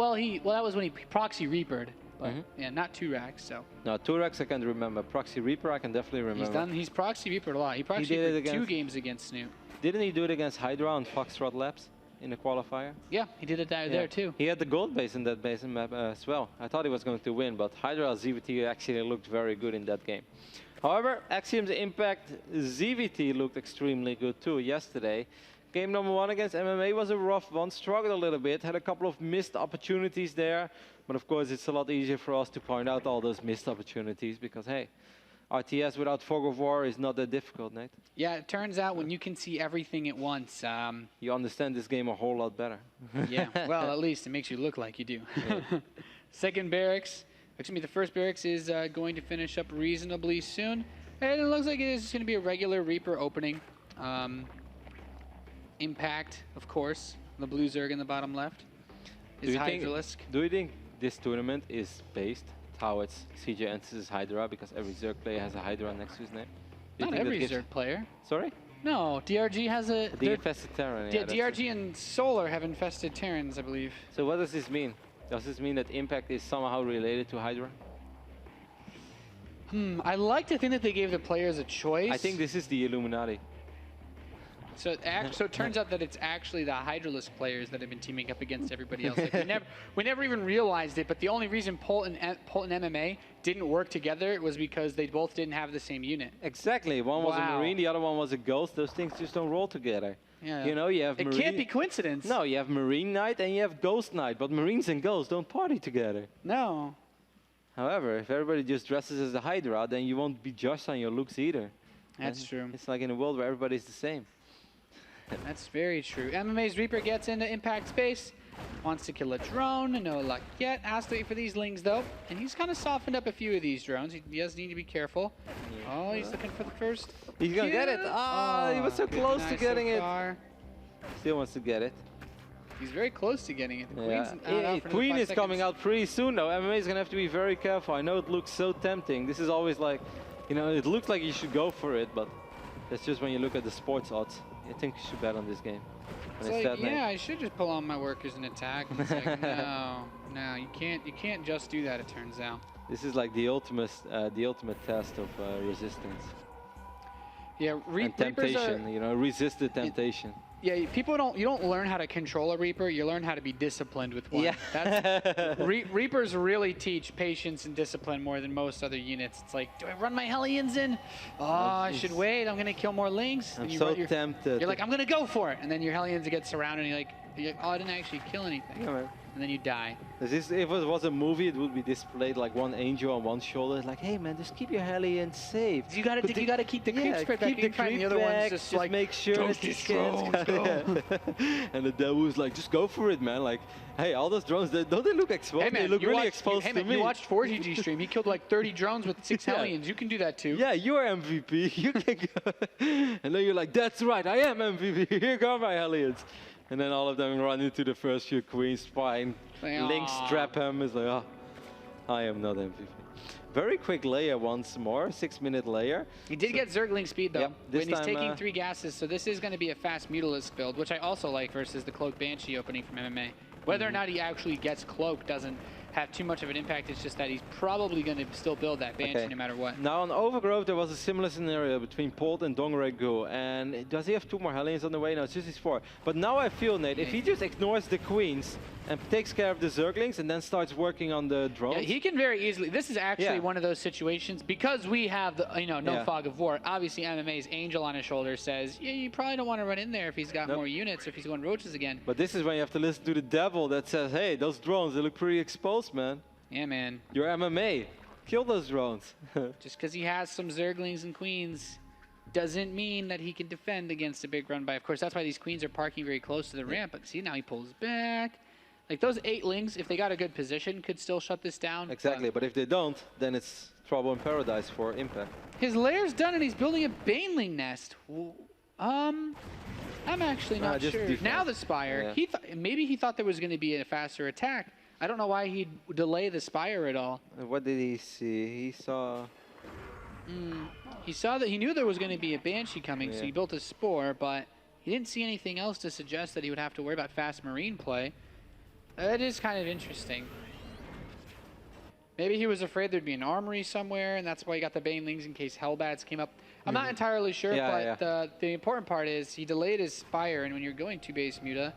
was when he Proxy Reapered, but yeah, not 2-Rex. So. No, 2-Rex I can't remember. Proxy Reaper I can definitely remember. He's Proxy Reapered a lot. He Proxy Reapered 2 games against Snoop. Didn't he do it against Hydra on Foxtrot Labs in the qualifier? Yeah, he did it there too. He had the gold base in that basin map as well. I thought he was going to win, but Hydra ZVT actually looked very good in that game. However, Axiom's Impact ZVT looked extremely good too yesterday. Game number 1 against MMA was a rough one, struggled a little bit, had a couple of missed opportunities there. But of course, it's a lot easier for us to point out all those missed opportunities because, hey, RTS without Fog of War is not that difficult, Nate. Yeah, it turns out when you can see everything at once. You understand this game a whole lot better. Yeah, well, at least it makes you look like you do. Yeah. Second barracks. Excuse me, the first barracks is going to finish up reasonably soon. And it looks like it is going to be a regular Reaper opening. Impact, of course. The blue Zerg in the bottom left is Hydralisk. Do you think this tournament is based how it's CJ enters Hydra because every Zerg player has a Hydra next to his name? Not every Zerg player. Sorry? No, DRG has a... The infested Terran. Yeah, DRG and Solar have infested Terrans, I believe. So what does this mean? Does this mean that Impact is somehow related to Hydra? I like to think that they gave the players a choice. I think this is the Illuminati. So it turns out that it's actually the Hydralisk players that have been teaming up against everybody else. Like we never even realized it, but the only reason Polt and MMA didn't work together was because they both didn't have the same unit. Exactly. One was a Marine, the other one was a Ghost. Those things just don't roll together. Yeah. You know, you have It can't be coincidence. No, you have Marine Knight and you have Ghost Knight, but Marines and Ghosts don't party together. No. However, if everybody just dresses as a Hydra, then you won't be judged on your looks either. That's true. It's like in a world where everybody's the same. That's very true. MMA's Reaper gets into Impact space, wants to kill a drone, no luck yet. Has to wait for these lings though, and he's kind of softened up a few of these drones. He does need to be careful. Oh, he's looking for the first. He's gonna get it. He was so close to getting it. Still wants to get it. He's very close to getting it. The Queen's Queen is coming out pretty soon though. MMA is gonna have to be very careful. I know it looks so tempting. This is always like, you know, it looks like you should go for it, but that's just when you look at the sports odds. I think you should bet on this game. It's like, yeah, I should just pull on my workers and attack. And it's like, no, you can't just do that. It turns out. This is like the ultimate test of resistance. Yeah, and temptation. You know, resist the temptation. Yeah, you don't learn how to control a Reaper. You learn how to be disciplined with one. Yeah. Reapers really teach patience and discipline more than most other units. It's like, do I run my Hellions in? Oh, I should wait. I'm gonna kill more lings. I'm so tempted. You're like, I'm gonna go for it, and then your Hellions get surrounded, and you're like, oh, I didn't actually kill anything. Yeah, and then you die. If it was a movie, it would be displayed like one angel on one shoulder. It's like, hey man, just keep your Hellions safe. You gotta keep the creep spread back. Keep the creep the other back. one's just like, make sure don't go. And the devil was like, just go for it, man. Like, hey, all those drones, don't they look exposed? Hey, man, they look really exposed to me. You watched 4GG stream. He killed like 30 drones with 6 Hellions. You can do that too. Yeah, you're MVP. You can go. And then you're like, that's right, I am MVP. Here go my Hellions. And then all of them run into the first few Queens, fine. Link strap him. Is like, oh, I am not MVP. Very quick layer once more, 6-minute layer. He did get Zergling speed though. Yep, when he's taking 3 gases, so this is going to be a fast Mutalisk build, which I also like versus the Cloak Banshee opening from MMA. Whether or not he actually gets Cloak doesn't have too much of an impact. It's just that he's probably going to still build that Banshee no matter what. Now on Overgrowth, there was a similar scenario between Polt and DongRaeGu. And does he have 2 more Hellions on the way? No, it's just his 4. But now I feel, Nate, if he just ignores the Queens and takes care of the Zerglings and then starts working on the drones. Yeah, he can very easily. This is actually one of those situations because we have the no fog of war. Obviously, MMA's Angel on his shoulder says, yeah, you probably don't want to run in there if he's got more units, if he's going roaches again. But this is when you have to listen to the devil that says, hey, those drones, they look pretty exposed, man. Yeah, man. You're MMA. Kill those drones. Just because he has some Zerglings and Queens doesn't mean that he can defend against a big run by. Of course, that's why these Queens are parking very close to the ramp. But see, now he pulls back. Like those 8 lings, if they got a good position, could still shut this down. Exactly, but if they don't, then it's trouble in paradise for Impact. His lair's done and he's building a Baneling nest. I'm actually not sure. Defense. Now the Spire, maybe he thought there was going to be a faster attack. I don't know why he'd delay the Spire at all. What did he see? He saw... He saw that he knew there was going to be a Banshee coming, so he built a Spore, but he didn't see anything else to suggest that he would have to worry about fast Marine play. That is kind of interesting. Maybe he was afraid there'd be an armory somewhere, and that's why he got the Banelings in case Hellbats came up. I'm not entirely sure, but the important part is he delayed his Spire, and when you're going 2-base Muta,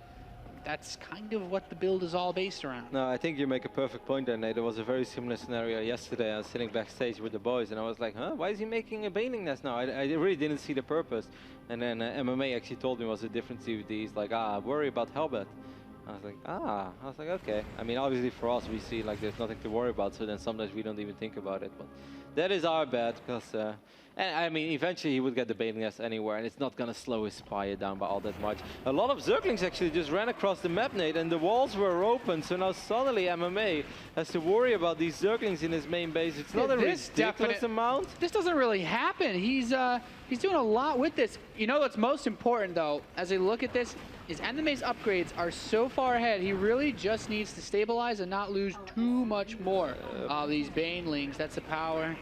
that's kind of what the build is all based around. No, I think you make a perfect point there, Nate. There was a very similar scenario yesterday. I was sitting backstage with the boys, and I was like, huh, why is he making a Baneling nest now? I really didn't see the purpose. And then MMA actually told me it was a different CVD. He's like, worry about Hellbat. I was like, okay. I mean, obviously for us, we see like there's nothing to worry about, so then sometimes we don't even think about it. But that is our bad, because And I mean, eventually he would get the Bailing Nest anywhere, and it's not going to slow his Spire down by all that much. A lot of Zerglings actually just ran across the map, Nate, and the walls were open, so now suddenly MMA has to worry about these Zerglings in his main base. It's not a ridiculous amount. This doesn't really happen. He's doing a lot with this. You know what's most important, though, as I look at this, is MMA's upgrades are so far ahead, he really just needs to stabilize and not lose too much more of these Banelings. That's the power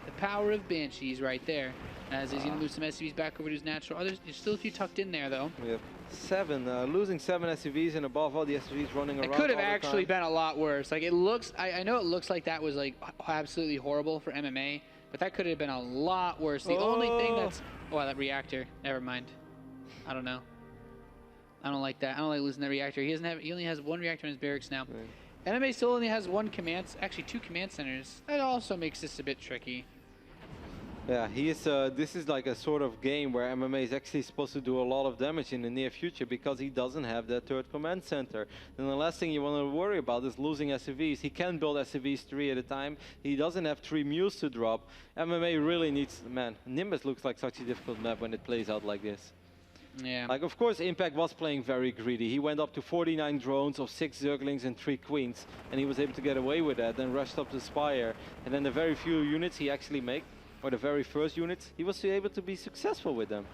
of Banshees right there. As he's going to lose some SCVs back over to his natural. There's still a few tucked in there, though. We have 7, losing 7 SCVs, and above all the SCVs running around. It could have actually been a lot worse. Like, it looks, I know it looks like that was like absolutely horrible for MMA, but that could have been a lot worse. The only thing that's, that reactor, never mind. I don't know. I don't like that. I don't like losing that reactor. He only has 1 reactor in his barracks now. Right. MMA still only has 2 command centers. That also makes this a bit tricky. Yeah, this is like a sort of game where MMA is actually supposed to do a lot of damage in the near future because he doesn't have that 3rd command center. And the last thing you want to worry about is losing SCVs. He can build SCVs 3 at a time. He doesn't have 3 mules to drop. MMA really needs, man, Nimbus looks like such a difficult map when it plays out like this. Yeah. Like, of course, Impact was playing very greedy. He went up to 49 drones of 6 Zerglings and 3 Queens, and he was able to get away with that, then rushed up to Spire. And then the very few units he actually made, or the very first units, he was able to be successful with them.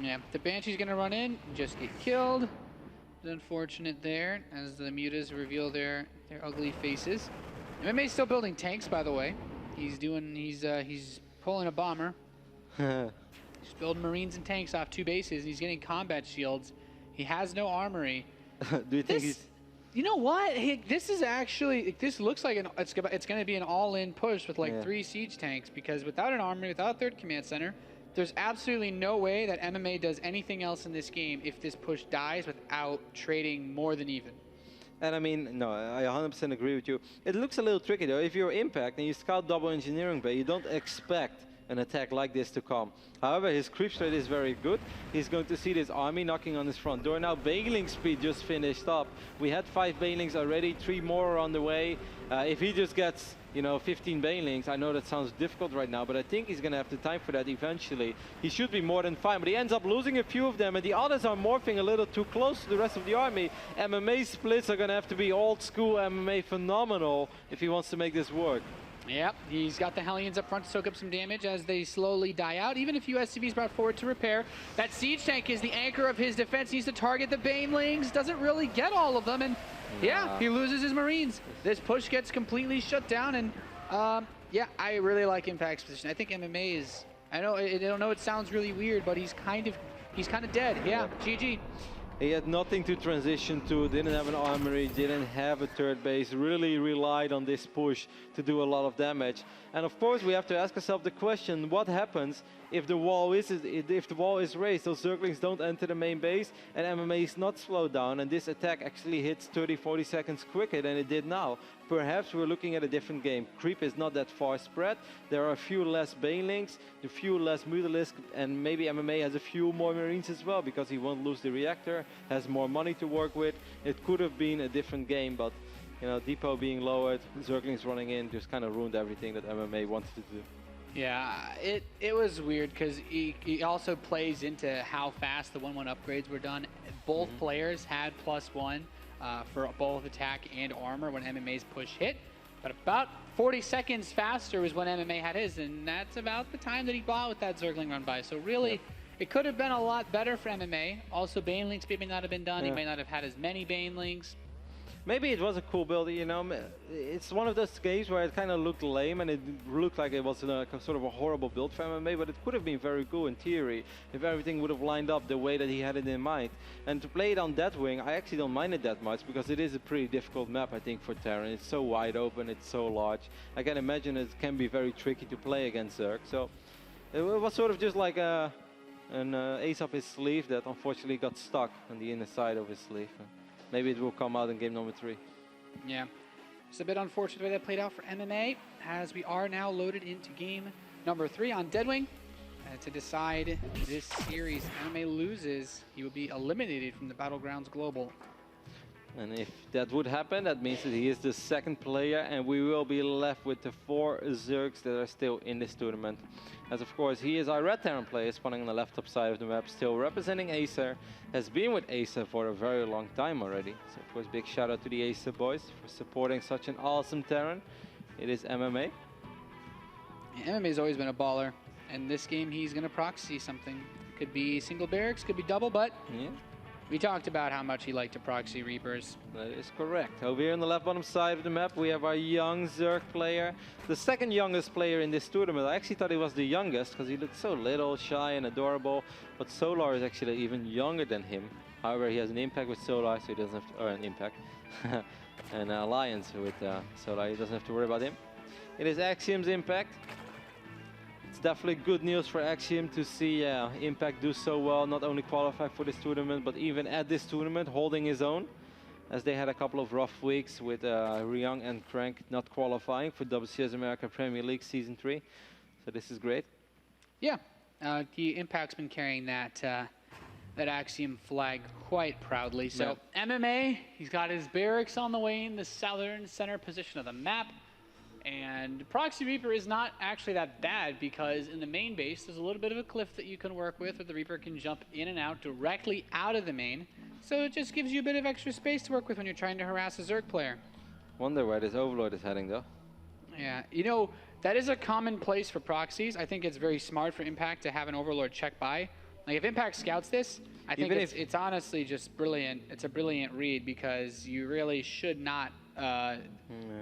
Yeah, the Banshee's gonna run in, just get killed. It's unfortunate there, as the mutas reveal their ugly faces. MMA's still building tanks, by the way. He's pulling a bomber. He's building Marines and tanks off 2 bases. He's getting combat shields. He has no armory. Do you think he's... You know what? This is actually, this looks like it's going to be an all-in push with like 3 siege tanks, because without an armory, without a 3rd command center, there's absolutely no way that MMA does anything else in this game if this push dies without trading more than even. And I mean, no, I 100% agree with you. It looks a little tricky though. If you're Impact and you scout double engineering bay, you don't expect an attack like this to come. However, his creep rate is very good. He's going to see this army knocking on his front door. Now, Bailing speed just finished up. We had 5 Bailings already, 3 more are on the way. If he just gets, 15 Bailings, I know that sounds difficult right now, but I think he's going to have the time for that eventually. He should be more than fine, but he ends up losing a few of them, and the others are morphing a little too close to the rest of the army. MMA splits are going to have to be old school MMA phenomenal if he wants to make this work. Yep, he's got the Hellions up front to soak up some damage as they slowly die out. Even a few SCVs brought forward to repair. That siege tank is the anchor of his defense. He needs to target the Banelings. Doesn't really get all of them, and yeah, he loses his Marines. This push gets completely shut down, and yeah, I really like Impact's position. I think MMA is, I don't know it sounds really weird, but he's kind of dead. Yeah, GG. He had nothing to transition to, didn't have an armory, didn't have a 3rd base, really relied on this push to do a lot of damage. And of course, we have to ask ourselves the question, what happens if the wall is raised? Those Zerglings don't enter the main base, and MMA is not slowed down, and this attack actually hits 30-40 seconds quicker than it did now. Perhaps we're looking at a different game. Creep is not that far spread. There are a few less Banelings, a few less Mutalisks, and maybe MMA has a few more Marines as well, because he won't lose the reactor, has more money to work with. It could have been a different game, but depot being lowered, Zerglings running in, just kind of ruined everything that MMA wanted to do. Yeah, it was weird because he also plays into how fast the 1-1 upgrades were done. Both players had +1 for both attack and armor when MMA's push hit, but about 40 seconds faster was when MMA had his, and that's about the time that he bought with that Zergling run by. So really, it could have been a lot better for MMA. Also, Baneling speed may not have been done. He may not have had as many Banelings. Maybe it was a cool build, It's one of those games where it kind of looked lame and it looked like it was sort of a horrible build for MMA, but it could have been very cool in theory if everything would have lined up the way that he had it in mind. And to play it on that wing, I actually don't mind it that much because it is a pretty difficult map, I think, for Terran. It's so wide open, it's so large. I can imagine it can be very tricky to play against Zerg. So it was sort of just like an ace up his sleeve that unfortunately got stuck on the inner side of his sleeve. Maybe it will come out in game number 3. Yeah, it's a bit unfortunate the way that played out for MMA, as we are now loaded into game number 3 on Deadwing. To decide this series, MMA loses, he will be eliminated from the Battlegrounds Global. And if that would happen, that means that he is the second player, and we will be left with the 4 Zergs that are still in this tournament. As of course, he is our Red Terran player, spawning on the left top side of the map, still representing Acer, has been with Acer for a very long time already. So of course, big shout out to the Acer boys for supporting such an awesome Terran. It is MMA. Yeah, MMA's always been a baller, and this game he's going to proxy something. Could be single barracks, could be double, but yeah. We talked about how much he liked to proxy Reapers. That is correct. Over here on the left bottom side of the map, we have our young Zerg player. The second youngest player in this tournament. I actually thought he was the youngest because he looked so little, shy and adorable. But Solar is actually even younger than him. However, he has an impact with Solar, so he doesn't have to, or an impact. An alliance with Solar, he doesn't have to worry about him. It is Axiom's impact. It's definitely good news for Axiom to see Impact do so well, not only qualify for this tournament, but even at this tournament holding his own, as they had a couple of rough weeks with Ryung and Crank not qualifying for WCS America Premier League Season 3. So this is great. Yeah, the Impact's been carrying that that Axiom flag quite proudly. So MMA, he's got his barracks on the way in the southern center position of the map. And Proxy Reaper is not actually that bad because in the main base, there's a little bit of a cliff that you can work with where the Reaper can jump in and out directly out of the main. So it just gives you a bit of extra space to work with when you're trying to harass a Zerg player. Wonder where this Overlord is heading though. Yeah, you know, that is a common place for proxies. I think it's very smart for Impact to have an Overlord check by. Like if Impact scouts this, I think it's honestly just brilliant. It's a brilliant read because you really should not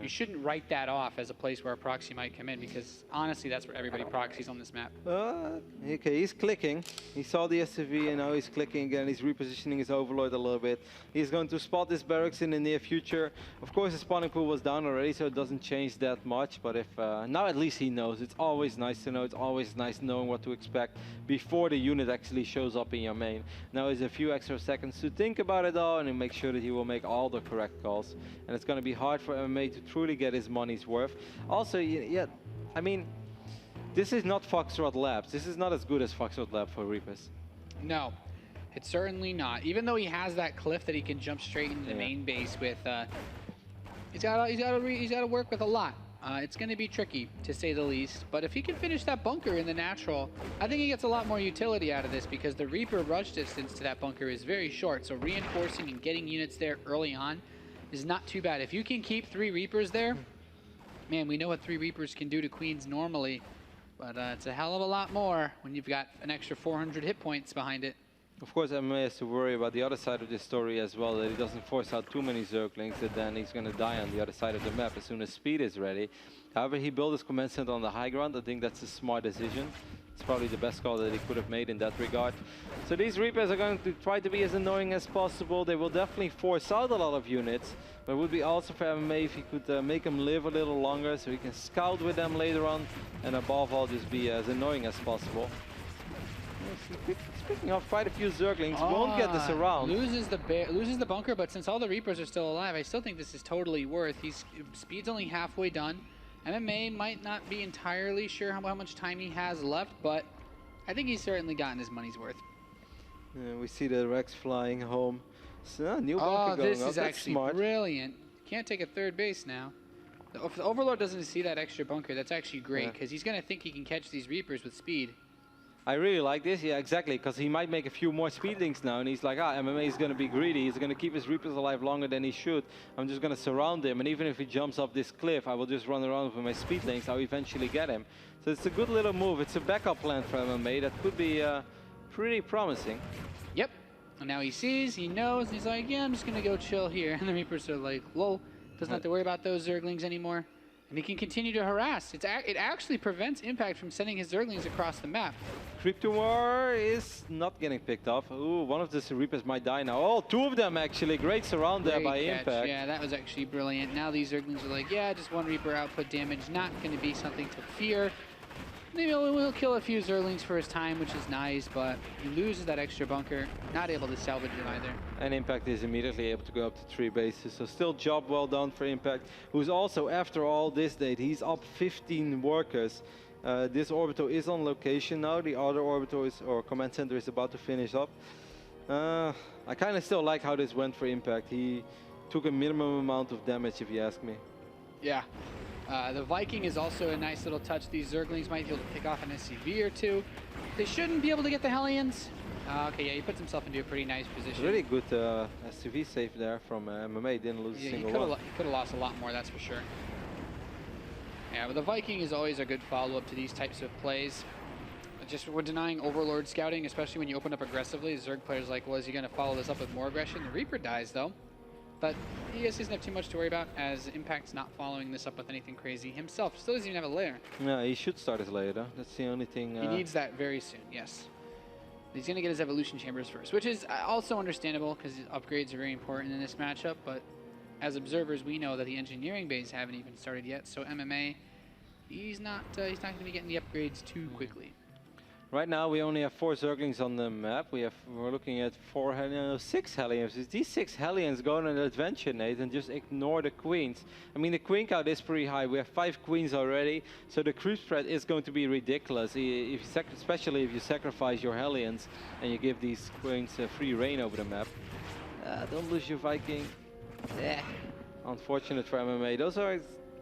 you shouldn't write that off as a place where a proxy might come in because honestly that's where everybody proxies on this map. Okay, he's clicking. He saw the SCV and now he's clicking again. He's repositioning his Overlord a little bit. He's going to spot this barracks in the near future. Of course, the spawning pool was down already, so it doesn't change that much. But if now at least he knows. It's always nice to know. It's always nice knowing what to expect before the unit actually shows up in your main. Now is a few extra seconds to think about it all and make sure that he will make all the correct calls. And it's going to be hard for MMA to truly get his money's worth. Also, yeah, I mean, this is not Foxtrot Labs. This is not as good as Foxtrot Lab for Reapers. No, it's certainly not. Even though he has that cliff that he can jump straight into the main base with, he's got to work with a lot. It's going to be tricky, to say the least. But if he can finish that bunker in the natural, I think he gets a lot more utility out of this because the Reaper rush distance to that bunker is very short. So reinforcing and getting units there early on is not too bad. If you can keep 3 Reapers there, man, we know what 3 Reapers can do to Queens normally, but it's a hell of a lot more when you've got an extra 400 hit points behind it. Of course, MMA has to worry about the other side of this story as well, that he doesn't force out too many Zerglings, that then he's going to die on the other side of the map as soon as speed is ready. However, he built his command center on the high ground. I think that's a smart decision. It's probably the best call that he could have made in that regard. So these Reapers are going to try to be as annoying as possible. They will definitely force out a lot of units, but it would be also for MMA if he could make them live a little longer so he can scout with them later on, and above all just be as annoying as possible. Speaking of, quite a few Zerglings won't get this around. Loses the bunker, but since all the Reapers are still alive, I still think this is totally worth. Speed's only halfway done. MMA might not be entirely sure how much time he has left, but I think he's certainly gotten his money's worth. We see the Rex flying home. So, new bunker going this up. is That's actually smart. brilliant. Can't take a third base now. If the Overlord doesn't see that extra bunker, that's actually great, because he's going to think he can catch these Reapers with speed. I really like this, yeah, exactly, because he might make a few more speedlings now, and he's like, MMA is going to be greedy. He's going to keep his Reapers alive longer than he should. I'm just going to surround him, and even if he jumps up this cliff, I will just run around with my speedlings. I'll eventually get him. So it's a good little move. It's a backup plan for MMA that could be pretty promising. Yep. And now he sees, he knows, and he's like, yeah, I'm just going to go chill here. And the Reapers are like, lol, doesn't have to worry about those Zerglings anymore. And he can continue to harass. It actually prevents Impact from sending his Zerglings across the map. Creep Tumor is not getting picked off. Ooh, one of the Reapers might die now. Oh, 2 of them actually. Great surround there by Impact. Yeah, that was actually brilliant. Now these Zerglings are like, yeah, just 1 Reaper output damage. Not going to be something to fear. Maybe we'll kill a few Zerglings for his time, which is nice, but he loses that extra bunker. Not able to salvage it either. And Impact is immediately able to go up to 3 bases. So still job well done for Impact, who's also, after all this date, he's up 15 workers. This orbital is on location now. The other orbital or command center is about to finish up. I kind of still like how this went for Impact. He took a minimum amount of damage, if you ask me. Yeah. The Viking is also a nice little touch. These Zerglings might be able to pick off an SCV or two. They shouldn't be able to get the Hellions. Okay, yeah, he puts himself into a pretty nice position. Really good SCV save there from MMA. Didn't lose a single one. He could have lost a lot more, that's for sure. Yeah, but the Viking is always a good follow-up to these types of plays. Just we're denying Overlord scouting, especially when you open up aggressively. Zerg players like, well, is he going to follow this up with more aggression? The Reaper dies, though. But he just doesn't have too much to worry about, as Impact's not following this up with anything crazy himself. Still doesn't even have a lair. Yeah, he should start his lair, though. That's the only thing. He needs that very soon, yes. He's going to get his evolution chambers first, which is also understandable because upgrades are very important in this matchup. But as observers, we know that the engineering bays haven't even started yet. So MMA, he's not going to be getting the upgrades too quickly. Right now, we only have 4 Zerglings on the map. We're looking at 6 Hellions. Is these 6 Hellions going on an adventure, Nate, and just ignore the queens? I mean, the queen count is pretty high. We have 5 queens already, so the creep spread is going to be ridiculous. Especially if you sacrifice your Hellions and you give these queens free reign over the map. Don't lose your Viking. Unfortunate for MMA. Those are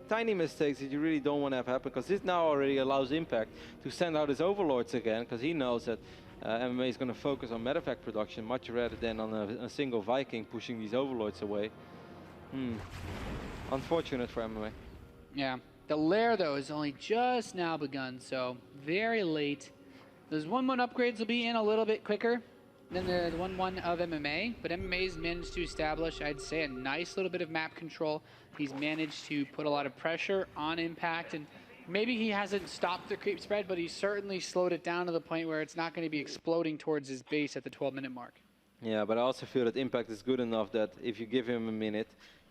tiny mistakes that you really don't want to have happen, because this now already allows Impact to send out his Overlords again, because he knows that MMA is going to focus on medevac production much rather than on a single Viking pushing these Overlords away. Unfortunate for MMA. Yeah, the lair though is only just now begun, so very late. Those 1-1 upgrades will be in a little bit quicker than the 1-1 of MMA, but MMA's managed to establish, I'd say, a nice little bit of map control. He's managed to put a lot of pressure on Impact, and maybe he hasn't stopped the creep spread, but he's certainly slowed it down to the point where it's not going to be exploding towards his base at the 12-minute mark. Yeah, but I also feel that Impact is good enough that if you give him a minute,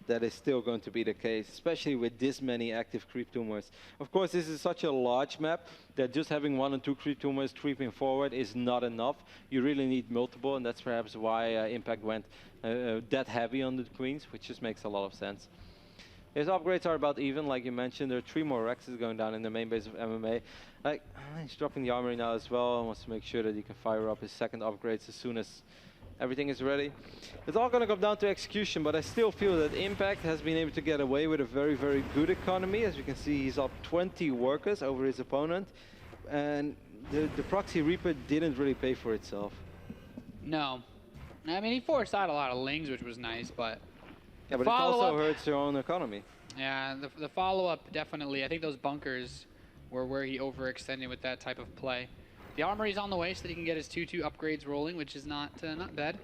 that is still going to be the case, especially with this many active creep tumors. Of course, this is such a large map that just having 1 or 2 creep tumors creeping forward is not enough. You really need multiple, and that's perhaps why Impact went that heavy on the queens, which just makes a lot of sense. His upgrades are about even, like you mentioned. There are 3 more Rexes going down in the main base of MMA. He's dropping the armory now as well. Wants to make sure that he can fire up his second upgrades as soon as everything is ready. It's all going to come down to execution, but I still feel that Impact has been able to get away with a very, very good economy. As you can see, he's up 20 workers over his opponent. And the Proxy Reaper didn't really pay for itself. No. I mean, he forced out a lot of lings, which was nice, but... Yeah, but it also hurts your own economy. Yeah, the follow-up, definitely. I think those bunkers were where he overextended with that type of play. The armory's on the way so that he can get his 2-2 upgrades rolling, which is not bad.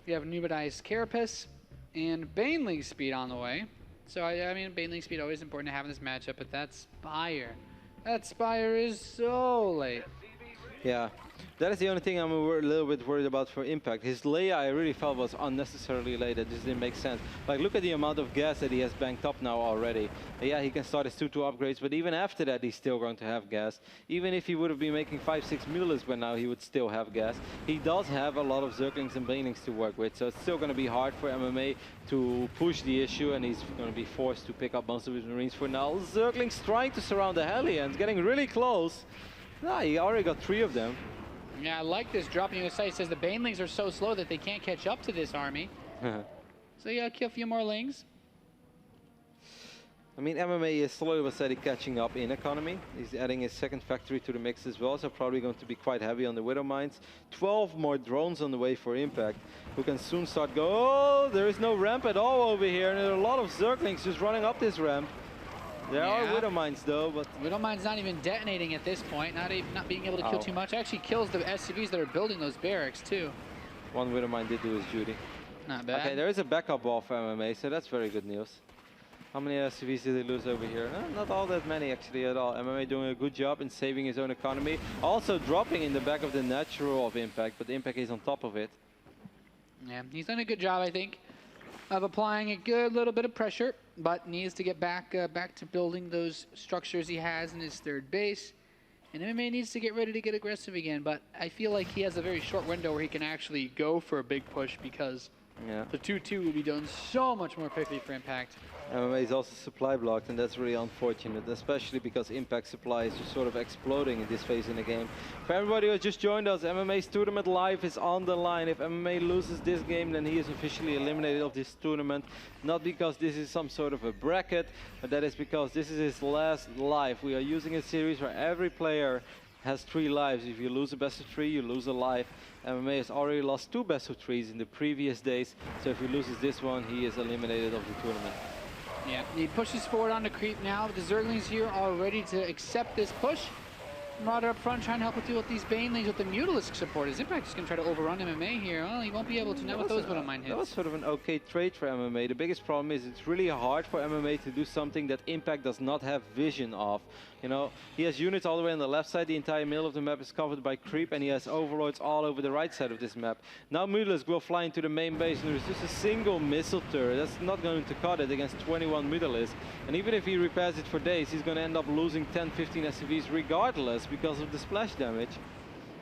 We have Nubadized Carapace and Baneling Speed on the way. So, I mean, Baneling Speed always important to have in this matchup, but that Spire. That Spire is so late. Yeah, that is the only thing I'm a little bit worried about for Impact. His Leia, I really felt, was unnecessarily late. It just didn't make sense. Like, look at the amount of gas that he has banked up now already. Yeah, he can start his 2-2 upgrades, but even after that, he's still going to have gas. Even if he would have been making 5-6 Mulas by now, he would still have gas. He does have a lot of Zerglings and Banelings to work with, so it's still going to be hard for MMA to push the issue, and he's going to be forced to pick up most of his Marines for now. Zerglings trying to surround the Hellions, getting really close. Nah, he already got 3 of them. Yeah, I like this dropping the site. It says the Banelings are so slow that they can't catch up to this army. So yeah, kill a few more lings. I mean, MMA is slowly but steady catching up in economy. He's adding his second factory to the mix as well, so probably going to be quite heavy on the Widow Mines. 12 more drones on the way for Impact, who can soon start go. Oh, there is no ramp at all over here, and there are a lot of Zerglings just running up this ramp. There are Widow Mines though, but Widow Mines not even detonating at this point, not being able to kill too much. Actually kills the SCVs that are building those barracks too. One Widow Mine did do his duty. Not bad. Okay, there is a backup ball for MMA, so that's very good news. How many SCVs did they lose over here? Not all that many actually at all. MMA doing a good job in saving his own economy. Also dropping in the back of the natural of Impact, but Impact is on top of it. Yeah, he's done a good job, I think, of applying a good little bit of pressure, but needs to get back to building those structures he has in his third base. And MMA needs to get ready to get aggressive again, but I feel like he has a very short window where he can actually go for a big push because Yeah. The 2-2 will be done so much more quickly for Impact. MMA is also supply blocked, and that's really unfortunate, especially because Impact supply is just sort of exploding in this phase in the game. For everybody who has just joined us, MMA's tournament live is on the line. If MMA loses this game, then he is officially eliminated of this tournament. Not because this is some sort of a bracket, but that is because this is his last live. We are using a series where every player has 3 lives. If you lose a best of 3, you lose a life. MMA has already lost 2 best of 3s in the previous days, so if he loses this one, he is eliminated of the tournament. Yeah, he pushes forward on the creep now. The Zerglings here are ready to accept this push. Marauder up front trying to help with deal with these Banelings with the Mutalisk support. Is Impact just going to try to overrun MMA here? Well, he won't be able to now with those Widowmine hits. That was sort of an okay trade for MMA. The biggest problem is it's really hard for MMA to do something that Impact does not have vision of. You know, he has units all the way on the left side. The entire middle of the map is covered by creep, and he has overlords all over the right side of this map. Now Mutalisk will fly into the main base, and there's just a single missile turret. That's not going to cut it against 21 Mutalisk. And even if he repairs it for days, he's going to end up losing 10-15 SCVs regardless because of the splash damage.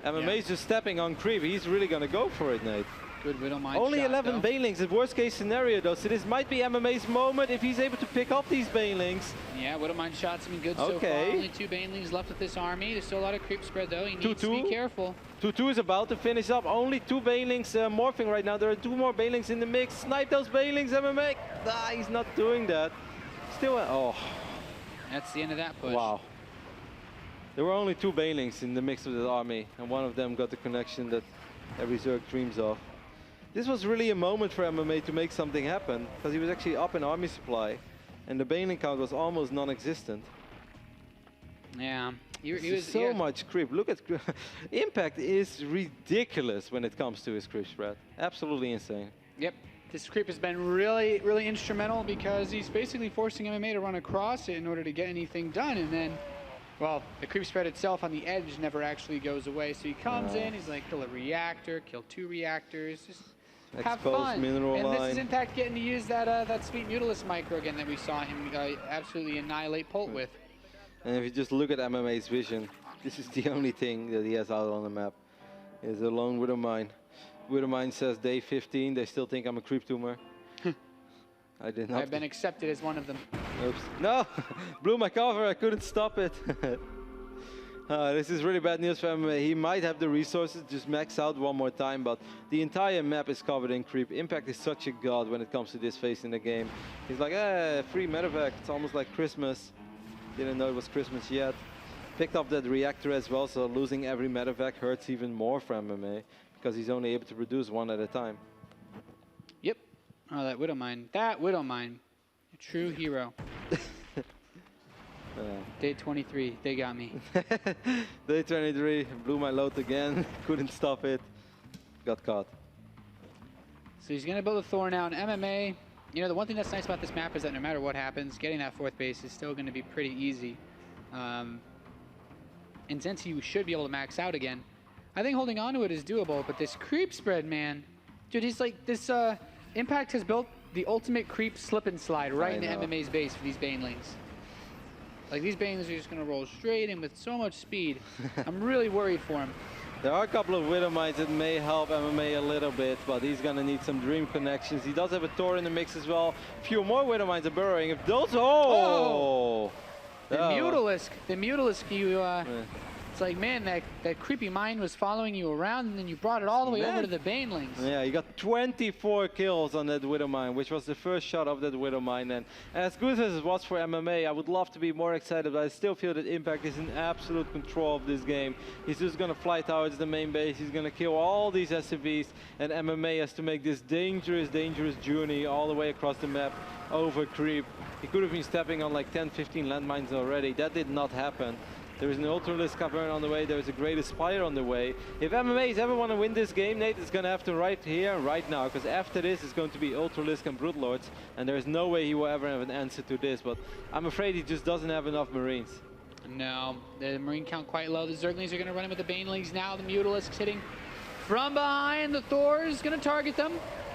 MMA is just stepping on creep. He's really going to go for it, Nate. Good Widowmine Only shot, 11 though. Banelings in worst case scenario though, so this might be MMA's moment if he's able to pick up these Banelings. Yeah, Widowmine shots have been good so far. Only 2 Banelings left with this army. There's still a lot of creep spread though. He needs to be careful. 2-2 is about to finish up. Only 2 Banelings morphing right now. There are 2 more Banelings in the mix. Snipe those Banelings, MMA. Ah, he's not doing that. Still, oh. That's the end of that push. Wow. There were only 2 Banelings in the mix of the army, and one of them got the connection that every Zerg dreams of. This was really a moment for MMA to make something happen, because he was actually up in army supply, and the Baneling count was almost non-existent. Yeah. He was so much creep. Look at Impact is ridiculous when it comes to his creep spread. Absolutely insane. Yep. This creep has been really, really instrumental because he's basically forcing MMA to run across it in order to get anything done, and then, well, the creep spread itself on the edge never actually goes away. So he comes in, he's like, kill a reactor, kill 2 reactors, just have fun. Mineral and line. this is Impact getting to use that sweet Mutalisk micro again that we saw him absolutely annihilate Polt with. And if you just look at MMA's vision, this is the only thing that he has out on the map. Is a lone Widowmine. Widowmine says day 15, they still think I'm a creep tumor. I did not. I've been accepted as one of them. Oops. No! Blew my cover, I couldn't stop it. This is really bad news for MMA. He might have the resources to just max out one more time, but the entire map is covered in creep. Impact is such a god when it comes to this phase in the game. He's like, free medevac, it's almost like Christmas. Didn't know it was Christmas yet. Picked up that reactor as well, so losing every medevac hurts even more for MMA, because he's only able to produce 1 at a time. Yep. Oh, that Widowmine. That Widowmine. A true hero. Day 23, they got me. Day 23, blew my load again, couldn't stop it, got caught. So he's going to build a Thorn out. And MMA, you know, the one thing that's nice about this map is that no matter what happens, getting that 4th base is still going to be pretty easy. And since he should be able to max out again, I think holding on to it is doable. But this creep spread, man, dude, he's like, this Impact has built the ultimate creep slip and slide right into MMA's base for these Banelings. Like, these Banelings are just going to roll straight in with so much speed. I'm really worried for him. There are a couple of Widowmines that may help MMA a little bit, but he's going to need some dream connections. He does have a Thor in the mix as well. A few more Widowmines are burrowing. If those... Oh! The Mutalisk, you... It's like, man, that creepy mine was following you around, and then you brought it all the way over to the Banelings. Yeah, you got 24 kills on that Widowmine, which was the first shot of that Widowmine. And as good as it was for MMA, I would love to be more excited, but I still feel that Impact is in absolute control of this game. He's just going to fly towards the main base. He's going to kill all these SCVs, and MMA has to make this dangerous, dangerous journey all the way across the map over creep. He could have been stepping on like 10, 15 landmines already. That did not happen. There is an Ultralisk Cavern on the way. There is a Great Aspire on the way. If MMA ever want to win this game, Nate, it's going to have to right here and right now. Because after this, it's going to be Ultralisk and Broodlords. And there is no way he will ever have an answer to this. But I'm afraid he just doesn't have enough Marines. No, the Marine count quite low. The Zerglings are going to run in with the Banelings now. The Mutalisk's hitting from behind. The Thor is going to target them.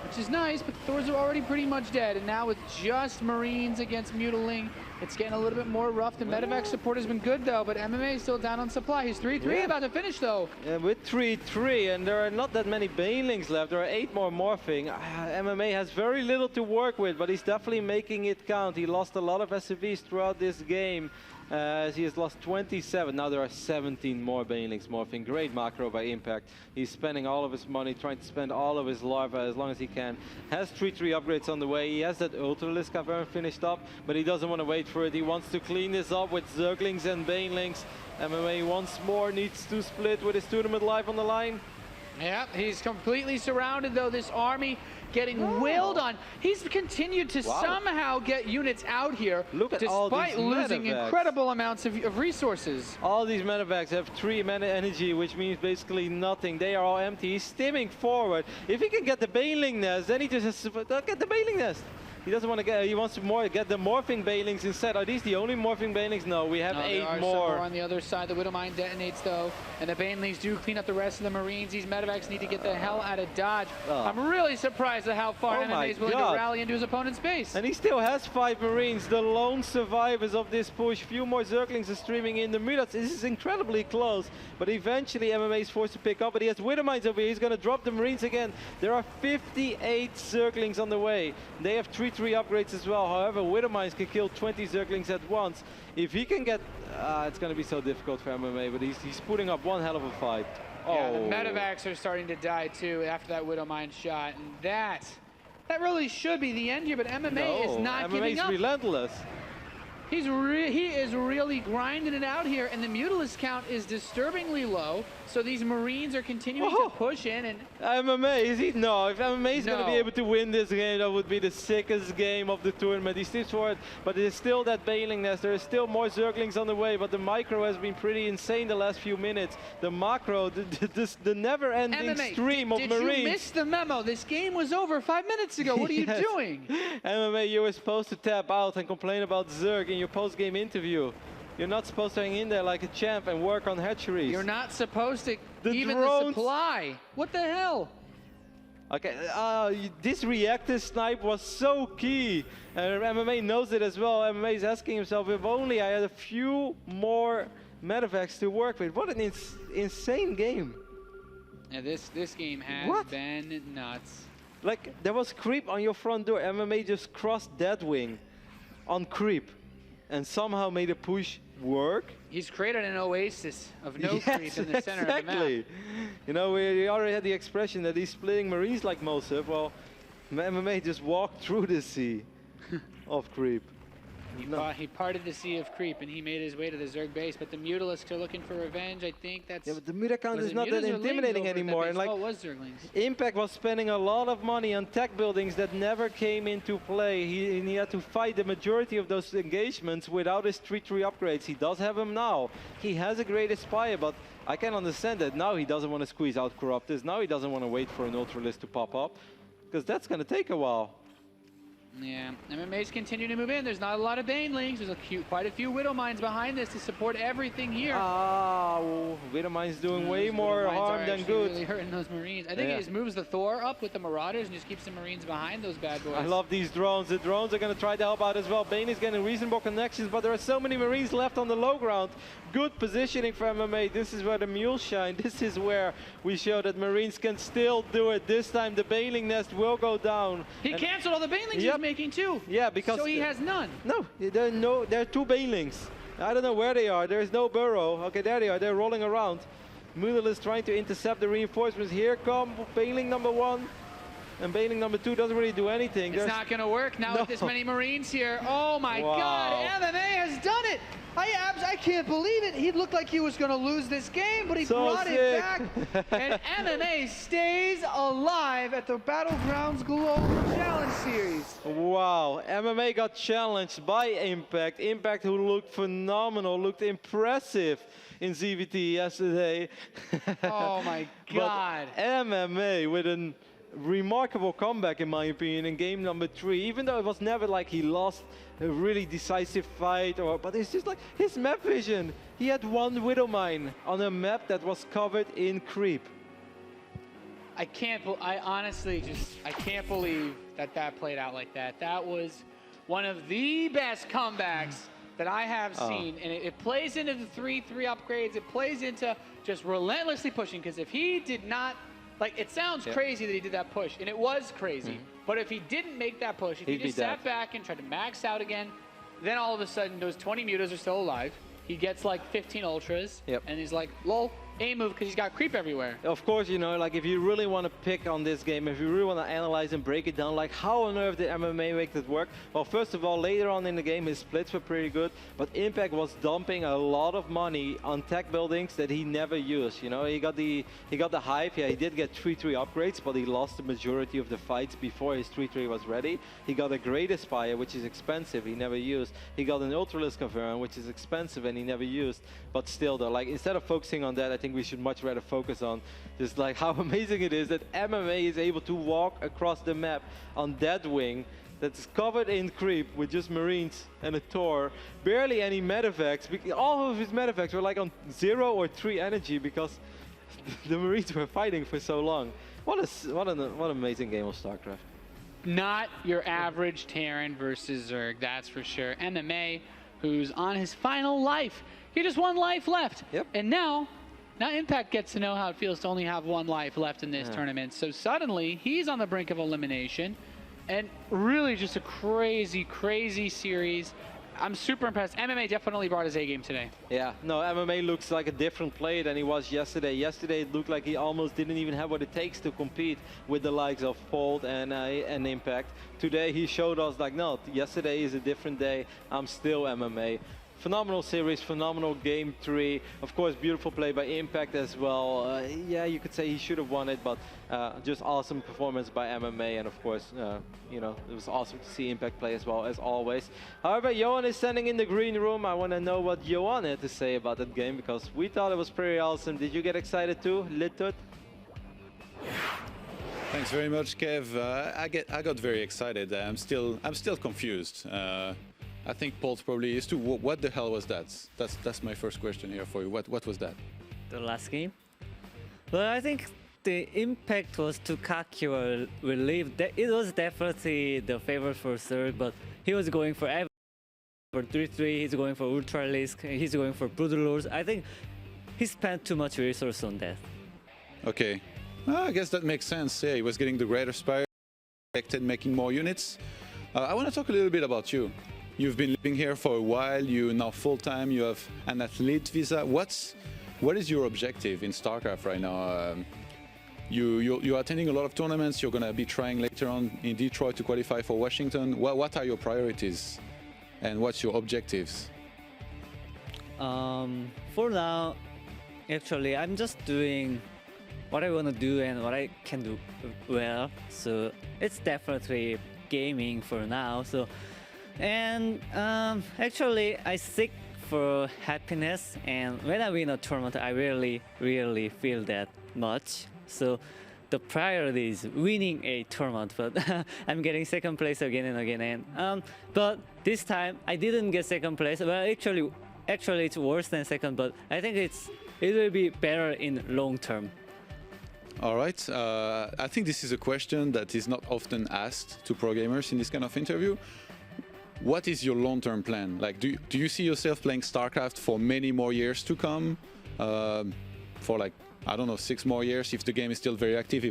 which is nice, but the Thors are already pretty much dead. And now with just Marines against Mutiling, it's getting a little bit more rough. The medevac support has been good though, but MMA is still down on supply. He's 3-3, about to finish though. Yeah, with 3-3, and there are not that many banelings left. There are 8 more morphing. MMA has very little to work with, but he's definitely making it count. He lost a lot of SCVs throughout this game. As he has lost 27. Now there are 17 more banelings morphing. Great macro by Impact. He's spending all of his money, trying to spend all of his larva as long as he can. Has 3-3 upgrades on the way. He has that Ultralisk Cavern finished up, but he doesn't want to wait for it. He wants to clean this up with Zerglings and banelings. MMA once more needs to split with his tournament life on the line. Yeah, he's completely surrounded though, this army getting wailed on. He's continued to somehow get units out here despite losing incredible amounts of resources. All these medevacs have 3 mana energy, which means basically nothing. They are all empty. He's stimming forward. If he can get the Baneling Nest, then he just has to get the Baneling Nest. He doesn't want to get, he wants to get the morphing banelings instead. Are these the only morphing banelings? No, we have 8 there are more. Some more on the other side. The Widowmine detonates though, and the banelings do clean up the rest of the Marines. These medevacs need to get the hell out of Dodge. I'm really surprised at how far MMA is willing to rally into his opponent's base. And he still has 5 Marines, the lone survivors of this push. Few more Zerglings are streaming in. The Mutas, this is incredibly close, but eventually MMA is forced to pick up. But he has Widowmines over here. He's going to drop the Marines again. There are 58 Zerglings on the way. They have 3-3 upgrades as well. However, Widowmines can kill 20 Zerglings at once. If he can get, it's going to be so difficult for MMA, but he's putting up one hell of a fight. Yeah, the medevacs are starting to die too after that Widowmine shot, and that really should be the end here. But MMA is not giving up. MMA is relentless. He is really grinding it out here, and the Mutalisk count is disturbingly low. So these Marines are continuing to push in. And MMA, is he? No, if MMA is going to be able to win this game, that would be the sickest game of the tournament. He steps forward, but it is still that Baneling Nest. There is still more Zerglings on the way, but the micro has been pretty insane the last few minutes. The macro, the never-ending stream of Marines. Did you miss the memo? This game was over 5 minutes ago. What are you doing? MMA, you were supposed to tap out and complain about Zerg in your post-game interview. You're not supposed to hang in there like a champ and work on hatcheries. You're not supposed to even the supply. What the hell? Okay, this reactive snipe was so key. And MMA knows it as well. MMA is asking himself, if only I had a few more medevacs to work with. What an insane game. Yeah, this game has been nuts. Like, there was creep on your front door. MMA just crossed Deadwing on creep and somehow made a push work. He's created an oasis of no creep in the center of the map. You know, we already had the expression that he's splitting Marines like Mosif. Well, MMA just walked through the sea of creep. He parted the sea of creep and he made his way to the Zerg base, but the Mutalisks are looking for revenge. I think that's... Yeah, but the Muta count is not that intimidating anymore. And like, Impact was spending a lot of money on tech buildings that never came into play. He had to fight the majority of those engagements without his 3-3 upgrades. He does have them now. He has a great Aspire, but I can understand that now he doesn't want to squeeze out Corruptors. Now he doesn't want to wait for an Ultralisk to pop up, because that's going to take a while. Yeah, MMA's continuing to move in. There's not a lot of Banelings. There's quite a few Widowmines behind this to support everything here. Widowmine's doing way more harm than good. Really hurting those Marines. I think he just moves the Thor up with the Marauders and just keeps the Marines behind those bad boys. I love these drones. The drones are going to try to help out as well. Bane is getting reasonable connections, but there are so many Marines left on the low ground. Good positioning for MMA. This is where the mules shine. This is where we show that Marines can still do it. This time the Baneling Nest will go down. He canceled all the Banelings he's making too. Yeah, because... So he has none. No, there are 2 Banelings. I don't know where they are. There is no burrow. Okay, there they are. They're rolling around. Moodle is trying to intercept the reinforcements. Here come Baneling number 1. And Baneling number 2 doesn't really do anything. It's not going to work now with this many Marines here. Oh my God, MMA has done it. I can't believe it. He looked like he was going to lose this game, but he brought it back. And MMA stays alive at the Battlegrounds Global Challenge Series. Wow, MMA got challenged by Impact. Impact, who looked phenomenal, looked impressive in ZVT yesterday. Oh my God. But MMA with a remarkable comeback, in my opinion, in game number 3. Even though it was never like he lost a really decisive fight, but it's just like his map vision. He had 1 Widowmine on a map that was covered in creep. I honestly I can't believe that played out like that. That was one of the best comebacks that I have seen, and it plays into the 3-3 upgrades. It plays into just relentlessly pushing, because if he did not, like, it sounds crazy that he did that push, and it was crazy, but if he didn't make that push, if he just sat back and tried to max out again, then all of a sudden those 20 mutas are still alive. He gets like 15 ultras, and he's like, lol, A move, because he's got creep everywhere. Of course, you know, like if you really want to pick on this game, if you really want to analyze and break it down, like how on earth did MMA make that work? Well, first of all, later on in the game, his splits were pretty good, but Impact was dumping a lot of money on tech buildings that he never used. You know, he got the hype. Yeah, he did get 3-3 upgrades, but he lost the majority of the fights before his 3-3 was ready. He got a Great Aspire, which is expensive. He never used. He got an Ultralisk Cavern, which is expensive, and he never used. But still, though, like instead of focusing on that, I think we should much rather focus on just like how amazing it is that MMA is able to walk across the map on that wing that's covered in creep with just Marines and a Tor, barely any medevacts. All of his medevacts were like on 0 or 3 energy because the Marines were fighting for so long. What an amazing game of StarCraft. Not your average Terran versus Zerg, that's for sure. MMA, who's on his final life. He just 1 life left. And now Impact gets to know how it feels to only have 1 life left in this tournament. So suddenly, he's on the brink of elimination. And really just a crazy, crazy series. I'm super impressed. MMA definitely brought his A game today. Yeah, no, MMA looks like a different player than he was yesterday. Yesterday, it looked like he almost didn't even have what it takes to compete with the likes of Polt and Impact. Today, he showed us like, no, yesterday is a different day. I'm still MMA. Phenomenal series, phenomenal game 3. Of course, beautiful play by Impact as well. Yeah, you could say he should have won it, but just awesome performance by MMA. And of course, you know, it was awesome to see Impact play as well, as always. However, Johan is standing in the green room. I want to know what Johan had to say about that game, because we thought it was pretty awesome. Did you get excited too, Litut? Thanks very much, Kev. I got very excited. I'm still confused. I think Polt probably is too. What the hell was that? That's my first question here for you. What was that? The last game? Well, I think the impact was too cocky or relieved. It was definitely the favorite for Zerg, but he was going for 3-3, he's going for Ultralisk, he's going for Brood Lords. I think he spent too much resource on that. Okay. I guess that makes sense. Yeah, he was getting the Great Aspire, making more units. I want to talk a little bit about you. You've been living here for a while, you're now full-time, you have an athlete visa. What is your objective in StarCraft right now? You're attending a lot of tournaments, you're going to be trying later on in Detroit to qualify for Washington. What are your priorities and what's your objectives? For now, actually, I'm just doing what I want to do and what I can do well. So it's definitely gaming for now. And actually, I seek for happiness, and when I win a tournament, I really feel that much. So the priority is winning a tournament, but I'm getting second place again and again. And but this time I didn't get second place. Well, actually it's worse than second, but I think it will be better in long term. All right. I think this is a question that is not often asked to pro gamers in this kind of interview. What is your long-term plan? Like, do you see yourself playing StarCraft for many more years to come? For like, I don't know, 6 more years if the game is still very active?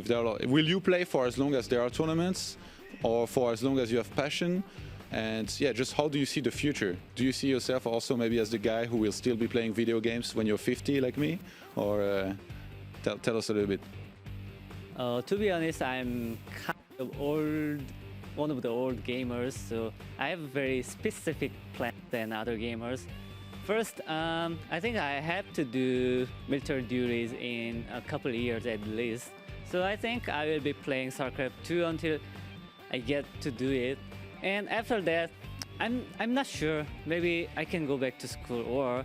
Will you play for as long as there are tournaments, or for as long as you have passion? And yeah, just how do you see the future? Do you see yourself also maybe as the guy who will still be playing video games when you're 50 like me? Or tell us a little bit. To be honest, I'm kind of old. One of the old gamers, so I have a very specific plan than other gamers. First, I think I have to do military duties in a couple of years at least. So I think I will be playing StarCraft 2 until I get to do it. And after that, I'm not sure. Maybe I can go back to school, or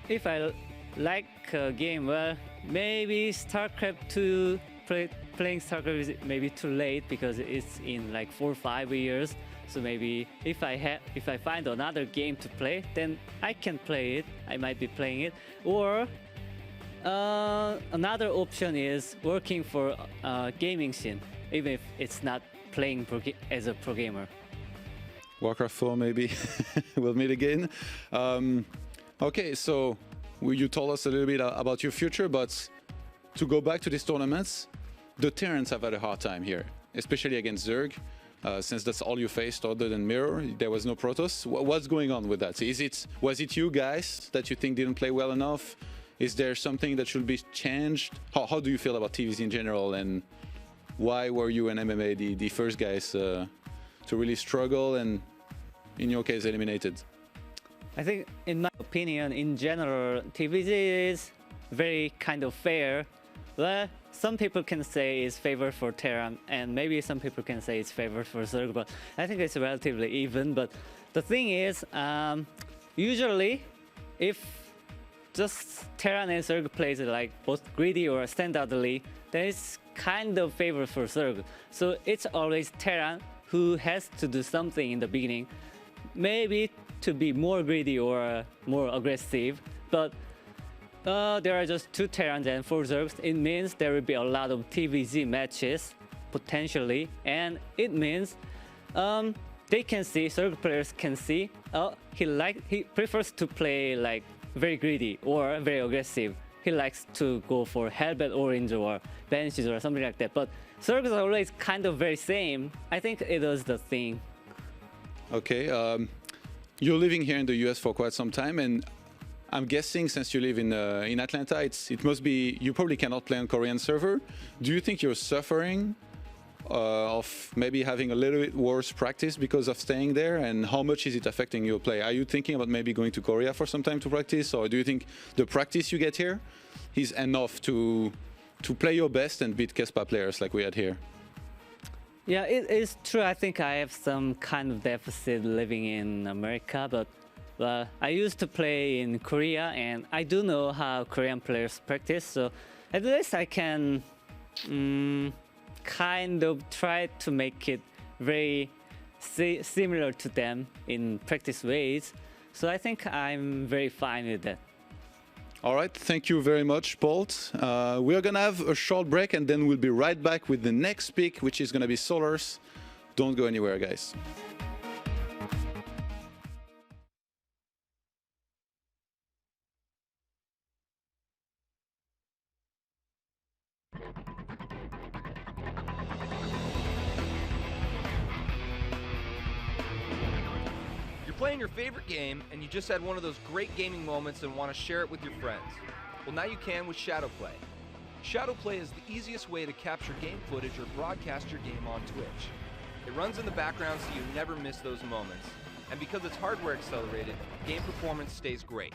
if I like a game, well, maybe StarCraft 2. Playing StarCraft is maybe too late because it's in like 4 or 5 years. So maybe if I find another game to play, then I can play it. I might be playing it. Or Another option is working for a gaming scene, even if it's not playing as a pro gamer. Warcraft 4 maybe. We'll meet again. Okay, so you told us a little bit about your future, but to go back to these tournaments, the Terrans have had a hard time here, especially against Zerg. Since that's all you faced other than Mirror, there was no Protoss. What's going on with that? Was it you guys that you think didn't play well enough? Is there something that should be changed? How do you feel about TVZ in general, and why were you and MMA the first guys to really struggle and, in your case, eliminated? I think, in my opinion, in general, TVZ is very kind of fair. Well, some people can say it's favored for Terran, and maybe some people can say it's favored for Zerg, but I think it's relatively even. But the thing is, usually, if just Terran and Zerg plays like both greedy or standardly, then it's kind of favored for Zerg. So it's always Terran who has to do something in the beginning, maybe to be more greedy or more aggressive, but there are just 2 Terrans and 4 Zergs. It means there will be a lot of TVZ matches, potentially, and it means they can see, Zerg players can see, he prefers to play like very greedy or very aggressive. He likes to go for Hellbat Orange or Banshees or something like that. But Zergs are always kind of very same. I think it was the thing. Okay, you're living here in the US for quite some time, and I'm guessing since you live in Atlanta, it must be, you probably cannot play on Korean server. Do you think you're suffering of maybe having a little bit worse practice because of staying there, and how much is it affecting your play? Are you thinking about maybe going to Korea for some time to practice, or do you think the practice you get here is enough to play your best and beat Kespa players like we had here? Yeah, it is true. I think I have some kind of deficit living in America, but I used to play in Korea, and I do know how Korean players practice, so at least I can kind of try to make it very similar to them in practice ways. So I think I'm very fine with that. All right, thank you very much, Polt. We are gonna have a short break, and then we'll be right back with the next pick, which is gonna be Solars. Don't go anywhere, guys. Playing your favorite game and you just had one of those great gaming moments and want to share it with your friends. Well, now you can with Shadowplay. Shadowplay is the easiest way to capture game footage or broadcast your game on Twitch. It runs in the background so you never miss those moments. And because it's hardware accelerated, game performance stays great.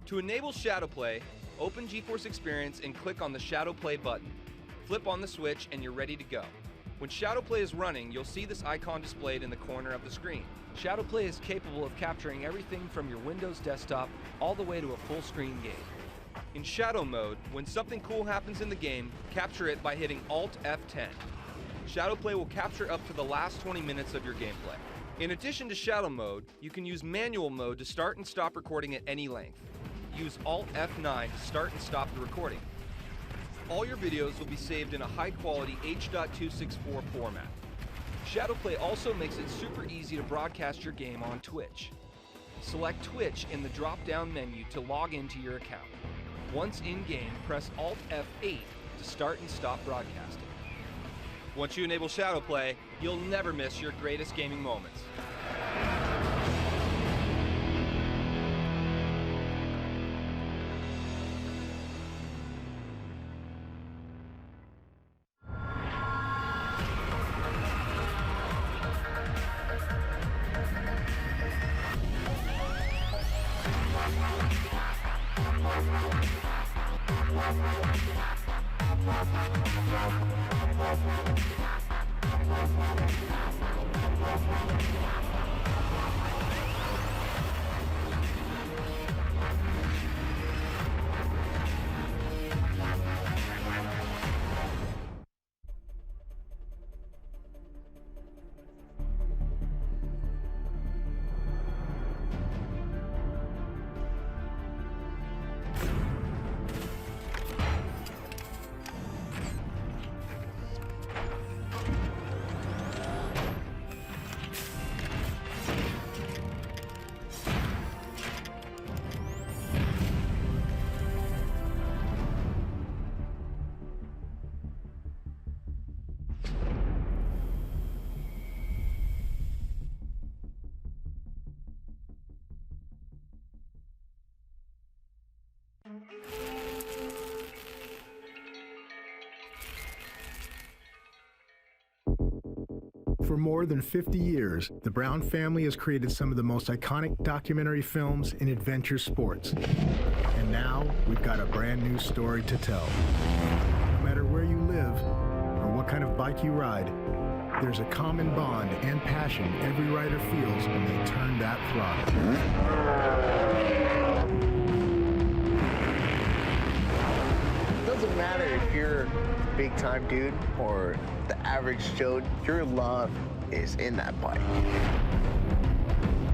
To enable Shadowplay, open GeForce Experience and click on the Shadowplay button. Flip on the switch and you're ready to go. When Shadowplay is running, you'll see this icon displayed in the corner of the screen. Shadowplay is capable of capturing everything from your Windows desktop all the way to a full-screen game. In Shadow mode, when something cool happens in the game, capture it by hitting Alt F10. Shadowplay will capture up to the last 20 minutes of your gameplay. In addition to Shadow mode, you can use manual mode to start and stop recording at any length. Use Alt F9 to start and stop the recording. All your videos will be saved in a high-quality H.264 format. Shadowplay also makes it super easy to broadcast your game on Twitch. Select Twitch in the drop-down menu to log into your account. Once in-game, press Alt F8 to start and stop broadcasting. Once you enable Shadowplay, you'll never miss your greatest gaming moments. For more than 50 years, the Brown family has created some of the most iconic documentary films in adventure sports. And now, we've got a brand new story to tell. No matter where you live or what kind of bike you ride, there's a common bond and passion every rider feels when they turn that throttle. It doesn't matter if you're a big-time dude or the average Joe, your love is in that bike.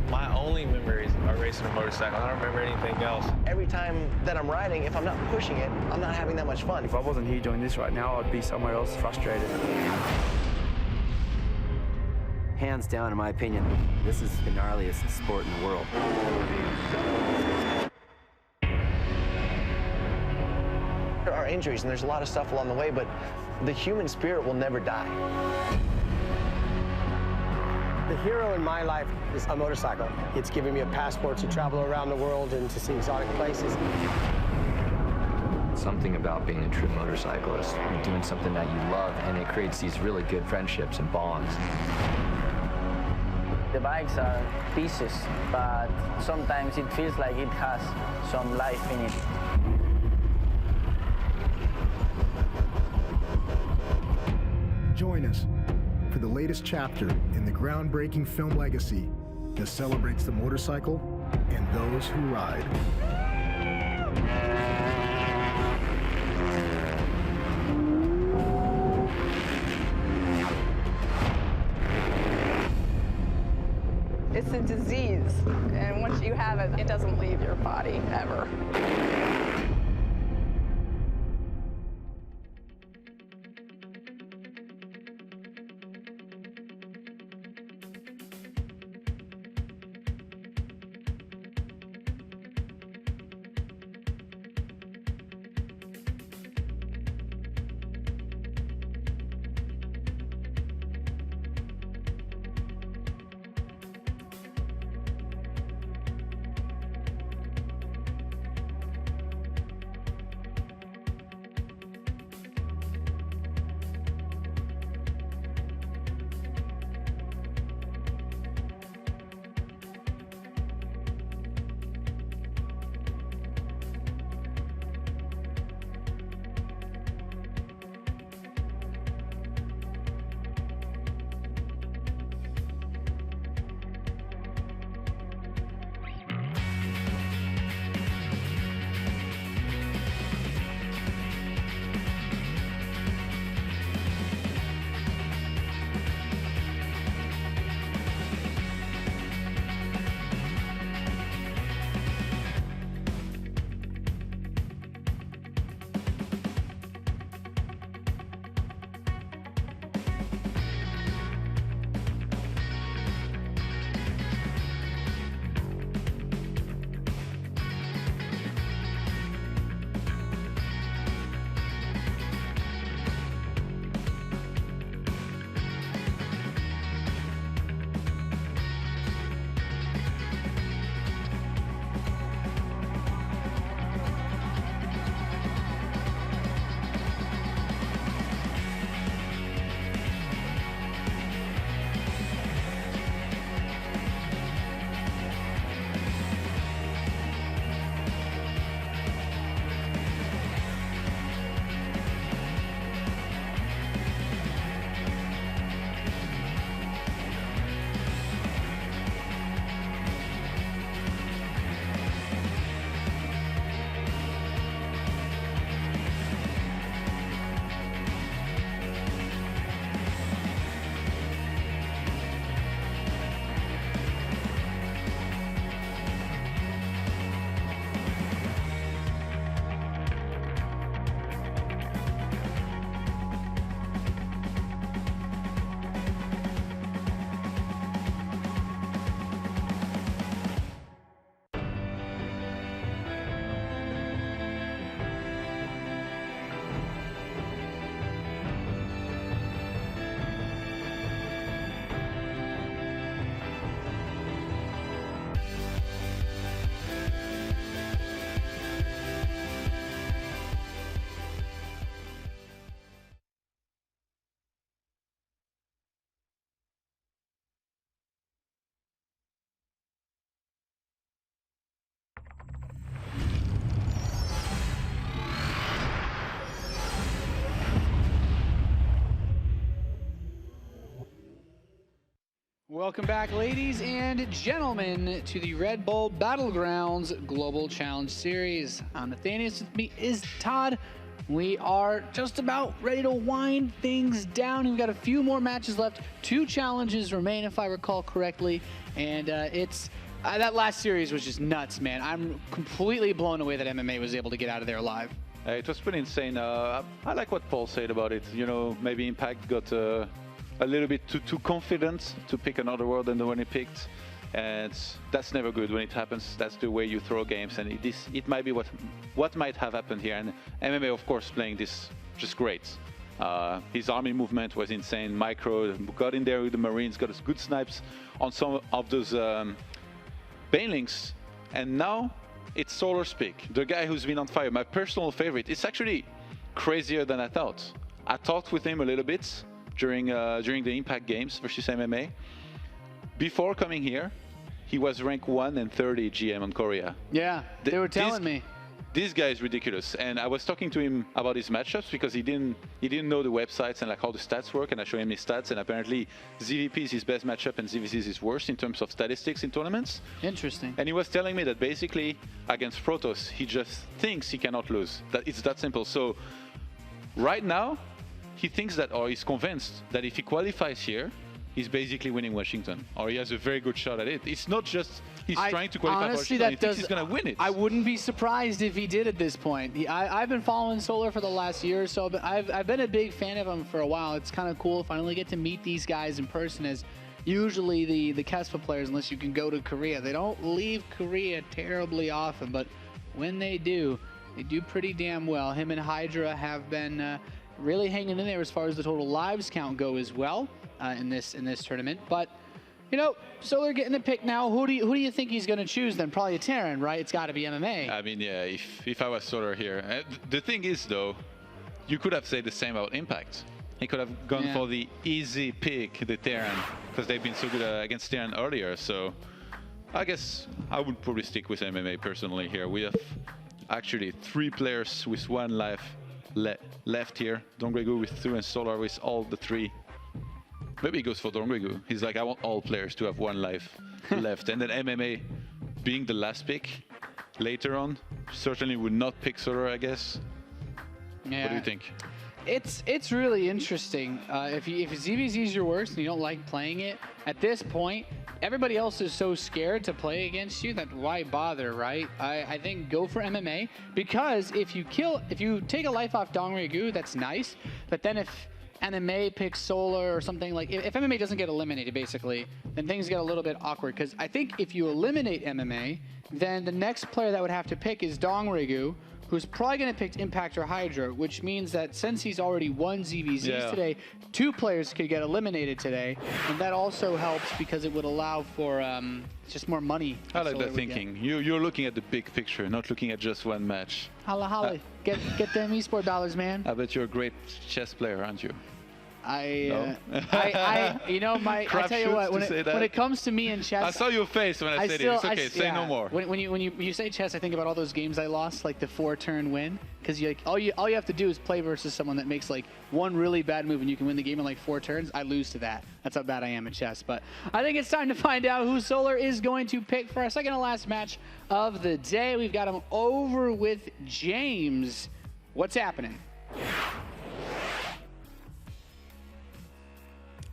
My only memories are racing a motorcycle. I don't remember anything else. Every time that I'm riding, if I'm not pushing it, I'm not having that much fun. If I wasn't here doing this right now, I'd be somewhere else frustrated. Hands down, in my opinion, this is the gnarliest sport in the world. There are injuries and there's a lot of stuff along the way, but the human spirit will never die. The hero in my life is a motorcycle. It's giving me a passport to travel around the world and to see exotic places. Something about being a true motorcyclist, you're doing something that you love, and it creates these really good friendships and bonds. The bikes are pieces, but sometimes it feels like it has some life in it. Join us for the latest chapter in the groundbreaking film legacy that celebrates the motorcycle and those who ride. It's a disease, and once you have it, it doesn't leave your body ever. Welcome back, ladies and gentlemen, to the Red Bull Battlegrounds Global Challenge Series. On Nathanius, with me is Todd. We are just about ready to wind things down. We've got a few more matches left. 2 challenges remain, if I recall correctly. And that last series was just nuts, man. I'm completely blown away that MMA was able to get out of there alive. It was pretty insane. I like what Paul said about it. You know, maybe Impact got a little bit too confident to pick another world than the one he picked. And that's never good when it happens. That's the way you throw games, and it might be what might have happened here. And MMA, of course, playing this just great. His army movement was insane. Micro got in there with the Marines, got good snipes on some of those banelings, and now it's Solar Speak, the guy who's been on fire. My personal favorite. It's actually crazier than I thought. I talked with him a little bit during the Impact Games versus MMA. Before coming here, he was ranked 1 and 30 GM on Korea. Yeah, they were telling me. This guy is ridiculous, and I was talking to him about his matchups because he didn't know the websites and like how the stats work, and I showed him his stats, and apparently ZVP is his best matchup and ZVC is his worst in terms of statistics in tournaments. Interesting. And he was telling me that basically against Protoss, he just thinks he cannot lose. That it's that simple. So right now, he thinks that, or he's convinced that if he qualifies here, he's basically winning Washington, or he has a very good shot at it. It's not just he's trying to qualify for Washington, he thinks he's going to win it. I wouldn't be surprised if he did at this point. I've been following Solar for the last year or so, but I've been a big fan of him for a while. It's kind of cool to finally get to meet these guys in person, as usually the KESPA players, unless you can go to Korea, they don't leave Korea terribly often, but when they do pretty damn well. Him and Hydra have been really hanging in there as far as the total lives count go as well. In this tournament, but you know, Solar getting a pick now. Who do you think he's going to choose then? Probably a Terran, right? It's got to be MMA. I mean, yeah. If I was Solar here, the thing is though, you could have said the same about Impact. He could have gone for the easy pick, the Terran, because they've been so good against Terran earlier. So I guess I would probably stick with MMA personally here. We have actually 3 players with 1 life left here. DongRaeGu with 2 and Solar with all the 3. Maybe he goes for DongRaeGu. He's like, I want all players to have 1 life left. And then MMA being the last pick later on, certainly would not pick Solar, I guess. Yeah. What do you think? It's really interesting. If ZVZ is your worst and you don't like playing it, at this point, everybody else is so scared to play against you that why bother, right? I think go for MMA, because if you take a life off DongRaeGu, that's nice. But then if MMA picks Solar or something, like if MMA doesn't get eliminated basically, then things get a little bit awkward, because I think if you eliminate MMA, then the next player that would have to pick is DongRaeGu, who's probably going to pick Impact or Hydra, which means that since he's already won ZVZs today, 2 players could get eliminated today, and that also helps because it would allow for just more money. I like that thinking. You're looking at the big picture, not looking at just one match. Holla holla, get them eSport dollars, man. I bet you're a great chess player, aren't you? I you know, I tell you what, when it comes to me in chess, I saw your face when I said it. It's okay, say no more. When you say chess, I think about all those games I lost, like the 4-turn win, because all you have to do is play versus someone that makes like 1 really bad move and you can win the game in like 4 turns. I lose to that. That's how bad I am at chess. But I think it's time to find out who Solar is going to pick for our second to last match of the day. We've got him over with James. What's happening?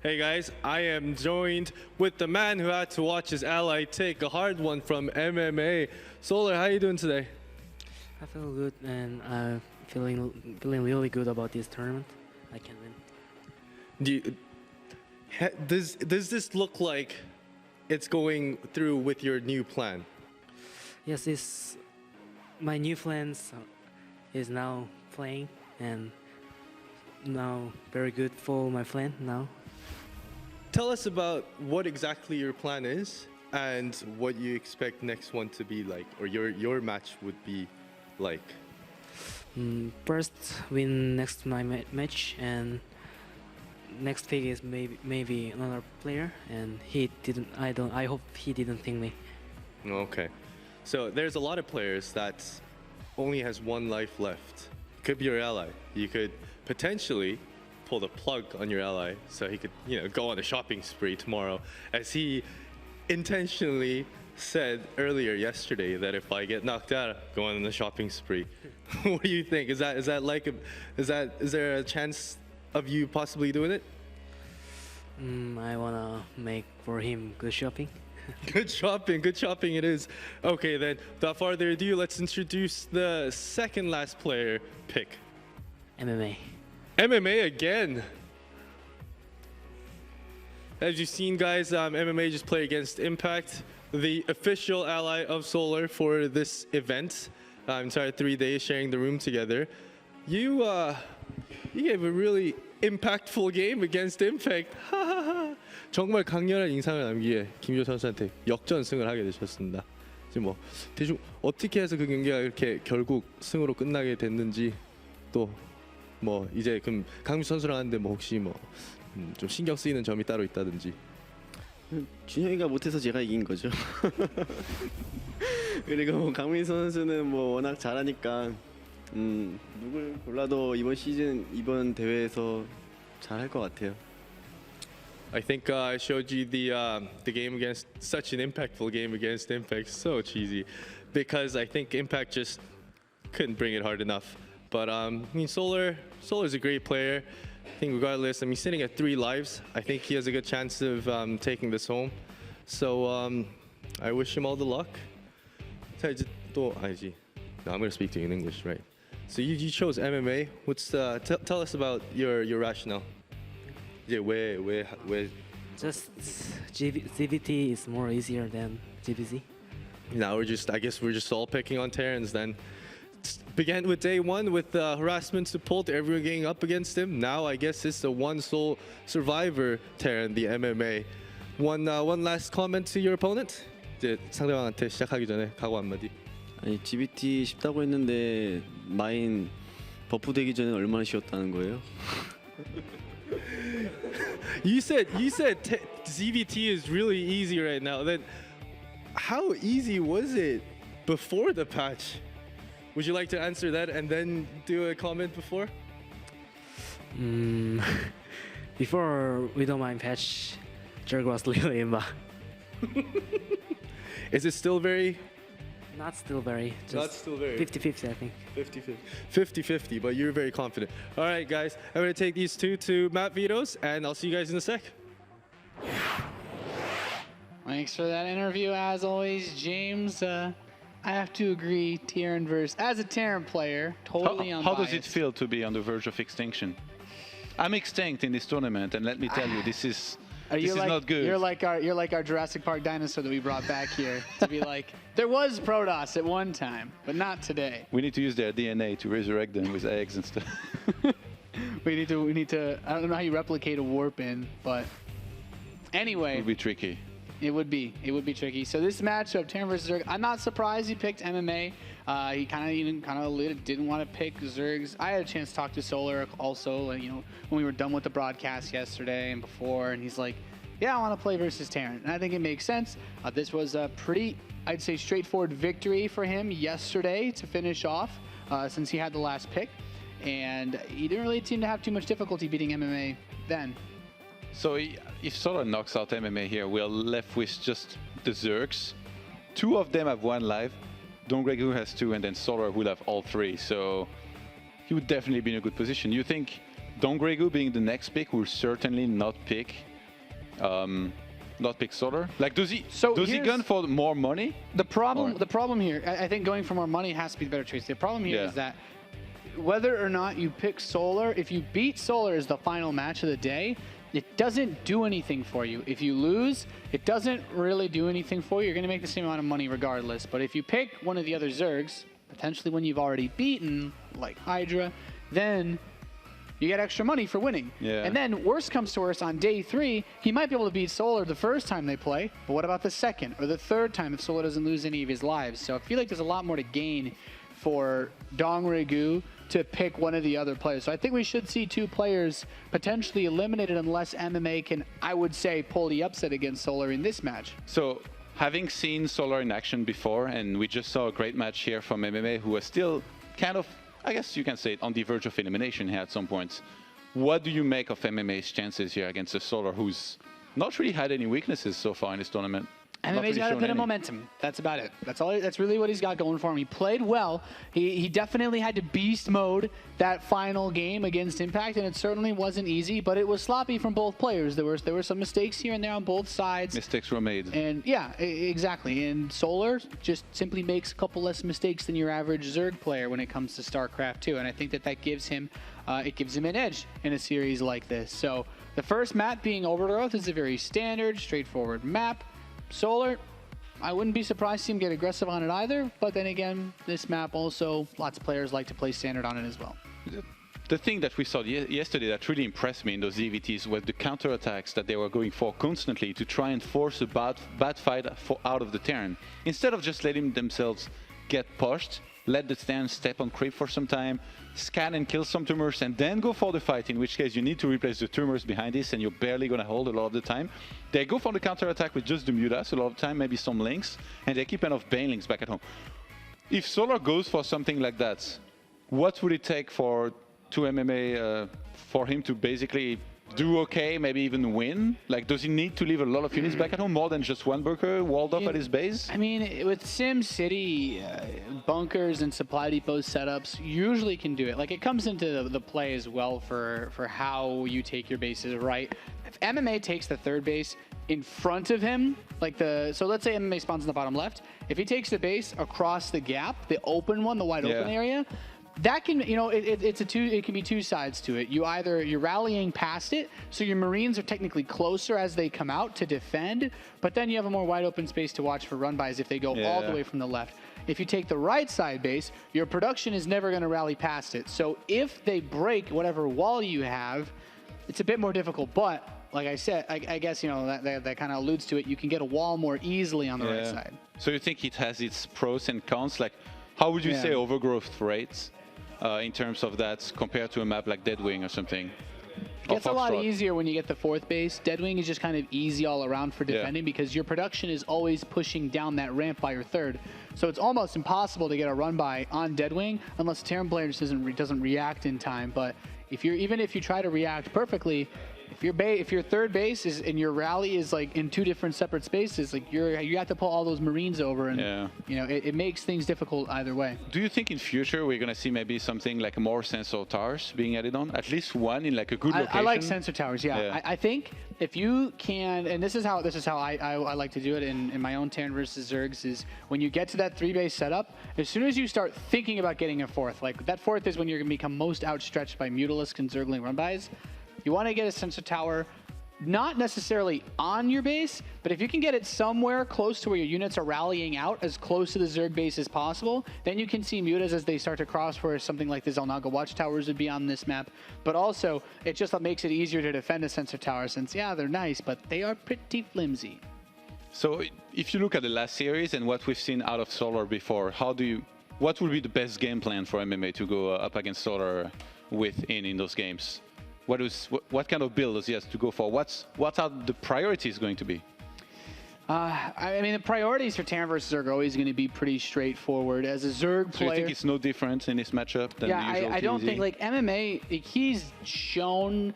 Hey guys, I am joined with the man who had to watch his ally take a hard one from MMA. Solar, how are you doing today? I feel good, and I'm feeling really good about this tournament. I can win. Does this look like it's going through with your new plan? Yes, my new plans is now playing, and now very good for my plan now. Tell us about what exactly your plan is and what you expect next one to be like, or your match would be like. First, win next my match, and next pick is maybe another player, and he didn't. I hope he didn't think me. Okay, so there's a lot of players that only has 1 life left. Could be your ally. You could potentially pull the plug on your ally so he could, go on a shopping spree tomorrow, as he intentionally said earlier yesterday that if I get knocked out, going on the shopping spree. What do you think? Is there a chance of you possibly doing it? I wanna make for him good shopping. Good shopping it is. Okay then, without further ado, let's introduce the second last player pick. MMA. MMA again. As you've seen, guys, MMA just play against Impact, the official ally of Solar for this event. Entire 3 days sharing the room together. You gave a really impactful game against Impact. 정말 강렬한 인상을 남기에 김효 선수한테 역전승을 하게 되셨습니다. 지금 뭐 대충 어떻게 해서 그 경기가 이렇게 결국 승으로 끝나게 됐는지, 또 뭐 이제 그럼 강민수 선수랑 하는데 뭐 혹시 뭐 좀 신경 쓰이는 점이 따로 있다든지. 준영이가 못해서 제가 이긴 거죠. 그리고 뭐 강민수 선수는 뭐 워낙 잘하니까 누굴 골라도 이번 대회에서 잘할 것 같아요. I think I showed you the game against such an impactful game against Impact. So cheesy, because I think Impact just couldn't bring it hard enough. But I mean, Solar's a great player. I think regardless, I mean, sitting at 3 lives, I think he has a good chance of taking this home. So I wish him all the luck. 자, 이제 또 아니지. No, I'm gonna speak to you in English, right? So you chose MMA. What's tell us about your rationale? Yeah, where? Just CVT is more easier than GBZ. Now I guess we're just all picking on Terrans then. Began with day 1 with harassment to Polt, everyone getting up against him. Now I guess it's the one sole survivor Terran, the MMA. One last comment to your opponent. 이제 상대방한테 시작하기 전에 각오 한마디. 아니 GBT 쉽다고 했는데 마인 버프 되기 전에 얼마나 쉬웠다는 거예요? You said ZVT is really easy right now. Then how easy was it before the patch? Would you like to answer that and then do a comment before? Before we don't mind patch, Zerg was really imba. Is it still very? Not still very. Not still very. 50-50, I think. 50-50, but you're very confident. All right, guys, I'm going to take these 2 to map vetoes, and I'll see you guys in a sec. Thanks for that interview, as always, James. I have to agree, Terran versus, as a Terran player, totally unbiased. How does it feel to be on the verge of extinction? I'm extinct in this tournament, and let me tell you, this is not good. You're like our Jurassic Park dinosaur that we brought back here to be like, there was Protoss at one time, but not today. We need to use their DNA to resurrect them with eggs and stuff. we need to. I don't know how you replicate a warp in, but anyway, it would be tricky. It would be tricky. So this matchup, Terran versus Zerg, I'm not surprised he picked MMA. He kind of alluded, didn't want to pick Zergs. I had a chance to talk to Solar also, when we were done with the broadcast yesterday and before, and he's like, yeah, I want to play versus Terran. And I think it makes sense. This was a pretty, I'd say, straightforward victory for him yesterday to finish off, since he had the last pick. And he didn't really seem to have too much difficulty beating MMA then. So if Solar knocks out MMA here, we're left with just the Zergs. 2 of them have 1 life. DongRaeGu has 2, and then Solar will have all 3. So he would definitely be in a good position. You think DongRaeGu being the next pick will certainly not pick Solar? Like, does he gun for more money? The problem here, I think going for more money has to be the better choice. The problem here is that whether or not you pick Solar, if you beat Solar as the final match of the day, it doesn't do anything for you. If you lose, it doesn't really do anything for you. You're going to make the same amount of money regardless. But if you pick one of the other Zergs, potentially when you've already beaten, like Hydra, then you get extra money for winning. Yeah. And then worst comes to worst, on day 3, he might be able to beat Solar the first time they play, but what about the second or the third time if Solar doesn't lose any of his lives? So I feel like there's a lot more to gain for DongRaeGu to pick one of the other players. So I think we should see 2 players potentially eliminated unless MMA can, I would say, pull the upset against Solar in this match. So having seen Solar in action before, and we just saw a great match here from MMA, who was still kind of, I guess you can say it, on the verge of elimination here at some points. What do you make of MMA's chances here against a Solar who's not really had any weaknesses so far in this tournament? MMA's got a bit of momentum. That's about it. That's really what he's got going for him. He played well. He definitely had to beast mode that final game against Impact, and it certainly wasn't easy, but it was sloppy from both players. There were some mistakes here and there on both sides. Mistakes were made. And yeah, exactly. And Solar just simply makes a couple less mistakes than your average Zerg player when it comes to StarCraft 2, and I think that gives him an edge in a series like this. So the first map being Overgrowth is a very standard, straightforward map. Solar, I wouldn't be surprised to see him get aggressive on it either, but then again, this map also, lots of players like to play standard on it as well. The thing that we saw yesterday that really impressed me in those EVTs was the counterattacks that they were going for constantly to try and force a bad fight out of the Terran. Instead of just letting themselves get pushed, let the Terran step on creep for some time, scan and kill some tumors, and then go for the fight, in which case you need to replace the tumors behind this, and you're barely going to hold a lot of the time. They go for the counter-attack with just the Mutas a lot of the time, maybe some links, and they keep enough Banelings back at home. If Solar goes for something like that, what would it take for 2MMA for him to basically do okay, maybe even win? Like, does he need to leave a lot of units back at home, more than just one bunker walled off at his base? I mean, with Sim City, bunkers and supply depot setups usually can do it. Like, it comes into the play as well for how you take your bases, right? If MMA takes the third base in front of him, so let's say MMA spawns in the bottom left. If he takes the base across the gap, the open one, the wide open area, that can, it can be two sides to it. You're rallying past it, so your Marines are technically closer as they come out to defend, but then you have a more wide open space to watch for run-bys if they go all the way from the left. If you take the right side base, your production is never going to rally past it. So if they break whatever wall you have, it's a bit more difficult, but like I said, I guess, that kind of alludes to it. You can get a wall more easily on the right side. So you think it has its pros and cons? Like, how would you say overgrowth rates in terms of that compared to a map like Deadwing or something? It gets a lot easier when you get the fourth base. Deadwing is just kind of easy all around for defending because your production is always pushing down that ramp by your third. So it's almost impossible to get a run by on Deadwing unless Terran just doesn't react in time. But even if you try to react perfectly, if your third base is and your rally is like in two different separate spaces, like you have to pull all those Marines over, and it makes things difficult either way. Do you think in future we're gonna see maybe something like more sensor towers being added on, at least one in like a good location? I like sensor towers. I think if you can, and this is how I like to do it in my own Terran versus Zergs, is when you get to that 3-base setup, as soon as you start thinking about getting a fourth, like that fourth is when you're gonna become most outstretched by Mutalisk and Zergling run-bys. You want to get a sensor tower, not necessarily on your base, but if you can get it somewhere close to where your units are rallying out, as close to the Zerg base as possible, then you can see Mutas as they start to cross where something like the Xel'Naga watchtowers would be on this map. But also, it just makes it easier to defend a sensor tower since, they're nice, but they are pretty flimsy. So if you look at the last series and what we've seen out of Solar before, what would be the best game plan for MMA to go up against Solar in those games? What kind of build does he have to go for? What are the priorities going to be? I mean, the priorities for Terran versus Zerg are always going to be pretty straightforward. As a Zerg player, so you think it's no different in this matchup than the usual I don't think, like, MMA, he's shown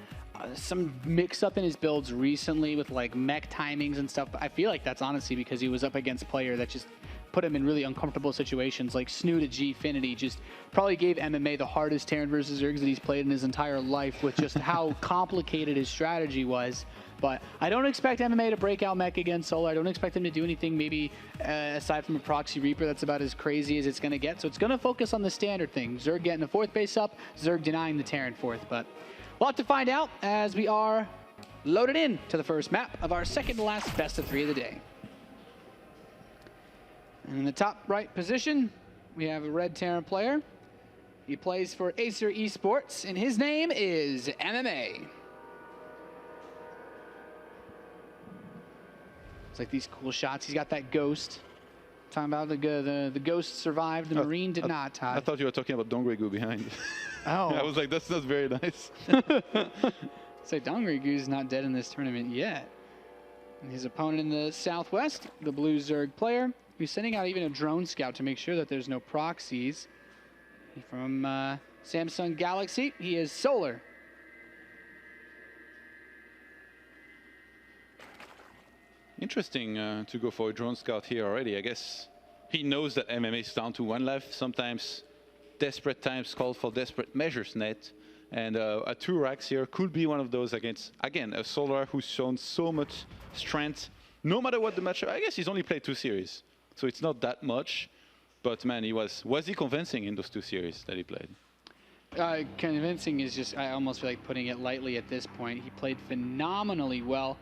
some mix-up in his builds recently with, like, mech timings and stuff. But I feel like that's honestly because he was up against a player that just put him in really uncomfortable situations. Like Snoot at Gfinity just probably gave MMA the hardest Terran versus Zergs that he's played in his entire life with just how complicated his strategy was. But I don't expect MMA to break out mech against Solar. I don't expect him to do anything maybe aside from a Proxy Reaper that's about as crazy as it's going to get. So it's going to focus on the standard thing. Zerg getting the fourth base up, Zerg denying the Terran fourth. But we'll have to find out as we are loaded in to the first map of our second to last best of 3 of the day. And in the top right position, we have a red Terran player. He plays for Acer eSports, and his name is MMA. It's like these cool shots. He's got that ghost. Talking about the ghost survived, the Marine did not, Todd. I thought you were talking about DongRaeGu behind. Oh. I was like, that's not very nice. So DongRaeGu's not dead in this tournament yet. And his opponent in the southwest, the blue Zerg player, who's sending out even a drone scout to make sure that there's no proxies. From Samsung Galaxy, he is Solar. Interesting to go for a drone scout here already. I guess he knows that MMA is down to 1 life. Sometimes desperate times call for desperate measures, Nate. And a 2 racks here could be one of those against, again, a Solar who's shown so much strength. No matter what the matchup, I guess he's only played 2 series. So it's not that much. But man, was he convincing in those 2 series that he played? Convincing is just, I almost feel like putting it lightly at this point. He played phenomenally well.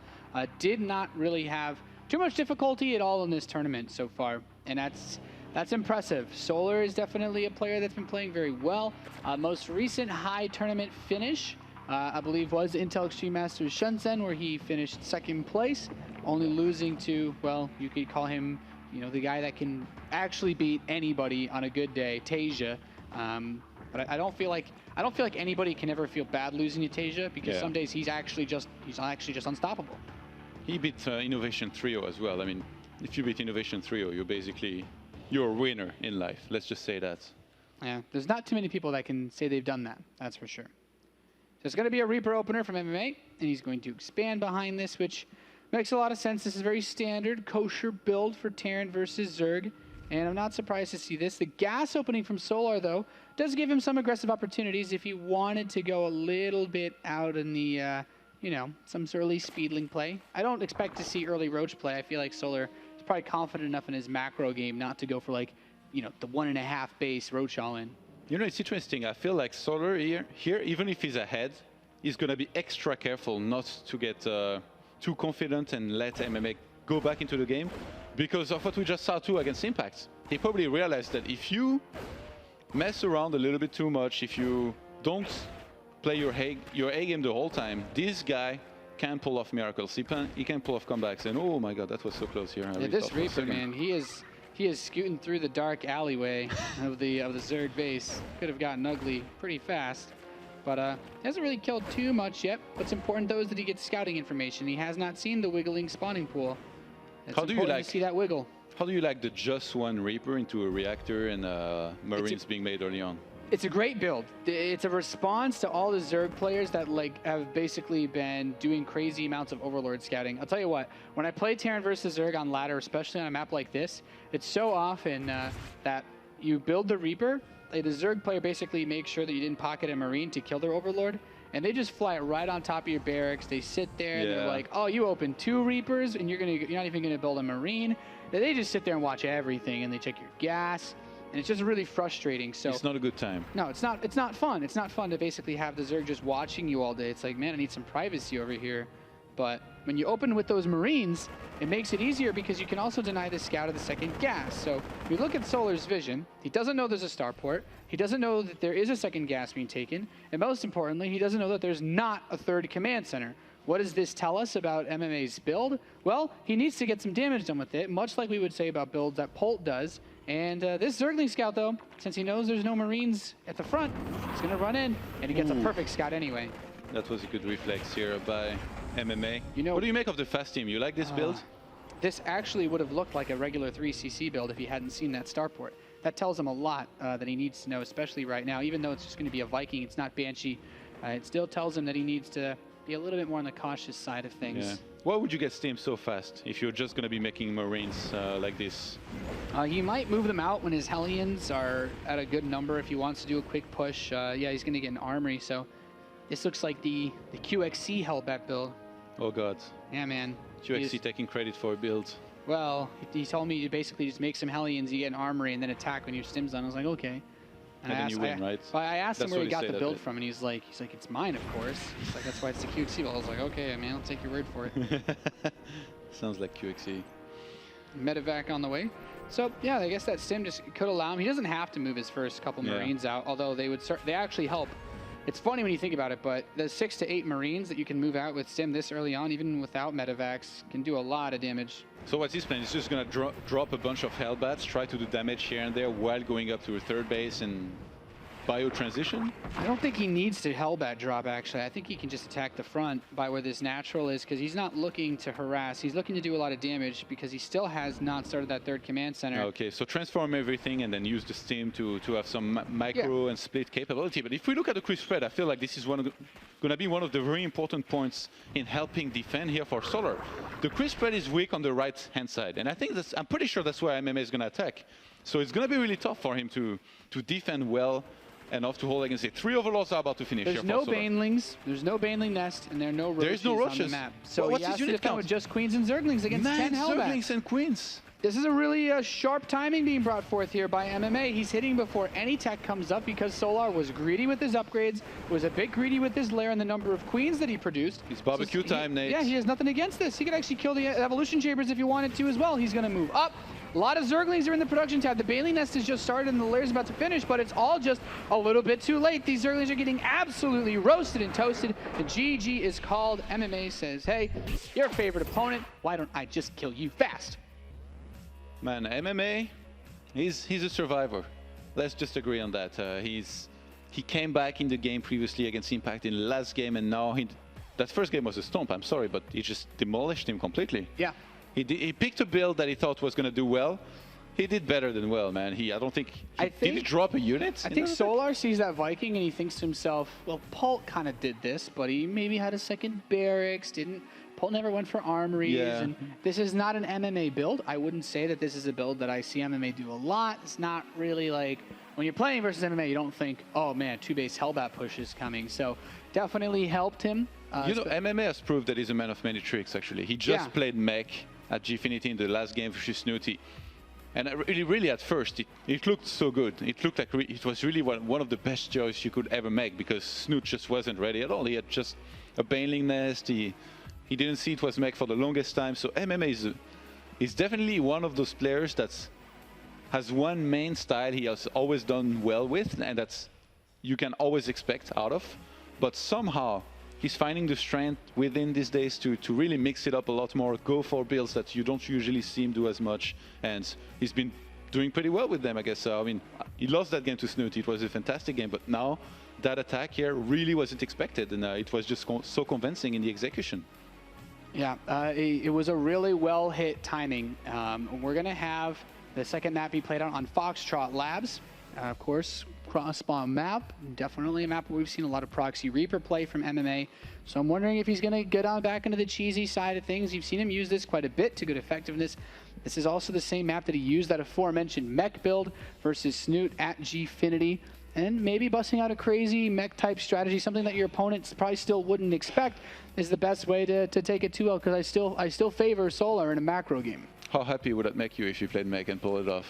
Did not really have too much difficulty at all in this tournament so far. And that's impressive. Solar is definitely a player that's been playing very well. Most recent high tournament finish, I believe, was Intel Extreme Masters Shenzhen, where he finished 2nd place, only losing to, well, you could call him, you know, the guy that can actually beat anybody on a good day, Tasia. But I don't feel like anybody can ever feel bad losing to Tasia, because some days he's actually just unstoppable. He beat Innovation Trio as well. I mean, if you beat Innovation Trio, you're a winner in life. Let's just say that. Yeah, there's not too many people that can say they've done that. That's for sure. So it's going to be a Reaper opener from MMA, and he's going to expand behind this, which makes a lot of sense. This is very standard, kosher build for Terran versus Zerg, and I'm not surprised to see this. The gas opening from Solar, though, does give him some aggressive opportunities if he wanted to go a little bit out in the, you know, some early speedling play. I don't expect to see early Roach play. I feel like Solar is probably confident enough in his macro game not to go for, like, you know, the 1.5 base Roach all in. You know, it's interesting. I feel like Solar here, even if he's ahead, he's going to be extra careful not to get too confident and let MMA go back into the game, because of what we just saw too against Impact. He probably realized that if you mess around a little bit too much, if you don't play your A game the whole time, this guy can pull off miracles. He can pull off comebacks. And oh my God, that was so close here. Yeah, this Reaper, man, he is scooting through the dark alleyway of the Zerg base. Could have gotten ugly pretty fast. But he hasn't really killed too much yet. What's important, though, is that he gets scouting information. He has not seen the wiggling spawning pool. It's important to see that wiggle. How do you like the just one Reaper into a reactor and Marines being made early on? It's a great build. It's a response to all the Zerg players that have basically been doing crazy amounts of Overlord scouting. I'll tell you what, when I play Terran versus Zerg on ladder, especially on a map like this, it's so often that you build the Reaper, the Zerg player basically makes sure that you didn't pocket a Marine to kill their Overlord, and they just fly it right on top of your barracks. They sit there and they're like, oh, you opened 2 Reapers and you're not even gonna build a Marine. They just sit there and watch everything, and they check your gas, and it's just really frustrating. So it's not a good time. No, it's not fun. It's not fun to basically have the Zerg just watching you all day. It's like, man, I need some privacy over here. But when you open with those Marines, it makes it easier because you can also deny the scout of the 2nd gas. So if you look at Solar's vision, he doesn't know there's a starport. He doesn't know that there is a 2nd gas being taken. And most importantly, he doesn't know that there's not a 3rd command center. What does this tell us about MMA's build? Well, he needs to get some damage done with it, much like we would say about builds that Polt does. And this Zergling scout, though, since he knows there's no Marines at the front, he's going to run in, and he gets a perfect scout anyway. That was a good reflex here by MMA. You know, what do you make of the fast team? You like this build? This actually would have looked like a regular 3cc build if he hadn't seen that starport. That tells him a lot that he needs to know, especially right now. Even though it's just going to be a Viking, it's not Banshee. It still tells him that he needs to be a little bit more on the cautious side of things. Yeah. Why would you get Steam so fast if you're just going to be making Marines like this? He might move them out when his Hellions are at a good number if he wants to do a quick push. Yeah, he's going to get an armory, so this looks like the QXC Hellbat build. Oh God. Yeah, man. QXC taking credit for a build. Well, he told me to basically just make some Hellions, you get an armory, and then attack when your stim's done. I was like, okay. And then you win, right? I asked him where he got the build from, and he's like, it's mine, of course. He's like, that's why it's the QXC. Well, I was like, okay, man, I'll take your word for it. Sounds like QXC. Medevac on the way. So yeah, I guess that stim just could allow him. He doesn't have to move his first couple Marines out, although they actually help. It's funny when you think about it, but the 6 to 8 Marines that you can move out with stim this early on, even without medevacs, can do a lot of damage. So what's his plan? He's just going to drop a bunch of Hellbats, try to do damage here and there while going up to a 3rd base and bio transition. I don't think he needs to Hellbat drop, actually. I think he can just attack the front by where this natural is, because he's not looking to harass. He's looking to do a lot of damage because he still has not started that third command center. Okay, so transform everything and then use the steam to have some micro and split capability. But if we look at the crisp spread, I feel like this is going to be one of the very important points in helping defend here for Solar. The crisp spread is weak on the right-hand side, and I think I'm pretty sure that's where MMA is going to attack. So it's going to be really tough for him to defend well enough to hold against it. 3 overlords are about to finish. There's no Banelings, there's no Baneling nest, and there are no rushes on the map. So what's he has his to unit defend count? with just Queens and Zerglings against 10 Hellbats. Zerglings and Queens. This is a really sharp timing being brought forth here by MMA. He's hitting before any tech comes up because Solar was greedy with his upgrades, was a bit greedy with his lair and the number of queens that he produced. It's barbecue time, Nate. Yeah, he has nothing against this. He could actually kill the evolution chambers if he wanted to as well. He's going to move up. A lot of Zerglings are in the production tab. The Baneling nest has just started and the lair's about to finish, but it's all just a little bit too late. These Zerglings are getting absolutely roasted and toasted. The GG is called. MMA says, hey, your favorite opponent, why don't I just kill you fast? Man, MMA, he's a survivor. Let's just agree on that. He came back in the game previously against Impact in the last game, and now that first game was a stomp, I'm sorry, but he just demolished him completely. Yeah. He picked a build that he thought was going to do well. He did better than well, man. I don't think did he drop a unit? I think Solar sees that Viking and he thinks to himself, well, Polt kind of did this, but he maybe had a second barracks, Polt never went for armories. Yeah. And this is not an MMA build. I wouldn't say that this is a build that I see MMA do a lot. It's not really like, when you're playing versus MMA, you don't think, oh man, 2-base Hellbat push is coming. So definitely helped him. MMA has proved that he's a man of many tricks, actually. He just played mech at Gfinity in the last game versus Snooty. And really at first, it looked so good. It looked like it was really one of the best choices you could ever make, because Snoot just wasn't ready at all. He had just a Baneling nest. He didn't see it was mech for the longest time. So MMA is definitely one of those players that has one main style he has always done well with, and that's you can always expect out of. But somehow he's finding the strength within these days to really mix it up a lot more, go for builds that you don't usually see him do as much, and he's been doing pretty well with them, I guess. I mean, he lost that game to Snooty. It was a fantastic game, but now that attack here really wasn't expected, and it was just so convincing in the execution. Yeah, it was a really well-hit timing. We're going to have the second map be played out on Foxtrot Labs. Of course, cross-spawn map, definitely a map where we've seen a lot of Proxy Reaper play from MMA. So I'm wondering if he's going to get on back into the cheesy side of things. You've seen him use this quite a bit to good effectiveness. This is also the same map that he used that aforementioned mech build versus Snoot at Gfinity. And maybe busting out a crazy mech-type strategy, something that your opponents probably still wouldn't expect, is the best way to take it 2-0, because I still favor Solar in a macro game. How happy would that make you if you played mech and pulled it off?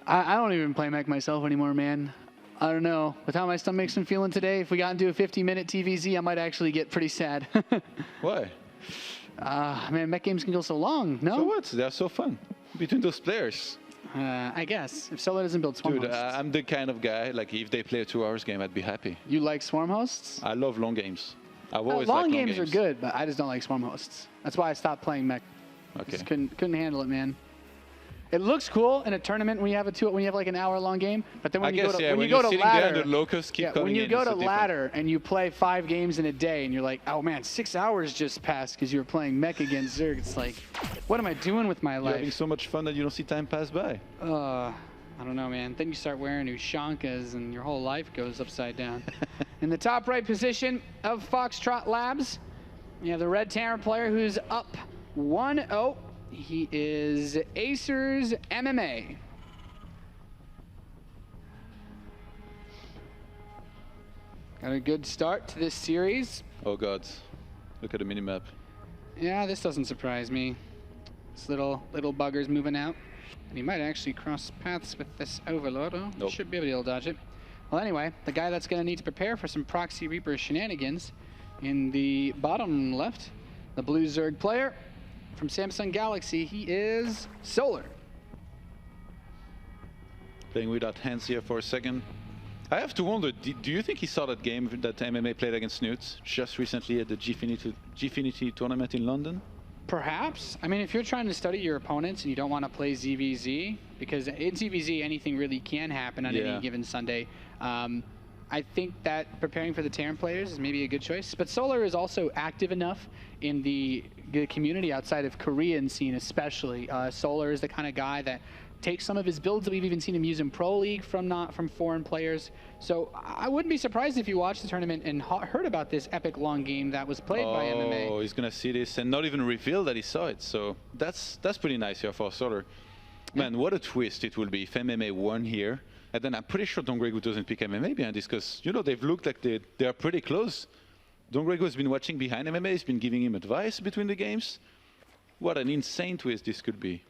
I don't even play mech myself anymore, man. I don't know. With how my stomach's been feeling today, if we got into a 50-minute TVZ, I might actually get pretty sad. Why? Man, mech games can go so long, no? So what? They're so fun. Between those players. I guess. If Solar doesn't build Swarm Dude, hosts. I'm the kind of guy, like, if they play a 2-hour game, I'd be happy. You like Swarm hosts? I love long games. I've always long liked games are good, but I just don't like Swarm hosts. That's why I stopped playing mech. Okay. Just couldn't handle it, man. It looks cool in a tournament when you have like an hour-long game, but then when you go to ladder, when you go to ladder and you play 5 games in a day, and you're like, oh man, 6 hours just passed because you were playing mech against Zerg. It's like, what am I doing with my life? You're having so much fun that you don't see time pass by. I don't know, man. Then you start wearing Ushankas and your whole life goes upside down. In the top right position of Foxtrot Labs, you have the Red Terran player who's up 1-0. He is Acer's MMA. Got a good start to this series. Oh god, look at the minimap. Yeah, this doesn't surprise me. This little bugger's moving out. And he might actually cross paths with this Overlord. Oh, nope. Should be able to dodge it. Well, anyway, the guy that's going to need to prepare for some Proxy Reaper shenanigans in the bottom left, the blue Zerg player from Samsung Galaxy, he is Solar. Playing without hands here for a second. I have to wonder, do you think he saw that game that MMA played against Snoot just recently at the Gfinity tournament in London? Perhaps. I mean, if you're trying to study your opponents and you don't want to play ZVZ, because in ZVZ anything really can happen on any given Sunday, I think that preparing for the Terran players is maybe a good choice. But Solar is also active enough in the community outside of Korean scene especially. Solar is the kind of guy that takes some of his builds. We've even seen him use in Pro League from foreign players. So I wouldn't be surprised if you watched the tournament and heard about this epic long game that was played by MMA. Oh, he's going to see this and not even reveal that he saw it. So that's pretty nice here for Solar. Man, what a twist it will be if MMA won here. And then I'm pretty sure DongRaeGu doesn't pick MMA behind this because, you know, they've looked like they are pretty close. DongRaeGu has been watching behind MMA. He's been giving him advice between the games. What an insane twist this could be.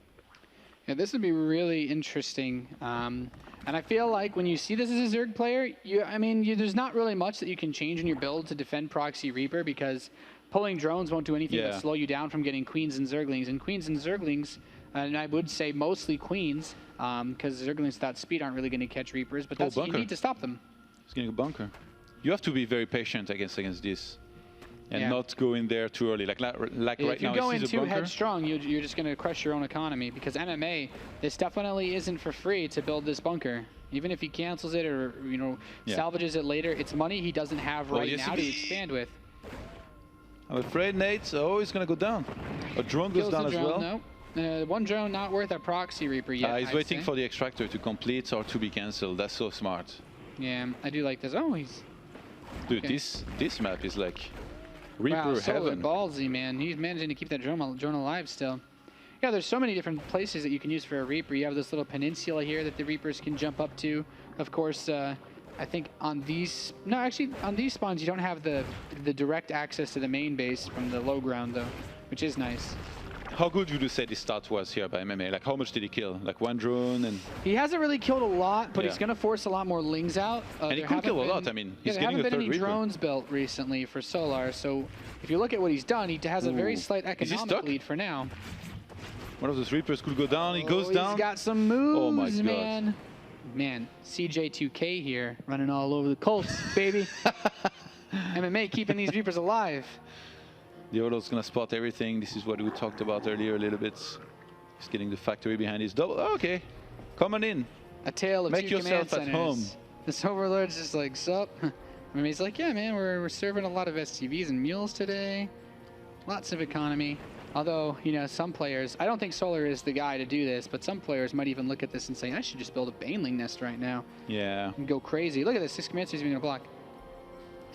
Yeah, this would be really interesting. And I feel like when you see this as a Zerg player, there's not really much that you can change in your build to defend Proxy Reaper because pulling drones won't do anything but slow you down from getting Queens and Zerglings. And Queens and Zerglings, and I would say mostly Queens, because Zerglings without speed aren't really going to catch Reapers, but that's what you need to stop them. He's getting a bunker. You have to be very patient against this. And not go in there too early. Like right now, if you go in too headstrong, you're just going to crush your own economy. Because MMA, this definitely isn't for free to build this bunker. Even if he cancels it or salvages it later, it's money he doesn't have right now to expand with. I'm afraid Nate. Oh, he's going to go down. A drone goes down as well. No. One drone not worth a Proxy Reaper yet. He's waiting for the extractor to complete or to be cancelled. That's so smart. Yeah, I do like this. Oh, he's... Dude, this map is like... Reaper heaven. Ballsy, man. He's managing to keep that drone alive still. Yeah, there's so many different places that you can use for a Reaper. You have this little peninsula here that the Reapers can jump up to. Of course, I think on these... No, actually, on these spawns, you don't have the direct access to the main base from the low ground, though, which is nice. How good would you say this start was here by MMA? Like, how much did he kill? Like, one drone and... He hasn't really killed a lot, but he's going to force a lot more Lings out. And he could kill a lot. I mean, he's getting a third Reaper. There haven't been any drones built recently for Solar, so if you look at what he's done, he has a very slight economic lead for now. One of those Reapers could go down. He goes down. He's got some moves, oh my God. man. Man, CJ2K here, running all over the Colts, baby. MMA keeping these Reapers alive. The Olo's going to spot everything. This is what we talked about earlier a little bit. He's getting the factory behind his double. Oh, okay. Coming in. A tale of Make two yourself command at home. centers. This Overlord's just like, sup? I mean, he's like, yeah, man, we're serving a lot of STVs and mules today. Lots of economy. Although, you know, some players, I don't think Solar is the guy to do this, but some players might even look at this and say, I should just build a Baneling nest right now. Yeah. And go crazy. Look at this. This command center's going to block.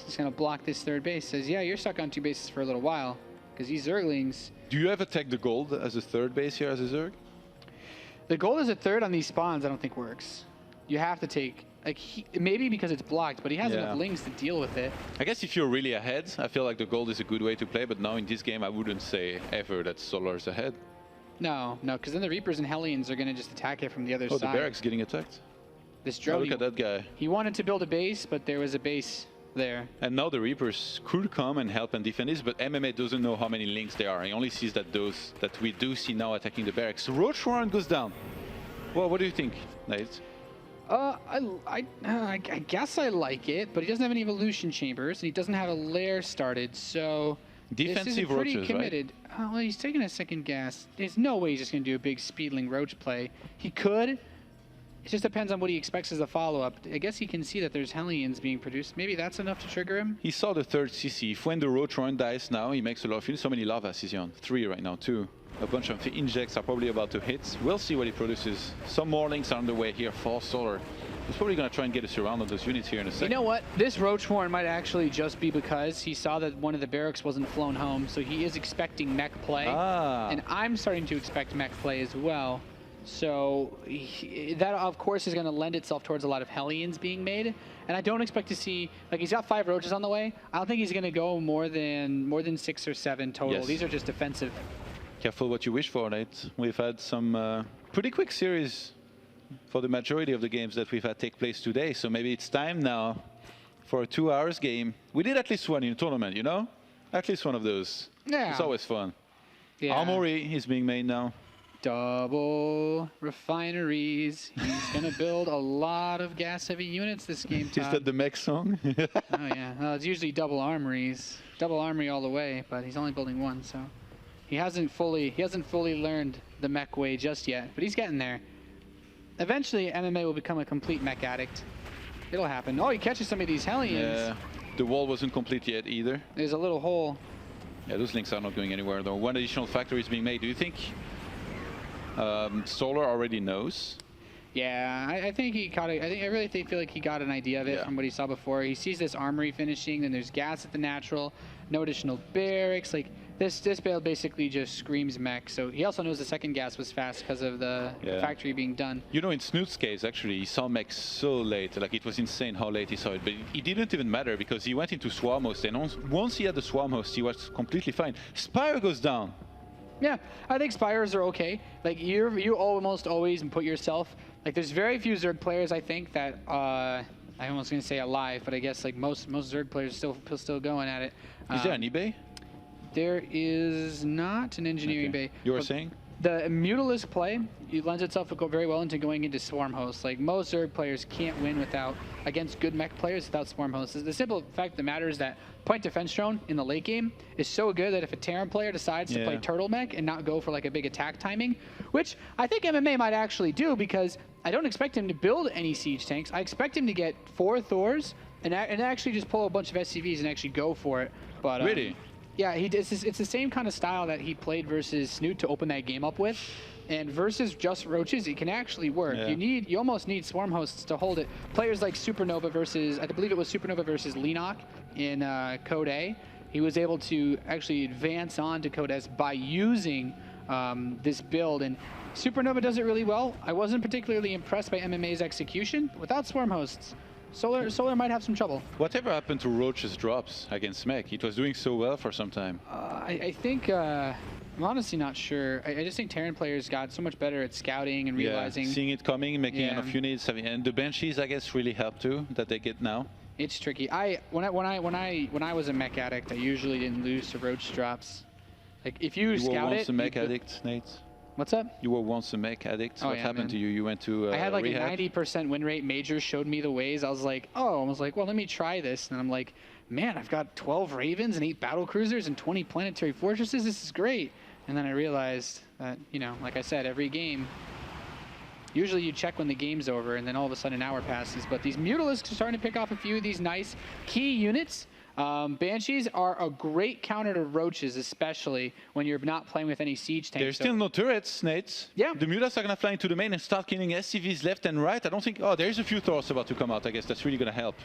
He's going to block this third base. Says, yeah, you're stuck on two bases for a little while. Because these Zerglings... Do you ever take the gold as a third base here as a Zerg? The gold as a third on these spawns I don't think works. You have to take... Like maybe because it's blocked, but he has enough Lings to deal with it. I guess if you're really ahead, I feel like the gold is a good way to play, but now in this game I wouldn't say ever that Solar's ahead. No, because then the Reapers and Hellions are going to just attack it from the other side. Oh, the barracks getting attacked. This drone... Oh, look at that guy. He wanted to build a base, but there was a base there. And now the Reapers could come and help and defend this, but MMA doesn't know how many links there are. He only sees that those that we do see now attacking the barracks. Roach Warren goes down. Well, what do you think, Nate? I guess I like it, but he doesn't have any evolution chambers, and he doesn't have a lair started, so defensive this is pretty roaches, committed. Right? Well, he's taking a second gas. There's no way he's just going to do a big Speedling Roach play. He could. It just depends on what he expects as a follow-up. I guess he can see that there's Hellions being produced. Maybe that's enough to trigger him. He saw the third CC. If when the Roach Warren dies now, he makes a lot of kills. So many lavas he's on. 3 right now, 2. A bunch of injects are probably about to hit. We'll see what he produces. Some more links are on the way here for Solar. He's probably going to try and get us around on those units here in a second. You know what? This Roach Warren might actually just be because he saw that one of the barracks wasn't flown home, so he is expecting mech play. And I'm starting to expect mech play as well. So that, of course, is going to lend itself towards a lot of Hellions being made. And I don't expect to see, like, he's got 5 Roaches on the way. I don't think he's going to go more than 6 or 7 total. Yes. These are just defensive. Careful what you wish for, Nate. We've had some pretty quick series for the majority of the games that we've had take place today. So maybe it's time now for a 2 hours game. We did at least one in a tournament, you know? At least one of those. Yeah. It's always fun. Yeah. Armory is being made now. Double refineries. He's going to build a lot of gas-heavy units this game, Todd. Is that the mech song? Oh, yeah. Well, it's usually double armories. Double armory all the way, but he's only building one, so... He hasn't fully learned the mech way just yet, but he's getting there. Eventually, MMA will become a complete mech addict. It'll happen. Oh, he catches some of these Hellions. Yeah, the wall wasn't complete yet either. There's a little hole. Yeah, those links are not going anywhere though. One additional factory is being made. Do you think Solar already knows? Yeah, I think he caught it. I really feel like he got an idea of it from what he saw before. He sees this armory finishing, then there's gas at the natural, no additional barracks. Like this build basically just screams mech. So he also knows the second gas was fast because of the factory being done. You know, in Snoot's case, actually, he saw mech so late. Like it was insane how late he saw it. But it didn't even matter because he went into swarm host, and once he had the swarm host, he was completely fine. Spire goes down. Yeah, I think Spires are okay. Like you almost always put yourself. Like there's very few Zerg players I think that I almost gonna say alive, but I guess like most Zerg players still going at it. Is there an eBay? There is not an engineering bay. You were saying? The Mutalisk play, it lends itself very well into going into swarm hosts. Like most Zerg players can't win against good mech players without swarm hosts. The simple fact of the matter is that point defense drone in the late game is so good that if a Terran player decides to play turtle mech and not go for like a big attack timing, which I think MMA might actually do because I don't expect him to build any siege tanks. I expect him to get 4 Thors and actually just pull a bunch of SCVs and actually go for it. But really? Yeah, it's the same kind of style that he played versus Snoot to open that game up with. And versus just roaches, it can actually work. Yeah. You almost need swarm hosts to hold it. Players like Supernova versus, I believe it was Supernova versus Lenok in Code A. He was able to actually advance on to Code S by using this build. And Supernova does it really well. I wasn't particularly impressed by MMA's execution. Without swarm hosts, Solar might have some trouble. Whatever happened to Roach's drops against mech? It was doing so well for some time. I think, I'm honestly not sure. I just think Terran players got so much better at scouting and realizing. Seeing it coming, making enough units, and the Banshees, I guess, really helped too, that they get now. It's tricky. When I was a mech addict, I usually didn't lose to Roach drops. Like if you scout it. You were once a mech addict, Nate. What's up? You were once a mech addict. Oh, what happened to you? You went to I had like rehab? a 90% win rate. Major showed me the ways. I was like, well, let me try this. And I'm like, man, I've got 12 Ravens and 8 battle cruisers and 20 planetary fortresses. This is great. And then I realized that, like I said, every game, usually you check when the game's over, and then all of a sudden an hour passes. But these Mutalisks are starting to pick off a few of these nice key units. Banshees are a great counter to Roaches, especially when you're not playing with any siege tanks. There's still no turrets, Nate. Yeah. The Mutas are going to fly into the main and start killing SCVs left and right. I don't think... Oh, there's a few Thors about to come out. I guess that's really going to help.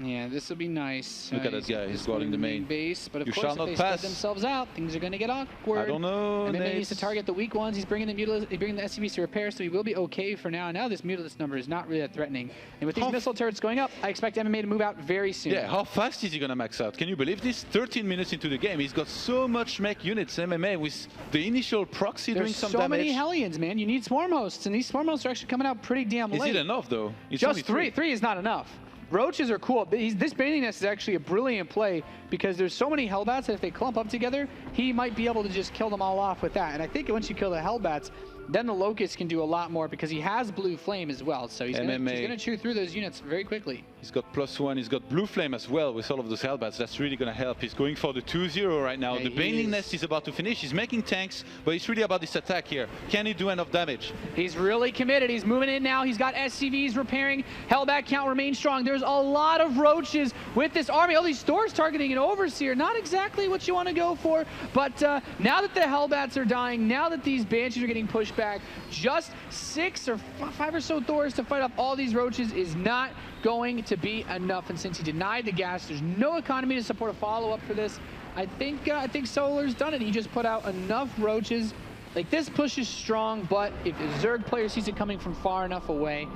Yeah, this will be nice. Look at that guy. He's guarding the main base. But of you course, shall if not they pass. spread themselves out, things are going to get awkward. I don't know, And then Nate. he needs to target the weak ones. He's bringing the SCVs to repair, so he will be okay for now. Now this Mutalist number is not really that threatening. And with these missile turrets going up, I expect MMA to move out very soon. Yeah, how fast is he going to max out? Can you believe this? 13 minutes into the game, he's got so much mech units, MMA, with the initial proxy doing some so damage. many Hellions, man. You need swarm hosts, and these swarm hosts are actually coming out pretty damn late. Is it enough, though? It's Just only three. 3 is not enough. Roaches are cool. This Baiting Nest is actually a brilliant play because there's so many Hellbats that if they clump up together, he might be able to just kill them all off with that. And I think once you kill the Hellbats, then the Locust can do a lot more because he has Blue Flame as well. So he's going to chew through those units very quickly. He's got +1. He's got Blue Flame as well with all of those Hellbats. That's really going to help. He's going for the 2-0 right now. Yeah, the Baiting Nest is about to finish. He's making tanks, but it's really about this attack here. Can he do enough damage? He's really committed. He's moving in now. He's got SCVs repairing. Hellbat count remains strong. There's a lot of Roaches with this army. All these Thors targeting an Overseer. Not exactly what you want to go for, but now that the Hellbats are dying, now that these Banshees are getting pushed back, just 6 or 5 or so Thors to fight off all these Roaches is not going to be enough. And since he denied the gas, there's no economy to support a follow-up for this. I think Solar's done it. He just put out enough Roaches. Like, this push is strong, but if the Zerg player sees it coming from far enough away,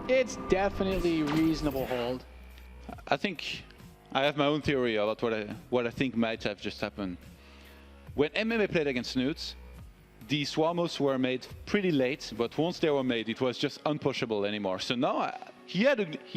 it's definitely a reasonable hold. I think I have my own theory about what I think might have just happened. When MMA played against Snoots, the swarmos were made pretty late, but once they were made, it was just unpushable anymore. So now he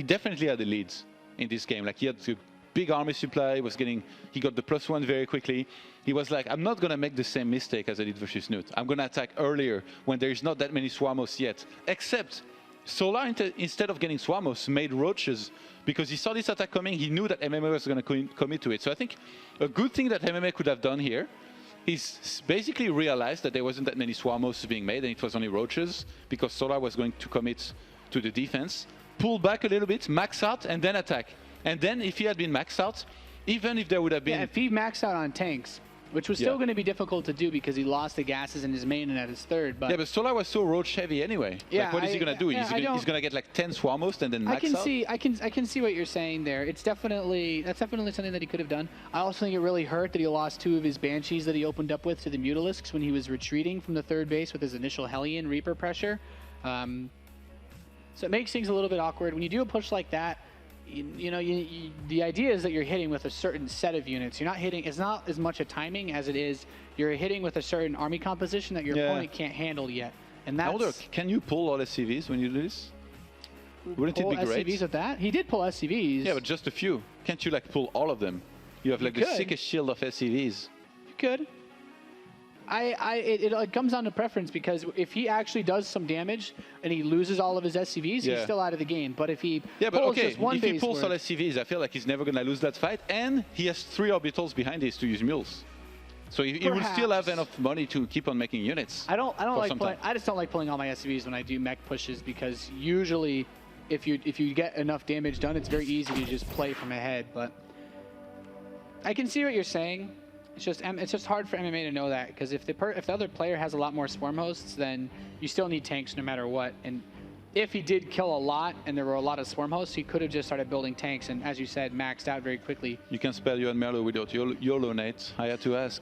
definitely had the leads in this game. Like, he had the big army supply, he got the +1 very quickly. He was like, I'm not gonna make the same mistake as I did versus Snoot. I'm gonna attack earlier when there's not that many swarmos yet. Except Solar, instead of getting swarmos, made Roaches because he saw this attack coming. He knew that MMA was gonna commit to it. So I think a good thing that MMA could have done here is basically realized that there wasn't that many swarmos being made and it was only Roaches because Solar was going to commit to the defense. pull back a little bit, max out, and then attack. And then if he had been maxed out, even if there would have been... Yeah, if he maxed out on tanks, which was still going to be difficult to do because he lost the gases in his main and at his third. But yeah, but Solar was so roach heavy anyway. Yeah, like, what is he going to do? He's going to get like 10 Swarmhost and then max out? I can see what you're saying there. That's definitely something that he could have done. I also think it really hurt that he lost 2 of his Banshees that he opened up with to the Mutalisks when he was retreating from the third base with his initial Hellion Reaper pressure. So it makes things a little bit awkward. When you do a push like that, the idea is that you're hitting with a certain set of units. You're not hitting, it's not as much a timing as it is you're hitting with a certain army composition that your opponent can't handle yet. And that's... I wonder, can you pull all SCVs when you do this? Wouldn't it be great? SCVs with that? He did pull SCVs. Yeah, but just a few. Can't you like pull all of them? You have like the sickest shield of SCVs. You could. It comes down to preference, because if he actually does some damage and he loses all of his SCVs, he's still out of the game. But if he pulls just one if he pulls all SCVs, I feel like he's never going to lose that fight. And he has 3 orbitals behind this to use mules. So he will still have enough money to keep on making units. I just don't like pulling all my SCVs when I do mech pushes, because usually if you get enough damage done, it's very easy to just play from ahead. But I can see what you're saying. It's just hard for MMA to know that, because if the other player has a lot more swarm hosts, then you still need tanks no matter what. And if he did kill a lot and there were a lot of swarm hosts, he could have just started building tanks and, as you said, maxed out very quickly. You can spell you and Merlo without YOLO, Nate. I had to ask.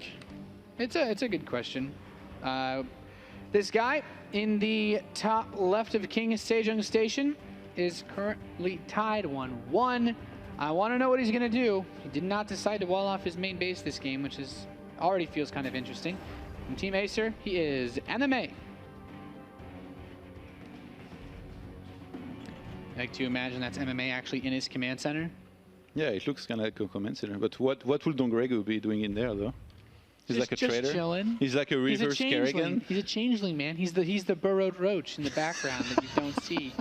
It's a good question. This guy in the top left of King Sejong Station is currently tied 1-1. I want to know what he's going to do. He did not decide to wall off his main base this game, which already feels kind of interesting. From Team Acer, he is MMA. I like to imagine that's MMA actually in his command center. Yeah, it looks kind of like a command center. But what will DongRaeGu be doing in there, though? He's like a trader. Chilling. He's like a reverse Kerrigan. He's a changeling, man. He's the burrowed roach in the background that you don't see.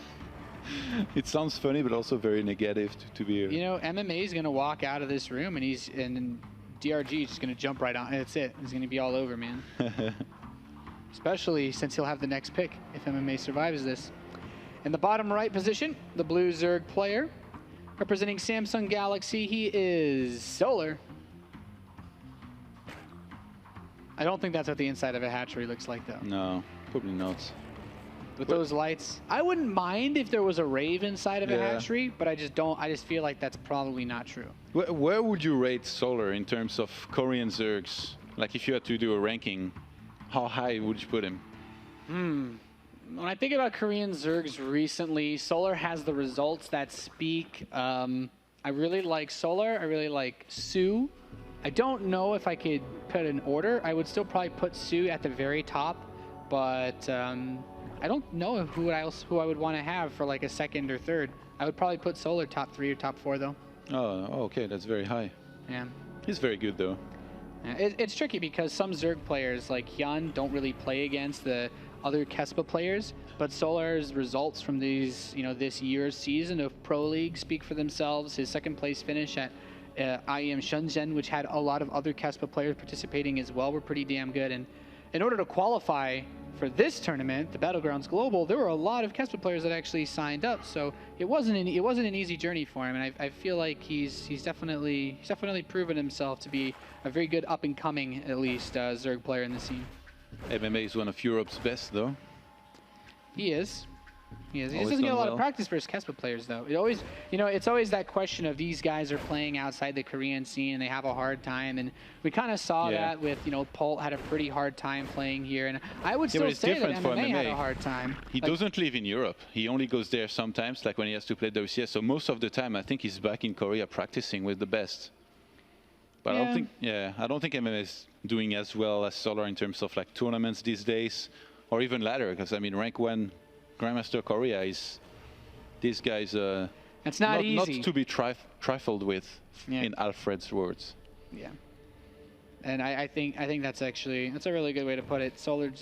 It sounds funny, but also very negative to be. MMA is gonna walk out of this room, and DRG is just gonna jump right on. And that's it. He's gonna be all over, man. Especially since he'll have the next pick if MMA survives this. In the bottom right position, the blue Zerg player, representing Samsung Galaxy, he is Solar. I don't think that's what the inside of a hatchery looks like, though. No, probably not. With those lights, I wouldn't mind if there was a rave inside of a hatchery, but I just feel like that's probably not true. Where would you rate Solar in terms of Korean Zergs? Like, if you had to do a ranking, how high would you put him? When I think about Korean Zergs recently, Solar has the results that speak. I really like Solar. I really like Su. I don't know if I could put an order. I would still probably put Su at the very top, but I don't know who I would want to have for like a second or third. I would probably put Solar top 3 or top 4 though. Oh, okay, that's very high. Yeah. He's very good though. Yeah, it's tricky because some Zerg players like Hyun don't really play against the other Kespa players, but Solar's results from these, this year's season of Pro League speak for themselves. His second place finish at IEM Shenzhen, which had a lot of other Kespa players participating as well, were pretty damn good. And in order to qualify for this tournament, the Battlegrounds Global, there were a lot of Kespa players that actually signed up, so it wasn't an easy journey for him, and I feel like he's definitely proven himself to be a very good up and coming, at least, Zerg player in the scene. MMA is one of Europe's best, though. He is. He doesn't get a lot of practice versus Kespa players, though. It's always that question of these guys are playing outside the Korean scene and they have a hard time, and we kind of saw that with, Polt had a pretty hard time playing here, and I would still say that MMA had a hard time. He doesn't live in Europe. He only goes there sometimes, like when he has to play WCS. So most of the time, I think he's back in Korea practicing with the best. But I don't think MMA is doing as well as Solar in terms of like tournaments these days, or even ladder, because I mean, rank 1 Grandmaster Korea is these guys. It's not easy. Not to be trifled with, in Alfred's words. Yeah, and I think that's a really good way to put it. Solar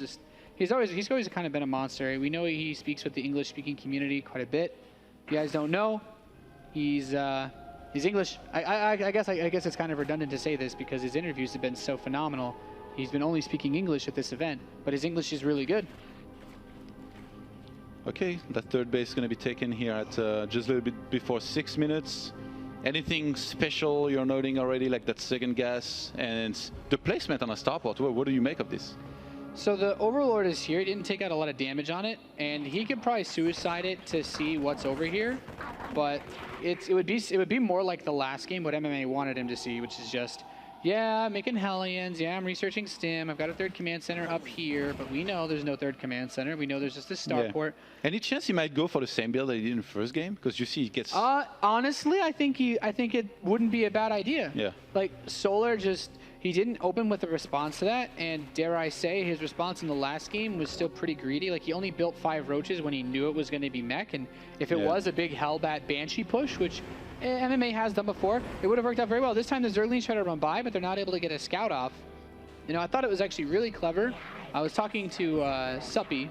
he's always kind of been a monster. We know he speaks with the English-speaking community quite a bit. If you guys don't know, he's English. I guess it's kind of redundant to say this because his interviews have been so phenomenal. He's been only speaking English at this event, but his English is really good. Okay, that third base is going to be taken here at just a little bit before 6 minutes. Anything special you're noting already, like that second gas and the placement on a starport? What do you make of this? So the Overlord is here. He didn't take out a lot of damage on it, and he could probably suicide it to see what's over here. But it would be more like the last game, what MMA wanted him to see, which is just, yeah, I'm making Hellions. Yeah, I'm researching Stim. I've got a third command center up here, but we know there's no third command center. We know there's just a starport. Yeah. Any chance he might go for the same build that he did in the first game? Because you see, he gets. Honestly, I think it wouldn't be a bad idea. Yeah. Like Solar he didn't open with a response to that, and dare I say, his response in the last game was still pretty greedy. Like he only built 5 roaches when he knew it was going to be mech, and if it was a big Hellbat Banshee push, which MMA has done before, it would have worked out very well. This time the Zerglings try to run by, but they're not able to get a scout off. You know, I thought it was actually really clever. I was talking to Suppy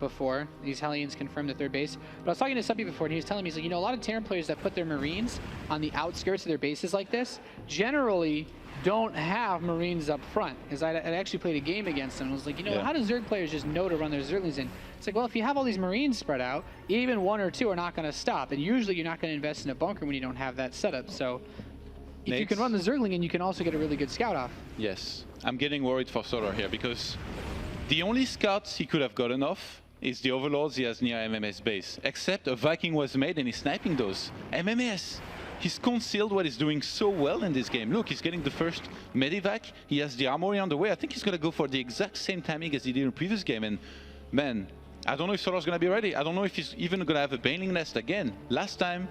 before. These Hellions confirmed the third base. But I was talking to Suppy before, and he was telling me, he's like, you know, a lot of Terran players that put their Marines on the outskirts of their bases like this generally don't have Marines up front. Because I actually played a game against them. I was like, you know, how do Zerg players just know to run their Zerglings in? It's like, well, if you have all these Marines spread out, even 1 or 2 are not going to stop. And usually you're not going to invest in a bunker when you don't have that setup. So if you can run the Zergling in, you can also get a really good scout off. Yes. I'm getting worried for Solar here because the only scouts he could have gotten off is the Overlords he has near MMS base. Except a Viking was made and he's sniping those. MMS, he's concealed what he's doing so well in this game. Look, he's getting the first Medivac. He has the armory on the way. I think he's going to go for the exact same timing as he did in the previous game. And man, I don't know if Solar's going to be ready. I don't know if he's even going to have a Baneling Nest again. Last time,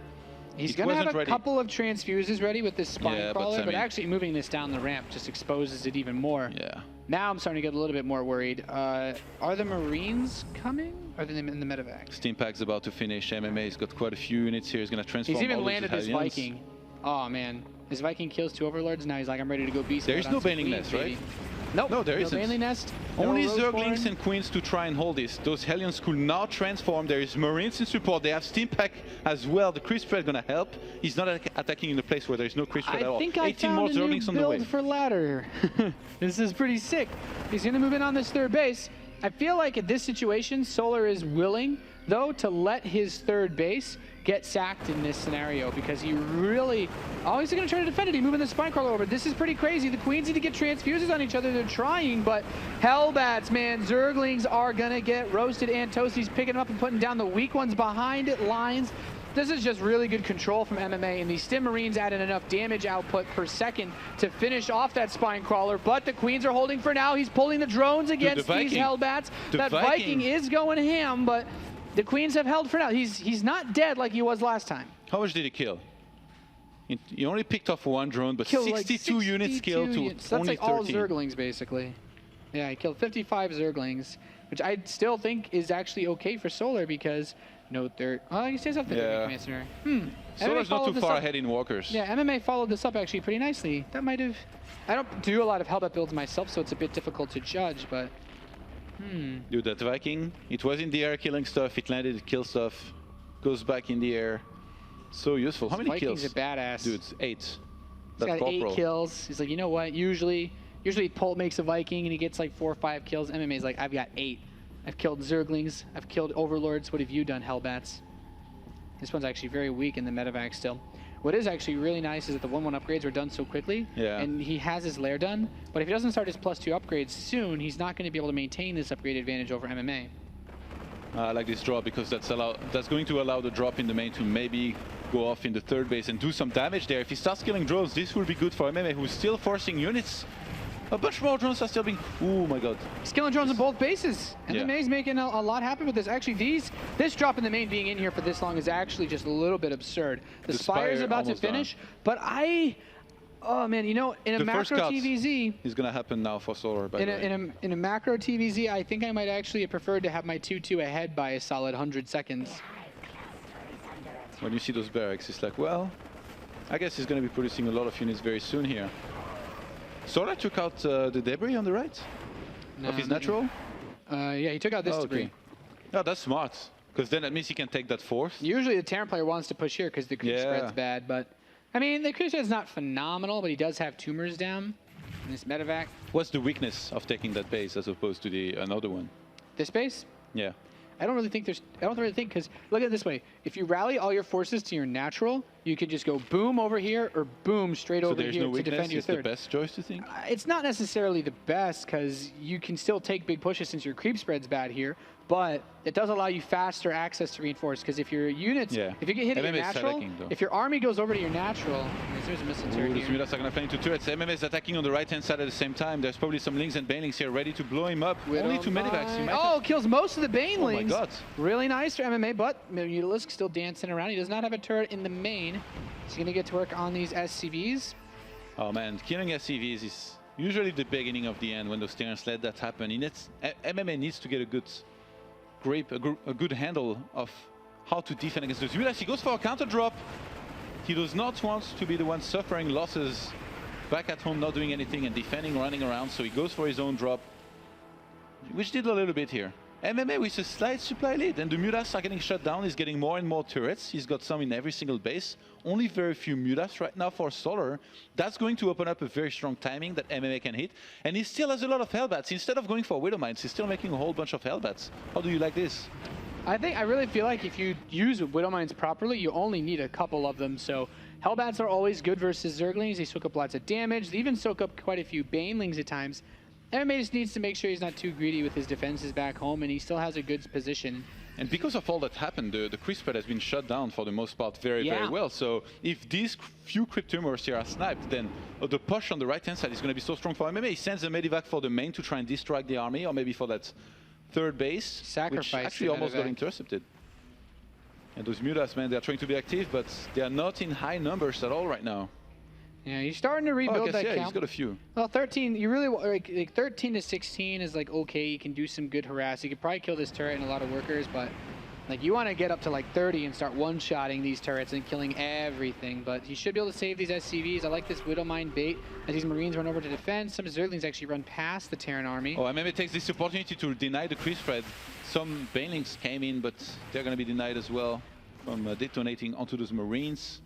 he's going to have a couple of transfuses ready with this spine crawler, but actually moving this down the ramp just exposes it even more. Yeah. Now I'm starting to get a little bit more worried. Are the Marines coming? Or are they in the medevac? Steampack's about to finish. MMA's got quite a few units here. He's going to transform. He's even landed his Viking. Oh man, his Viking kills 2 Overlords. Now he's like, I'm ready to go beast. There is no Baneling Nest, right? Nope. No, there isn't. No Baneling Nest. Only Zerglings and Queens to try and hold this. Those Hellions could now transform. There is Marines in support. They have Steampack as well. The Crisp Spread going to help. He's not attacking in a place where there is no Crisp Spread at all. I think I found a new build for ladder. This is pretty sick. He's going to move in on this third base. I feel like at this situation, Solar is willing, though, to let his third base get sacked in this scenario because he really... Oh, he's going to try to defend it. He's moving the spine crawler over. This is pretty crazy. The Queens need to get transfuses on each other. They're trying, but Hellbats, man, Zerglings are going to get roasted and toasted. He's picking them up and putting down the weak ones behind it, lines. This is just really good control from MMA, and these Stim Marines added enough damage output per second to finish off that spine crawler, but the Queens are holding for now. He's pulling the drones against these Hellbats. That Viking is going ham, but the Queens have held for now. He's not dead like he was last time. How much did he kill? He only picked off 1 drone, but 62 units killed to That's only like 13. all Zerglings, basically. Yeah, he killed 55 Zerglings, which I still think is actually okay for Solar because no third. Oh, he stays up the third command center. Solar's not too far ahead in walkers. Yeah, MMA followed this up actually pretty nicely. That might have... I don't do a lot of Hellbat builds myself, so it's a bit difficult to judge, but... Dude, that Viking, it was in the air killing stuff, it landed, it killed stuff, goes back in the air. So useful. How many Viking's kills? A badass. Dude, 8. He's got 8 kills. He's like, you know what? Usually Polt makes a Viking and he gets like 4 or 5 kills. MMA's like, I've got 8. I've killed Zerglings. I've killed Overlords. What have you done, Hellbats? This one's actually very weak in the medevac still. What is actually really nice is that the 1-1 upgrades are done so quickly. Yeah. And he has his lair done. But if he doesn't start his +2 upgrades soon, he's not going to be able to maintain this upgrade advantage over MMA. I like this drop because that's going to allow the drop in the main to maybe go off in the third base and do some damage there. If he starts killing drones, this will be good for MMA, who's still forcing units. A bunch more drones are still being... Oh my god. He's killing drones on both bases. MMA's making a lot happen with this. Actually, this drop in the main being in here for this long is actually just a little bit absurd. The Spire's about to finish, but oh man, you know, in a macro TVZ... is going to happen now for Solar, by the way. In a macro TVZ, I think I might actually have preferred to have my 2-2 ahead by a solid 100 seconds. When you see those barracks, it's like, well, I guess he's going to be producing a lot of units very soon here. Solar took out the debris on the right of his natural? Yeah, he took out this debris. Oh, that's smart, because then that means he can take that fourth. Usually the Terran player wants to push here because the creep spread's bad, but... I mean, the creep spread's not phenomenal, but he does have tumors down in this medevac. What's the weakness of taking that base as opposed to the another one? This base? Yeah. I don't really think because look at it this way. If you rally all your forces to your natural, you could just go boom over here or boom straight over here to defend your third. The best choice to think? It's not necessarily the best because you can still take big pushes since your creep spread's bad here, but it does allow you faster access to reinforce because if your units, if you get hit at your natural, if your army goes over to your natural, there's a missile turret here. The Mudas are going to play into turrets. MMA is attacking on the right-hand side at the same time. There's probably some Lings and Banelings here ready to blow him up. Only two medivacs. Oh, kills most of the Banelings. Oh my god. Really nice for MMA, but Mutalisk still dancing around. He does not have a turret in the main. He's going to get to work on these SCVs. Oh man, killing SCVs is usually the beginning of the end when those Terrans let that happen. MMA needs to get a good grip, a good handle of how to defend against those Mudas. He goes for a counter drop. He does not want to be the one suffering losses back at home, not doing anything and defending, running around. So he goes for his own drop, which did a little bit here. MMA with a slight supply lead, and the Mudas are getting shut down. He's getting more and more turrets. He's got some in every single base. Only very few Mudas right now for Solar. That's going to open up a very strong timing that MMA can hit. And he still has a lot of Hellbats. Instead of going for Widow Mines, he's still making a whole bunch of Hellbats. How do you like this? I really feel like if you use Widow Mines properly, you only need a couple of them. So Hellbats are always good versus Zerglings. They soak up lots of damage. They even soak up quite a few Banelings at times. MMA just needs to make sure he's not too greedy with his defenses back home, and he still has a good position. And because of all that happened, the creep spread has been shut down for the most part very well. So if these few Cryptumors here are sniped, then the push on the right-hand side is going to be so strong for MMA. He sends a medivac for the main to try and distract the army, or maybe for that third base, which actually almost got intercepted. And those Mutas, man, they're trying to be active, but they are not in high numbers at all right now. Yeah, you're starting to rebuild that count. He's got a few. Well, 13, you really like 13 to 16 is like okay. You can do some good harass. You could probably kill this turret and a lot of workers, but like you want to get up to like 30 and start one-shotting these turrets and killing everything. But you should be able to save these SCVs. I like this Widow Mine bait as these Marines run over to defend. Some Zerglings actually run past the Terran army. Oh, MMA takes this opportunity to deny the creep spread. Some Banelings came in, but they're going to be denied as well from detonating onto those Marines.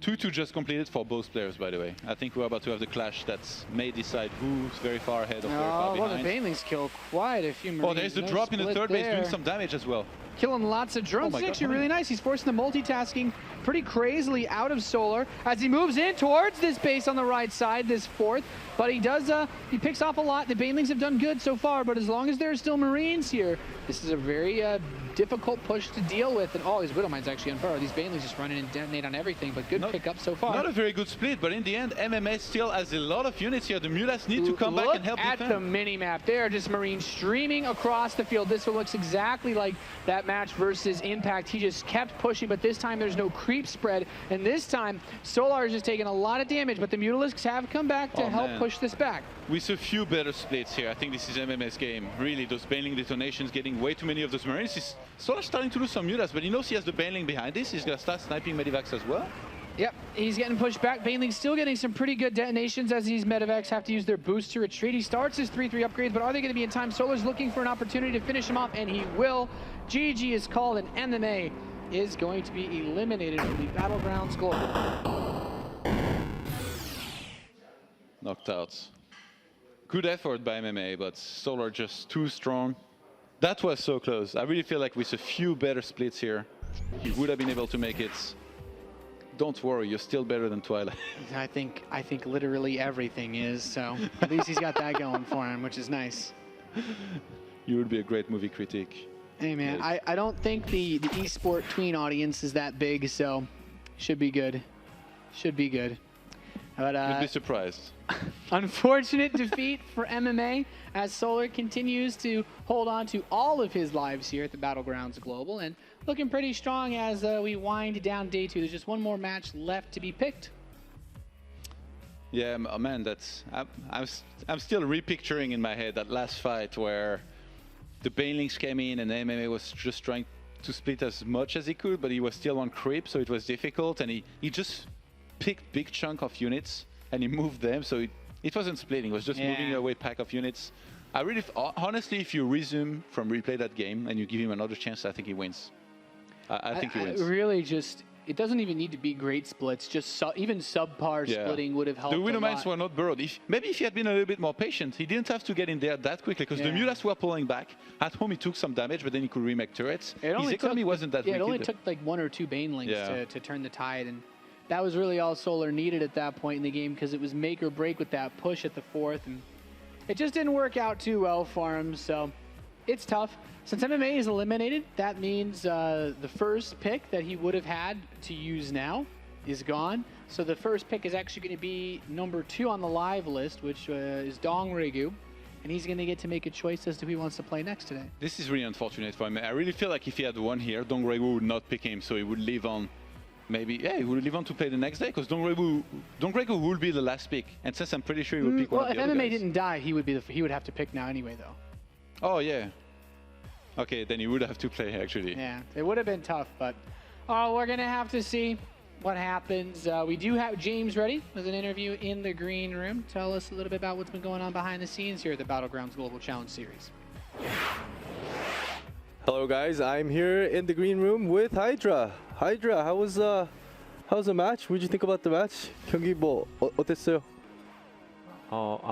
2-2 just completed for both players, by the way. I think we're about to have the clash that may decide who's very far ahead or very far behind. Well, the Banelings kill quite a few Marines. Oh, there's the drop in the third base doing some damage as well. Killing lots of drones. It's actually really nice. He's forcing the multitasking pretty crazily out of Solar as he moves in towards this base on the right side, this fourth. But he does, he picks off a lot. The Banelings have done good so far, but as long as there are still Marines here, this is a very difficult push to deal with. And his Widow Mine's actually on fire. These Banelings just run in and detonate on everything, but good pickup so far. Not a very good split, but in the end, MMA still has a lot of units here. The Mulas need to come back and help defend. Look at the mini-map. There are just Marines streaming across the field. This looks exactly like that match versus Impact. He just kept pushing, but this time there's no creep spread. And this time, Solar is just taking a lot of damage, but the Mutalisks have come back to help push this back. With a few better splits here, I think this is MMA's game. Really, those Baneling detonations, getting way too many of those Marines. Solar's starting to lose some Mutas, but he knows he has the Baneling behind this. He's going to start sniping Medivacs as well. Yep, he's getting pushed back. Baneling's still getting some pretty good detonations as these Medivacs have to use their boost to retreat. He starts his 3-3 upgrades, but are they going to be in time? Solar's looking for an opportunity to finish him off, and he will. GG is called, and MMA is going to be eliminated from the Battlegrounds Global. Knocked out. Good effort by MMA, but Solar just too strong. That was so close. I really feel like with a few better splits here, he would have been able to make it. Don't worry, you're still better than Twilight. I think literally everything is, so at least he's got that going for him, which is nice. You would be a great movie critic. Hey man, I don't think the eSport tween audience is that big, so should be good. Should be good. But you'd be surprised. Unfortunate defeat for MMA as Solar continues to hold on to all of his lives here at the Battlegrounds Global and looking pretty strong as we wind down day 2. There's just one more match left to be picked. Yeah, man, I'm still repicturing in my head that last fight where the Banelings came in and MMA was just trying to split as much as he could, but he was still on creep, so it was difficult, and he just picked big chunk of units and he moved them, so it wasn't splitting, it was just moving away pack of units. I really, honestly, if you replay that game and you give him another chance, I think he wins. I think he wins. Really just, it doesn't even need to be great splits. Just even subpar splitting would have helped. The a winner lot. mines were not burrowed. Maybe if he had been a little bit more patient, he didn't have to get in there that quickly because the Mulas were pulling back. At home, he took some damage, but then he could remake turrets. His economy wasn't that weak. It only either. took like 1 or 2 Banelings to turn the tide, and that was really all Solar needed at that point in the game because it was make or break with that push at the 4th, and it just didn't work out too well for him. So it's tough. Since MMA is eliminated, that means the first pick that he would have had to use now is gone. So the first pick is actually going to be number 2 on the live list, which is DongRaeGu. And he's going to get to make a choice as to who he wants to play next today. This is really unfortunate for him. I really feel like if he had won here, DongRaeGu would not pick him, so he would live on. Maybe, he would live on to play the next day because DongRaeGu will be the last pick. And since I'm pretty sure he would pick one of the other Well, if MMA guys. didn't die, he would have to pick now anyway, though. Oh, yeah. Okay, then he would have to play, actually. Yeah, it would have been tough, but we're going to have to see what happens. We do have James ready with an interview in the green room. Tell us a little bit about what's been going on behind the scenes here at the Battlegrounds Global Challenge Series. Hello guys, I'm here in the green room with Hydra. Hydra, how was the match? What did you think about the match? 경기 뭐 어땠어요?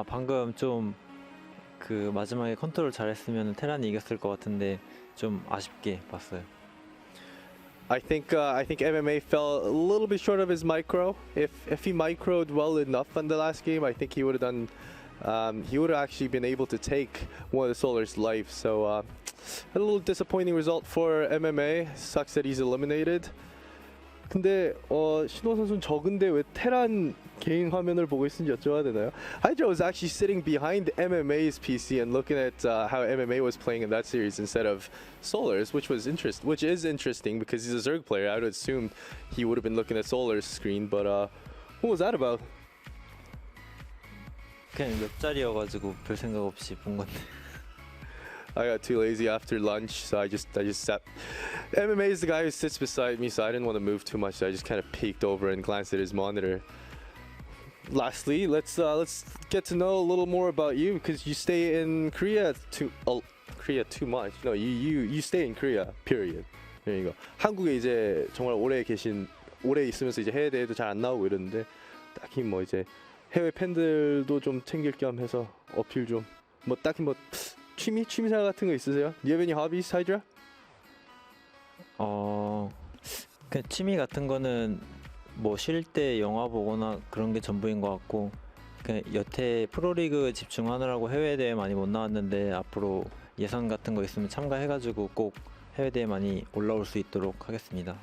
방금 좀 그 마지막에 컨트롤 잘했으면 테란이 이겼을 것 같은데 좀 아쉽게 봤어요. I think MMA fell a little bit short of his micro. If he microed well enough on the last game, I think he would have done. He would have actually been able to take one of the Solar's life. So a little disappointing result for MMA. Sucks that he's eliminated. 근데 신호 선수는 적은데 왜 테란 개인 화면을 보고 있는지 여쭤봐야 되나요? Hydra was actually sitting behind MMA's PC and looking at how MMA was playing in that series instead of Solar's, which is interesting because he's a Zerg player. I would assume he would have been looking at Solar's screen, but what was that about? 그냥 옆자리여가지고 별 생각 없이 본 건데. I got too lazy after lunch, so I just sat. MMA is the guy who sits beside me, so I didn't want to move too much. So I just kind of peeked over and glanced at his monitor. Lastly, let's get to know a little more about you because you stay in Korea too much. No, you stay in Korea. Period. There you go. 한국에 이제 정말 오래 있으면서 이제 해외 대회도 잘 안 나오고 이러는데 딱히 뭐 이제 해외 팬들도 좀 챙길 겸 해서 어필 좀 뭐 딱히 뭐 취미생활 같은 거 있으세요? Do you have any hobbies, Hydra? 그 취미 같은 거는 뭐 쉴 때 영화 보거나 그런 게 전부인 것 같고 그냥 여태 프로리그 집중하느라고 해외 대회 많이 못 나왔는데 앞으로 예선 같은 거 있으면 참가해가지고 꼭 해외 대회 많이 올라올 수 있도록 하겠습니다.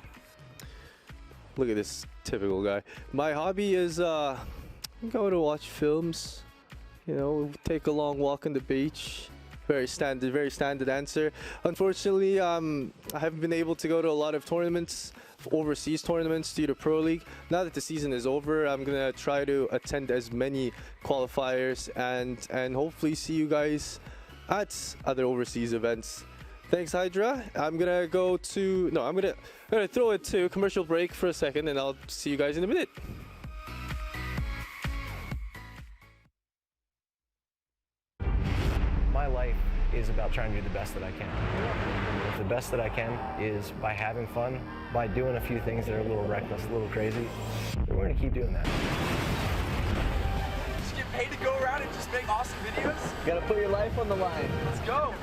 Look at this typical guy. My hobby is go to watch films. You know, take a long walk on the beach. Very standard answer. Unfortunately, I haven't been able to go to a lot of tournaments, overseas tournaments due to Pro League. Now that the season is over, I'm gonna try to attend as many qualifiers and hopefully see you guys at other overseas events. Thanks, Hydra. I'm gonna throw it to commercial break for a second, and I'll see you guys in a minute. My life is about trying to do the best that I can. The best that I can is by having fun, by doing a few things that are a little reckless, a little crazy. We're going to keep doing that. Just get paid to go around and just make awesome videos? You gotta put your life on the line. Let's go.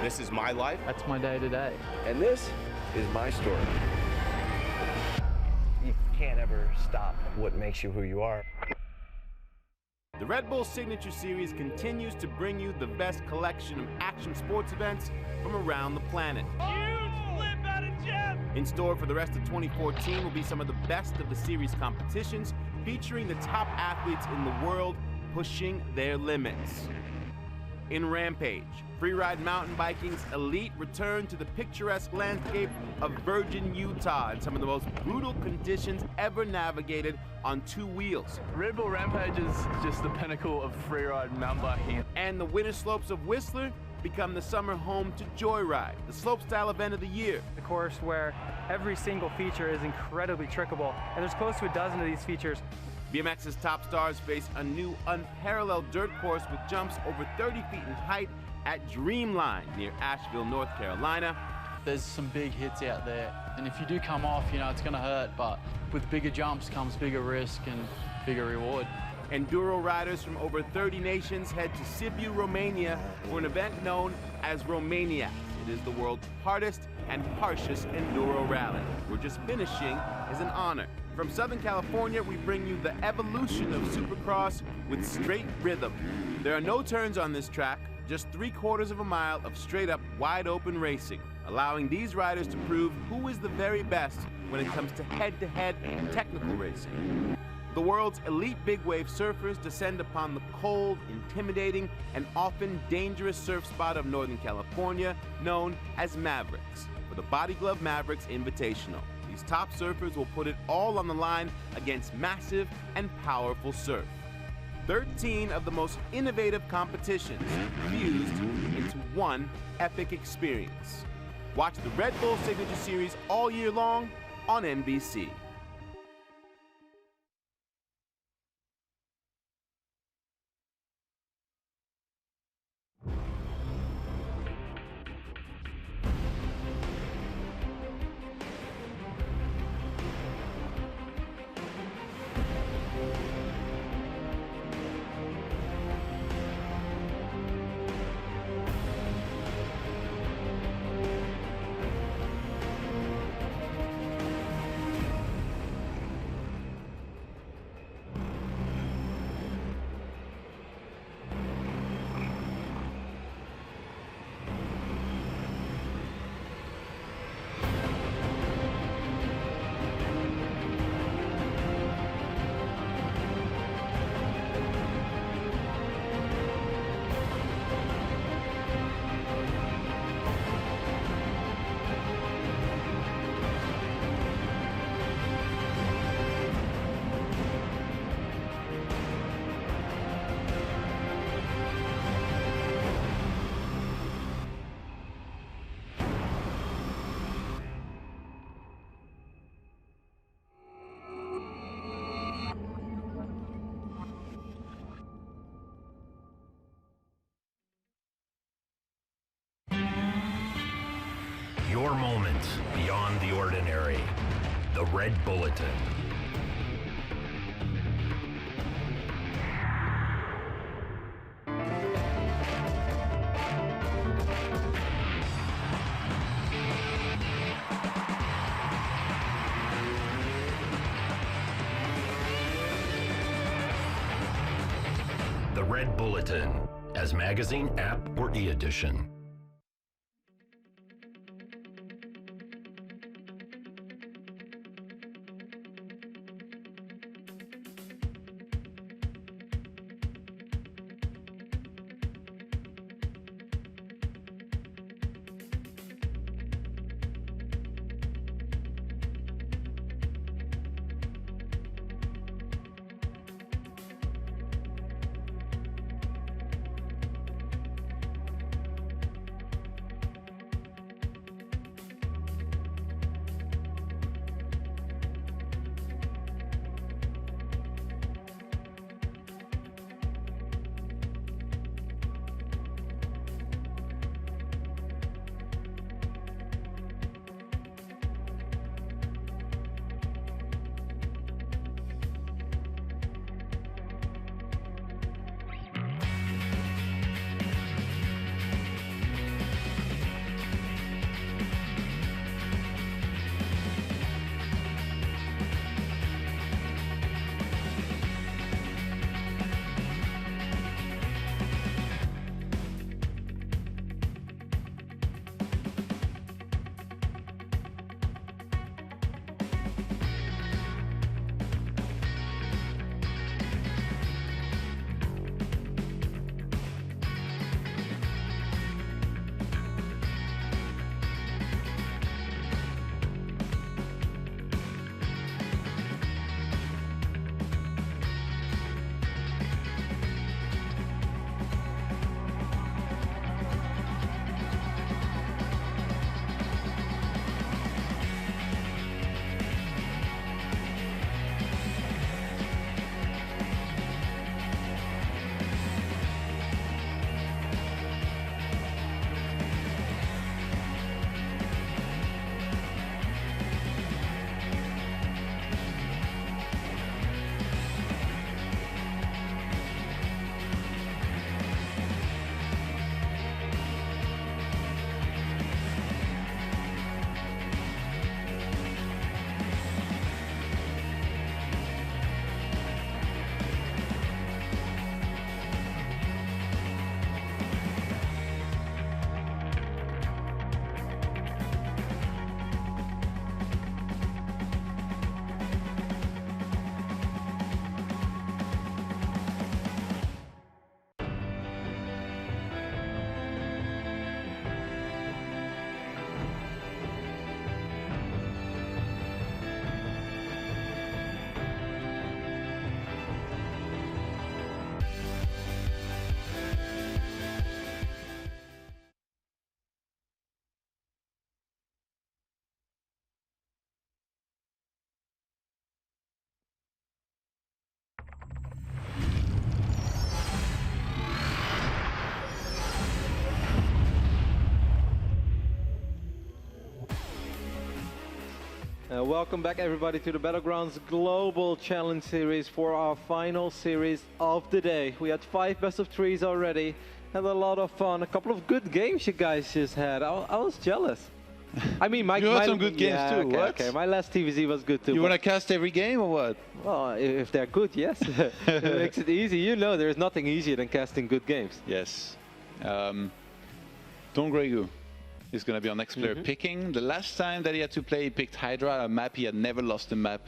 This is my life. That's my day to day. And this is my story. You can't ever stop what makes you who you are. The Red Bull Signature Series continues to bring you the best collection of action sports events from around the planet. Huge flip out of Jeff! In store for the rest of 2014 will be some of the best of the series competitions, featuring the top athletes in the world pushing their limits. In Rampage, freeride mountain biking's elite return to the picturesque landscape of Virgin, Utah, in some of the most brutal conditions ever navigated on 2 wheels. Red Bull Rampage is just the pinnacle of freeride mountain biking. And the winter slopes of Whistler become the summer home to Joyride, the slopestyle event of the year. The course where every single feature is incredibly trickable, and there's close to a dozen of these features. BMX's top stars face a new unparalleled dirt course with jumps over 30 feet in height at Dreamline near Asheville, North Carolina. there's some big hits out there. And if you do come off, you know, it's going to hurt, but with bigger jumps comes bigger risk and bigger reward. Enduro riders from over 30 nations head to Sibiu, Romania for an event known as Romaniac. It is the world's hardest and harshest enduro rally, where just finishing is an honor. From Southern California, we bring you the evolution of Supercross with straight rhythm. There are no turns on this track, just 3/4 of a mile of straight-up, wide-open racing, allowing these riders to prove who is the very best when it comes to head-to-head technical racing. The world's elite big-wave surfers descend upon the cold, intimidating, and often dangerous surf spot of Northern California, known as Mavericks, for the Body Glove Mavericks Invitational. These top surfers will put it all on the line against massive and powerful surf. 13 of the most innovative competitions fused into one epic experience. Watch the Red Bull Signature Series all year long on NBC. Your moment beyond the ordinary. The Red Bulletin. The Red Bulletin, as magazine, app, or e-edition. Welcome back, everybody, to the Battlegrounds Global Challenge Series for our final series of the day. We had 5 best of 3s already. Had a lot of fun. A couple of good games you guys just had. I was jealous. I mean, you had some good games too. Okay, what? Okay, my last TVZ was good too. You want to cast every game or what? Well, if they're good, yes. It makes it easy. You know, there's nothing easier than casting good games. Yes. DongRaeGu is going to be our next player picking. The last time that he had to play, he picked Hydra, a map he had never lost a map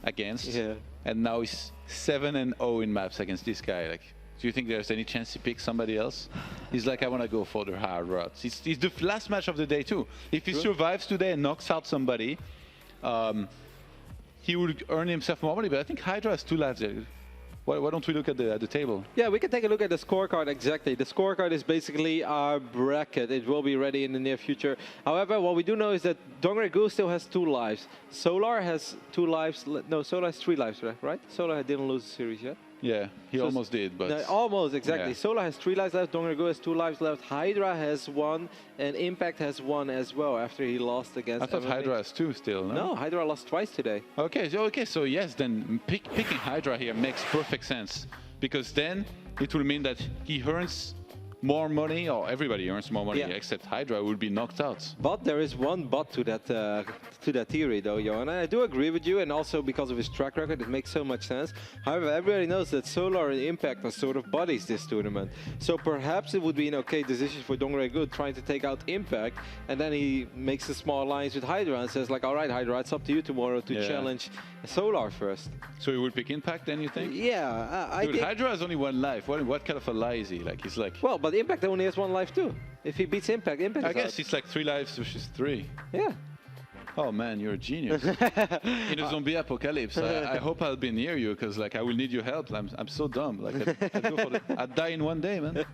against. Yeah. And now he's 7-0 in maps against this guy. Like, do you think there's any chance he picks somebody else? He's like, I want to go for the hard routes. It's the last match of the day too. If he survives today and knocks out somebody, he would earn himself more money. But I think Hydra has 2 lives there. Why don't we look at the table? Yeah, we can take a look at the scorecard exactly. The scorecard is basically our bracket. It will be ready in the near future. However, what we do know is that DongRaeGu still has 2 lives. Solar has 2 lives. No, Solar has 3 lives, right? Solar didn't lose the series yet. Yeah, he almost did, but... No, almost, exactly. Yeah. Solar has 3 lives left, DongRaeGu has 2 lives left, Hydra has 1, and Impact has 1 as well after he lost against... I thought Hydra has 2 still, no? No, Hydra lost twice today. Okay, so yes, then picking Hydra here makes perfect sense, because then it will mean that he earns more money, or everybody earns more money, except Hydra will be knocked out. But there is one but to that theory, though, Johan. I do agree with you, and also because of his track record, it makes so much sense. However, everybody knows that Solar and Impact are sort of buddies this tournament. So perhaps it would be an okay decision for DongRaeGu trying to take out Impact, and then he makes a small alliance with Hydra and says, like, all right, Hydra, it's up to you tomorrow to challenge Solar first. So he will pick Impact then, you think? Yeah, I Dude, think... Hydra has only 1 life. What kind of a lie is he? Like, he's like... Well, but Impact only has 1 life too. If he beats Impact, Impact I is guess out. it's like 3 lives versus 3. Yeah. Oh man, you're a genius. In a zombie apocalypse, I hope I'll be near you, because like I will need your help. I'm so dumb. Like I'd die in 1 day, man.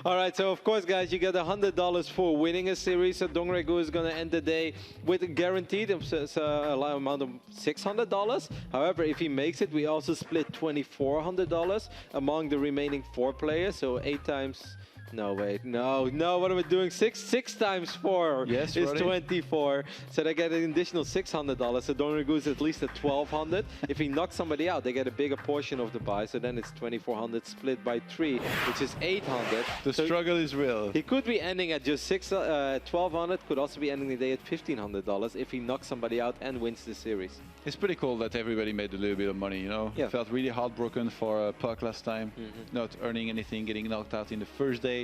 All right, so of course, guys, you get $100 for winning a series. So DongRaeGu is going to end the day with a guaranteed amount of $600. However, if he makes it, we also split $2,400 among the remaining 4 players. So 8 times. No, wait, no, what am I doing? 6 times 4 is 24. So they get an additional $600. So DongRaeGu is at least at $1,200. If he knocks somebody out, they get a bigger portion of the buy. So then it's $2,400 split by 3, which is $800. The struggle is real. He could be ending at just $1,200. Could also be ending the day at $1,500 if he knocks somebody out and wins the series. It's pretty cool that everybody made a little bit of money, you know? Yeah. Felt really heartbroken for Puck last time. Not earning anything, getting knocked out in the first day.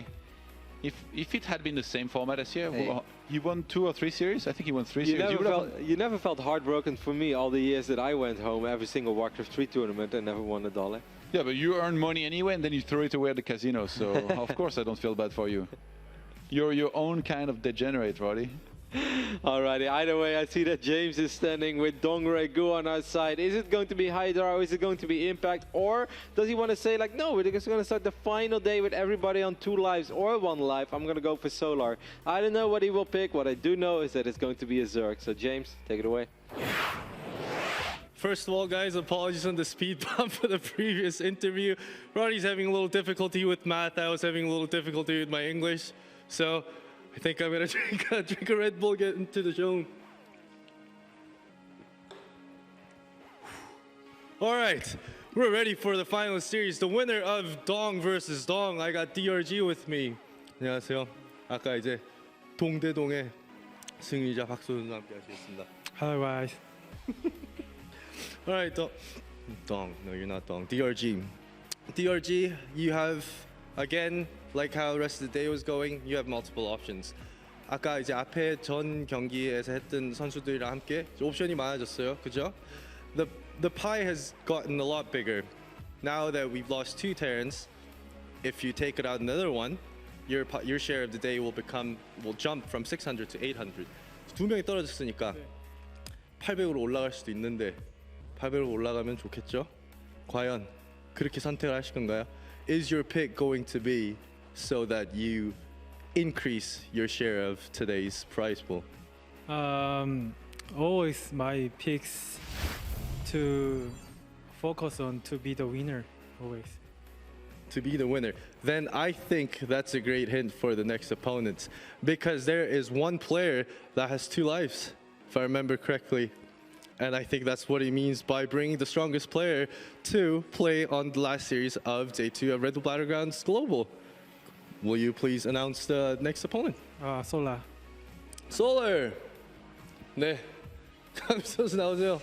If it had been the same format as here, he won 2 or 3 series? I think he won 3 series. You never felt heartbroken for me all the years that I went home every single Warcraft 3 tournament and never won $1. Yeah, but you earn money anyway, and then you throw it away at the casino, so of course I don't feel bad for you. You're your own kind of degenerate, Roddy. Alrighty, either way, I see that James is standing with DongRaeGu on our side. Is it going to be Hydra or is it going to be Impact? Or does he want to say like, no, we're just going to start the final day with everybody on 2 lives or 1 life. I'm going to go for Solar. I don't know what he will pick. What I do know is that it's going to be a Zerg. So James, take it away. First of all, guys, apologies on the speed bump for the previous interview. Roddy's having a little difficulty with math. I was having a little difficulty with my English. So I think I'm going to drink a Red Bull, get into the zone. All right, we're ready for the final series. The winner of Dong versus Dong. I got DRG with me. 안녕하세요. 아까 이제 동대동의 승리자 박소준과 함께 하시겠습니다. Hello, guys. All right, Dong. No, you're not Dong. DRG. DRG, you have, again, like how the rest of the day was going, you have multiple options. 아까 이제 앞에 전 경기에서 했던 선수들이랑 함께 옵션이 많아졌어요. 그죠? The pie has gotten a lot bigger. Now that we've lost 2 Terrans, if you take it out another one, your share of the day will jump from 600 to 800. 2명이 떨어졌으니까 800으로 올라갈 수도 있는데 800으로 올라가면 좋겠죠? 과연 그렇게 선택을 하실 건가요? Is your pick going to be so that you increase your share of today's prize pool? Always my picks to focus on to be the winner, always. To be the winner. Then I think that's a great hint for the next opponents, because there is one player that has 2 lives, if I remember correctly. And I think that's what he means by bringing the strongest player to play on the last series of Day 2 of Red Bull Battlegrounds Global. Will you please announce the next opponent? 솔라. Solar! 네. 선수 나오세요.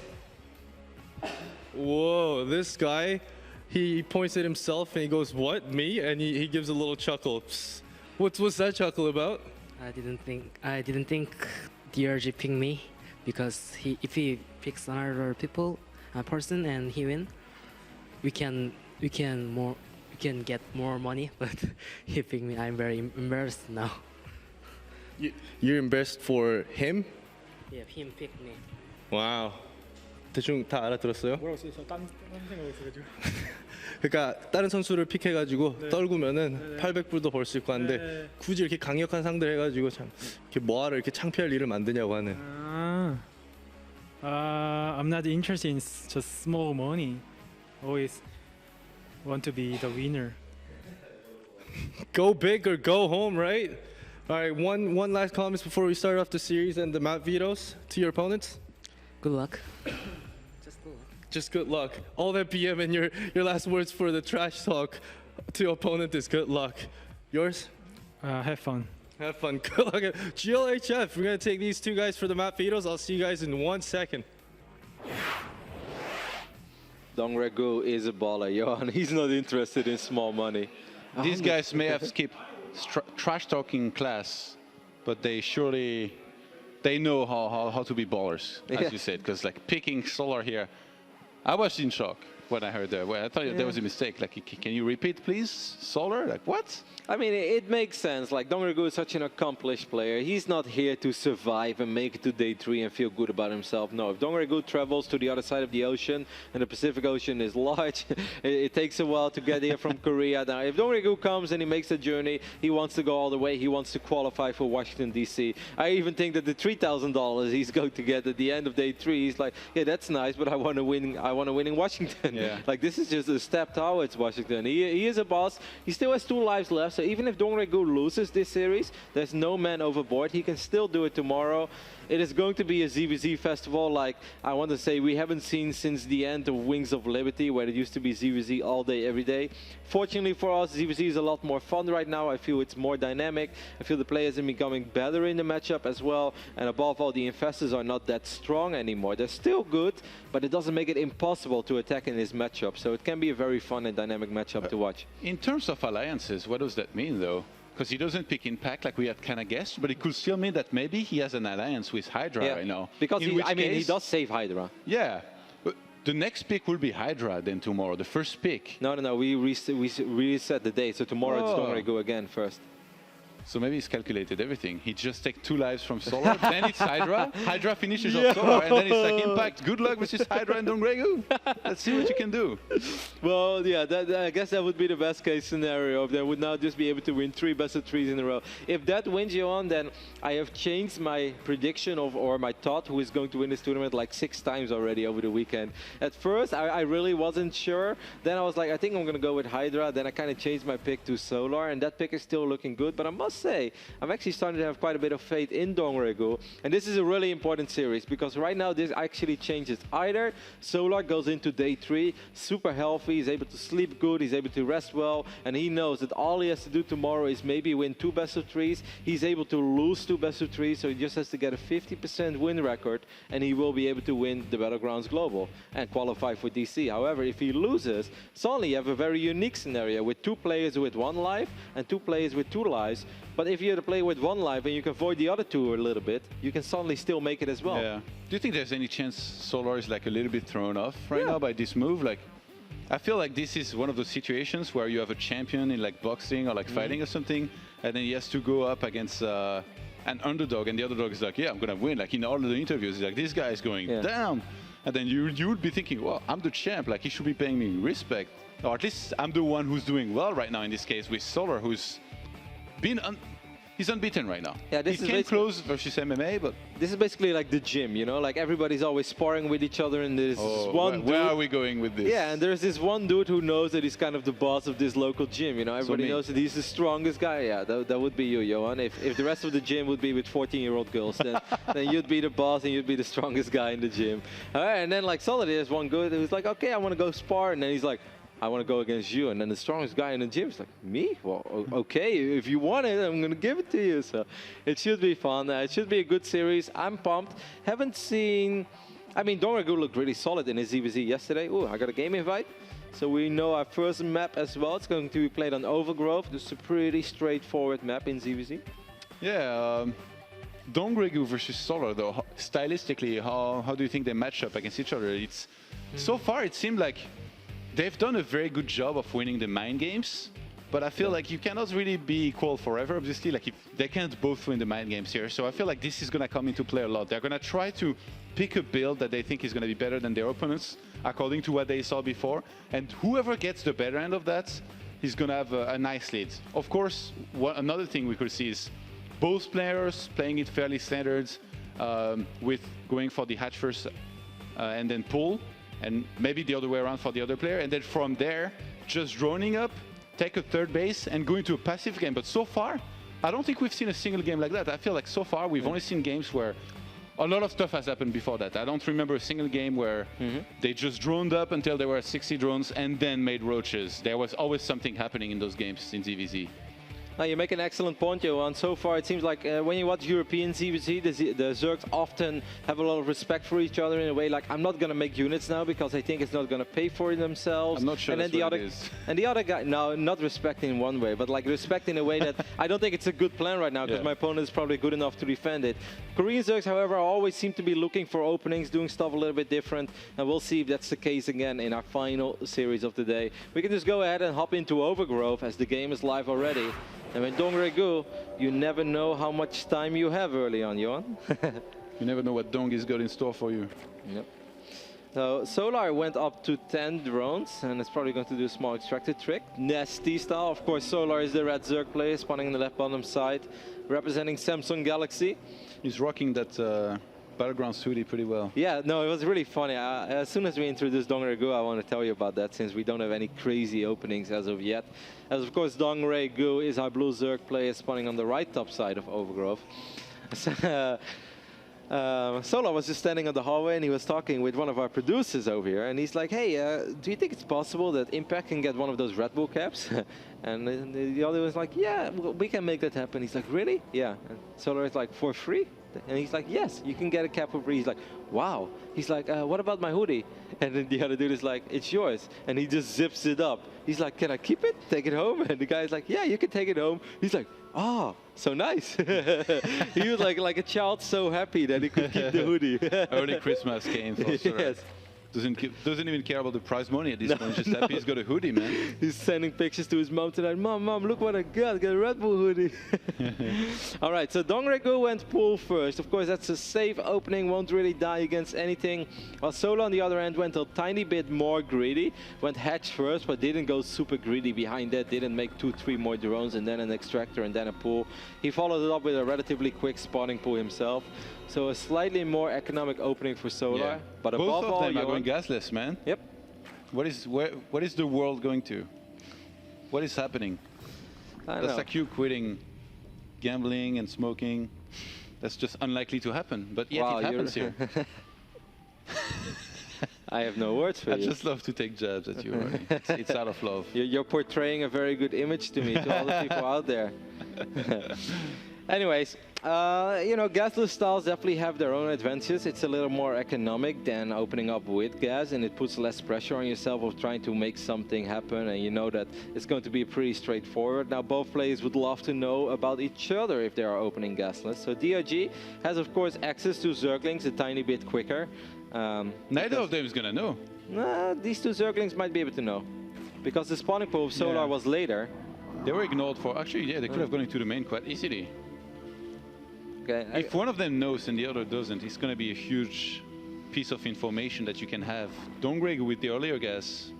Whoa, this guy, he points at himself and he goes, "What, me?" And he gives a little chuckle. Psst. What's that chuckle about? I didn't think DRG picked me because if he picks another person and he win, we can get more money. But he picked me. I'm very embarrassed now. You're embarrassed for him? Yeah, him picked me. Wow. 대충 다 알아들었어요? 뭐라고 써요? 저딴 생각이 있어가지고. 그러니까 다른 선수를 픽해가지고 네. 떨구면은 네. 800불도 벌 수 있고 하는데 네. 굳이 이렇게 강력한 상대를 해가지고 참 이렇게 뭐하러 이렇게 창피할 일을 만드냐고 하는. I'm not interested in just small money. Always want to be the winner. Go big or go home, right? All right, one last comments before we start off the series and the map vetoes to your opponents. Good luck. Just good luck. All that BM and your last words for the trash talk to your opponent is good luck. Yours? Have fun. Have fun. Good luck. GLHF, we're going to take these two guys for the map vetoes. I'll see you guys in 1 second. DongRaeGu is a baller, Johan. He's not interested in small money. These guys may have skipped trash talking class, but they know how to be ballers, as you said, because like picking Solar here, I was in shock when I heard that. Well, I thought there was a mistake. Like, can you repeat, please, Solar? Like, what? I mean, it makes sense. Like, DongRaeGu is such an accomplished player. He's not here to survive and make it to Day 3 and feel good about himself. No, if DongRaeGu travels to the other side of the ocean, and the Pacific Ocean is large, it takes a while to get here from Korea. Now, if DongRaeGu comes and he makes the journey, he wants to go all the way. He wants to qualify for Washington, D.C. I even think that the $3,000 he's going to get at the end of Day 3, he's like, yeah, that's nice, but I want to win in Washington. Yeah. Like, this is just a step towards Washington. He is a boss. He still has 2 lives left, so even if DongRaeGu loses this series, there's no man overboard. He can still do it tomorrow. It is going to be a ZVZ festival, like I want to say we haven't seen since the end of Wings of Liberty, where it used to be ZVZ all day, every day. Fortunately for us, ZVZ is a lot more fun right now. I feel it's more dynamic. I feel the players are becoming better in the matchup as well. And above all, the infestors are not that strong anymore. They're still good, but it doesn't make it impossible to attack in this matchup. So it can be a very fun and dynamic matchup to watch. In terms of alliances, what does that mean, though? Because he doesn't pick Impact like we had kind of guessed, but it could still mean that maybe he has an alliance with Hydra right now. Because he does save Hydra. Yeah. But the next pick will be Hydra then tomorrow, the first pick. No, we reset the day, so tomorrow it's DongRaeGu again first. So maybe he's calculated everything. He just takes 2 lives from Solar, then it's Hydra. Hydra finishes off Solar, and then it's like Impact. Good luck versus Hydra and DongRaeGu. Let's see what you can do. Well, yeah, I guess that would be the best case scenario. If they would now just be able to win 3 best of 3s in a row. If that wins you on, then I have changed my prediction or my thought who is going to win this tournament like 6 times already over the weekend. At first, I really wasn't sure. Then I was like, I think I'm going to go with Hydra. Then I kind of changed my pick to Solar, and that pick is still looking good. But I must say, I'm actually starting to have quite a bit of faith in DongRaeGu, and this is a really important series because right now this actually changes. Either Solar goes into Day 3 super healthy, he's able to sleep good, he's able to rest well, and he knows that all he has to do tomorrow is maybe win 2 best of 3s. He's able to lose 2 best of 3s, so he just has to get a 50% win record, and he will be able to win the Battlegrounds Global and qualify for DC. However, if he loses, suddenly you have a very unique scenario with 2 players with 1 life and 2 players with 2 lives. But if you're to play with 1 life and you can avoid the other 2 a little bit, you can suddenly still make it as well. Yeah. Do you think there's any chance Solar is like a little bit thrown off right now by this move? Like, I feel like this is one of those situations where you have a champion in like boxing or like fighting or something, and then he has to go up against an underdog, and the underdog is like, yeah, I'm gonna win. Like in all of the interviews, like this guy is going down, and then you would be thinking, well, I'm the champ. Like he should be paying me respect, or at least I'm the one who's doing well right now. In this case, with Solar, who's been He's unbeaten right now. Yeah, this he is came close versus MMA, but this is basically like the gym, you know, like everybody's always sparring with each other, and there's this one dude. Where are we going with this? Yeah, and there's this one dude who knows that he's kind of the boss of this local gym, you know. Everybody me. knows that he's the strongest guy. Yeah, that would be you, Johan. If the rest of the gym would be with 14-year-old girls, then you'd be the boss and you'd be the strongest guy in the gym. All right, and then like Solid is one good who's like, okay, I want to go spar, and then he's like, I want to go against you. And then the strongest guy in the gym is like, me? Well, okay, if you want it, I'm going to give it to you. So it should be fun. It should be a good series. I'm pumped. Haven't seen... I mean, DongRaeGu looked really solid in his ZVZ yesterday. Ooh, I got a game invite. So we know our first map as well. It's going to be played on Overgrove. This is a pretty straightforward map in ZVZ. Yeah, DongRaeGu versus Solar, though, stylistically, how do you think they match up against each other? It's so far, it seemed like they've done a very good job of winning the mind games, but I feel like you cannot really be equal forever, obviously. Like, if they can't both win the mind games here. So I feel like this is going to come into play a lot. They're going to try to pick a build that they think is going to be better than their opponents, according to what they saw before. And whoever gets the better end of that is going to have a nice lead. Of course, another thing we could see is both players playing it fairly standard, with going for the hatch first and then pull, and maybe the other way around for the other player, and then from there, just droning up, take a third base, and go into a passive game. But so far, I don't think we've seen a single game like that. I feel like so far, we've only seen games where a lot of stuff has happened before that. I don't remember a single game where they just droned up until there were 60 drones and then made roaches. There was always something happening in those games in ZVZ. Now, you make an excellent point, Johan. So far, it seems like when you watch European ZVZ, the Zergs often have a lot of respect for each other in a way like, I'm not going to make units now because I think it's not going to pay for themselves. I'm not sure and then the other guy, no, not respect in one way, but like respect in a way that I don't think it's a good plan right now because my opponent is probably good enough to defend it. Korean Zergs, however, always seem to be looking for openings, doing stuff a little bit different, and we'll see if that's the case again in our final series of the day. We can just go ahead and hop into Overgrove as the game is live already. And with DongRaeGu, you never know how much time you have early on, Johan. You never know what Dong is got in store for you. Yep. So Solar went up to 10 drones, and it's probably going to do a small extractor trick. Nasty style. Of course, Solar is the red Zerg player, spawning on the left bottom side, representing Samsung Galaxy. He's rocking that Battlegrounds hoodie pretty well. Yeah, no, it was really funny. As soon as we introduced DongRaeGu, I want to tell you about that since we don't have any crazy openings as of yet. As of course, DongRaeGu is our blue Zerg player spawning on the right top side of Overgrove. Solar was just standing on the hallway and he was talking with one of our producers over here, and he's like, hey, do you think it's possible that Impact can get one of those Red Bull caps? And the other was like, yeah, we can make that happen. He's like, really? Yeah. And Solar is like, for free? And he's like, yes, you can get a cap for free. He's like, wow. He's like, what about my hoodie? And then the other dude is like, it's yours. And he just zips it up. He's like, can I keep it? Take it home? And the guy's like, yeah, you can take it home. He's like, oh, so nice. He was like a child, so happy that he could keep the hoodie. Early Christmas game for sure. Yes. Doesn't even care about the prize money at this point. Just happy he's got a hoodie, man. He's sending pictures to his mom tonight. Mom, look what I got. I got a Red Bull hoodie. All right, so DongRaeGu went pool first. Of course, that's a safe opening. Won't really die against anything. While Solo on the other end went a tiny bit more greedy. Went hatch first, but didn't go super greedy behind that. Didn't make 2-3 more drones and then an extractor and then a pool. He followed it up with a relatively quick spawning pool himself. So a slightly more economic opening for Solar. Yeah. But both above all, of them are going gasless, man. Yep. What is the world going to? What is happening? That's like you quitting gambling and smoking. That's just unlikely to happen, but yet it happens here. I have no words for you. I just love to take jabs at you. It's out of love. You're portraying a very good image to me, to all the people out there. Anyways, you know, gasless styles definitely have their own advantages. It's a little more economic than opening up with gas, and it puts less pressure on yourself of trying to make something happen, and you know that it's going to be pretty straightforward. Now, both players would love to know about each other if they are opening gasless. So DRG has, of course, access to Zerglings a tiny bit quicker. Neither of them is going to know. These two Zerglings might be able to know, because the spawning pool of Solar was later. They were ignored for... Actually, yeah, they could have gone into the main quite easily. Okay. If one of them knows and the other doesn't, it's going to be a huge piece of information that you can have. DongRaeGu with the earlier gas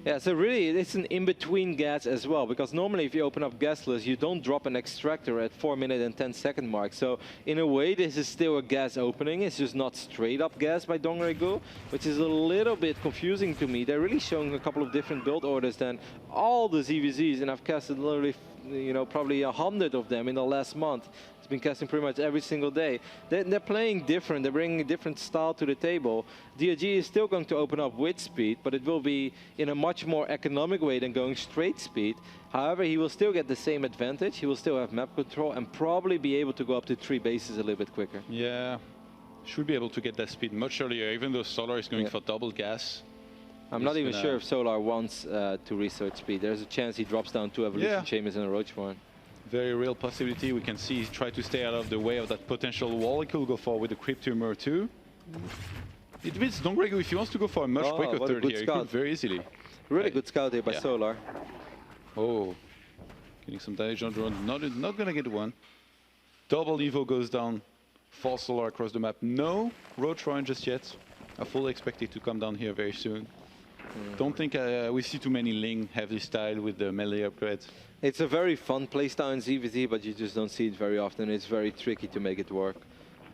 Yeah, so really it's an in-between gas as well, because normally if you open up gasless, you don't drop an extractor at 4-minute and 10-second mark. So in a way, this is still a gas opening. It's just not straight up gas by DongRaeGu, which is a little bit confusing to me. They're really showing a couple of different build orders than all the ZVZs, and I've casted literally, you know, probably 100 of them in the last month. Been casting pretty much every single day. They're playing different. They're bringing a different style to the table. DongRaeGu is still going to open up with speed, but it will be in a much more economic way than going straight speed. However, he will still get the same advantage. He will still have map control and probably be able to go up to 3 bases a little bit quicker. Yeah, should be able to get that speed much earlier, even though Solar is going for double gas. I'm not even sure if Solar wants to research speed. There's a chance he drops down 2 evolution chambers and a roach one. Very real possibility. We can see he's trying to stay out of the way of that potential wall. He could go for with the Crypt Tumor too. It means DongRaeGu, if he wants to go for a much quicker third here, he could very easily. Really good scout here by Solar. Oh, getting some damage on drone. Not gonna get one. Double Evo goes down. For Solar across the map. No Roach Run just yet. I fully expect it to come down here very soon. Don't think we see too many Ling heavy style with the melee upgrades. It's a very fun playstyle in ZVZ, but you just don't see it very often. It's very tricky to make it work.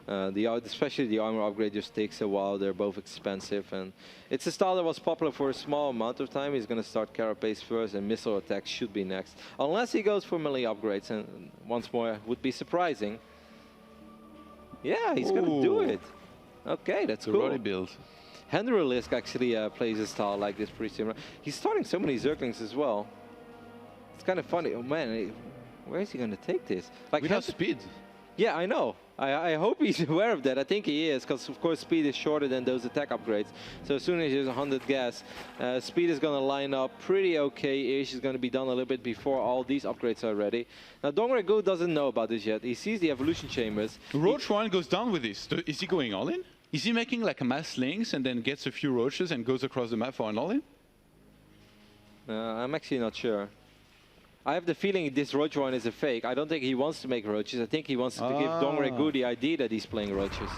Especially the armor upgrade just takes a while. They're both expensive, and it's a style that was popular for a small amount of time. He's going to start Carapace first, and missile attacks should be next, unless he goes for melee upgrades. And once more, would be surprising. Yeah, he's going to do it. Okay, that's cool. Roddy build. Henry Lisk actually plays a style like this pretty similar. He's starting so many Zerglings as well. It's kind of funny. Oh man, where is he going to take this? Like without speed. Yeah, I know. I hope he's aware of that. I think he is, because of course speed is shorter than those attack upgrades. So as soon as he has 100 gas, speed is going to line up pretty okay-ish. It's going to be done a little bit before all these upgrades are ready. Now DongRaeGu doesn't know about this yet. He sees the evolution chambers. Roach one goes down with this. Is he going all in? Is he making like a mass links and then gets a few roaches and goes across the map for an all-in? I'm actually not sure. I have the feeling this roach one is a fake. I don't think he wants to make roaches. I think he wants to give DongRaeGu the idea that he's playing roaches.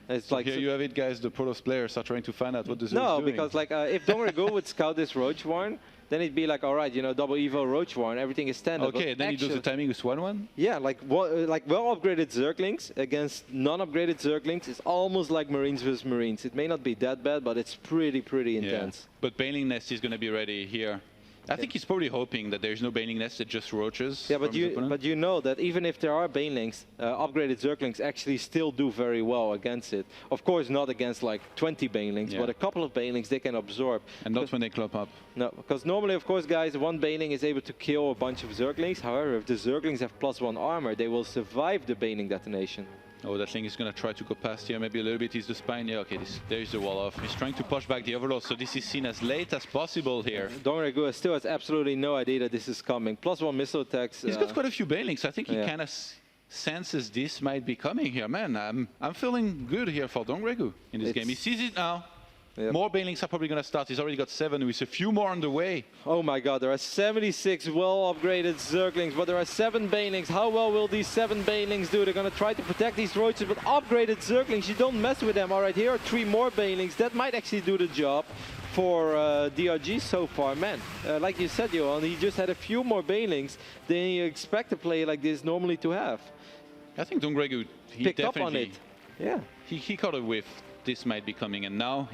It's so like here you have it, guys. The Protoss players are trying to find out what the Zerg's doing. Because like if DongRaeGu would scout this roach one, then it'd be like, all right, you know, double Evo roach one, everything is standard. Okay, then he does the timing with 1-1? Yeah, like well-upgraded Zerglings against non-upgraded Zerglings is almost like Marines versus Marines. It may not be that bad, but it's pretty intense. But Baneling Nest is going to be ready here. I think he's probably hoping that there's no Baneling Nest, it's just roaches. Yeah, but you know that even if there are Banelings, upgraded Zerglings actually still do very well against it. Of course, not against like 20 Banelings, but a couple of Banelings they can absorb. And not when they clump up. No, because normally, of course, guys, one Baneling is able to kill a bunch of Zerglings. However, if the Zerglings have +1 armor, they will survive the Baneling detonation. Oh, that thing is going to try to go past here, maybe a little bit. Is the spine? Yeah, okay, there's the wall off. He's trying to push back the Overlord, so this is seen as late as possible here. DongRaeGu still has absolutely no idea that this is coming. +1 missile attacks. He's got quite a few Banelings. I think he kind of senses this might be coming here. Man, I'm feeling good here for DongRaeGu in this game. He sees it now. Yep. More Banelings are probably going to start. He's already got 7 with a few more on the way. Oh my god, there are 76 well-upgraded Zerglings, but there are 7 Banelings. How well will these 7 Banelings do? They're going to try to protect these roaches, but upgraded Zerglings, you don't mess with them. All right, here are 3 more Banelings. That might actually do the job for DRG so far. Man, like you said, Johan, he just had a few more Banelings than you expect a player like this normally to have. I think DongRaeGu, he picked definitely... up on it. Yeah. He caught a whiff. This might be coming, and now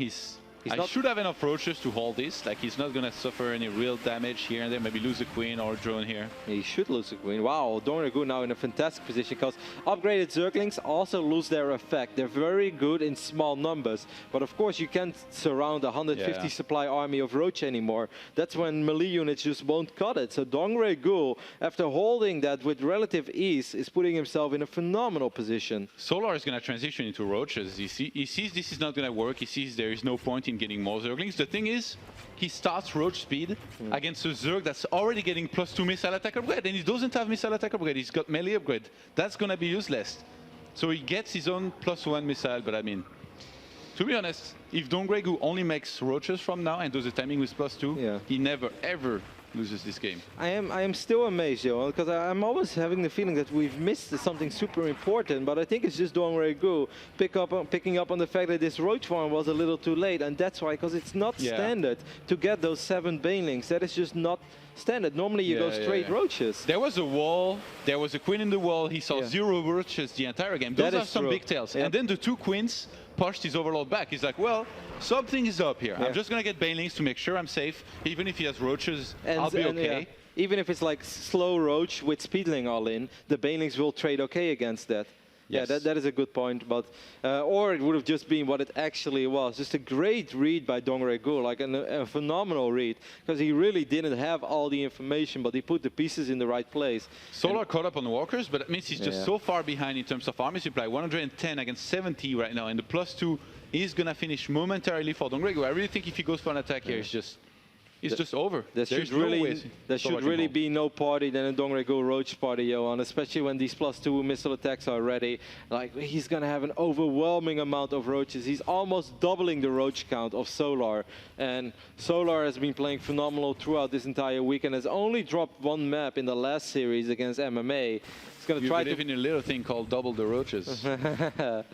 I should have enough roaches to hold this. Like, he's not going to suffer any real damage here and there. Maybe lose a queen or a drone here. He should lose a queen. Wow, DongRaeGu now in a fantastic position, because upgraded Zerglings also lose their effect. They're very good in small numbers, but of course you can't surround a 150 supply army of roach anymore. That's when melee units just won't cut it. So DongRaeGu, after holding that with relative ease, is putting himself in a phenomenal position. Solar is going to transition into roaches. He sees this is not going to work. He sees there is no point in getting more Zerglings. The thing is, he starts roach speed against a Zerg that's already getting +2 missile attack upgrade, and he doesn't have missile attack upgrade. He's got melee upgrade. That's going to be useless. So he gets his own +1 missile, but I mean, to be honest, if DongRaeGu only makes roaches from now and does the timing with +2, he never, ever loses this game. I am still amazed, Johan, because I'm always having the feeling that we've missed something super important, but I think it's just DongRaeGu picking up on the fact that this roach farm was a little too late, and that's why, because it's not standard to get those 7 banelings. That is just not standard. Normally you go straight roaches. There was a wall, there was a queen in the wall, he saw 0 roaches the entire game. Those are some big tails. And then the 2 queens pushed his overload back. He's like, well, something is up here. I'm just going to get banelings to make sure I'm safe. Even if he has roaches, I'll be okay. Even if it's like slow roach with speedling all in, the banelings will trade okay against that. Yes. Yeah, that is a good point, but or it would have just been what it actually was. Just a great read by DongRaeGu, like a phenomenal read, because he really didn't have all the information, but he put the pieces in the right place. Solar caught up on the walkers, but it means he's just so far behind in terms of army supply. 110 against 70 right now, and the +2 is gonna finish momentarily for DongRaeGu. I really think if he goes for an attack here, it's just over. There should really be no party than a DongRaeGu roach party, Johan, especially when these +2 missile attacks are ready. Like, he's going to have an overwhelming amount of roaches. He's almost doubling the roach count of Solar. And Solar has been playing phenomenal throughout this entire week and has only dropped 1 map in the last series against MMA. He's going to try to believe in a little thing called double the roaches. The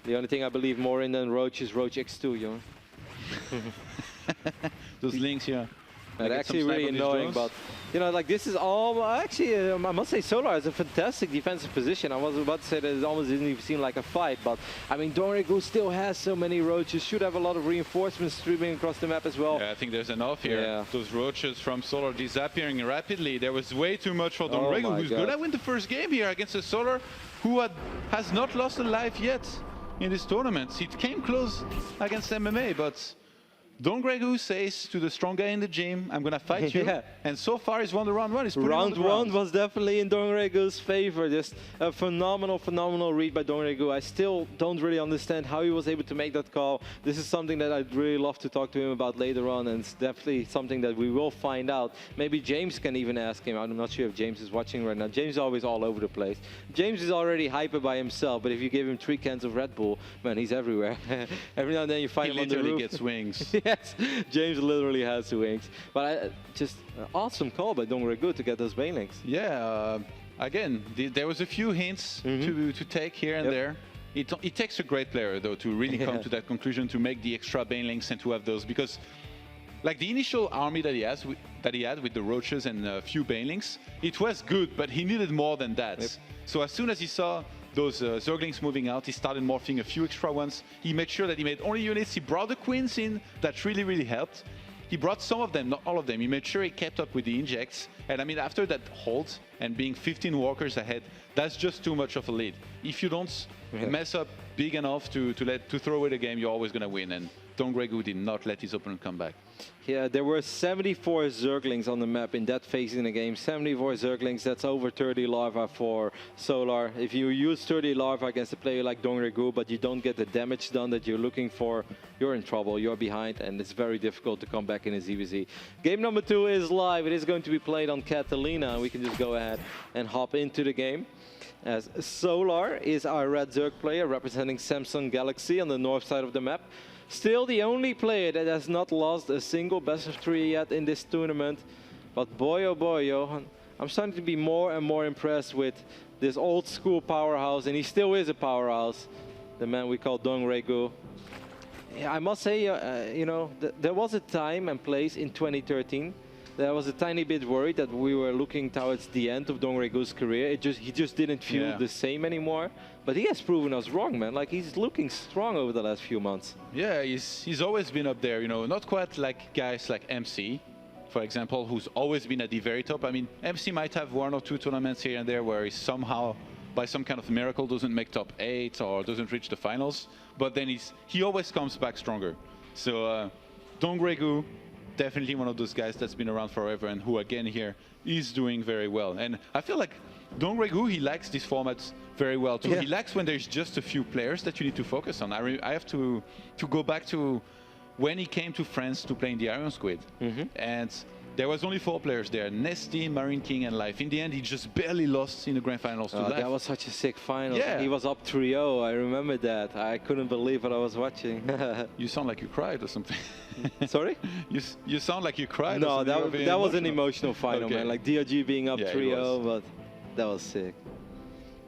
only thing I believe more in than roach is Roach X2, Johan. Those links, They're actually really annoying, but you know, like this is all actually. I must say, Solar has a fantastic defensive position. I was about to say that it almost didn't even seem like a fight, but I mean, DongRaeGu still has so many roaches. Should have a lot of reinforcements streaming across the map as well. Yeah, I think there's enough here. Yeah. Those roaches from Solar disappearing rapidly. There was way too much for DongRaeGu, who's going to win the first game here against a Solar who has not lost a life yet in this tournament. It came close against MMA, but DongRaeGu says to the strong guy in the gym, I'm going to fight you. And so far, he's won the round 1. He's round 1 was definitely in DongRaeGu's favor. Just a phenomenal read by DongRaeGu. I still don't really understand how he was able to make that call. This is something that I'd really love to talk to him about later on, and it's definitely something that we will find out. Maybe James can even ask him. I'm not sure if James is watching right now. James is always all over the place. James is already hyper by himself, but if you give him 3 cans of Red Bull, man, he's everywhere. Every now and then you find him on the roof. He literally gets wings. Yes, James literally has 2 wings. But just an awesome call by DongRaeGu to get those banelings. Yeah, again, there was a few hints to take here and there. It takes a great player, though, to really come to that conclusion, to make the extra banelings and to have those. Because, like, the initial army that he had with the roaches and a few banelings, it was good, but he needed more than that. So as soon as he saw those Zerglings moving out, he started morphing a few extra ones. He made sure that he made only units. He brought the queens in. That really helped. He brought some of them, not all of them. He made sure he kept up with the injects. And I mean, after that hold and being 15 walkers ahead, that's just too much of a lead. If you don't mess up big enough to throw away the game, you're always going to win. And DongRaeGu did not let his opponent come back. Yeah, there were 74 Zerglings on the map in that phase in the game. 74 Zerglings, that's over 30 larvae for Solar. If you use 30 larvae against a player like DongRaeGu, but you don't get the damage done that you're looking for, you're in trouble, you're behind, and it's very difficult to come back in a ZVZ. Game number 2 is live. It is going to be played on Catalina. We can just go ahead and hop into the game. As Solar is our red Zerg player representing Samsung Galaxy on the north side of the map. Still the only player that has not lost a single best of 3 yet in this tournament. But boy, oh boy, Johan, I'm starting to be more and more impressed with this old school powerhouse, and he still is a powerhouse, the man we call DongRaeGu. Yeah, I must say, you know, there was a time and place in 2013 that I was a tiny bit worried that we were looking towards the end of DongRaeGu's career. He just didn't feel the same anymore. But he has proven us wrong, man. Like, he's looking strong over the last few months. Yeah, he's always been up there, you know, not quite like guys like MC, for example, who's always been at the very top. I mean, MC might have 1 or 2 tournaments here and there where he somehow, by some kind of miracle, doesn't make top 8 or doesn't reach the finals. But then he always comes back stronger. So DongRaeGu, definitely one of those guys that's been around forever and who, again, here is doing very well. And I feel like DongRaeGu, he likes this format very well too. He likes when there's just a few players that you need to focus on. I have to go back to when he came to France to play in the Iron Squid. And There was only 4 players there, Nesty, Marine King, and Life. In the end, he just barely lost in the grand finals to Life. That was such a sick final. Yeah. He was up 3-0. I remember that. I couldn't believe what I was watching. You sound like you cried or something. Sorry? You sound like you cried. No, or something. that was an emotional final, Okay. man. Like DRG being up Yeah, 3-0, but that was sick.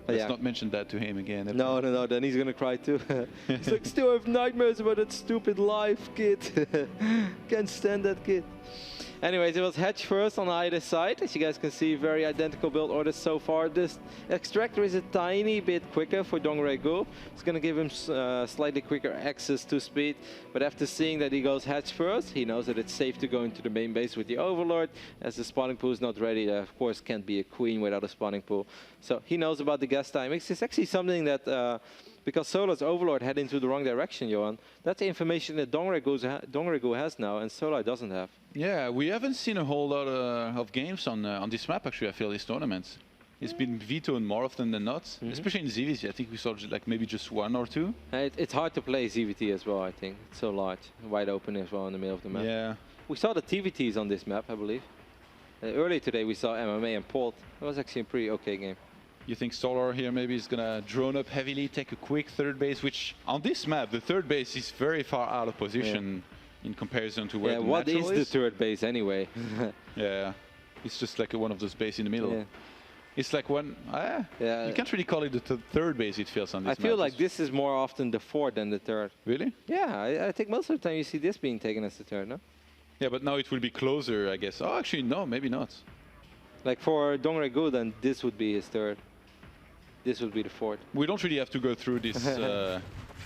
But Let's not mention that to him again. No, then he's gonna cry too. He's like, still have nightmares about that stupid life, kid. Can't stand that kid. Anyways, it was Hedge first on either side. As you guys can see, very identical build orders so far. This Extractor is a tiny bit quicker for DongRaeGu. It's going to give him slightly quicker access to speed. But after seeing that he goes Hedge first, he knows that it's safe to go into the main base with the Overlord. As the spawning pool is not ready, there of course can't be a queen without a spawning pool. So he knows about the gas timings. It's actually something that... because Solar's Overlord head into the wrong direction, Johan. That's the information that DongRaeGu has now, and Solar doesn't have. Yeah, we haven't seen a whole lot of games on this map, actually, I feel, these tournaments. It's been vetoed more often than not, especially in ZVT. I think we saw like maybe just 1 or 2. It's hard to play ZVT as well, I think. It's so large, wide open as well in the middle of the map. Yeah. We saw the TVTs on this map, I believe. Earlier today we saw MMA and Polt. It was actually a pretty okay game. You think Solar here maybe is going to drone up heavily, take a quick third base, which on this map, the third base is very far out of position in comparison to where the what is natural the third base anyway? Yeah, it's just like one of those bases in the middle. Yeah. It's like one, you can't really call it the third base, it feels on this map. I feel like this is more often the fourth than the third. Really? Yeah, I think most of the time you see this being taken as the third, no? Yeah, but now it will be closer, I guess. Oh, actually, no, maybe not. Like for DongRaeGu, then this would be his third. This would be the fourth. We don't really have to go through this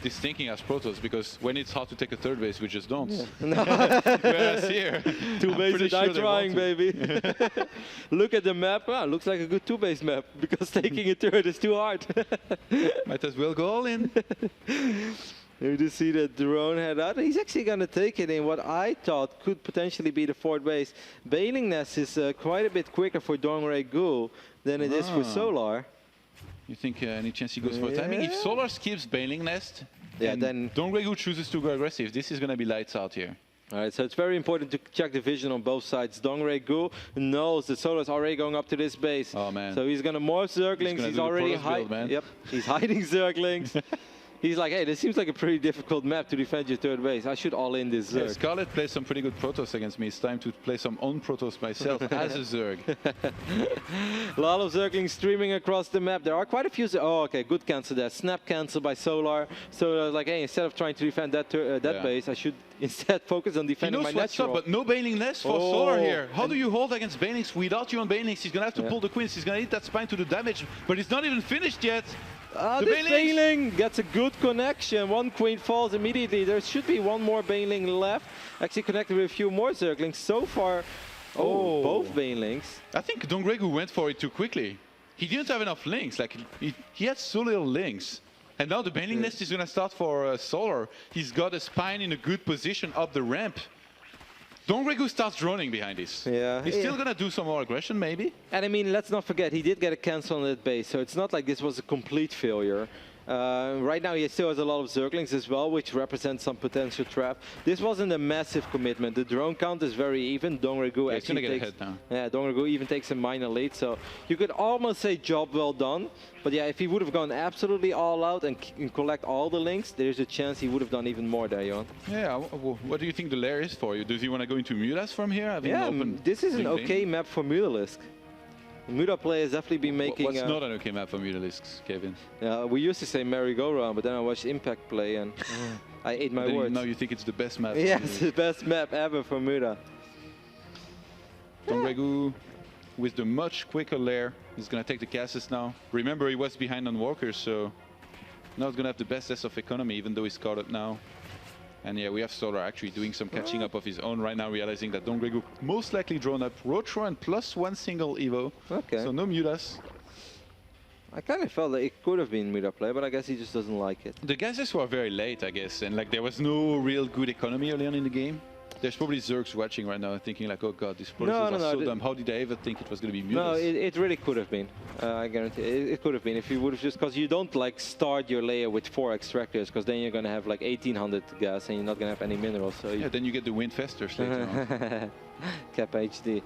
this thinking as Protoss, because when it's hard to take a third base, we just don't. Yeah. Whereas here, 2 bases are trying, baby. Look at the map. Looks like a good 2-base map, because taking a third is too hard. Might as well go all in. You just see the drone head out. He's actually going to take it in what I thought could potentially be the 4th base. Bailing Nest is quite a bit quicker for DongRaeGu than it is for Solar. You think any chance he goes for timing? If Solar skips Bailing Nest, then DongRaeGu chooses to go aggressive. This is going to be lights out here. All right, so it's very important to check the vision on both sides. DongRaeGu knows that Solar's already going up to this base. Oh, man. So he's going to morph Zerglings. He's already hiding. Yep, he's hiding Zerglings. He's like, hey, this seems like a pretty difficult map to defend your 3rd base. I should all in this Zerg. Yeah, Scarlet plays some pretty good Protoss against me. It's time to play some own Protoss myself as a Zerg. A lot of Zerglings streaming across the map. There are quite a few. Oh, okay, good cancel there. Snap cancel by Solar. So like, hey, instead of trying to defend that base, I should instead focus on defending my natural. Up, but no Bailing Nest for Solar here. How do you hold against Bailings? Without you on Bailings, he's going to have to pull the Queens. He's going to hit that spine to the damage, but it's not even finished yet. This Bailing gets a good connection. 1 queen falls immediately. There should be 1 more Bailing left. Actually connected with a few more Zerglings. So far, both Bailings. I think DongRaeGu went for it too quickly. He didn't have enough links. Like he had so little links. And now the Bailing Nest is going to start for Solar. He's got a spine in a good position up the ramp. DongRaeGu starts droning behind this. Yeah. He's still going to do some more aggression, maybe. And I mean, let's not forget, he did get a cancel on that base, so it's not like this was a complete failure. Right now he still has a lot of Zerglings as well, which represents some potential trap. This wasn't a massive commitment. The drone count is very even. DongRaeGu actually get ahead now. Yeah, DongRaeGu even takes a minor lead, so you could almost say job well done. But yeah, if he would have gone absolutely all out and collect all the links, there's a chance he would have done even more there, Johan. Yeah, what do you think the lair is for you? Does he want to go into Mutas from here? Yeah, this is an okay map for Mutalisk. Muta players definitely been making... What's not an okay map for Mutalisks, Kevin? We used to say merry-go-round, but then I watched Impact play and I ate my words. Now you think it's the best map? Yeah, it's the best map ever for Muta. DongRaeGu with the much quicker lair. He's going to take the gases now. Remember, he was behind on walkers, so now he's going to have the best S of economy, even though he's caught up now. And yeah, we have Solar actually doing some catching up of his own right now, realizing that DongRaeGu most likely drawn up Rotro and plus 1 single Evo. Okay. So no Mutas. I kind of felt that it could have been Muta play, but I guess he just doesn't like it. The gases were very late, I guess, and like there was no real good economy early on in the game. There's probably Zergs watching right now thinking like, oh god, these prototypes are so dumb. How did they ever think it was going to be Mutas? No, it really could have been. I guarantee it could have been if you would have just, because you don't like start your layer with 4 extractors, because then you're going to have like 1800 gas and you're not going to have any minerals. So yeah, then you get the wind festers later on. Cap HD.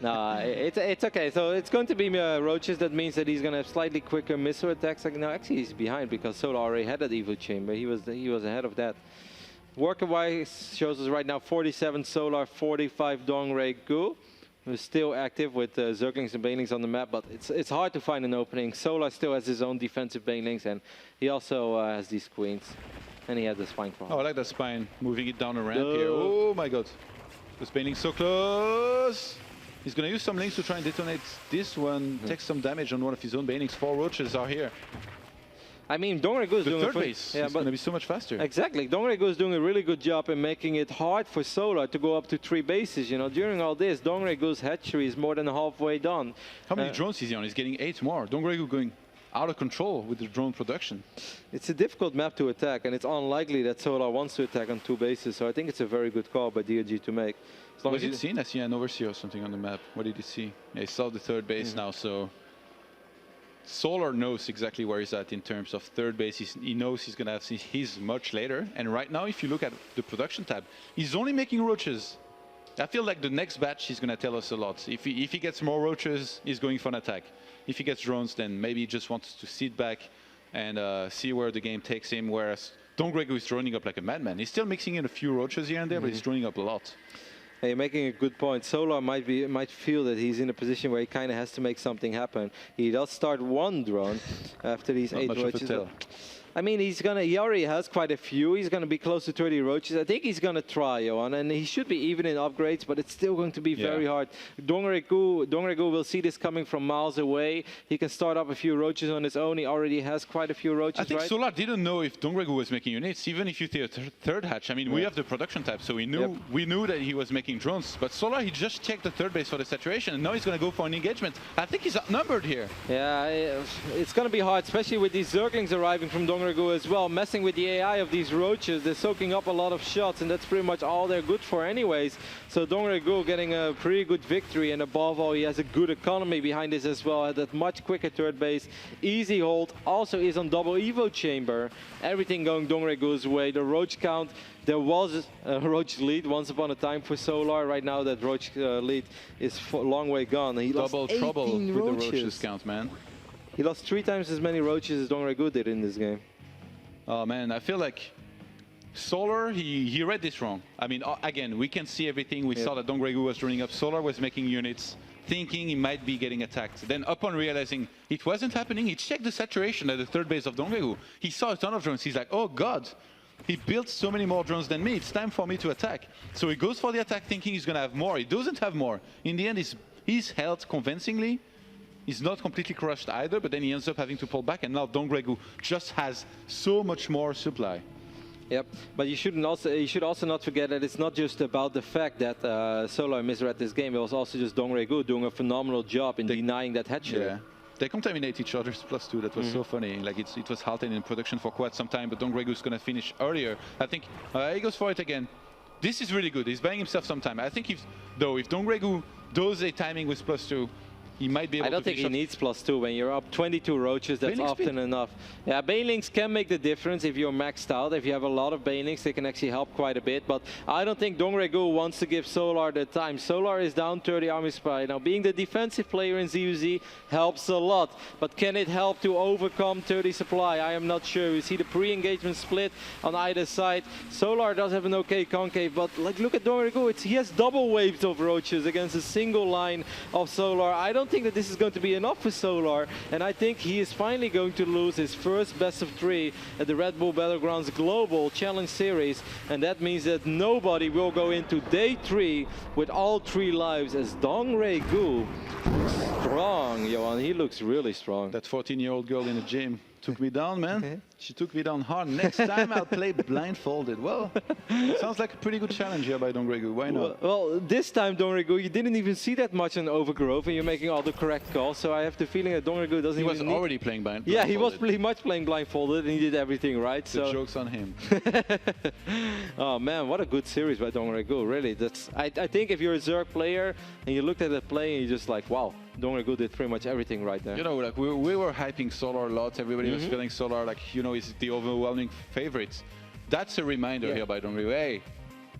No, it's okay. So it's going to be roaches. That means that he's going to have slightly quicker missile attacks. Like, no, actually he's behind because Solar already had that evil chamber. He was ahead of that. Worker-wise shows us right now 47 Solar, 45 DongRaeGu. Who's still active with Zerglings and Banelings on the map, but it's hard to find an opening. Solar still has his own defensive Banelings, and he also has these queens. And he has the spine for him. Oh, I like that spine, moving it down a ramp here. Oh my god. This Baneling's so close. He's going to use some links to try and detonate this one, take some damage on one of his own Banelings. 4 roaches are here. I mean, DongRaeGu is doing the third base is going to be so much faster. Exactly. DongRaeGu is doing a really good job in making it hard for Solar to go up to 3 bases. You know, during all this, DongRaeGu's hatchery is more than halfway done. How many drones is he on? He's getting 8 more. DongRaeGu going out of control with the drone production. It's a difficult map to attack, and it's unlikely that Solar wants to attack on 2 bases. So I think it's a very good call by DongRaeGu to make. What did he see? I see an overseer or something on the map. What did he see? Yeah, he saw the 3rd base now, so Solar knows exactly where he's at in terms of 3rd base. He knows he's going to have his much later. And right now, if you look at the production tab, he's only making roaches. I feel like the next batch is going to tell us a lot. If he gets more roaches, he's going for an attack. If he gets drones, then maybe he just wants to sit back and see where the game takes him, whereas DongRaeGu is droning up like a madman. He's still mixing in a few roaches here and there, but he's droning up a lot. Hey, you're making a good point. Solar might feel that he's in a position where he kind of has to make something happen. He does start 1 drone after these 8 roaches. I mean, he already has quite a few. He's going to be close to 30 roaches. I think he's going to try, Johan, and he should be even in upgrades, but it's still going to be very hard. DongRaeGu will see this coming from miles away. He can start up a few roaches on his own. He already has quite a few roaches, I think Solar didn't know if DongRaeGu was making units, even if you see a 3rd hatch. I mean, we have the production tab, so we knew that he was making drones. But Solar, he just checked the 3rd base for the saturation, and now he's going to go for an engagement. I think he's outnumbered here. Yeah, it's going to be hard, especially with these Zerglings arriving from DongRaeGu as well, messing with the AI of these roaches. They're soaking up a lot of shots, and that's pretty much all they're good for anyways. So DongRaeGu getting a pretty good victory, and above all, he has a good economy behind this as well. At that much quicker 3rd base, easy hold, also is on double Evo chamber. Everything going DongRaeGu's way. The roach count, there was a roach lead once upon a time for Solar. Right now, that roach lead is a long way gone. He lost 18 trouble roaches. with the roaches count, man. He lost 3 times as many roaches as DongRaeGu did in this game. Oh man, I feel like Solar, he read this wrong. I mean, again, we can see everything. We saw that DongRaeGu was running up. Solar was making units, thinking he might be getting attacked. Then upon realizing it wasn't happening, he checked the saturation at the 3rd base of DongRaeGu. He saw a ton of drones. He's like, oh god, he built so many more drones than me. It's time for me to attack. So he goes for the attack thinking he's going to have more. He doesn't have more. In the end, he's held convincingly. He's not completely crushed either, but then he ends up having to pull back, and now DongRaeGu just has so much more supply. Yep, but you should also not forget that it's not just about the fact that Solar misread this game. It was also just DongRaeGu doing a phenomenal job in denying that hatchery. Yeah, they contaminate each other's +2. That was so funny. Like it was halted in production for quite some time, but DongRaeGu is going to finish earlier. I think he goes for it again. This is really good. He's buying himself some time. I think if DongRaeGu does a timing with +2, he might be able to. I don't think he needs +2. When you're up 22 roaches, that's often enough. Yeah, Banelings can make the difference if you're maxed out. If you have a lot of Banelings, they can actually help quite a bit. But I don't think DongRaeGu wants to give Solar the time. Solar is down 30 army supply. Now, being the defensive player in ZUZ helps a lot. But can it help to overcome 30 supply? I am not sure. You see the pre-engagement split on either side. Solar does have an okay concave, but like, look at DongRaeGu. He has double waves of roaches against a single line of Solar. I don't think that this is going to be enough for Solar, and I think he is finally going to lose his first best of 3 at the Red Bull Battlegrounds Global Challenge Series, and that means that nobody will go into day 3 with all 3 lives, as DongRaeGu looks strong, Johan. He looks really strong. That 14-year-old girl in the gym took me down, man. She took me down hard. Next time I'll play blindfolded. Well, sounds like a pretty good challenge here by DongRaeGu. Why not? Well, this time, DongRaeGu, you didn't even see that much on Overgrowth, and you're making all the correct calls. So I have the feeling that DongRaeGu doesn't He even was already playing blindfolded. Yeah, he was pretty much playing blindfolded, and he did everything right. The joke's on him. Oh man, what a good series by DongRaeGu. Really, I think if you're a Zerg player and you looked at that play and you're just like, wow, DongRaeGu did pretty much everything right there. You know, like we were hyping Solar a lot. Everybody was feeling Solar like, you know, is the overwhelming favorite. That's a reminder here by DongRaeGu. Hey,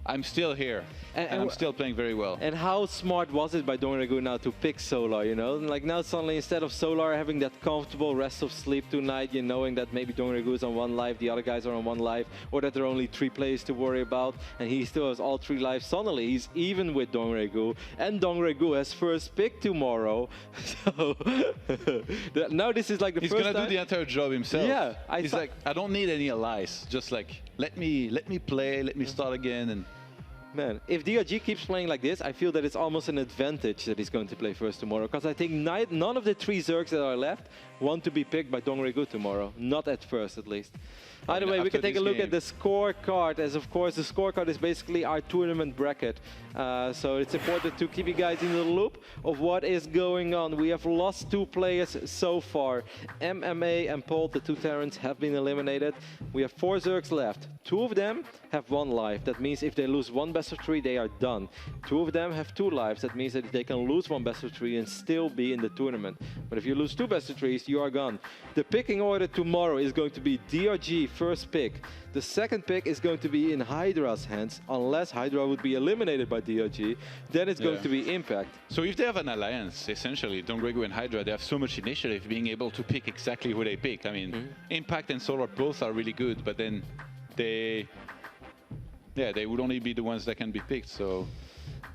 I'm still here, and I'm still playing very well. And how smart was it by DongRaeGu now to pick Solar, you know? Like now suddenly instead of Solar having that comfortable rest of sleep tonight, you knowing that maybe DongRaeGu is on 1 life, the other guys are on 1 life, or that there are only 3 players to worry about, and he still has all 3 lives. Suddenly he's even with DongRaeGu, and DongRaeGu has first pick tomorrow. So now this is like the He's first gonna time. do the entire job himself. Yeah, he's like, I don't need any allies. Just like let me play, let me start again. And man, if DRG keeps playing like this, I feel that it's almost an advantage that he's going to play first tomorrow, because I think none of the 3 Zergs that are left want to be picked by DongRaeGu tomorrow. Not at first, at least. Either way, we can take a look at the scorecard, as of course the scorecard is basically our tournament bracket. So it's important to keep you guys in the loop of what is going on. We have lost 2 players so far. MMA and Polt, the 2 Terrans, have been eliminated. We have 4 Zergs left. 2 of them have 1 life. That means if they lose 1 best of 3, they are done. 2 of them have 2 lives. That means that they can lose 1 best of 3 and still be in the tournament. But if you lose 2 best of 3s, you are gone. The picking order tomorrow is going to be DRG first pick. The second pick is going to be in Hydra's hands, unless Hydra would be eliminated by DRG. Then it's going to be Impact. so if they have an alliance, essentially, DongRaeGu and Hydra, they have so much initiative being able to pick exactly who they pick. I mean, Impact and Solar both are really good, but then they would only be the ones that can be picked. So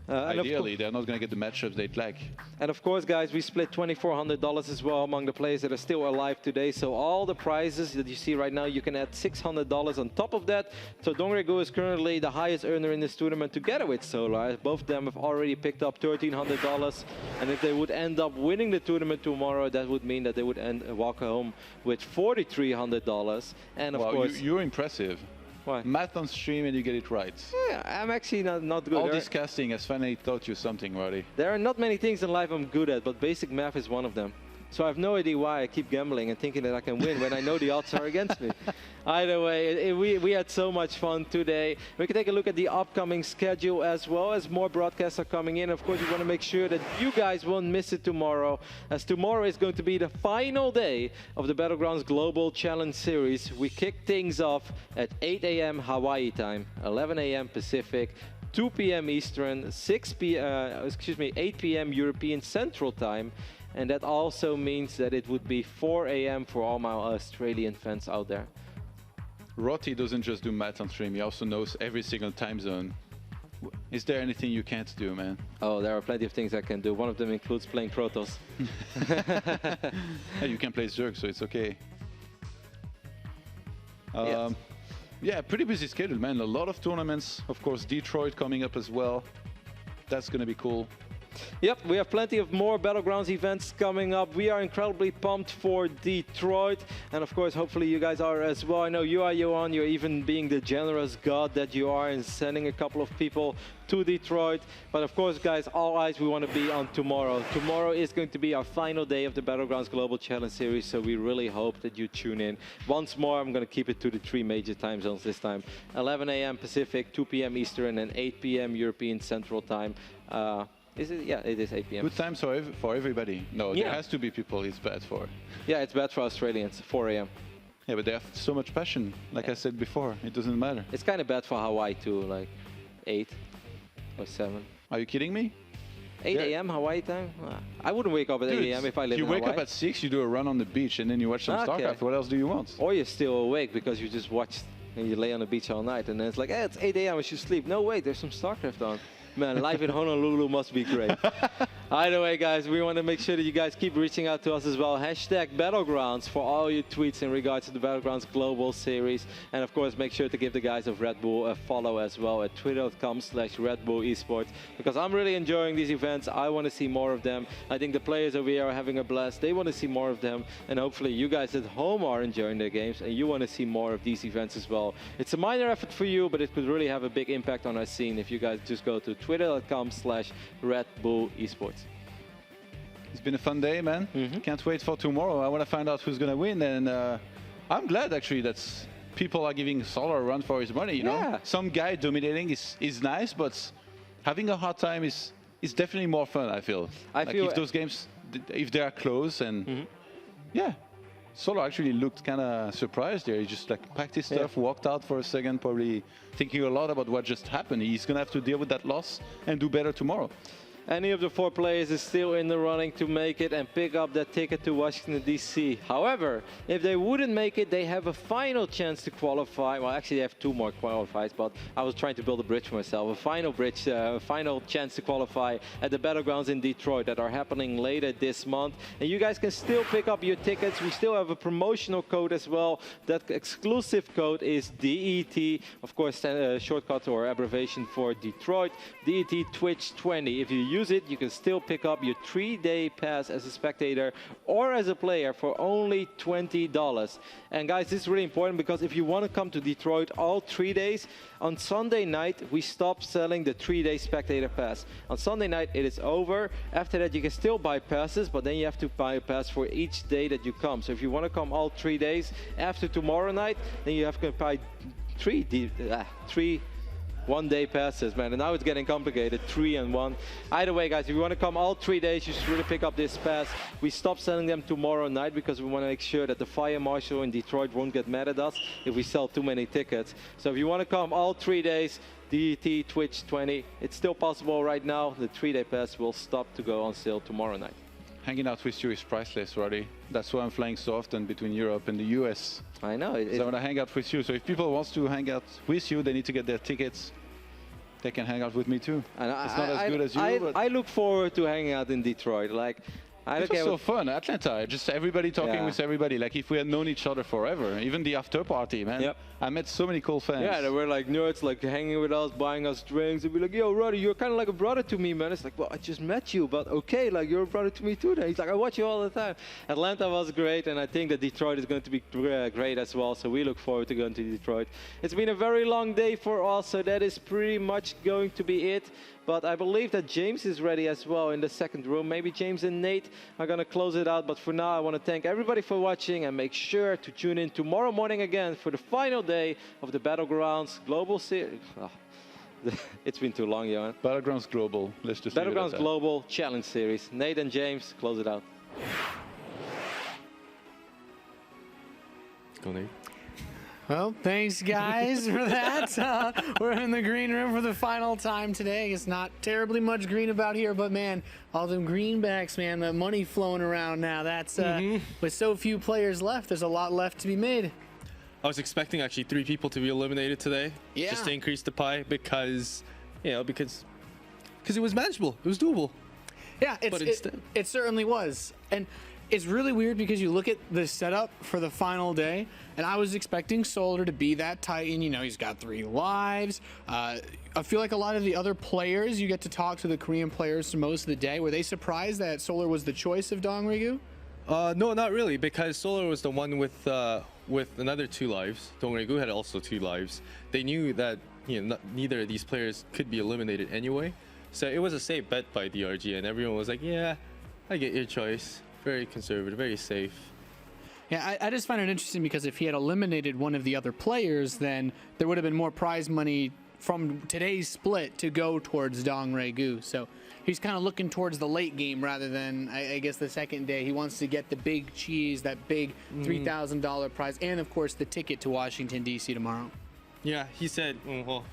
ideally, they're not going to get the matchups they'd like. And of course, guys, we split $2,400 as well among the players that are still alive today. So all the prizes that you see right now, you can add $600 on top of that. So DongRaeGu is currently the highest earner in this tournament together with Solar. Both of them have already picked up $1,300. And if they would end up winning the tournament tomorrow, that would mean that they would walk home with $4,300. And of course, You're impressive. Why? Math on stream and you get it right. Yeah, I'm actually not good. All this casting has finally taught you something, Roddy. There are not many things in life I'm good at, but basic math is one of them. So I have no idea why I keep gambling and thinking that I can win when I know the odds are against me. Either way, we had so much fun today. We can take a look at the upcoming schedule as well, as more broadcasts are coming in. Of course, we want to make sure that you guys won't miss it tomorrow, as tomorrow is going to be the final day of the Battlegrounds Global Challenge Series. We kick things off at 8 a.m. Hawaii time, 11 a.m. Pacific, 2 p.m. Eastern, 8 p.m. European Central Time. And that also means that it would be 4 a.m. for all my Australian fans out there. Roti doesn't just do math on stream, he also knows every single time zone. Is there anything you can't do, man? Oh, there are plenty of things I can do. One of them includes playing Protoss. Hey, you can play Zerg, so it's okay. Yes. Yeah, pretty busy schedule, man. A lot of tournaments. Of course, Detroit coming up as well. That's going to be cool. Yep, we have plenty of more Battlegrounds events coming up. We are incredibly pumped for Detroit. And of course, hopefully you guys are as well. I know you are, Johan. You're even being the generous god that you are and sending a couple of people to Detroit. But of course, guys, all eyes we want to be on tomorrow. Tomorrow is going to be our final day of the Battlegrounds Global Challenge Series. So we really hope that you tune in. Once more, I'm going to keep it to the 3 major time zones this time. 11 a.m. Pacific, 2 p.m. Eastern, and 8 p.m. European Central Time. Is it? Yeah, it is 8 p.m. Good times for everybody. No, there has to be people it's bad for. Yeah, it's bad for Australians, 4 a.m. Yeah, but they have so much passion. Like I said before, it doesn't matter. It's kind of bad for Hawaii too, like 8 or 7. Are you kidding me? 8 a.m. Hawaii time? I wouldn't wake up at 8 a.m. if I live in Hawaii. You wake up at 6, you do a run on the beach, and then you watch some StarCraft. What else do you want? Or you're still awake because you just watched and you lay on the beach all night, and then it's like, hey, it's 8 a.m. I should sleep. No, wait, there's some StarCraft on. Man, life in Honolulu must be great. Either way, guys, we want to make sure that you guys keep reaching out to us as well. Hashtag Battlegrounds for all your tweets in regards to the Battlegrounds Global Series. And of course, make sure to give the guys of Red Bull a follow as well at twitter.com/Red Bull Esports. Because I'm really enjoying these events. I want to see more of them. I think the players over here are having a blast. They want to see more of them. And hopefully you guys at home are enjoying their games and you want to see more of these events as well. It's a minor effort for you, but it could really have a big impact on our scene if you guys just go to twitter.com/Red Bull Esports. It's been a fun day, man. Can't wait for tomorrow. I want to find out who's going to win. And I'm glad, actually, that people are giving Solar a run for his money, you know? Some guy dominating is nice, but having a hard time is definitely more fun, I feel. If those games, if they are close and... Yeah. Solar actually looked kind of surprised there. He just like packed his stuff, walked out for a second, probably thinking a lot about what just happened. He's going to have to deal with that loss and do better tomorrow. Any of the 4 players is still in the running to make it and pick up that ticket to Washington, D.C. However, if they wouldn't make it, they have a final chance to qualify. Well, actually, they have 2 more qualifiers, but I was trying to build a bridge for myself. A final chance to qualify at the Battlegrounds in Detroit that are happening later this month. And you guys can still pick up your tickets. We still have a promotional code as well. That exclusive code is DET, of course, shortcut or abbreviation for Detroit, DET Twitch 20. If you use it, you can still pick up your 3-day pass as a spectator or as a player for only $20. And guys, this is really important because if you want to come to Detroit all 3 days, on Sunday night we stop selling the 3-day spectator pass. On Sunday night it is over. After that you can still buy passes, but then you have to buy a pass for each day that you come. So if you want to come all 3 days after tomorrow night, then you have to buy three one-day passes, man, and now it's getting complicated, 3 and 1. Either way, guys, if you want to come all 3 days, you should really pick up this pass. We stop selling them tomorrow night because we want to make sure that the fire marshal in Detroit won't get mad at us if we sell too many tickets. So if you want to come all 3 days, DET Twitch 20, it's still possible right now. The 3-day pass will stop to go on sale tomorrow night. Hanging out with you is priceless, Roddy. That's why I'm flying so often between Europe and the US. I know. So I want to hang out with you. So if people want to hang out with you, they need to get their tickets. They can hang out with me too. And it's not as good as you. But I look forward to hanging out in Detroit. Like, it was so fun. Atlanta, just everybody talking with everybody. Like if we had known each other forever. Even the after party, man. Yep. I met so many cool fans. Yeah, they were like nerds, like hanging with us, buying us drinks. They'd be like, yo, Roddy, you're kind of like a brother to me, man. It's like, well, I just met you, but okay, like you're a brother to me too. Then he's like, I watch you all the time. Atlanta was great, and I think that Detroit is going to be great as well. So we look forward to going to Detroit. It's been a very long day for us, so that is pretty much going to be it. But I believe that James is ready as well in the second room. Maybe James and Nate are going to close it out. But for now, I want to thank everybody for watching and make sure to tune in tomorrow morning again for the final day of the Battlegrounds Global Series. Oh, it's been too long, Johan. Battlegrounds Global. Let's just Battlegrounds Global Challenge Series. Nate and James, close it out. Go, Nate. Well, thanks, guys, for that. We're in the green room for the final time today. It's not terribly much green about here, but, man, all them greenbacks, man, the money flowing around now. That's with so few players left, there's a lot left to be made. I was expecting, actually, 3 people to be eliminated today. Yeah. Just to increase the pie because, you know, because it was manageable. It was doable. Yeah, it certainly was. And it's really weird because you look at the setup for the final day, and I was expecting Solar to be that Titan. You know, he's got 3 lives. I feel like a lot of the other players, you get to talk to the Korean players for most of the day. Were they surprised that Solar was the choice of DongRaeGu? No, not really, because Solar was the one with another 2 lives. DongRaeGu had also 2 lives. They knew that, you know, neither of these players could be eliminated anyway. So it was a safe bet by DRG, and everyone was like, yeah, I get your choice. Very conservative, very safe. Yeah, I just find it interesting because if he had eliminated one of the other players, then there would have been more prize money from today's split to go towards DongRaeGu. So he's kind of looking towards the late game rather than, I guess, the second day. He wants to get the big cheese, that big $3,000 prize, and, of course, the ticket to Washington, D.C. tomorrow. Yeah, he said, well,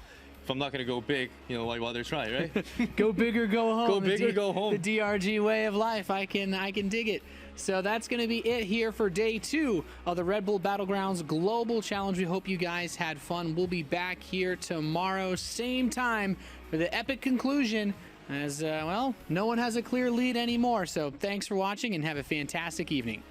if I'm not going to go big, you know, why bother try, right? Go big or go home. Go big or go home. The DRG way of life. I can dig it. So that's going to be it here for day 2 of the Red Bull Battlegrounds Global Challenge. We hope you guys had fun. We'll be back here tomorrow, same time, for the epic conclusion As, well, no one has a clear lead anymore, so thanks for watching and have a fantastic evening.